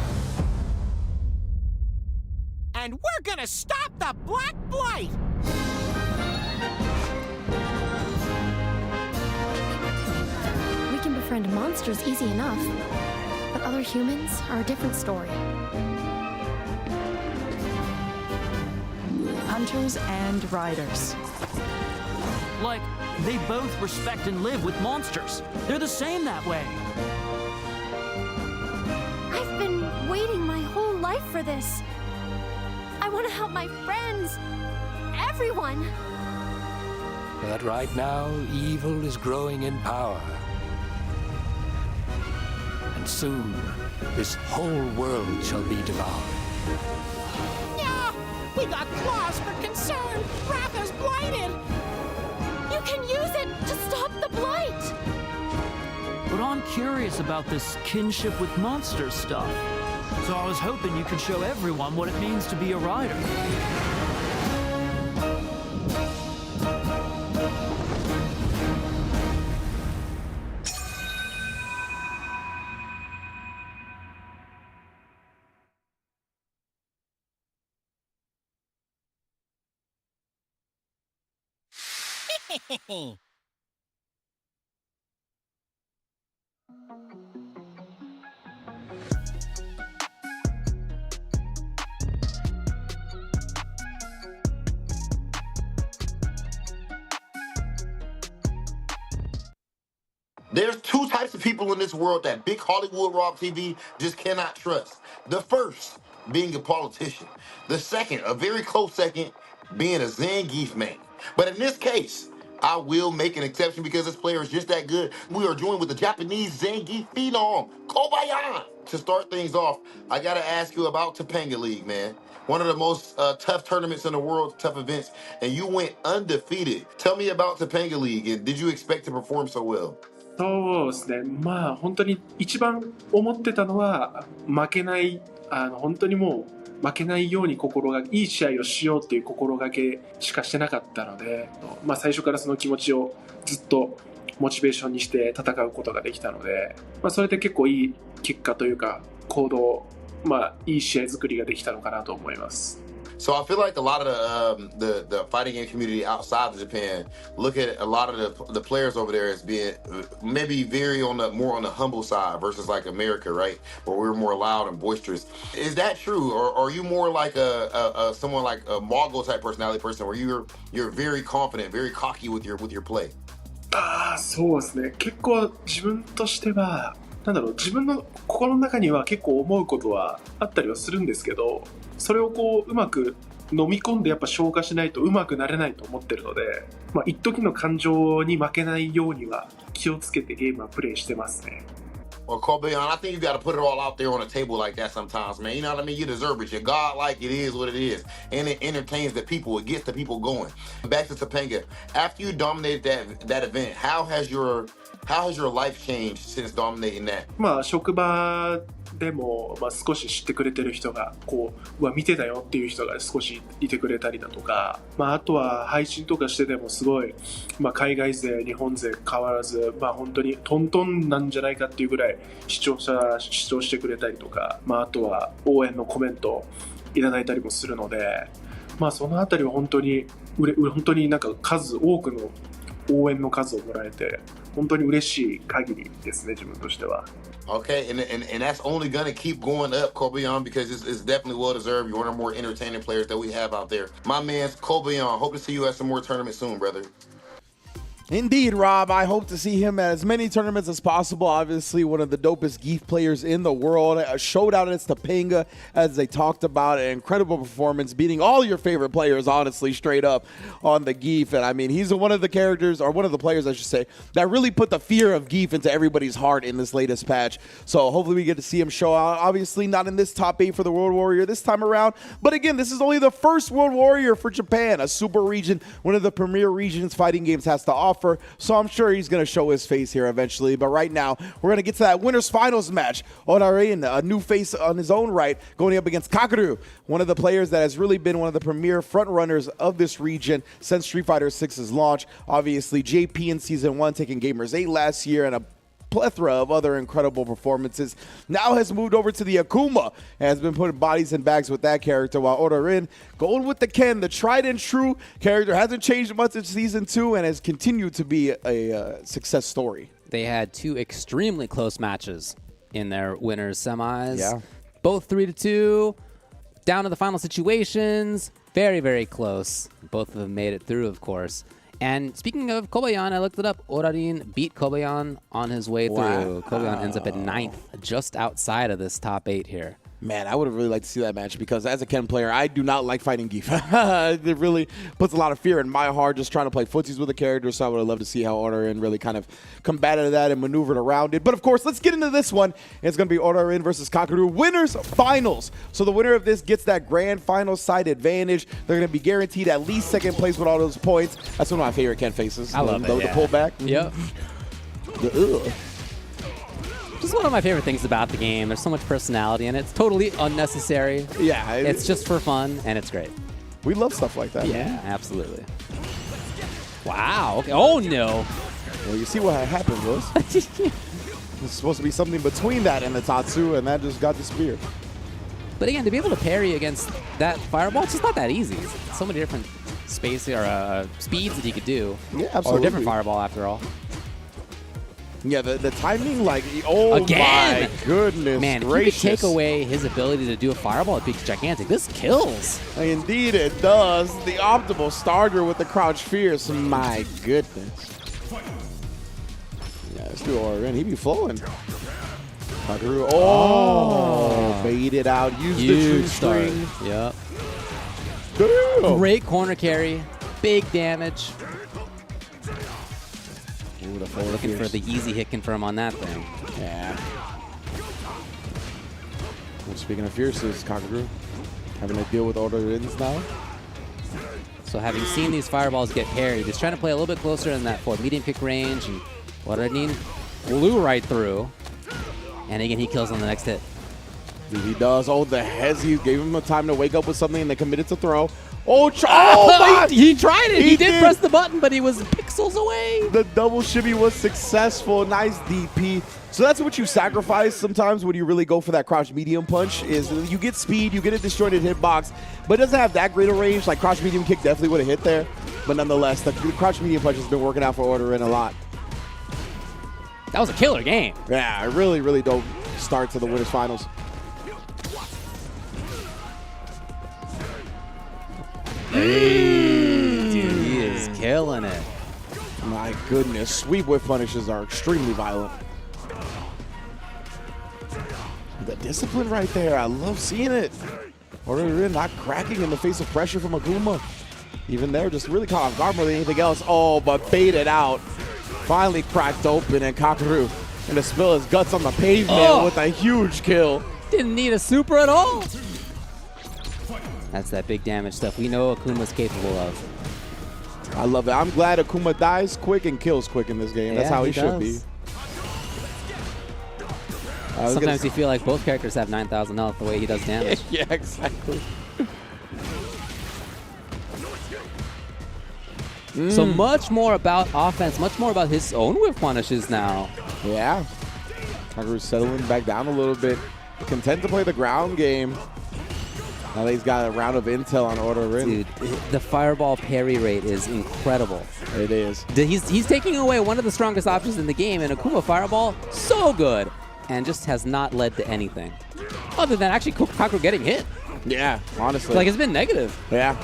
And we're gonna stop the Black Blight! We can befriend monsters easy enough, but other humans are a different story. Hunters and riders. Like, they both respect and live with monsters. They're the same that way. I've been waiting my whole life for this. I want to help my friends, everyone. But right now, evil is growing in power. And soon, this whole world shall be devoured. Yeah, we got claws for concern. Wrath is blighted. curious about this kinship with monsters stuff. So I was hoping you could show everyone what it means to be a rider. There's two types of people in this world that big Hollywood Rock TV just cannot trust. The first, being a politician. The second, a very close second, being a Zangief man. But in this case, I will make an exception because this player is just that good. We are joined with the Japanese Zangief phenom, Kobayan. To start things off, I gotta ask you about Topanga League, man. One of the most tough tournaments in the world, tough events, and you went undefeated. Tell me about Topanga League, and did you expect to perform so well? そうですね、まあ本当に一番思ってたのは負けない、本当にもう負けないようにいい試合をしようっていう心がけしかしてなかったので、まあ最初からその気持ちをずっとモチベーションにして戦うことができたので、まあそれで結構いい結果というか行動、まあいい試合作りができたのかなと思います。So I feel like a lot of the fighting game community outside of Japan look at a lot of the players over there as being maybe more on the humble side versus like America, right? Where we're more loud and boisterous. Is that true, or are you more like someone like a Mogul type personality person where you're very confident, very cocky with your play? そうですね。結構自分としては自分の心の中には結構思うことはあったりはするんですけど、それをうまく飲み込んでやっぱ消化しないとうまくなれないと思ってるので、まあ一時の感情に負けないようには気をつけてゲームはプレイしてますね。Well, Kobayan, I think you got to put it all out there on the table like that sometimes, man. You know what I mean? You deserve it. You're godlike. It is what it is. And it entertains the people. It gets the people going. Back to Topanga. After you dominated that event, how has your life changed since dominating that? まあ職場でも、少し知ってくれてる人が見てたよっていう人が少しいてくれたりだとか、あとは配信とかしててもすごい、海外勢日本勢変わらず、本当にトントンなんじゃないかっていうぐらい視聴してくれたりとか、あとは応援のコメントいただいたりもするので、そのあたりは本当になんか多くの応援の数をもらえて本当に嬉しい限りですね、自分としては。Okay, and that's only gonna keep going up, Kobayan, because it's definitely well deserved. You're one of the more entertaining players that we have out there. My man's Kobayan. Hope to see you at some more tournaments soon, brother. Indeed, Rob. I hope to see him at as many tournaments as possible. Obviously, one of the dopest Geef players in the world. Showed out against Topanga, as they talked about. An incredible performance, beating all your favorite players, honestly, straight up on the Geef. And I mean, he's one of the characters, or one of the players, I should say, that really put the fear of Geef into everybody's heart in this latest patch. So hopefully we get to see him show out. Obviously, not in this top 8 for the World Warrior this time around. But again, this is only the first World Warrior for Japan, a super region, one of the premier regions fighting games has to offer. So I'm sure he's going to show his face here eventually. But right now, we're going to get to that winners finals match. Odarin, a new face on his own right, going up against Kakaru, one of the players that has really been one of the premier front runners of this region since Street Fighter 6's launch. Obviously, JP in Season 1 taking Gamers 8 last year, and a plethora of other incredible performances. Now has moved over to the Akuma and has been putting bodies in bags with that character, while Odarin going with the Ken, the tried and true character, hasn't changed much in Season 2 and has continued to be a success story. They had 2 extremely close matches in their winners semis. Yeah. Both 3-2, down to the final situations. Very, very close. Both of them made it through, of course. And speaking of Kobayan, I looked it up. Odarin beat Kobayan on his way through. Kobayan ends up at 9th, just outside of this top 8 here. Man, I would have really liked to see that match because as a Ken player, I do not like fighting Geef. It really puts a lot of fear in my heart just trying to play footsies with a character, so I would have loved to see how Odarin really kind of combated that and maneuvered around it. But of course, let's get into this one. It's going to be Odarin versus Kakaru winners finals. So the winner of this gets that grand final side advantage. They're going to be guaranteed at least 2nd place with all those points. That's one of my favorite Ken faces. I love it, The pullback. Yep. Just one of my favorite things about the game. There's so much personality in it. It's totally unnecessary. Yeah. It's just for fun, and it's great. We love stuff like that, Yeah, man. absolutely. Wow. Okay. Oh, no. Well, you see what happened, was. It's supposed to be something between that and the Tatsu, and that just got disappeared. But again, to be able to parry against that fireball, it's just not that easy. So many different space or speeds that he could do. Yeah, Or a absolutely. different fireball, after all. Yeah, the timing, like, oh Again! my goodness Man, gracious. if you could take away his ability to do a fireball, it'd be gigantic. This kills. Indeed it does. The optimal starter with the crouch fierce. My goodness. Yeah, let's do Orin. He be flowing. Kakaru. Oh, baited out. Use the Huge true start. string. Yep. Damn. Great corner carry. Big damage. Ooh, the Looking for the easy hit confirm on that thing. Yeah. Well, speaking of fierces, Kakaru having to deal with Odorin's now. So having seen these fireballs get parried, he's trying to play a little bit closer in that for medium kick range, and Odorin blew right through. And again, he kills on the next hit. He does. Oh, the Hezi gave him the time to wake up with something and they committed to throw. Oh, my! He tried it. He did did. press the button, but he was pixels away. The double shimmy was successful. Nice DP. So that's what you sacrifice sometimes when you really go for that crouch medium punch is you get speed, you get a disjointed hitbox, but it doesn't have that great a range. Like crouch medium kick definitely would have hit there. But nonetheless, the crouch medium punch has been working out for Odorin a lot. That was a killer game. Yeah, a really, really dope start to the winners finals. Hey, dude, he is killing it. My goodness, sweep whip punishes are extremely violent. The discipline right there, I love seeing it. Odorin not cracking in the face of pressure from Akuma. Even there, just really caught off guard more than anything else. Oh, but baited out. Finally cracked open, and Kakaru gonna spill his guts on the pavement with a huge kill. Didn't need a super at all. That's that big damage stuff we know Akuma's capable of. I love it. I'm glad Akuma dies quick and kills quick in this game. That's how he should be. Sometimes you feel like both characters have 9,000 health the way he does damage. Yeah, exactly. So much more about offense, much more about his own whip punishes now. Yeah. Kakaru's settling back down a little bit. Content to play the ground game. Now that he's got a round of intel on Odorin. Dude, the fireball parry rate is incredible. It is. He's taking away one of the strongest options in the game, and Akuma fireball, so good, and just has not led to anything. Other than actually Kakaru getting hit. Yeah, honestly. Like, it's been negative. Yeah.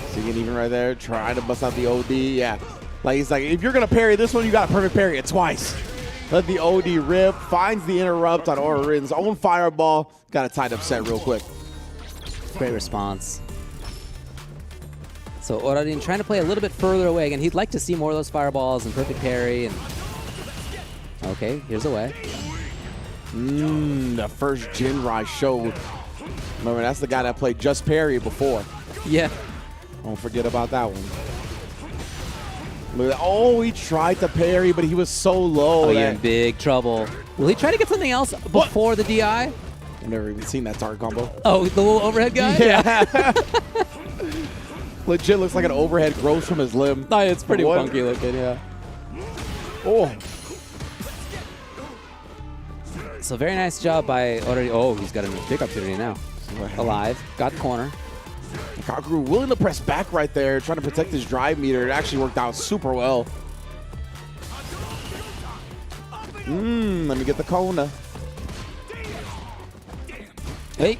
Seeing even right there, trying to bust out the OD. Yeah. Like, he's like, if you're going to parry this one, you got to perfect parry it twice. Let the OD rip, finds the interrupt on Odorin's own fireball. Got a tied up set real quick. Great response. So Odorin trying to play a little bit further away. Again, he'd like to see more of those fireballs and perfect parry. And okay, here's a way. The first Jinrai showed. Remember, that's the guy that played just parry before. Yeah. Don't forget about that one. Look at that. Oh, he tried to parry, but he was so low. Oh, you're in big trouble. Will he try to get something else before the DI? I've never even seen that target combo. Oh, the little overhead guy? Yeah. Legit looks like an overhead grows from his limb. No, it's pretty funky looking, yeah. Oh. So very nice job by Odorin. Oh, he's got a big opportunity now. Alive. Got the corner. Kakaru willing to press back right there, trying to protect his drive meter. It actually worked out super well. Let me get the Kona. Hey.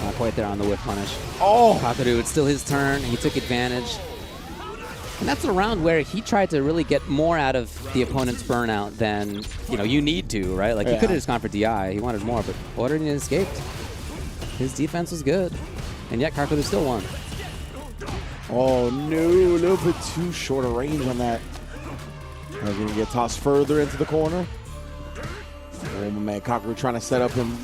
Not quite there on the whip punish. Oh. Kakaru, it's still his turn. He took advantage. And that's a round where he tried to really get more out of the opponent's burnout than, you need to, right? Like, he could have just gone for DI. He wanted more, but Odorin escaped. His defense was good. And yet Kakaru still won. Oh, no. A little bit too short a range on that. We're going to get tossed further into the corner. Oh, my man. Kakaru trying to set up him.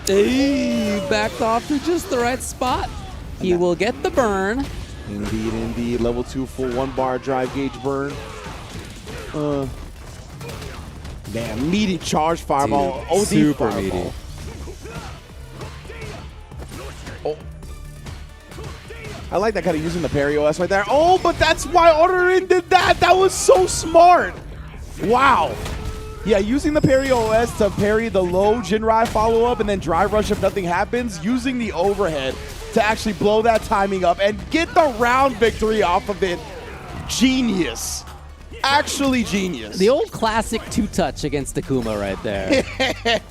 Hey, backed off to just the right spot. He will get the burn. Indeed, indeed. Level 2 full 1 bar drive gauge burn. Damn, meaty charge fireball. Dude, OD super fireball. meaty. Oh. I like that kind of using the parry OS right there. Oh, but that's why Orerin did that. That was so smart. Wow. Yeah, using the parry OS to parry the low Jinrai follow-up and then drive rush if nothing happens, using the overhead to actually blow that timing up and get the round victory off of it. Genius. Actually genius. The old classic two-touch against Akuma right there.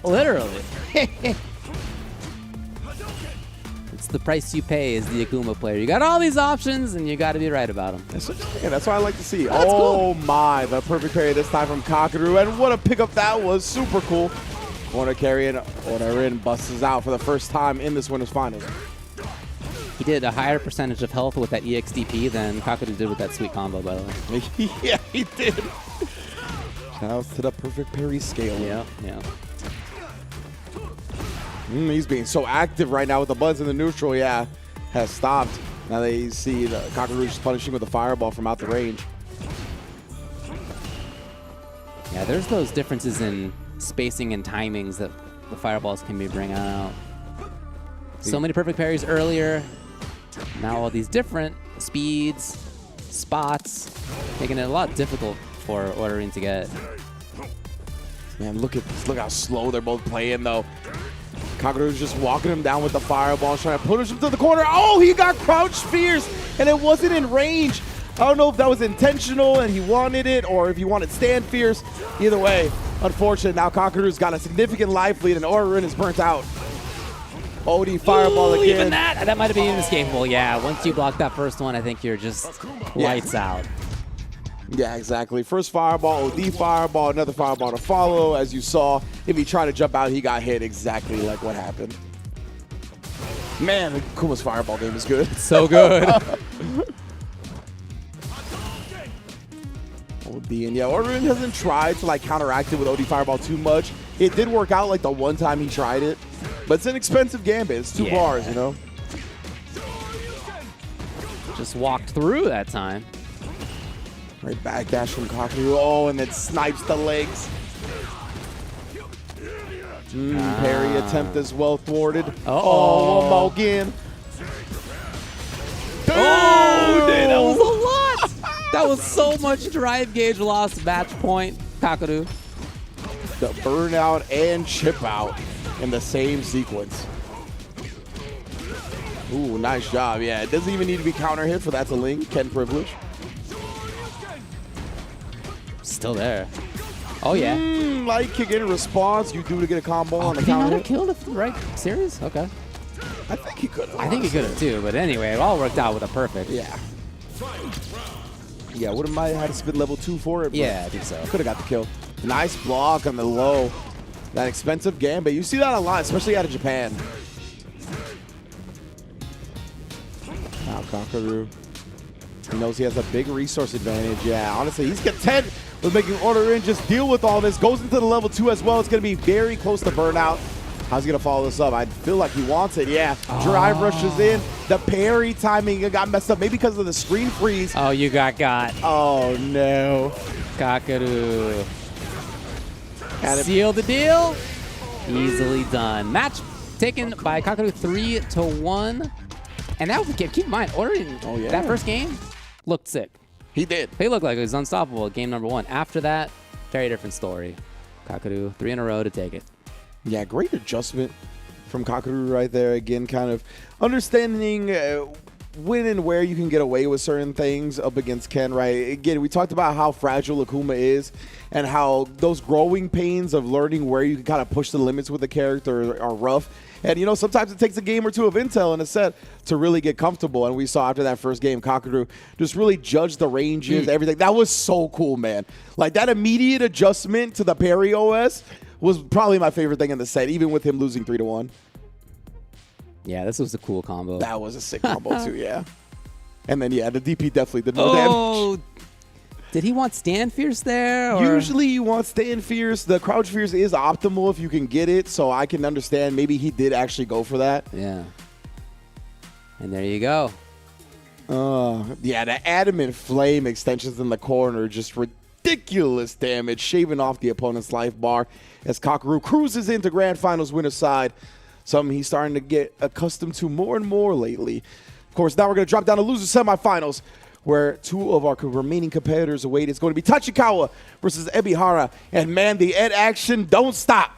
Literally. It's the price you pay as the Akuma player. You got all these options, and you got to be right about them. That's what I like to see. That's oh cool. my, the perfect parry this time from Kakeru, and what a pickup that was. Super cool. Corner carry and Orerin busts out for the first time in this winners finals. He did a higher percentage of health with that EXDP than Kakeru did with that sweet combo, by the way. Yeah, he did. Shout out to the perfect parry scale. Yeah. He's being so active right now with the buttons in the neutral. Yeah, has stopped. Now they see the Kakeru just punishing with a fireball from out the range. Yeah, there's those differences in spacing and timings that the fireballs can be bringing out. So many perfect parries earlier. Now all these different speeds, spots, making it a lot difficult for Orerin to get. Man, look at this. Look how slow they're both playing, though. Kakeru's just walking him down with the fireball, trying to push him to the corner. Oh, he got crouch spears, and it wasn't in range. I don't know if that was intentional and he wanted it, or if he wanted stand fierce. Either way, unfortunate. Now Kakeru's got a significant life lead, and Orerin is burnt out. OD fireball again. Even that might have been inescapable. Yeah, once you block that first one, I think you're just lights out. Yeah, exactly. First fireball, OD fireball, another fireball to follow. As you saw, if he tried to jump out, he got hit exactly like what happened. Man, Kuma's fireball game is good. So good. OD, and yeah, Orerin hasn't tried to like counteract it with OD fireball too much. It did work out like the one time he tried it, but it's an expensive gambit. It's 2 bars, you know? Just walked through that time. Right backdash from Kakeru. Oh, and it snipes the legs. Parry attempt as well thwarted. Oh, one more again. Oh, dude, that was a lot. That was so much drive gauge lost match point, Kakeru. The burnout and chip out in the same sequence. Ooh, nice job. Yeah, it doesn't even need to be counter hit for that to link. Ken privilege. Still there. Oh, yeah. Light kick in response. You do to get a combo on the counter. Could he not have hit. killed it, right? Serious? Okay. I think he could have. I think he could have too, but anyway, it all worked out with a perfect. Yeah. Yeah, would have might have had to spit level 2 for it. Yeah, I think so. Could have got the kill. Nice block on the low. That expensive gambit. You see that a lot, especially out of Japan. Now Kakeru. He knows he has a big resource advantage. Yeah, honestly, he's content with making Orerin just deal with all this. Goes into the level 2 as well. It's going to be very close to burnout. How's he going to follow this up? I feel like he wants it. Yeah, drive rushes in. The parry timing got messed up, maybe because of the screen freeze. Oh, you got. Oh, no. Kakeru. Seal the deal. Easily done. Match taken by Kakeru 3-1. And that was, keep in mind, Orerin, that first game looked sick. He did. He looked like he was unstoppable at game number 1. After that, very different story. Kakeru, 3 in a row to take it. Yeah, great adjustment from Kakeru right there. Again, kind of understanding when and where you can get away with certain things up against Ken, right? Again, we talked about how fragile Akuma is and how those growing pains of learning where you can kind of push the limits with the character are rough. And, you know, sometimes it takes a game or two of intel in a set to really get comfortable. And we saw after that first game, Kakeru just really judged the ranges, everything. That was so cool, man. Like, that immediate adjustment to the parry OS was probably my favorite thing in the set, even with him losing 3-1. Yeah, this was a cool combo. That was a sick combo, too, yeah. And then, yeah, the DP definitely did no damage. Did he want Stand Fierce there? Or? Usually you want Stand Fierce. The Crouch Fierce is optimal if you can get it, so I can understand maybe he did actually go for that. Yeah. And there you go. Yeah, the Adamant Flame extensions in the corner just ridiculous damage, shaving off the opponent's life bar as Kakaru cruises into Grand Finals winner's side. Something he's starting to get accustomed to more and more lately. Of course, now we're going to drop down to loser semifinals, where two of our remaining competitors await. It's going to be Tachikawa versus Ebihara. And man, the Ed action don't stop.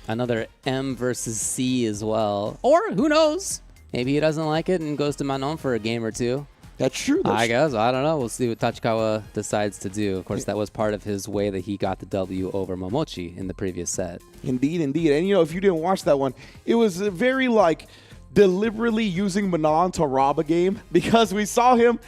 Another M versus C as well. Or who knows? Maybe he doesn't like it and goes to Manon for a game or two. That's true. I guess. I don't know. We'll see what Tachikawa decides to do. Of course, that was part of his way that he got the W over Momochi in the previous set. Indeed, indeed. And, you know, if you didn't watch that one, it was very, like, deliberately using Manon to rob a game, because we saw him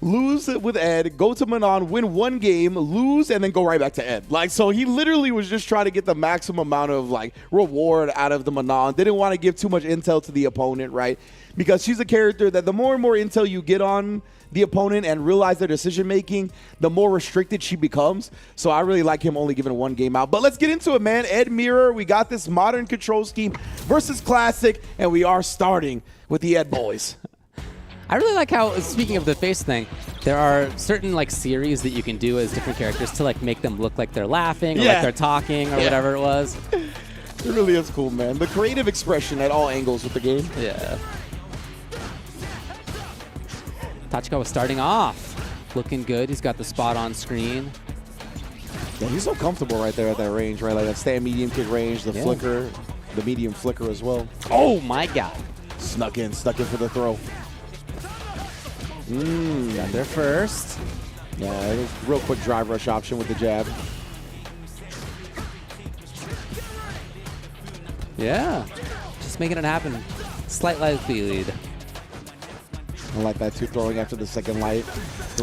lose with Ed, go to Manon, win one game, lose, and then go right back to Ed. Like, so he literally was just trying to get the maximum amount of, like, reward out of the Manon. Didn't want to give too much intel to the opponent, right? Because she's a character that the more and more intel you get on the opponent and realize their decision-making, the more restricted she becomes. So I really like him only giving one game out. But let's get into it, man. Ed Mirror, we got this modern control scheme versus classic, and we are starting with the Ed boys. I really like how, speaking of the face thing, there are certain like series that you can do as different characters to like make them look like they're laughing or like they're talking or whatever it was. It really is cool, man. The creative expression at all angles with the game. Yeah. Tachikawa starting off. Looking good. He's got the spot on screen. Yeah, he's so comfortable right there at that range, right? Like that stand medium kick range, the flicker, the medium flicker as well. Oh my god. Stuck in for the throw. Got there first. Yeah, real quick drive rush option with the jab. Yeah, just making it happen. Slight life lead. I like that too, throwing after the second light.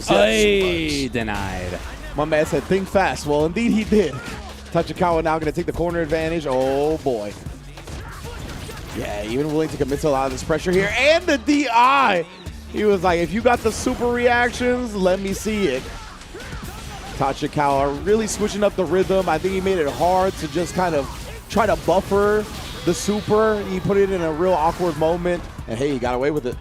Hey, denied. My man said, think fast. Well, indeed he did. Tachikawa now going to take the corner advantage. Oh, boy. Yeah, even willing to commit to a lot of this pressure here. And the DI. He was like, if you got the super reactions, let me see it. Tachikawa really switching up the rhythm. I think he made it hard to just kind of try to buffer the super. He put it in a real awkward moment. And, hey, he got away with it.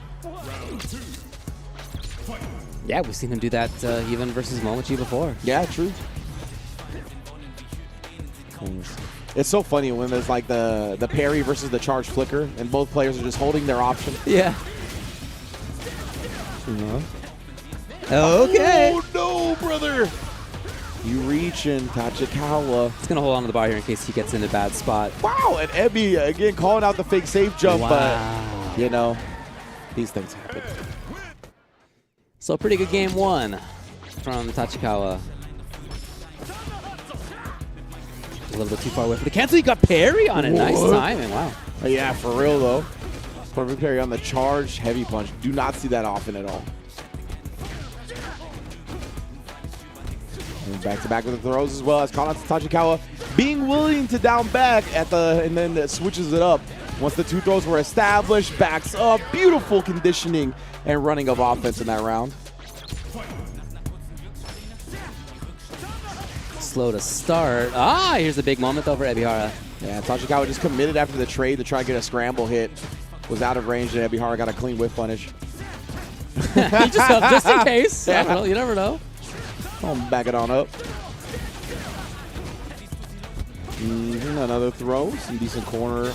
Yeah, we've seen him do that even versus Momochi before. Yeah, true. It's so funny when there's like the parry versus the charge flicker, and both players are just holding their option. Yeah. Okay. Oh, no, brother. You reach in, Tachikawa. He's going to hold on to the bar here in case he gets in a bad spot. Wow, and Ebi, again, calling out the fake safe jump. Wow. But, you know, these things happen. So pretty good game one from Tachikawa. A little bit too far away for the cancel. He got parry on it. Nice timing. Wow. Yeah, for real, though. Perfect parry on the charged heavy punch. Do not see that often at all. And back to back with the throws as well as caught out to Tachikawa. Being willing to down back at the, and then switches it up. Once the two throws were established, backs up. Beautiful conditioning and running of offense in that round. Slow to start. Ah, here's a big moment though for Ebihara. Yeah, Tachikawa just committed after the trade to try to get a scramble hit. Was out of range, and Ebihara got a clean whip punish. just in case. Yeah. You never know. I'll back it on up. Another throw. Some decent corner.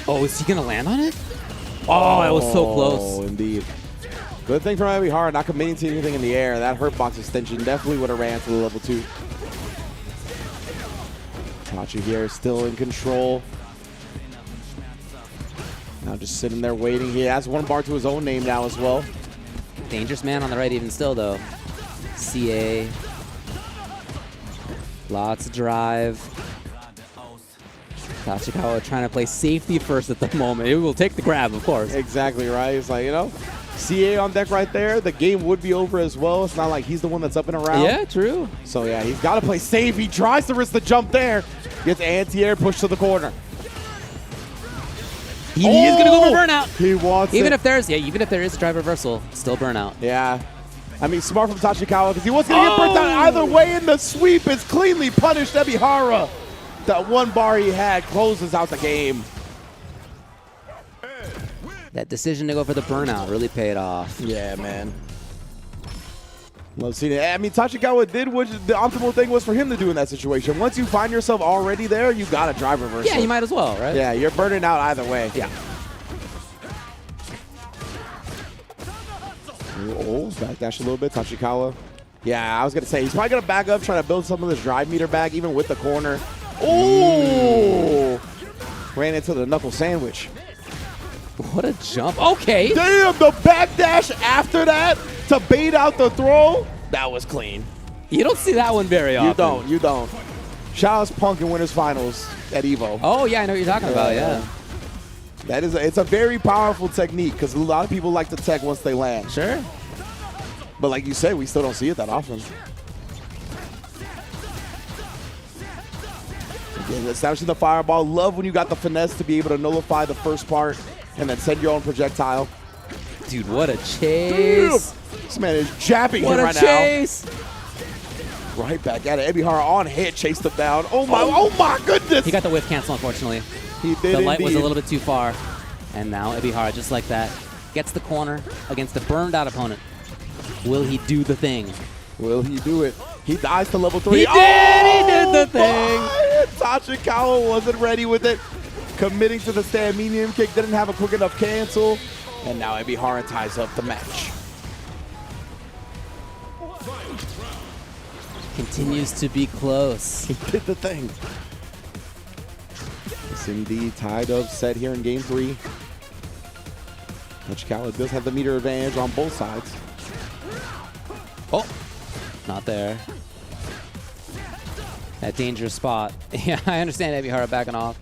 Oh, is he going to land on it? Oh, that was so close. Oh, indeed. Good thing from Ebihara, not committing to anything in the air. That hurt box extension definitely would have ran to the level 2. Tachi here still in control. Now just sitting there waiting. He has one bar to his own name now as well. Dangerous man on the right even still, though. CA. Lots of drive. Tachikawa trying to play safety first at the moment. He will take the grab, of course. Exactly right. It's like, you know, CA on deck right there. The game would be over as well. It's not like he's the one that's up and around. Yeah, true. So, yeah, he's got to play safe. He tries to risk the jump there. Gets anti-air, push to the corner. He is going to go for burnout. He wants even it. if there's even if there is a drive reversal, still burnout. Yeah. I mean, smart from Tachikawa because he wants to get burnt out either way, and the sweep is cleanly punished. Ebihara. That one bar he had closes out the game. That decision to go for the burnout really paid off. Yeah, man. Love seeing it. I mean, Tachikawa did what the optimal thing was for him to do in that situation. Once you find yourself already there, you got to drive reversal. Yeah, you might as well, right? Yeah, you're burning out either way. Yeah. Oh, backdash a little bit. Tachikawa. Yeah, I was going to say, he's probably going to back up, trying to build some of this drive meter back, even with the corner. Oh! Ran into the knuckle sandwich. What a jump. Okay. Damn, the backdash after that to bait out the throw. That was clean. You don't see that one very often. You don't. Shout out to Punk in Winners Finals at EVO. Oh, yeah, I know what you're talking about, yeah. That is it's a very powerful technique because a lot of people like to tech once they land. Sure. But like you said, we still don't see it that often. Again, establishing the fireball. Love when you got the finesse to be able to nullify the first part and then send your own projectile. Dude, what a chase. Damn. This man is jabbing him right chase. now. Right back at it. Ebihara on hit, chased him down. Oh my goodness. He got the whiff cancel, unfortunately. He did. The light was a little bit too far. And now Ebihara, just like that, gets the corner against a burned out opponent. Will he do the thing? Will he do it? He dies to level 3. He did the thing. Tachikawa wasn't ready with it. Committing to the stand medium kick, didn't have a quick enough cancel. And now Ebihara ties up the match. Continues to be close. He did the thing. It's indeed tied up set here in game 3. Tachikawa does have the meter advantage on both sides. Oh, not there. That dangerous spot. Yeah, I understand Ebihara backing off.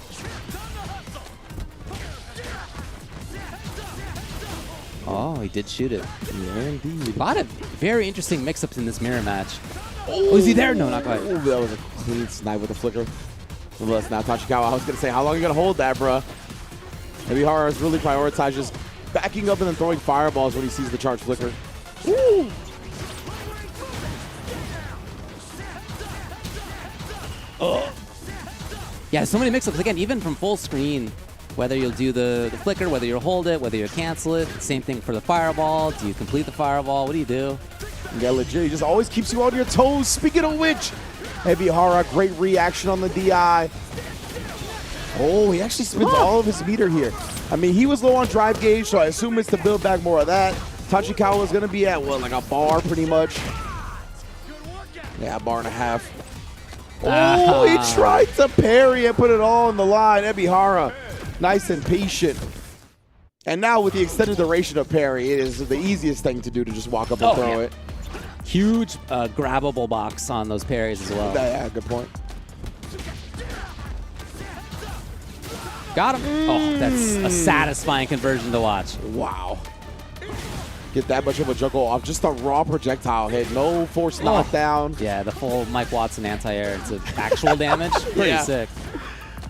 Oh, he did shoot it. Yeah, indeed. A lot of very interesting mix-ups in this mirror match. Oh, is he there? No, not quite. Ooh, that was a clean snipe with a flicker. Well, that's not Tachikawa. I was going to say, how long are you going to hold that, bruh? Ebihara has really prioritized just backing up and then throwing fireballs when he sees the charge flicker. Woo! Oh. Yeah, so many mix-ups. Again, even from full screen, whether you'll do the flicker, whether you'll hold it, whether you'll cancel it. Same thing for the fireball. Do you complete the fireball? What do you do? Yeah, legit. He just always keeps you on your toes. Speaking of which, Ebihara, great reaction on the DI. Oh, he actually spends all of his meter here. I mean, he was low on drive gauge, so I assume it's to build back more of that. Tachikawa is going to be at, what, like a bar pretty much? Yeah, a bar and a half. Oh, he tried to parry and put it all on the line. Ebihara, nice and patient. And now with the extended duration of parry, it is the easiest thing to do to just walk up and throw it. Huge grabbable box on those parries as well. Yeah, good point. Got him. Oh, that's a satisfying conversion to watch. Wow. Get that much of a juggle off. Just a raw projectile hit. No forced knockdown. Yeah, the full Mike Watson anti-air into actual damage. Pretty sick.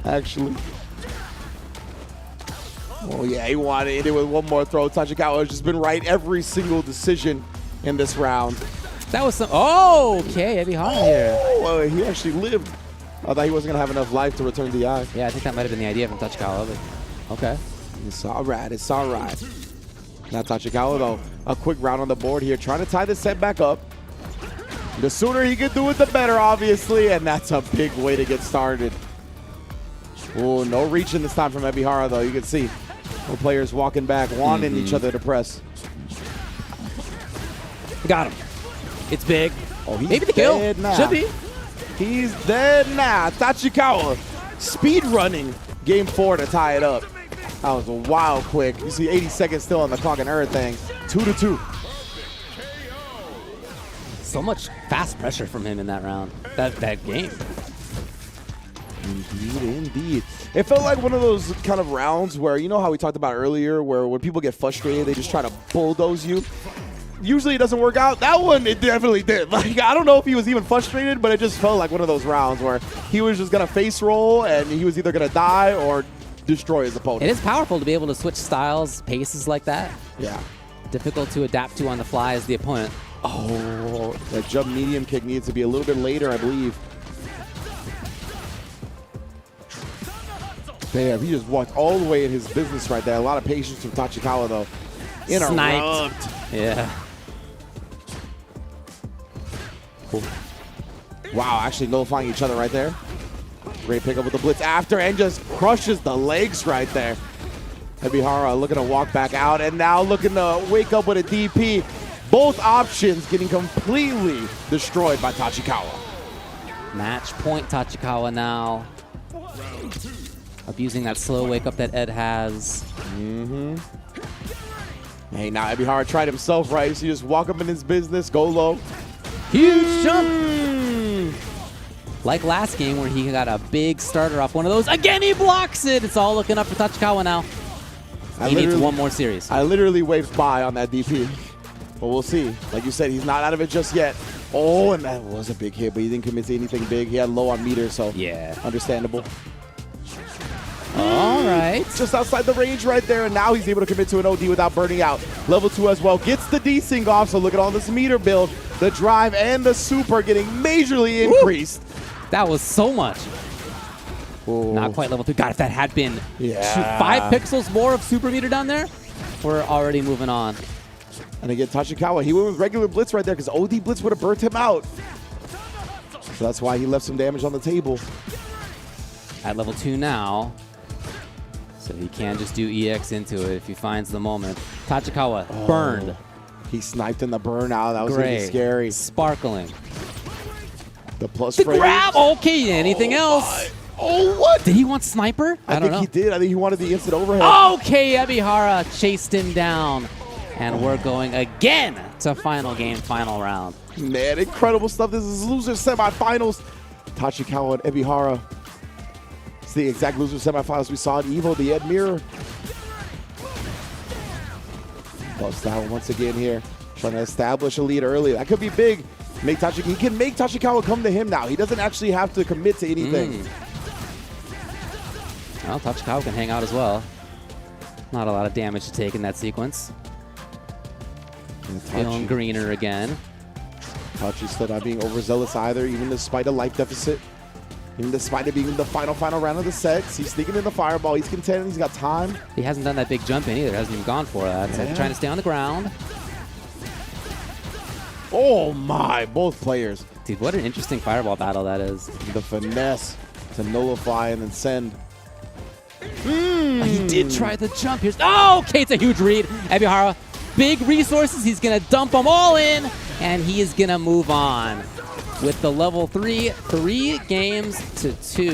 Actually. Oh, yeah, he wanted it with one more throw. Tachikawa has just been right every single decision in this round. That was some... Oh, okay, Ebihara here. Oh, he actually lived. I thought he wasn't going to have enough life to return DI. Yeah, I think that might have been the idea from Tachikawa, but okay. It's all right. It's all right. Now Tachikawa, though, a quick round on the board here, trying to tie the set back up. The sooner he can do it, the better, obviously, and that's a big way to get started. Oh, no reaching this time from Ebihara, though. You can see both players walking back, wanting each other to press. Got him. It's big. Oh, he's maybe the kill. Now. Should be. He's dead now. Tachikawa speed running game 4 to tie it up. That was a wild quick. You see 80 seconds still on the clock and everything. 2-2. So much fast pressure from him in that round. That game. Indeed, indeed. It felt like one of those kind of rounds where, you know how we talked about earlier, where when people get frustrated, they just try to bulldoze you. Usually it doesn't work out. That one, it definitely did. Like, I don't know if he was even frustrated, but it just felt like one of those rounds where he was just going to face roll and he was either going to die or destroy his opponent. It is powerful to be able to switch styles, paces like that. Yeah. Difficult to adapt to on the fly as the opponent. Oh, that jump medium kick needs to be a little bit later, I believe. Damn, he just walked all the way in his business right there. A lot of patience from Tachikawa, though. Sniped. Yeah. Wow, actually nullifying each other right there. Great pickup with the blitz after and just crushes the legs right there. Ebihara looking to walk back out and now looking to wake up with a DP. Both options getting completely destroyed by Tachikawa. Match point Tachikawa now. Abusing that slow wake up that Ed has. Hey, now Ebihara tried himself, right? So you just walk up in his business, go low. Huge jump! Like last game where he got a big starter off one of those. Again, he blocks it! It's all looking up for Tachikawa now. He needs one more series. I literally waved by on that DP. But we'll see. Like you said, he's not out of it just yet. Oh, and that was a big hit, but he didn't commit to anything big. He had low on meter, so yeah, understandable. All right. Just outside the range right there, and now he's able to commit to an OD without burning out. Level 2 as well. Gets the desync off, so look at all this meter build. The drive and the super getting majorly increased. That was so much. Not quite level 3. God, if that had been 5 pixels more of super meter down there, we're already moving on. And again, Tachikawa, he went with regular blitz right there because OD blitz would have burnt him out. So that's why he left some damage on the table. At level 2 now. So he can just do EX into it if he finds the moment. Tachikawa burned. He sniped in the burnout. That was going to be scary. Sparkling. The plus the frame. grab. Okay, anything else? Oh, what? Did he want sniper? I think he did. I think he wanted the instant overhead. Okay, Ebihara chased him down. And we're going again to final game, final round. Man, incredible stuff. This is loser semifinals. Tachikawa and Ebihara. It's the exact loser semifinals we saw in EVO, the Ed Mirror. Bust out once again here. Trying to establish a lead early. That could be big. He can make Tachikawa come to him now. He doesn't actually have to commit to anything. Well, Tachikawa can hang out as well. Not a lot of damage to take in that sequence. Feeling greener again. Tachi still not being overzealous either, even despite a life deficit. Even despite it being the final round of the sets. He's sneaking in the fireball. He's content. He's got time. He hasn't done that big jump in either. Hasn't even gone for that. It's like trying to stay on the ground. Oh my, both players. Dude, what an interesting fireball battle that is. The finesse to nullify and then send. He did try the jump here. Oh, okay, it's a huge read. Ebihara, big resources. He's going to dump them all in, and he is going to move on with the level 3 games to 2.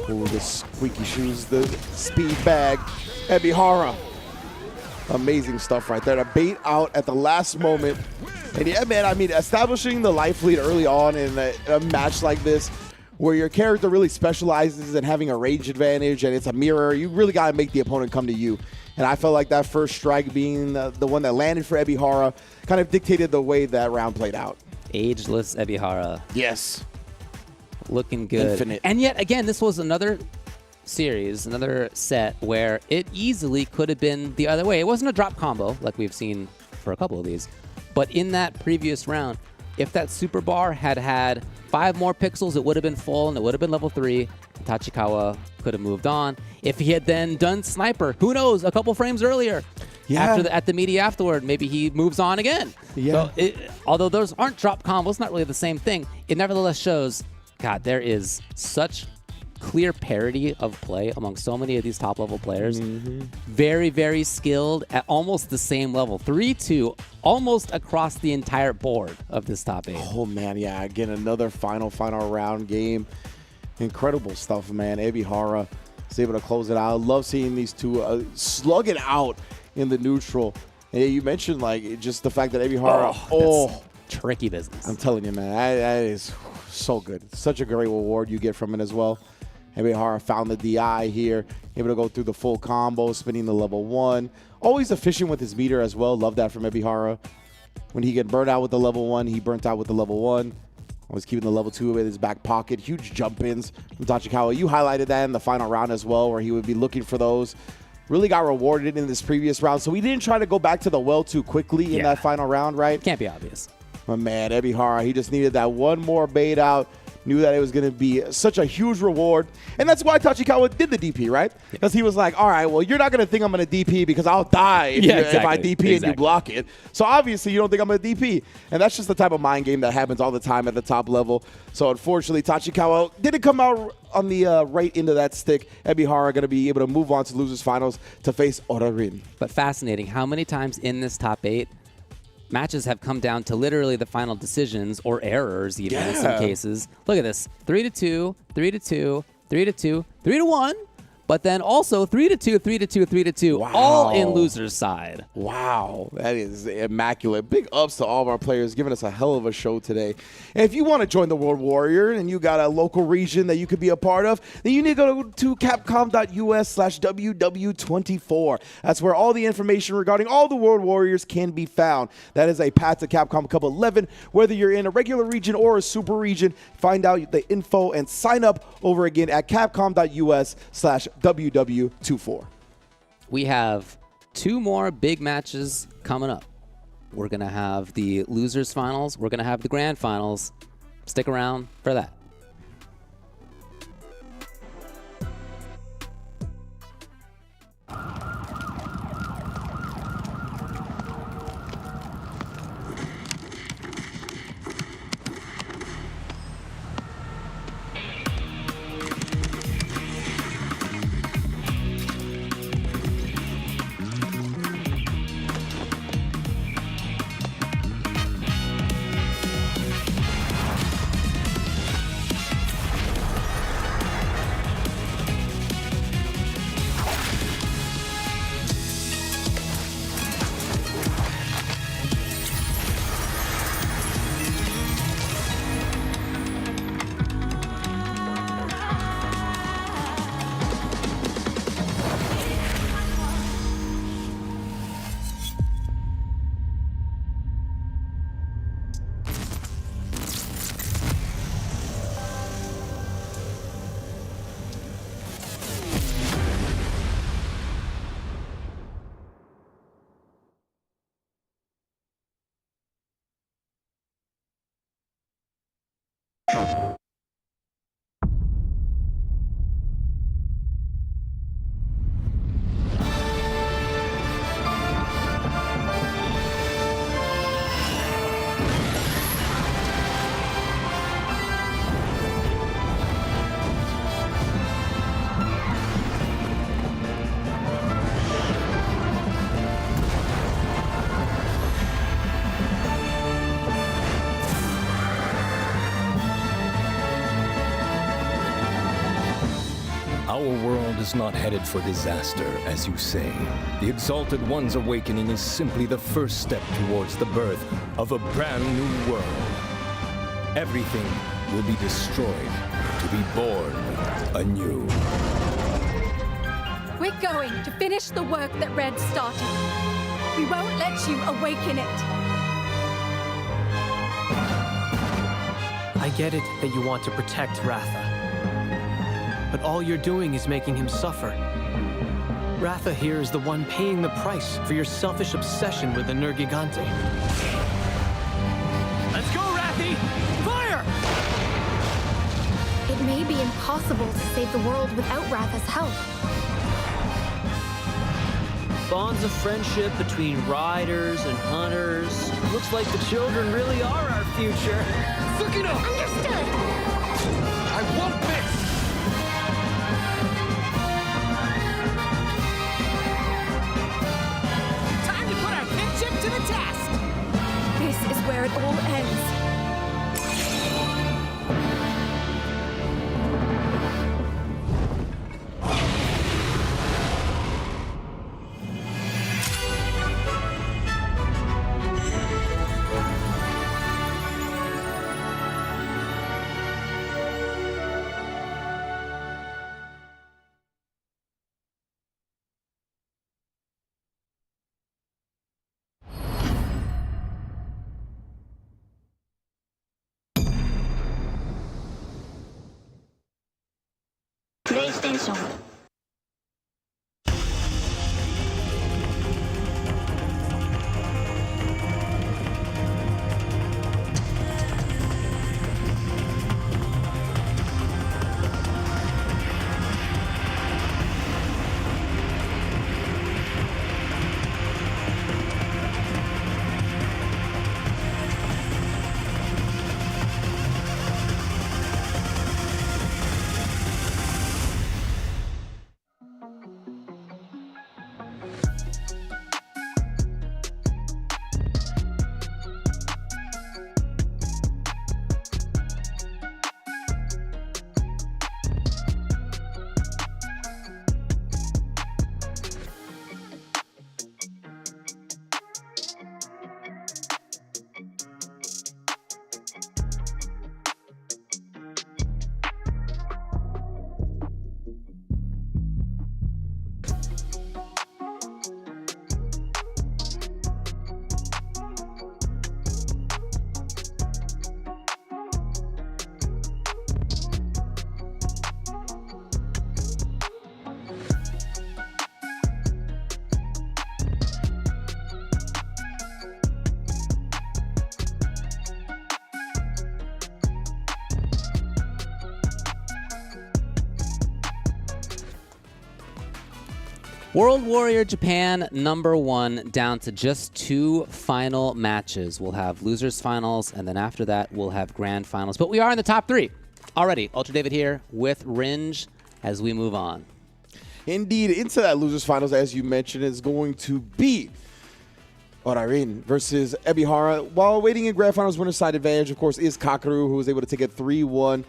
Ooh, the squeaky shoes, the speed bag. Ebihara. Amazing stuff right there to bait out at the last moment. And yeah, man, I mean, establishing the life lead early on in a match like this, where your character really specializes in having a range advantage and it's a mirror, you really got to make the opponent come to you. And I felt like that first strike being the one that landed for Ebihara kind of dictated the way that round played out. Ageless Ebihara. Yes. Looking good. Infinite. And yet, again, this was another series, another set where it easily could have been the other way. It wasn't a drop combo like we've seen for a couple of these. But in that previous round, if that super bar had had 5 more pixels, it would have been full and it would have been level 3. Tachikawa could have moved on. If he had then done sniper, who knows, a couple frames earlier. Yeah. At the media afterward, maybe he moves on again. Yeah. So although those aren't drop combos, not really the same thing, it nevertheless shows, God, there is such clear parity of play among so many of these top-level players. Very, very skilled at almost the same level. 3-2, almost across the entire board of this top 8. Oh, man, yeah. Again, another final round game. Incredible stuff, man. Ebihara is able to close it out. I love seeing these two slug it out in the neutral. And you mentioned, like, just the fact that Ebihara... tricky business. I'm telling you, man, that is so good. Such a great reward you get from it as well. Ebihara found the DI here, able to go through the full combo, spinning the level 1. Always efficient with his meter as well. Love that from Ebihara. When he get burnt out with the level 1, he burnt out with the level 1. Always keeping the level 2 in his back pocket. Huge jump ins from Tachikawa. You highlighted that in the final round as well, where he would be looking for those. Really got rewarded in this previous round, so we didn't try to go back to the well too quickly in that final round, right? Can't be obvious. But man, Ebihara, he just needed that one more bait out. knew that it was going to be such a huge reward. And that's why Tachikawa did the DP, right? Because he was like, all right, well, you're not going to think I'm going to DP because I'll die if I DP and you block it. So obviously you don't think I'm going to DP. And that's just the type of mind game that happens all the time at the top level. So unfortunately, Tachikawa didn't come out on the right end of that stick. Ebihara going to be able to move on to losers finals to face Orarin. But fascinating, how many times in this top 8 matches have come down to literally the final decisions or errors even in some cases. Look at this. 3-2, 3-2, 3-2, 3-1. But then also 3-2, 3-2, 3-2, all in loser's side. Wow, that is immaculate. Big ups to all of our players, giving us a hell of a show today. And if you want to join the World Warrior and you got a local region that you could be a part of, then you need to go to capcom.us/WW24. That's where all the information regarding all the World Warriors can be found. That is a path to Capcom Cup 11. Whether you're in a regular region or a super region, find out the info and sign up over again at capcom.us/WW24. We have 2 more big matches coming up. We're going to have the losers finals. We're going to have the grand finals. Stick around for that. Our world is not headed for disaster, as you say. The Exalted One's awakening is simply the first step towards the birth of a brand new world. Everything will be destroyed to be born anew. We're going to finish the work that Red started. We won't let you awaken it. I get it that you want to protect Ratha. But all you're doing is making him suffer. Ratha here is the one paying the price for your selfish obsession with the Nergigante. Let's go, Rathy! Fire! It may be impossible to save the world without Ratha's help. Bonds of friendship between riders and hunters. Looks like the children really are our future. Sukino! Understood! I won't miss! To the test! This is where it all ends. PlayStation. World Warrior Japan #1 down to just 2 final matches. We'll have losers finals, and then after that, we'll have grand finals. But we are in the top 3 already. Ultra David here with Ringe as we move on. Indeed, into that losers finals, as you mentioned, is going to be Orarin versus Ebihara. While waiting in grand finals, winner side advantage, of course, is Kakaru, who was able to take a 3-1.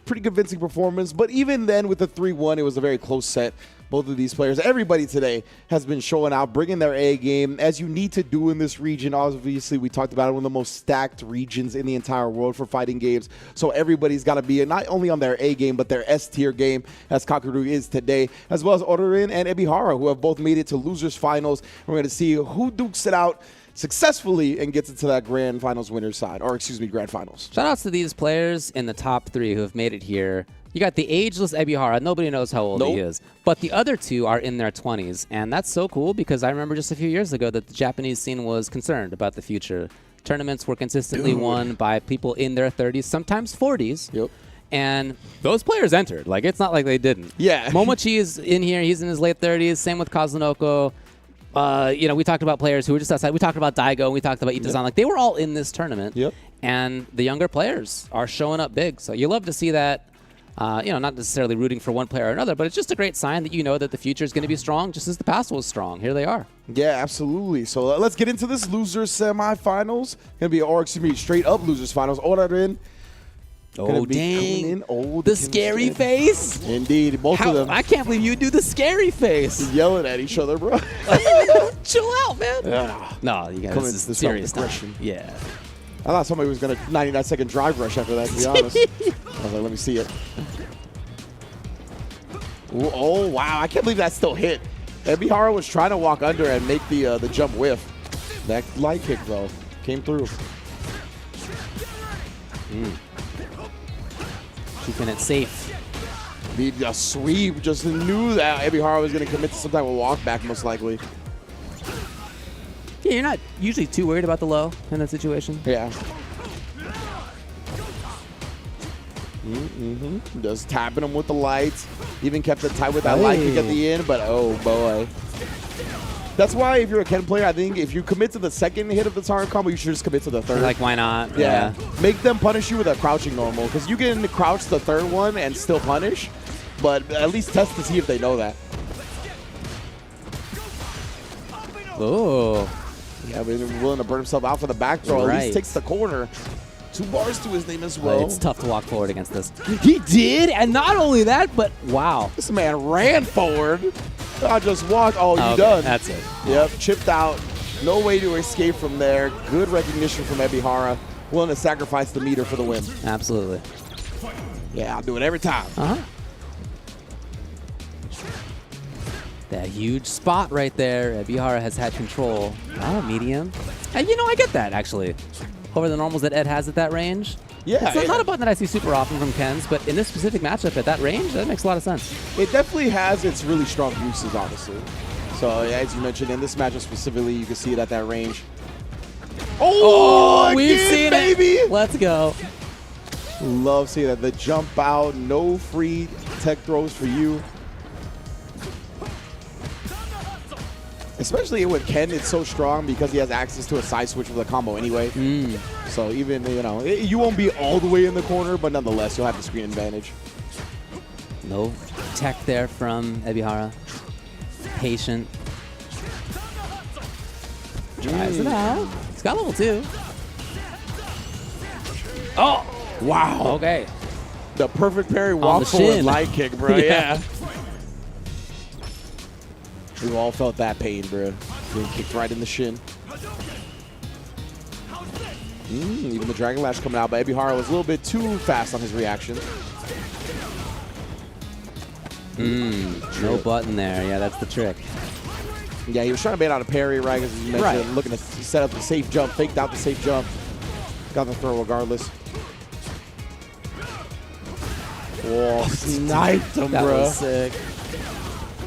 Pretty convincing performance, but even then with the 3-1, it was a very close set. Both of these players, everybody today has been showing out, bringing their A game, as you need to do in this region. Obviously, we talked about it, one of the most stacked regions in the entire world for fighting games. So everybody's got to be not only on their A game, but their S tier game, as Kakaru is today, as well as Orarin and Ebihara, who have both made it to losers finals. We're going to see who dukes it out successfully and gets into that grand finals winner's side, or excuse me, grand finals. Shout outs to these players in the top 3 who have made it here. You got the ageless Ebihara. Nobody knows how old he is. But the other 2 are in their 20s. And that's so cool because I remember just a few years ago that the Japanese scene was concerned about the future. Tournaments were consistently won by people in their 30s, sometimes 40s. Yep. And those players entered. Like, it's not like they didn't. Yeah. Momochi is in here. He's in his late 30s. Same with Kazunoko. You know, we talked about players who were just outside. We talked about Daigo. And we talked about Itazan. Like, they were all in this tournament. Yep. And the younger players are showing up big. So you love to see that. You know, not necessarily rooting for one player or another, but it's just a great sign that you know that the future is going to be strong, just as the past was strong. Here they are. Yeah, absolutely. So let's get into this losers semifinals. Going to be, or excuse me, straight up losers finals. Orarin. Oh, dang. The scary face? Indeed, both of them. I can't believe you do the scary face. Yelling at each other, bro. Chill out, man. Yeah. No, you got this is serious time. Yeah. I thought somebody was going to 99-second drive rush after that, to be honest. I was like, let me see it. Ooh, oh, wow. I can't believe that still hit. Ebihara was trying to walk under and make the jump whiff. That light kick, though, came through. Keeping it safe. Need a sweep. Just knew that Ebihara was going to commit to some type of walk back, most likely. Yeah, you're not usually too worried about the low in that situation. Yeah. Just tapping him with the lights. Even kept it tight with that light kick at the end, but oh boy. That's why if you're a Ken player, I think if you commit to the second hit of the Taran combo, you should just commit to the third. Like, why not? Yeah. Make them punish you with a crouching normal, because you can crouch the third one and still punish, but at least test to see if they know that. Oh. Yeah, but he's willing to burn himself out for the back throw. At least takes the corner. 2 bars to his name as well. It's tough to walk forward against this. He did, and not only that, but wow. This man ran forward. I just walked. Oh, you done. That's it. Yep, chipped out. No way to escape from there. Good recognition from Ebihara. Willing to sacrifice the meter for the win. Absolutely. Yeah, I'll do it every time. That huge spot right there. Ebihara has had control. Oh, medium. And you know, I get that, actually. Over the normals that Ed has at that range. Yeah. It's not a button that I see super often from Ken's, but in this specific matchup at that range, that makes a lot of sense. It definitely has its really strong uses, honestly. So, as you mentioned, in this matchup specifically, you can see it at that range. Oh, we've seen baby. it. Let's go. Love seeing that. The jump out, no free tech throws for you. Especially with Ken, it's so strong because he has access to a side switch with a combo anyway. So even, you know, you won't be all the way in the corner, but nonetheless, you'll have the screen advantage. No tech there from Ebihara. Patient. Tries it out. He's got level 2. Oh! Wow. Okay. The perfect parry walk forward light kick, bro. Yeah. We all felt that pain, bro. Being kicked right in the shin. Even the Dragon Lash coming out, but Ebihara was a little bit too fast on his reaction. No button there. Yeah, that's the trick. Yeah, he was trying to bait out a parry, right? As you mentioned, looking to set up the safe jump, faked out the safe jump. Got the throw regardless. Whoa, sniped him, that bro. Was sick.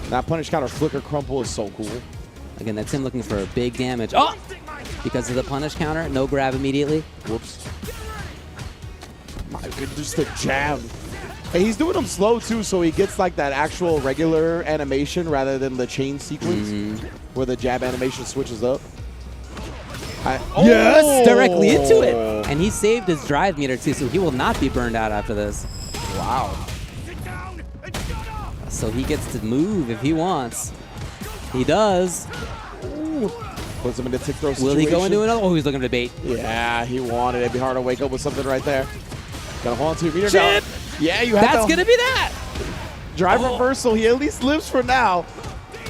That punish counter flicker crumple is so cool. Again, that's him looking for big damage. Oh! Because of the punish counter, no grab immediately. Whoops. My goodness, the jab. And he's doing them slow too, so he gets like that actual regular animation rather than the chain sequence where the jab animation switches up. Yes, directly into it. And he saved his drive meter too, so he will not be burned out after this. Wow. So he gets to move if he wants. He does. Ooh. Puts him into tick throw situation. Will he go into another? Oh, he's looking to bait. Yeah, he wanted it. It'd be hard to wake up with something right there. Got a hold on to your meter down. Yeah, you have That's going to be that. Drive reversal. He at least lives for now.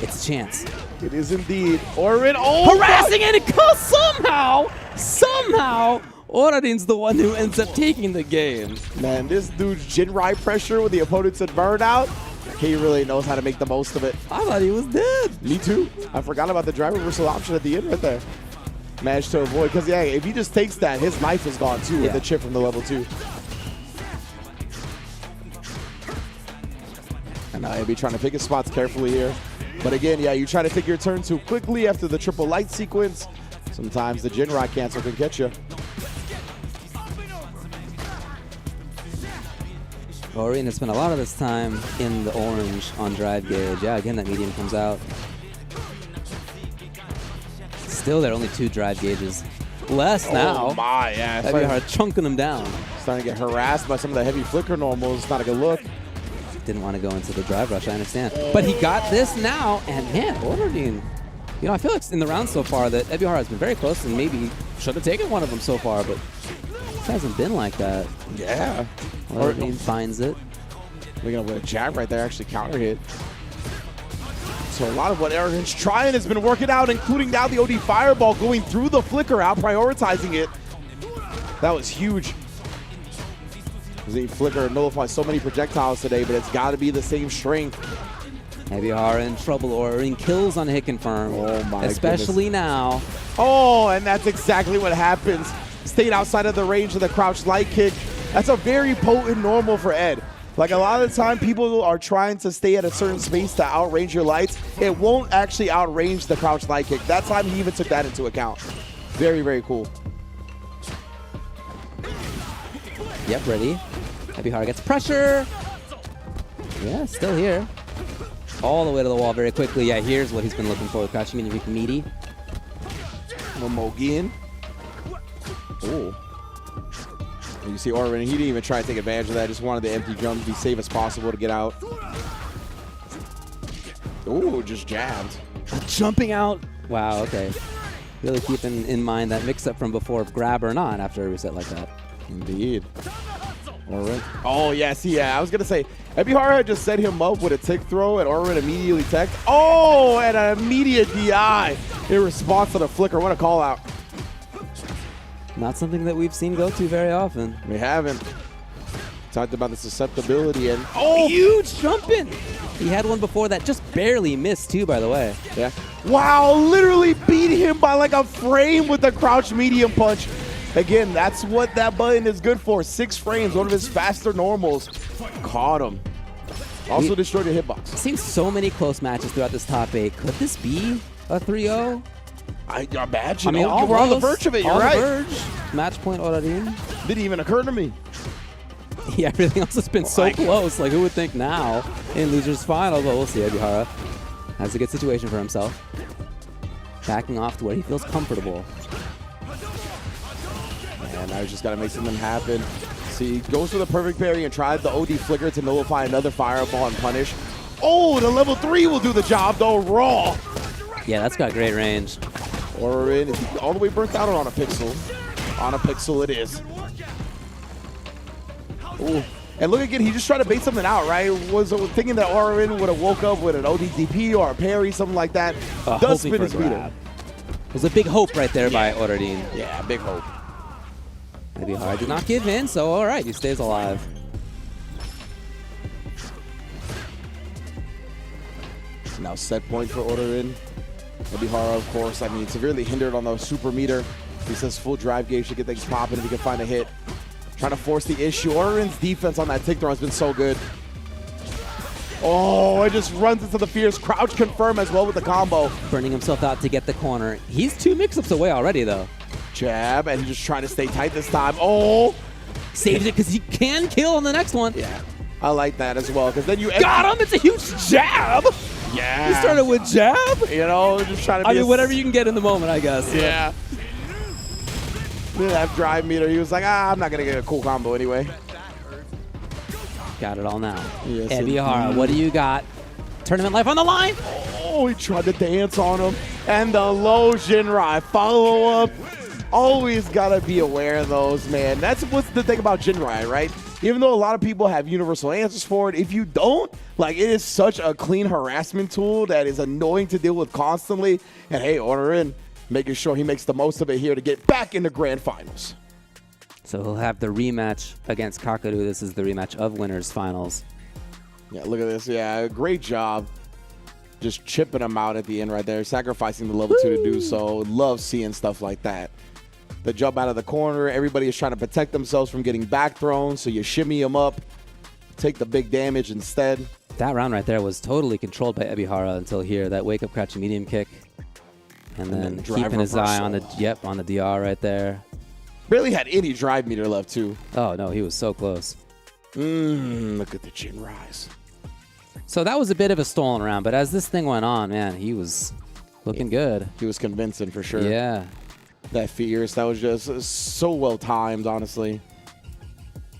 It's a chance. It is indeed. Orin, harassing it, and somehow, Oradin's the one who ends up taking the game. Man, this dude's Jinrai pressure with the opponents at burnout. He really knows how to make the most of it. I thought he was dead. Me too. I forgot about the drive reversal option at the end right there. Managed to avoid, because yeah, if he just takes that, his life is gone too with the chip from the level 2. And now he'll be trying to pick his spots carefully here. But again, yeah, you try to take your turn too quickly after the triple light sequence. Sometimes the Jinrai cancel can catch you. Orin has spent a lot of this time in the orange on drive gauge. Yeah, again, that medium comes out. Still, there are only 2 drive gauges. Less now. Oh my, yeah. That'd be hard chunking them down. Starting to get harassed by some of the heavy flicker normals. It's not a good look. Didn't want to go into the drive rush, I understand. But he got this now, and man, Oradin. You know, I feel like in the round so far that Ebihara has been very close and maybe should have taken one of them so far, but it hasn't been like that. Yeah. Oradin finds it. We're going to win a jab right there, actually counter hit. So a lot of what Oradin's trying has been working out, including now the OD Fireball going through the flicker out, prioritizing it. That was huge. The flicker nullifies so many projectiles today, but it's got to be the same strength. Ebihara in trouble. Orin kills on hit confirm. Oh my Especially goodness. now. Oh, and that's exactly what happens. Stayed outside of the range of the crouch light kick. That's a very potent normal for Ed. Like a lot of the time, people are trying to stay at a certain space to outrange your lights. It won't actually outrange the crouch light kick. That time, he even took that into account. Very, very cool. Yep, ready. Ebihara gets pressure. Yeah, still here. All the way to the wall very quickly. Yeah, here's what he's been looking for with crouching and meaty. One more again. Oh. And you see Orin, he didn't even try to take advantage of that. Just wanted the empty drum to be safe as possible to get out. Oh, just jabbed. Jumping out. Wow, okay. Really keeping in mind that mix-up from before of grab or not after a reset like that. Indeed. Orin. Oh, yes, yeah. I was going to say, Ebihara had just set him up with a tick throw, and Orin immediately teched. Oh, and an immediate DI in response to the flicker. What a call out. Not something that we've seen go to very often. We haven't. Talked about the susceptibility and huge jumping. He had one before that just barely missed too, by the way. Yeah. Wow, literally beat him by like a frame with the crouch medium punch. Again, that's what that button is good for. 6 frames, one of his faster normals. Caught him. Also destroyed your hitbox. I've seen so many close matches throughout this top 8. Could this be a 3-0? I imagine. I mean, we're on the verge of it. You're right. Verge. Match point Oradin. Didn't even occur to me. Yeah, everything else has been so close. Like, who would think now in losers final? But we'll see. Ebihara has a good situation for himself. Backing off to where he feels comfortable. And now he's just got to make something happen. See, he goes for the perfect parry and tried the OD flicker to nullify another fireball and punish. Oh, the level 3 will do the job, though. Raw. Yeah, that's got great range. Orin, is he all the way burnt out or on a pixel? On a pixel it is. Ooh. And look again, he just tried to bait something out, right? Was thinking that Orin would have woke up with an ODDP or a parry, something like that. Does spin his meter. There's a big hope right there by Oradin. Yeah, big hope. Ebihara did not give in, so all right, he stays alive. Now set point for Orin. Ebihara, of course, I mean, severely hindered on the super meter. He says full drive gauge to get things popping if he can find a hit. Trying to force the issue. Orin's defense on that tick throw has been so good. Oh, it just runs into the fierce crouch confirm as well with the combo. Burning himself out to get the corner. He's 2 mix-ups away already, though. Jab, and he's just trying to stay tight this time. Oh! Saves it because he can kill on the next one. Yeah. I like that as well, because then you got him. It's a huge jab. Yeah. He started with jab. You know, just trying to be I mean, whatever you can get in the moment, I guess. Yeah. That drive meter, he was like, I'm not going to get a cool combo anyway. Got it all now. Yes, Ebihara, what do you got? Tournament life on the line. Oh, he tried to dance on him. And the low Jinrai follow-up. Always got to be aware of those, man. That's what's the thing about Jinrai, right? Even though a lot of people have universal answers for it, if you don't, like, it is such a clean harassment tool that is annoying to deal with constantly. And hey, Order in, making sure he makes the most of it here to get back in the grand finals. So he'll have the rematch against Kakaru. This is the rematch of winners finals. Yeah, look at this. Yeah, great job. Just chipping him out at the end right there, sacrificing the level 2 to do so. Love seeing stuff like that. The jump out of the corner. Everybody is trying to protect themselves from getting back thrown, so you shimmy them up, take the big damage instead. That round right there was totally controlled by Ebihara until here. That wake-up crouching medium kick. And then keeping his eye on the DR right there. Barely had any drive meter left, too. Oh, no, he was so close. Look at the chin rise. So that was a bit of a stolen round, but as this thing went on, man, he was looking good. He was convincing for sure. Yeah. That fierce, that was just so well timed, honestly.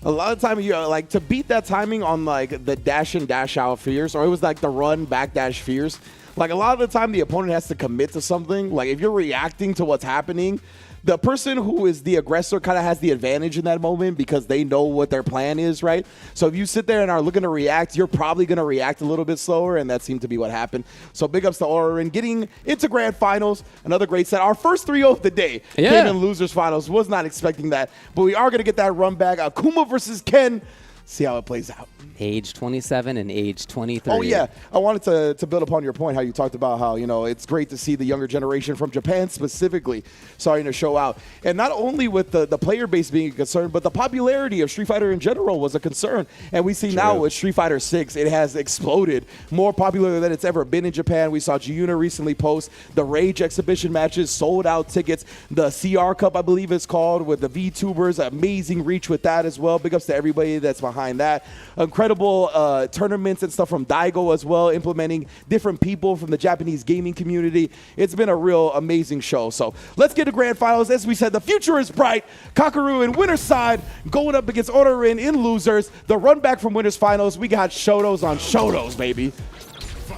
A lot of time, you like to beat that timing on like the dash and dash out fierce, or it was like the run back dash fierce. Like a lot of the time, the opponent has to commit to something. Like if you're reacting to what's happening, the person who is the aggressor kind of has the advantage in that moment because they know what their plan is, right? So if you sit there and are looking to react, you're probably going to react a little bit slower, and that seemed to be what happened. So big ups to Orin getting into grand finals. Another great set. Our first 3-0 of the day came in losers finals. Was not expecting that, but we are going to get that run back. Akuma versus Ken. See how it plays out. Age 27 and age 23. Oh, yeah. I wanted to build upon your point, how you talked about how, it's great to see the younger generation from Japan specifically starting to show out. And not only with the player base being a concern, but the popularity of Street Fighter in general was a concern. And we see now with Street Fighter 6, it has exploded. More popular than it's ever been in Japan. We saw Giuna recently post the Rage exhibition matches, sold out tickets. The CR Cup, I believe it's called, with the VTubers. Amazing reach with that as well. Big ups to everybody that's behind that. Incredible tournaments and stuff from Daigo as well, implementing different people from the Japanese gaming community. It's been a real amazing show. So let's get to grand finals. As we said, the future is bright. Kakaru in winner's side going up against Orin in losers. The run back from winners finals. We got Shotos on Shotos, baby.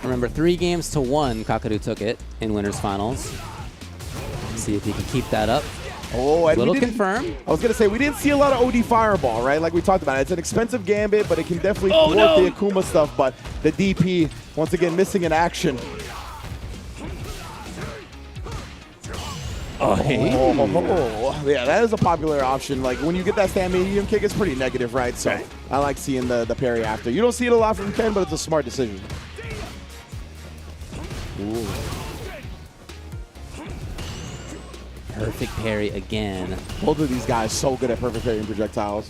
Remember, 3-1, Kakaru took it in winners finals. See if he can keep that up. Oh, and little confirm. I was going to say, we didn't see a lot of OD Fireball, right? Like we talked about. It's an expensive gambit, but it can definitely thwart the Akuma stuff. But the DP, once again, missing in action. Yeah, that is a popular option. Like, when you get that stand medium kick, it's pretty negative, right? So I like seeing the parry after. You don't see it a lot from Ken, but it's a smart decision. Ooh. Perfect parry again. Both of these guys so good at perfect parrying projectiles.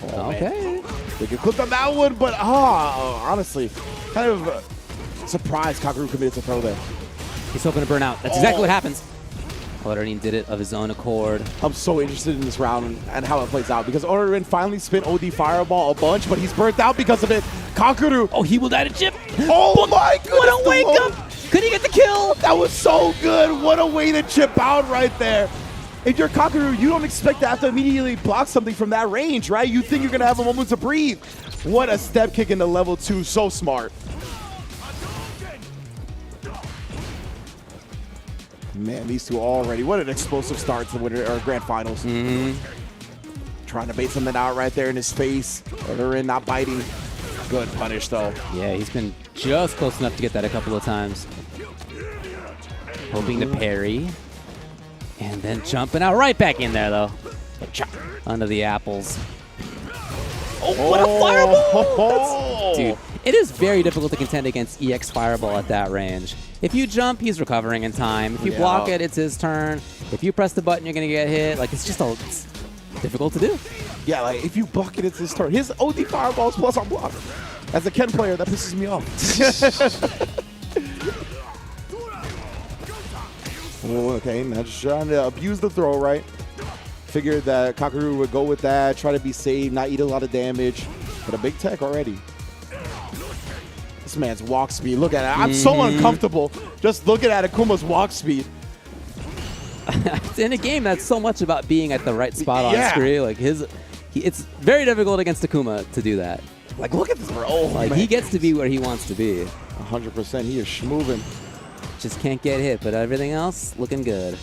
Oh, okay. Man. They could click on that one, but honestly, kind of surprised Kakaru committed to throw there. He's hoping to burn out. That's exactly what happens. Orin did it of his own accord. I'm so interested in this round and how it plays out because Orin finally spent OD Fireball a bunch, but he's burnt out because of it. Kakaru. Oh, he will die to chip. Oh my goodness. What a wake up. Could he get the kill? That was so good. What a way to chip out right there. If you're Kakaru, you don't expect to have to immediately block something from that range, right? You think you're going to have a moment to breathe. What a step kick into level 2. So smart. Man, these two already. What an explosive start to the grand finals. Trying to bait something out right there in his face. Orin not biting. Good punish, though. Yeah, he's been just close enough to get that a couple of times. Hoping to parry. And then jumping out right back in there, though. Under the apples. Oh, what a fireball! Dude, it is very difficult to contend against EX Fireball at that range. If you jump, he's recovering in time. If you block it, it's his turn. If you press the button, you're going to get hit. Like, it's just it's difficult to do. Yeah, like, if you block it, it's his turn. His OD Fireballs plus on block. As a Ken player, that pisses me off. Okay, now just trying to abuse the throw, right? Figured that Kakaru would go with that, try to be safe, not eat a lot of damage. But a big tech already. This man's walk speed. Look at it. I'm so uncomfortable just looking at Akuma's walk speed. In a game that's so much about being at the right spot on screen. Like it's very difficult against Akuma to do that. Like, look at this, bro. Oh, like, he gets to be where he wants to be. 100%. He is schmoving. Just can't get hit, but everything else looking good.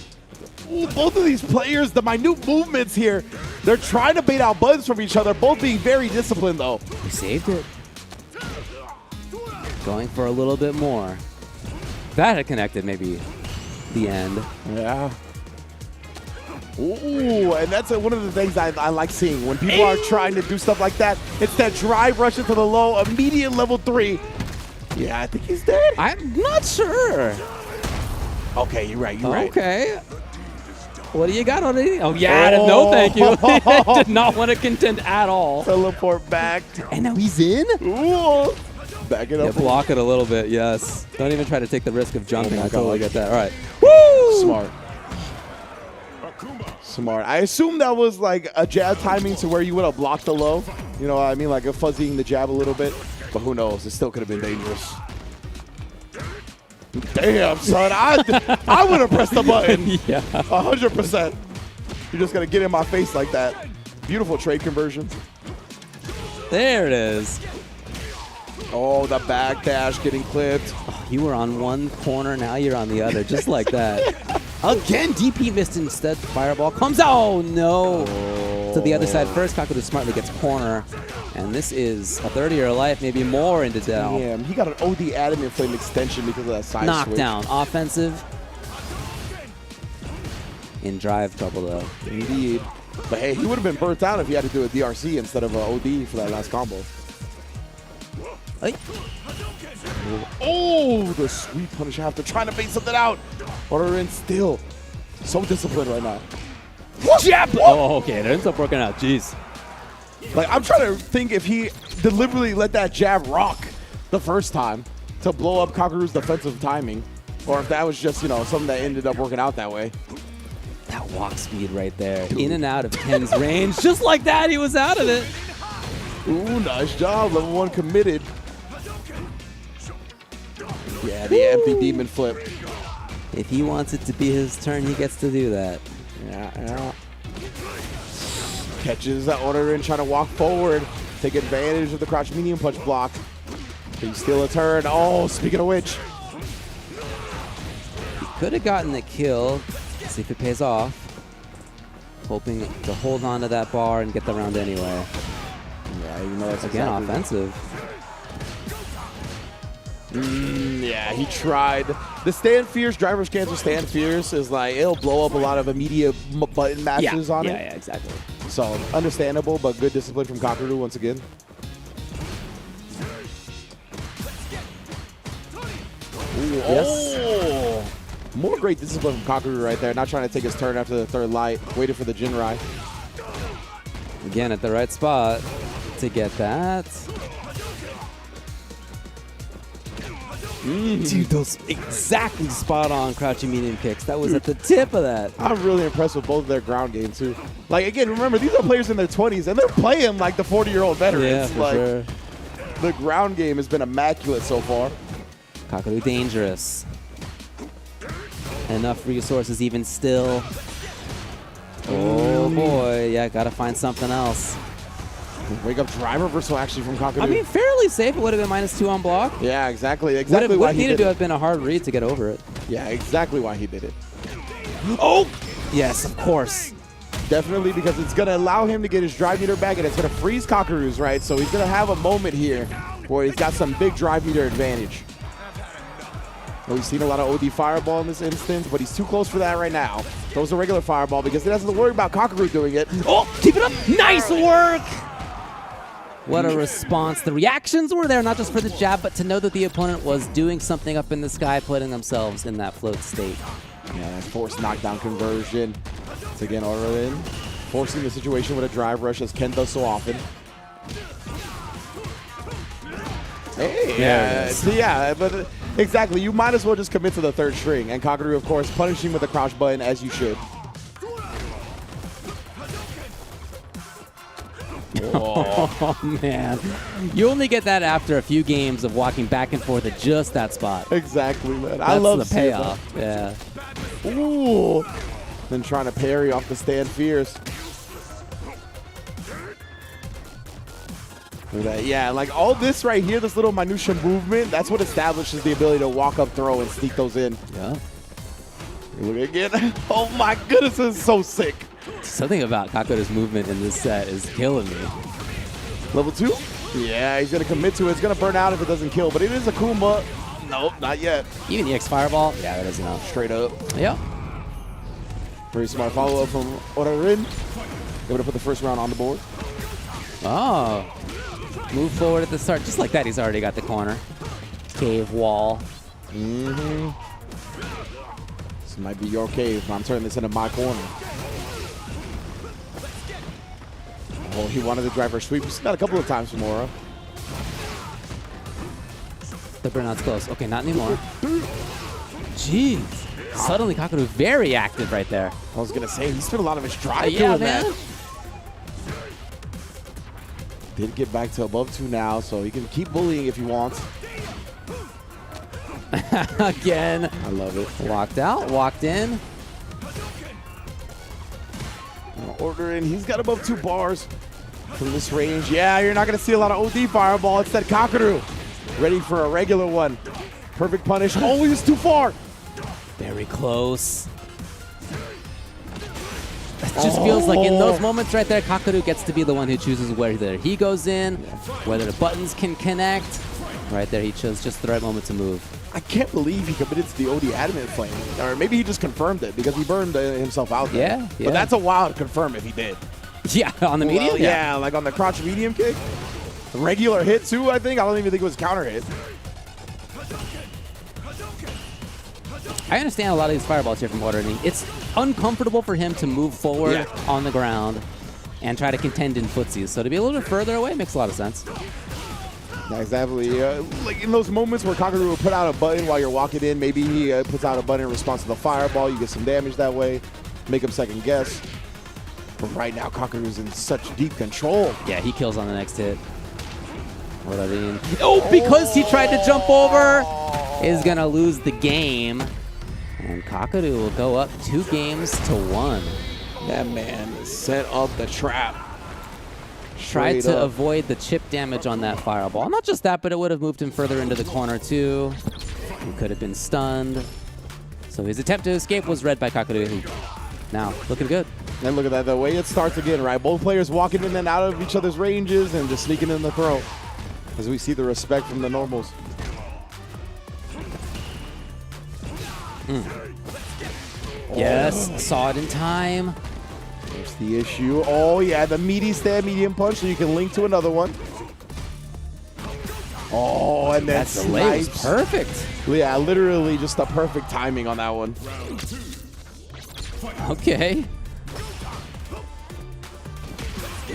Ooh, both of these players, the minute movements here, they're trying to bait out buttons from each other, both being very disciplined, though. He saved it. Going for a little bit more. That had connected, maybe the end. Yeah. Ooh, and that's one of the things I like seeing. When people are trying to do stuff like that, it's that drive rush into the low, immediate level 3. Yeah, I think he's dead. I'm not sure. Okay, you're right, you're right. Okay. What do you got on it? Oh, yeah, no thank you. Did not want to contend at all. Teleport back. And now he's in? Ooh. Back it up. Yeah, block it a little bit, yes. Don't even try to take the risk of jumping. I totally get that. All right. Woo! Smart. Smart. I assume that was like a jab timing to where you would have blocked the low. You know what I mean? Like a fuzzying the jab a little bit. But who knows? It still could have been dangerous. Damn, son. I would have pressed the button. Yeah. 100%. You're just going to get in my face like that. Beautiful trade conversion. There it is. Oh, the backdash getting clipped. Oh, you were on one corner, now you're on the other, just like that. Again, DP missed instead. Fireball comes out. Oh, no. To the other side first. Kakudu smartly gets corner. And this is a 30-year life, maybe more into down. Damn, he got an OD adamant flame extension because of that side Knockdown. Switch. Offensive. In drive trouble, though. Indeed. But hey, he would have been burnt out if he had to do a DRC instead of an OD for that last combo. Hey. Oh, the sweet punish after trying to bait something out. Orderin still so disciplined right now. Jab! Oh, okay. It ends up working out. Jeez. Like, I'm trying to think if he deliberately let that jab rock the first time to blow up Kakuru's defensive timing, or if that was just, you know, something that ended up working out that way. That walk speed right there. Dude. In and out of Ken's range. Just like that, he was out of it. Ooh, nice job. Level 1 committed. Yeah, the empty demon flip. If he wants it to be his turn, he gets to do that. Yeah. Catches that Orderin trying to walk forward. Take advantage of the crouch medium punch block. Can steal a turn? Oh, speaking of which. He could have gotten the kill. Let's see if it pays off. Hoping to hold on to that bar and get the round anyway. Yeah, you know that's again exactly offensive. Yeah, he tried. The stand fierce, driver's cancel stand fierce is like, it'll blow up a lot of immediate button mashes on it. Yeah, exactly. So, understandable, but good discipline from Kakeru once again. Ooh, yes. Oh! More great discipline from Kakeru right there. Not trying to take his turn after the third light. Waiting for the Jinrai. Again, at the right spot to get that. Dude, those exactly spot on crouching medium kicks. That was at the tip of that. I'm really impressed with both of their ground game, too. Like, again, remember, these are players in their 20s, and they're playing like the 40-year-old veterans. Yeah, for like, sure. The ground game has been immaculate so far. Kakeru dangerous. Enough resources even still. Oh, boy. Yeah, got to find something else. Wake up drive reversal actually from Kakeru. I mean, fairly safe. It would have been -2 on block. Yeah, exactly. Exactly why he needed to have been a hard read to get over it. Yeah, exactly why he did it. Oh! Yes, of course. Definitely, because it's going to allow him to get his drive meter back, and it's going to freeze Kakeru's, right? So he's going to have a moment here where he's got some big drive meter advantage. Well, we've seen a lot of OD Fireball in this instance, but he's too close for that right now. Throws a regular Fireball because he doesn't worry about Kakeru doing it. Oh, keep it up. Nice work. What a response. The reactions were there, not just for the jab, but to know that the opponent was doing something up in the sky, putting themselves in that float state. Yeah, that forced knockdown conversion. It's again Orderin, forcing the situation with a drive rush as Ken does so often. Hey, yeah, but exactly. You might as well just commit to the third string. And Kakeru, of course, punishing with the crouch button as you should. Oh, man. You only get that after a few games of walking back and forth at just that spot. Exactly, man. That's I love the seeing payoff. that. Yeah. Ooh. Then trying to parry off the stand fierce. Look at that. Yeah, like all this right here, this little minutia movement, that's what establishes the ability to walk up, throw, and sneak those in. Yeah. Look again. Oh my goodness, this is so sick. Something about Kakuru's movement in this set is killing me. Level 2? Yeah, he's going to commit to it. It's going to burn out if it doesn't kill, but it is a Kuma. Nope, not yet. Even EX Fireball? Yeah, that is enough. Straight up. Yep. Very smart follow-up from Orarin. Able to put the first round on the board. Oh. Move forward at the start. Just like that, he's already got the corner. Cave wall. Mm-hmm. This might be your cave, but I'm turning this into my corner. Oh, he wanted the driver sweep. He's got a couple of times from Aura. The burnout's close. Okay, not anymore. Jeez. Suddenly, Kakuru very active right there. I was going to say, he spent a lot of his drive yeah, doing man. that. Did get back to above 2 now, so he can keep bullying if he wants. Again. I love it. Walked out, walked in. Order in. He's got above 2 bars from this range. Yeah, you're not going to see a lot of OD fireball. Instead, Kakuru ready for a regular one. Perfect punish. Oh, he's too far. Very close. It just feels like in those moments right there, Kakuru gets to be the one who chooses whether he goes in, whether the buttons can connect. Right there, he chose just the right moment to move. I can't believe he committed to the OD adamant flame. Or maybe he just confirmed it because he burned himself out there. Yeah. But that's a wild confirm if he did. Yeah, on the medium? Well, yeah, like on the crotch medium kick. Regular hit too, I think. I don't even think it was counter hit. I understand a lot of these fireballs here from Waterning. It's uncomfortable for him to move forward on the ground and try to contend in footsies. So to be a little bit further away makes a lot of sense. Yeah, exactly. Like in those moments where Kakuru will put out a button while you're walking in, maybe he puts out a button in response to the fireball. You get some damage that way, make him second guess. But right now, Kakuru's in such deep control. Yeah, he kills on the next hit. Oh, because he tried to jump over, is going to lose the game. And Kakuru will go up 2 games to 1. That man set up the trap. Tried to avoid the chip damage on that fireball. Not just that, but it would have moved him further into the corner too. He could have been stunned. So his attempt to escape was read by Kakuru. Now, looking good. And look at that, the way it starts again, right? Both players walking in and out of each other's ranges and just sneaking in the throw. As we see the respect from the normals. Yes, saw it in time. There's the issue. Oh, yeah, the meaty stand medium punch, so you can link to another one. Oh, and that delay was perfect. Yeah, literally just the perfect timing on that one. Okay.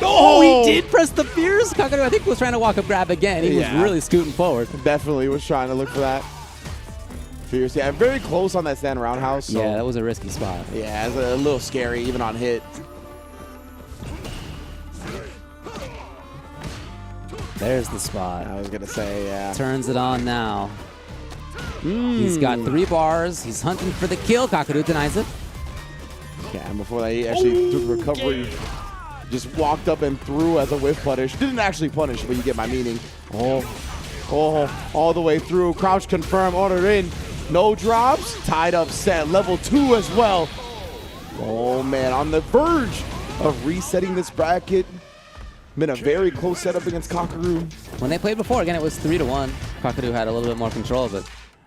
Oh, he did press the fierce. Kakuru, I think, was trying to walk up grab again. He was really scooting forward. Definitely was trying to look for that. Fierce, yeah, very close on that stand roundhouse. So. Yeah, that was a risky spot. Yeah, it's a little scary, even on hit. There's the spot. I was going to say, yeah. Turns it on now. He's got 3 bars. He's hunting for the kill. Kakuru denies it. Yeah, and before that, he actually took recovery. Just walked up and threw as a whiff punish. Didn't actually punish, but you get my meaning. Oh, all the way through. Crouch confirm, order in. No drops. Tied up set. Level 2 as well. Oh, man, on the verge of resetting this bracket. Been a very close setup against Kakuru. When they played before, again, it was 3-1. Kakuru had a little bit more control of it.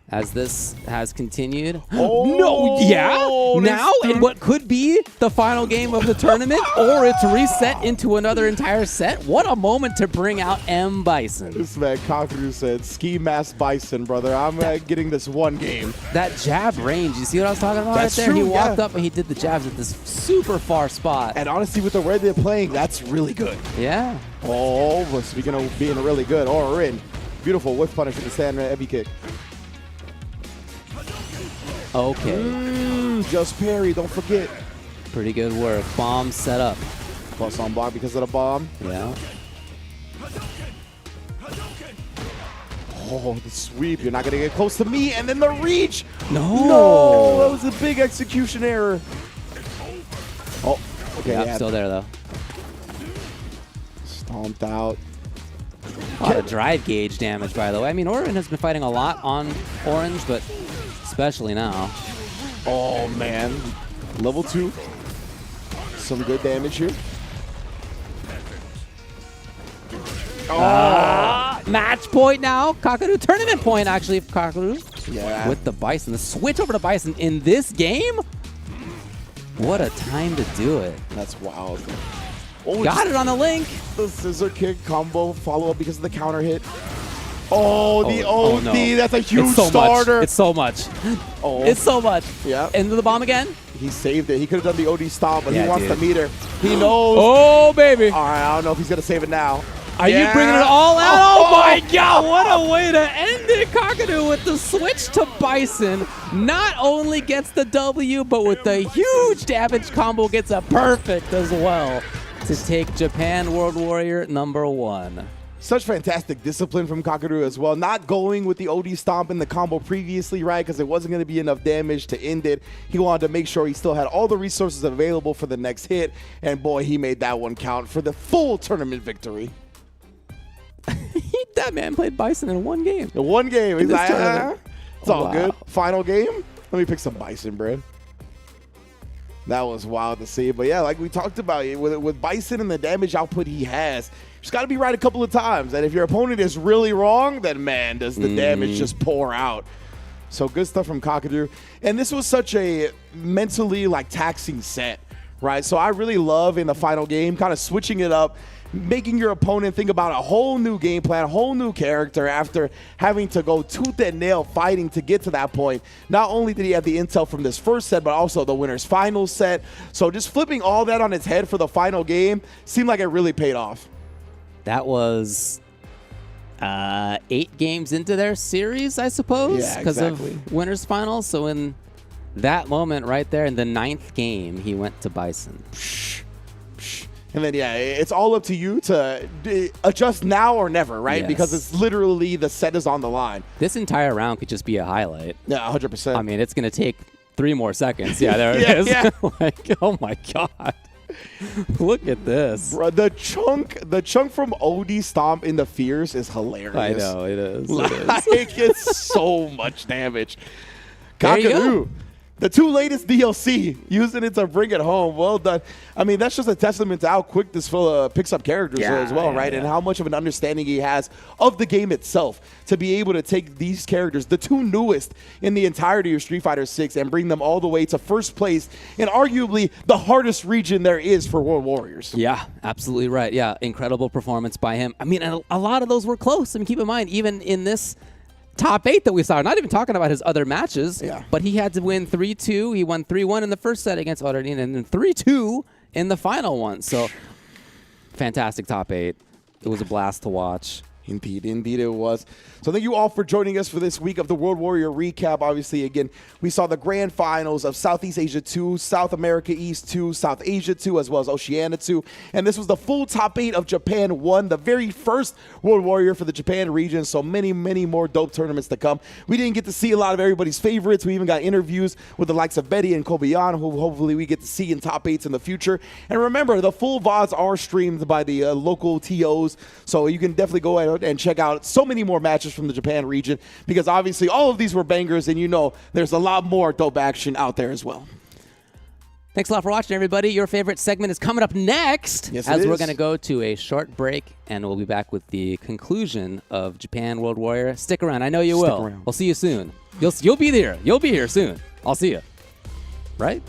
As this has continued. Oh, no, yeah, now in what could be the final game of the tournament, or it's reset into another entire set. What a moment to bring out M. Bison. This man Kakuru said, ski mask Bison, brother. I'm getting this one game. That jab range, you see what I was talking about That's right there? true, He walked up and he did the jabs at this super far spot. And honestly, with the way they're playing, that's really good. Yeah. Oh, but speaking of being really good, or in. Beautiful whiff punish with the stand heavy kick. Okay. Just parry, don't forget. Pretty good work. Bomb set up. Plus on block because of the bomb. Yeah. Oh, the sweep. You're not going to get close to me. And then the reach. No. That was a big execution error. Oh, okay. Yeah, still there, though. Stomped out. A lot of drive gauge damage, by the way. I mean, Orin has been fighting a lot on orange, but especially now. Oh, man. Level 2. Some good damage here. Match point now. Kakadu. Tournament point, actually, for Kakadu. Yeah. With the Bison. The switch over to Bison in this game? What a time to do it. That's wild. Got it on the link. The scissor kick combo follow-up because of the counter hit. Oh, the OD. No. That's a huge It's so starter. Much. It's so much. Oh. It's so much. Yeah. Into the bomb again. He saved it. He could have done the OD stomp, but Yeah, he wants dude. the meter. He knows. Oh, baby. All right, I don't know if he's going to save it now. Are you bringing it all out? Oh, my God. What a way to end it. Kakadu with the switch to Bison. Not only gets the W, but with the huge damage combo gets a perfect as well to take Japan World Warrior #1. Such fantastic discipline from Kakadu as well. Not going with the OD stomp in the combo previously, right? Because it wasn't going to be enough damage to end it. He wanted to make sure he still had all the resources available for the next hit. And boy, he made that one count for the full tournament victory. That man played Bison in one game. In one game. He's like, it's all Wow. good. Final game. Let me pick some Bison bread. That was wild to see. But yeah, like we talked about, with Bison and the damage output he has, just got to be right a couple of times. And if your opponent is really wrong, then man, does the damage just pour out. So good stuff from Kakadu. And this was such a mentally taxing set, right? So I really love in the final game kind of switching it up, making your opponent think about a whole new game plan, a whole new character after having to go tooth and nail fighting to get to that point. Not only did he have the intel from this first set, but also the winner's final set. So just flipping all that on its head for the final game seemed like it really paid off. That was 8 games into their series, I suppose, Yeah, because exactly. of winners finals. So in that moment right there, in the 9th game, he went to Bison. And then, yeah, it's all up to you to adjust now or never, right? Yes. Because it's literally the set is on the line. This entire round could just be a highlight. Yeah, 100%. I mean, it's going to take 3 more seconds. Yeah, there Yeah, it is. yeah. Oh, my God. Look at this. Bro, the chunk from OD Stomp in the Fierce is hilarious. I know, it is. It's so much damage. There you go. Kakadu, the 2 latest DLC, using it to bring it home. Well done. I mean, that's just a testament to how quick this fella picks up characters as well, right? And how much of an understanding he has of the game itself to be able to take these characters, the 2 newest in the entirety of Street Fighter 6, and bring them all the way to first place in arguably the hardest region there is for World Warriors. Yeah, absolutely right. Yeah, incredible performance by him. I mean, a lot of those were close. I mean, keep in mind, even in this top 8 that we saw, not even talking about his other matches, but he had to win 3-2. He won 3-1 in the first set against Oceania, and then 3-2 in the final one. So, fantastic top 8. It was a blast to watch. Indeed it was. So thank you all for joining us for this week of the World Warrior Recap. Obviously, again, we saw the grand finals of Southeast Asia 2, South America East 2, South Asia 2, as well as Oceania 2. And this was the full top 8 of Japan 1, the very first World Warrior for the Japan region. So many, many more dope tournaments to come. We didn't get to see a lot of everybody's favorites. We even got interviews with the likes of Betty and Kobayan, who hopefully we get to see in top 8s in the future. And remember, the full VODs are streamed by the local TOs. So you can definitely go ahead and check out so many more matches from the Japan region, because obviously all of these were bangers, and you know there's a lot more dope action out there as well. Thanks a lot for watching, everybody. Your favorite segment is coming up next, Yes, as it we're is. going to go to a short break, and we'll be back with the conclusion of Japan World Warrior. Stick around. I know you Stick will. around. We'll see you soon. You'll be there. You'll be here soon. I'll see you. Right?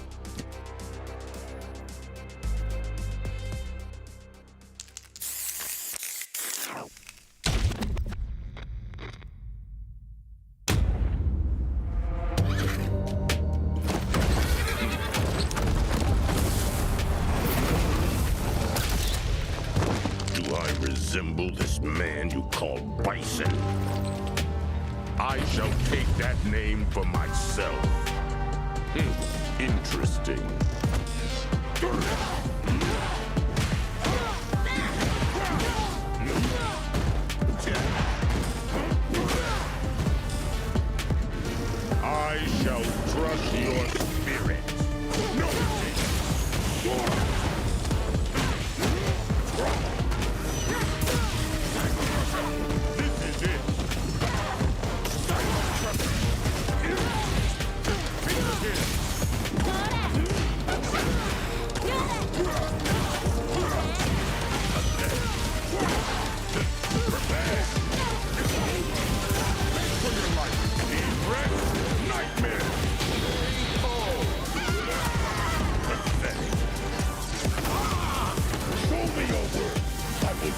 Do I resemble this man you call Bison? I shall take that name for myself. Interesting.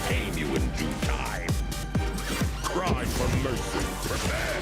Tame you in due time. Cry for mercy. Prepare.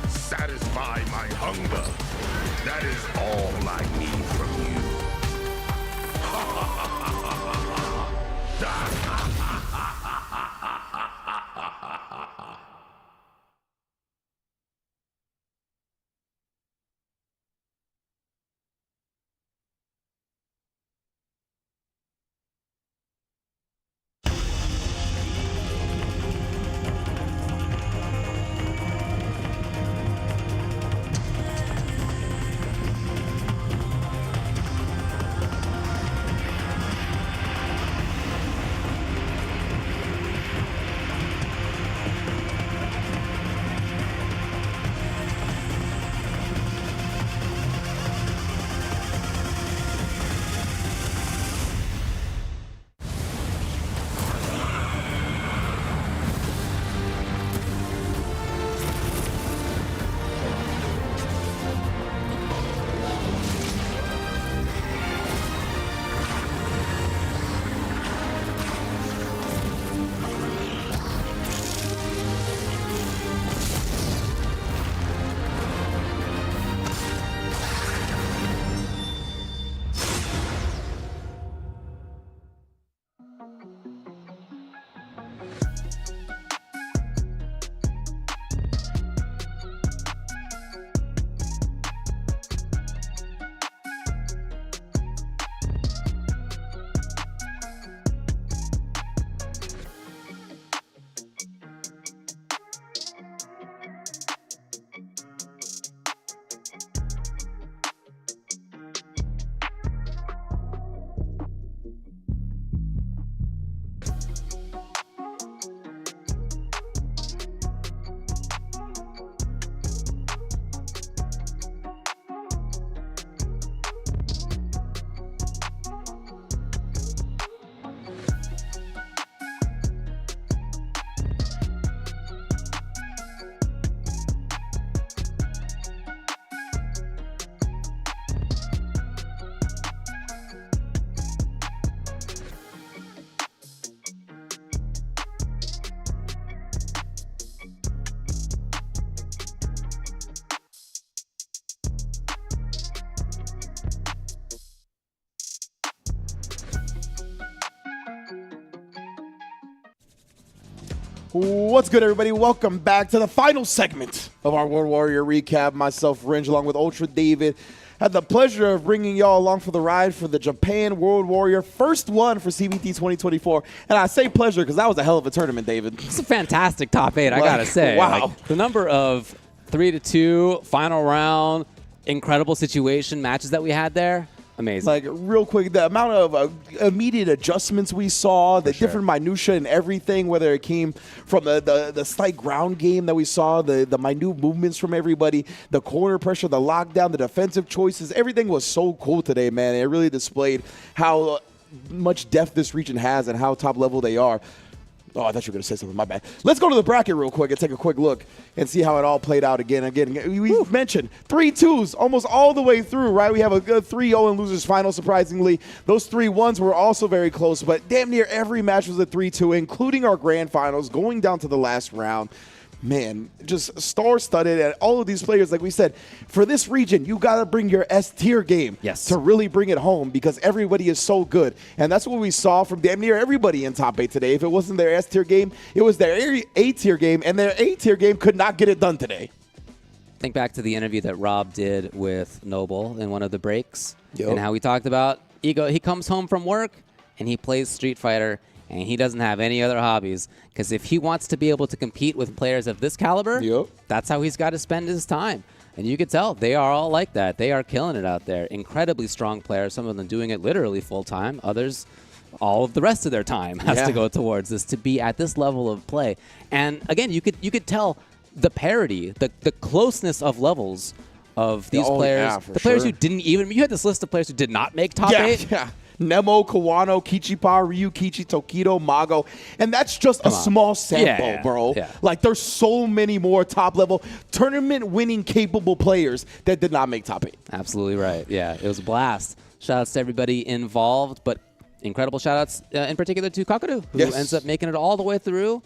Satisfy my hunger. That is all I need from you. What's good, everybody? Welcome back to the final segment of our World Warrior recap. Myself, Ringe, along with Ultra David, had the pleasure of bringing y'all along for the ride for the Japan World Warrior first one for CBT 2024. And I say pleasure because that was a hell of a tournament, David. It's a fantastic top 8, I gotta say. Wow. Like, the number of 3-2 final round, incredible situation matches that we had there. Amazing. Like, real quick, the amount of immediate adjustments we saw, the different minutia and everything, whether it came from the slight ground game that we saw, the minute movements from everybody, the corner pressure, the lockdown, the defensive choices, everything was so cool today, man. It really displayed how much depth this region has and how top level they are. Oh, I thought you were going to say something. My bad. Let's go to the bracket real quick and take a quick look and see how it all played out again. We've mentioned 3-2s almost all the way through, right? We have a good 3-0 in losers final, surprisingly. Those 3-1s were also very close, but damn near every match was a 3-2, including our grand finals going down to the last round. Man, just star-studded, and all of these players, like we said, for this region, you got to bring your S-tier game to really bring it home because everybody is so good. And that's what we saw from damn near everybody in top 8 today. If it wasn't their S-tier game, it was their A-tier game, and their A-tier game could not get it done today. Think back to the interview that Rob did with Noble in one of the breaks and how we talked about he comes home from work and he plays Street Fighter and he doesn't have any other hobbies because if he wants to be able to compete with players of this caliber, that's how he's got to spend his time. And you could tell they are all like that. They are killing it out there. Incredibly strong players, some of them doing it literally full-time. Others, all of the rest of their time has to go towards this to be at this level of play. And again, you could tell the parity, the closeness of levels of these players. The players who didn't even, you had this list of players who did not make top 8. Yeah. Nemo, Kawano, Kichipa, Ryu, Kichi, Tokido, Mago. And that's just a small sample, bro. Yeah. Like, there's so many more top-level, tournament-winning capable players that did not make top 8. Absolutely right. Yeah, it was a blast. Shout-outs to everybody involved, but incredible shout-outs in particular to Kakaru, who ends up making it all the way through.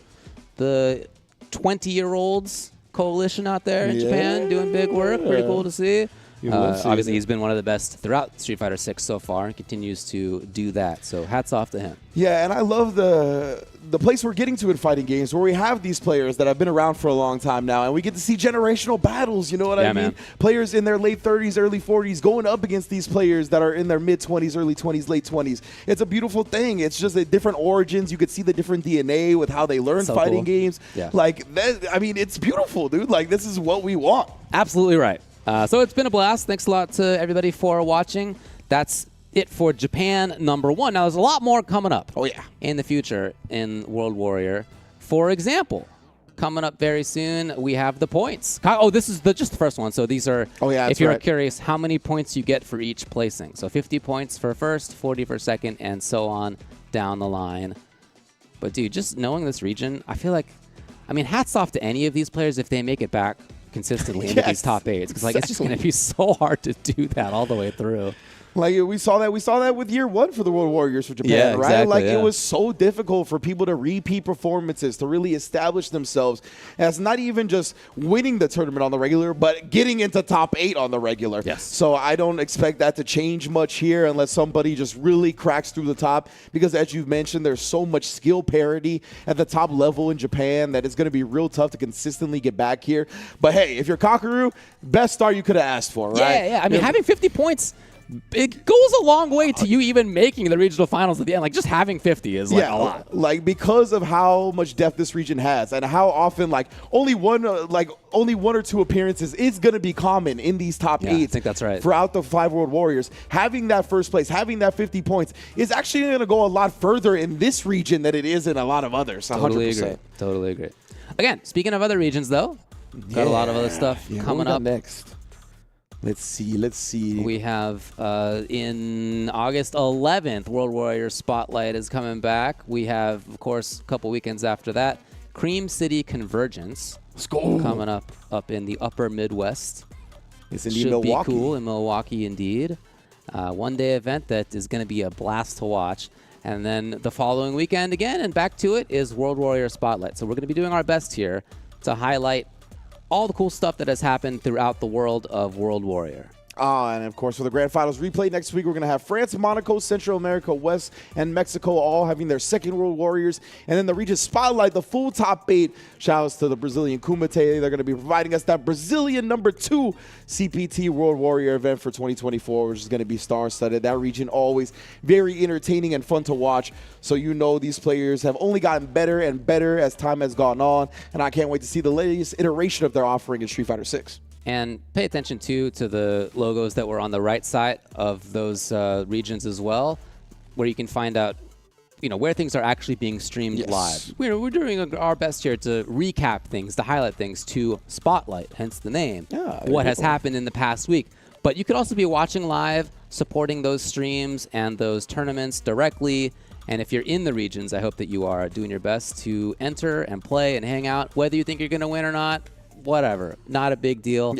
The 20-year-olds coalition out there in Japan doing big work. Pretty cool to see. Obviously, he's been one of the best throughout Street Fighter 6 so far and continues to do that. So hats off to him. Yeah, and I love the place we're getting to in fighting games where we have these players that have been around for a long time now, and we get to see generational battles, you know what I mean? Man. Players in their late 30s, early 40s going up against these players that are in their mid-20s, early 20s, late 20s. It's a beautiful thing. It's just a different origins. You could see the different DNA with how they learn fighting games. Yeah. Like, that, I mean, it's beautiful, dude. Like, this is what we want. Absolutely right. So it's been a blast. Thanks a lot to everybody for watching. That's it for Japan #1. Now, there's a lot more coming up in the future in World Warrior. For example, coming up very soon, we have the points. Oh, this is just the first one. So these are, if you're curious, how many points you get for each placing. So 50 points for first, 40 for second, and so on down the line. But, dude, just knowing this region, I feel like, I mean, hats off to any of these players if they make it back consistently into these top 8s, because like it's just going to be so hard to do that all the way through. Like we saw that with year 1 for the World Warriors for Japan, right? Exactly, like it was so difficult for people to repeat performances, to really establish themselves as not even just winning the tournament on the regular, but getting into top 8 on the regular. Yes. So I don't expect that to change much here unless somebody just really cracks through the top, because as you've mentioned, there's so much skill parity at the top level in Japan that it's going to be real tough to consistently get back here. But hey, if you're Kakaru, best start you could have asked for, right? Yeah. I mean, having 50 points, it goes a long way to you even making the regional finals at the end. Like, just having 50 is like a lot. Like, because of how much depth this region has and how often, like, only one or two appearances is going to be common in these top 8. I think that's right. Throughout the 5 World Warriors, having that first place, having that 50 points is actually going to go a lot further in this region than it is in a lot of others. 100%. Totally agree. Again, speaking of other regions, though, got a lot of other stuff coming up next. Let's see. We have in August 11th, World Warrior Spotlight is coming back. We have, of course, a couple weekends after that, Cream City Convergence. Let's go. Coming up in the upper Midwest. It's in Should Milwaukee. Be cool in Milwaukee, indeed. One-day event that is going to be a blast to watch. And then the following weekend again, and back to it, is World Warrior Spotlight. So we're going to be doing our best here to highlight all the cool stuff that has happened throughout the world of World Warrior. And of course, for the Grand Finals replay next week, we're going to have France, Monaco, Central America, West, and Mexico all having their second World Warriors. And then the region Spotlight, the full top 8. Shoutouts to the Brazilian Kumite. They're going to be providing us that Brazilian #2 CPT World Warrior event for 2024, which is going to be star-studded. That region always very entertaining and fun to watch. So you know these players have only gotten better and better as time has gone on. And I can't wait to see the latest iteration of their offering in Street Fighter 6. And pay attention, too, to the logos that were on the right side of those regions as well, where you can find out, where things are actually being streamed live. We're doing our best here to recap things, to highlight things, to spotlight, hence the name, what has happened in the past week. But you could also be watching live, supporting those streams and those tournaments directly. And if you're in the regions, I hope that you are doing your best to enter and play and hang out, whether you think you're going to win or not. Whatever, not a big deal.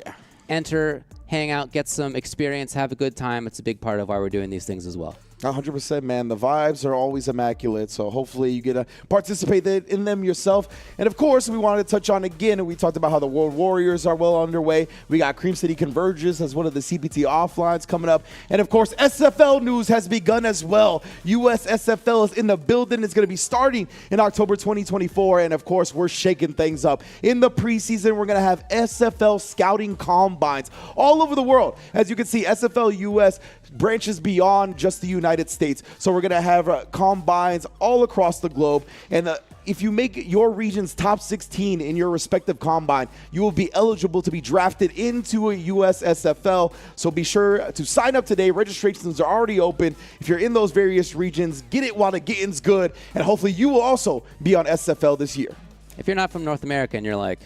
Enter, hang out, get some experience, have a good time. It's a big part of why we're doing these things as well. 100%, man. The vibes are always immaculate, so hopefully you get to participate in them yourself. And of course, we wanted to touch on again, and we talked about how the World Warriors are well underway. We got Cream City Convergence as one of the CPT offlines coming up. And of course, SFL news has begun as well. US SFL is in the building. It's going to be starting in October 2024. And of course, we're shaking things up. In the preseason, we're going to have SFL scouting combines all over the world. As you can see, SFL US branches beyond just the United States. So we're going to have combines all across the globe. And if you make your region's top 16 in your respective combine, you will be eligible to be drafted into a US SFL. So be sure to sign up today. Registrations are already open. If you're in those various regions, get it while the getting's good. And hopefully you will also be on SFL this year. If you're not from North America and you're like,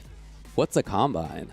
what's a combine?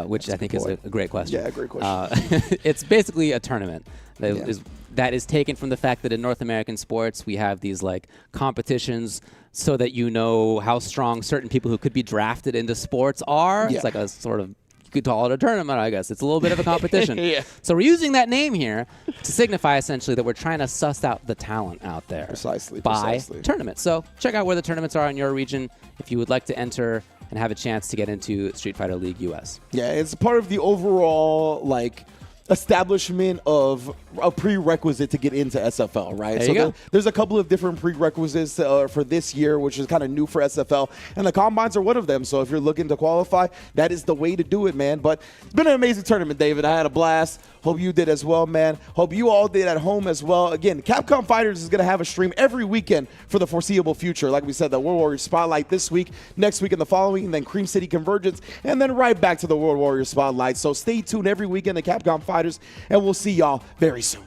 Which I think is a great question. Yeah, great question. It's basically a tournament that is taken from the fact that in North American sports, we have these like competitions so that you know how strong certain people who could be drafted into sports are. Yeah. It's like a sort of, you could call it a tournament, I guess. It's a little bit of a competition. Yeah. So we're using that name here to signify essentially that we're trying to suss out the talent out there. Precisely. By tournament. So check out where the tournaments are in your region if you would like to enter and have a chance to get into Street Fighter League US. Yeah, it's part of the overall like establishment of a prerequisite to get into SFL, right? There you go. There's a couple of different prerequisites for this year, which is kind of new for SFL, and the combines are one of them. So if you're looking to qualify, that is the way to do it, man. But it's been an amazing tournament, David. I had a blast. Hope you did as well, man. Hope you all did at home as well. Again, Capcom Fighters is going to have a stream every weekend for the foreseeable future. Like we said, the World Warriors Spotlight this week, next week and the following, and then Cream City Convergence, and then right back to the World Warriors Spotlight. So stay tuned every weekend to Capcom Fighters, and we'll see y'all very soon.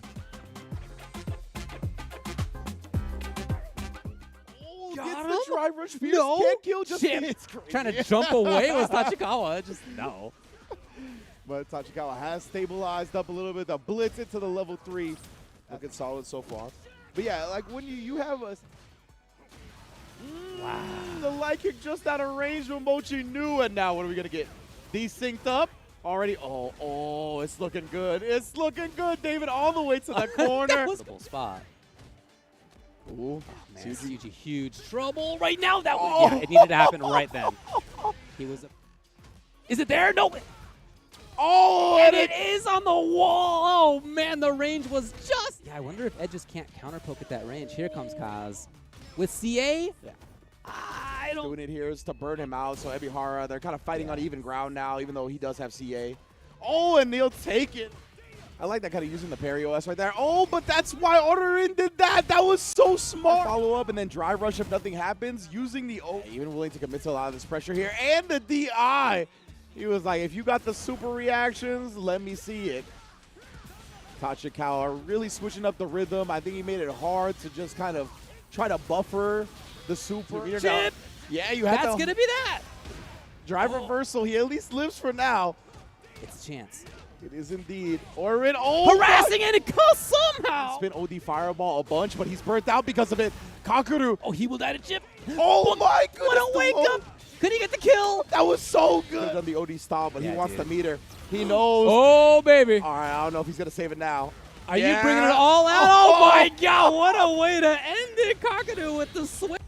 Drive rush Fierce. Can't kill, just hits. Trying to jump away was Tachikawa. Just no. But Tachikawa has stabilized up a little bit. The blitz into the level 3. Looking solid so far. But yeah, like when you have a... Wow. The light kick just out of range from Mochi knew. And now what are we going to get? Desynced up. Already. Oh, it's looking good. It's looking good, David, all the way to the corner. That was a spot. Ooh. Man, Suji, huge trouble right now. That was, yeah, it needed to happen right then. He was. Is it there? No. Oh, and it is on the wall. Oh man, the range was just. Yeah, I wonder if Ed just can't counter poke at that range. Here comes Kaz with CA. Yeah. I don't. Doing it here is to burn him out. So Ebihara, they're kind of fighting on even ground now, even though he does have CA. Oh, and they'll take it. I like that kind of using the parry OS right there. Oh, but that's why Orderin did that. That was so smart. Follow up and then drive rush if nothing happens. Using the O. Even willing to commit to a lot of this pressure here. And the DI. He was like, if you got the super reactions, let me see it. Tachikawa really switching up the rhythm. I think he made it hard to just kind of try to buffer the super. Chip. Yeah, you have That's going to be that. Drive reversal. He at least lives for now. It's a chance. It is indeed. Orin, oh, harassing it, it goes somehow. Spin OD Fireball a bunch, but he's burnt out because of it. Kakuru. Oh, he will die to Chip. Oh, my goodness. What a wake up. Could he get the kill? That was so good. Could have done the OD stop, but he wants the meter. He knows. Oh, baby. All right, I don't know if he's going to save it now. Are you bringing it all out? Oh, my God. What a way to end it. Kakadu with the swing.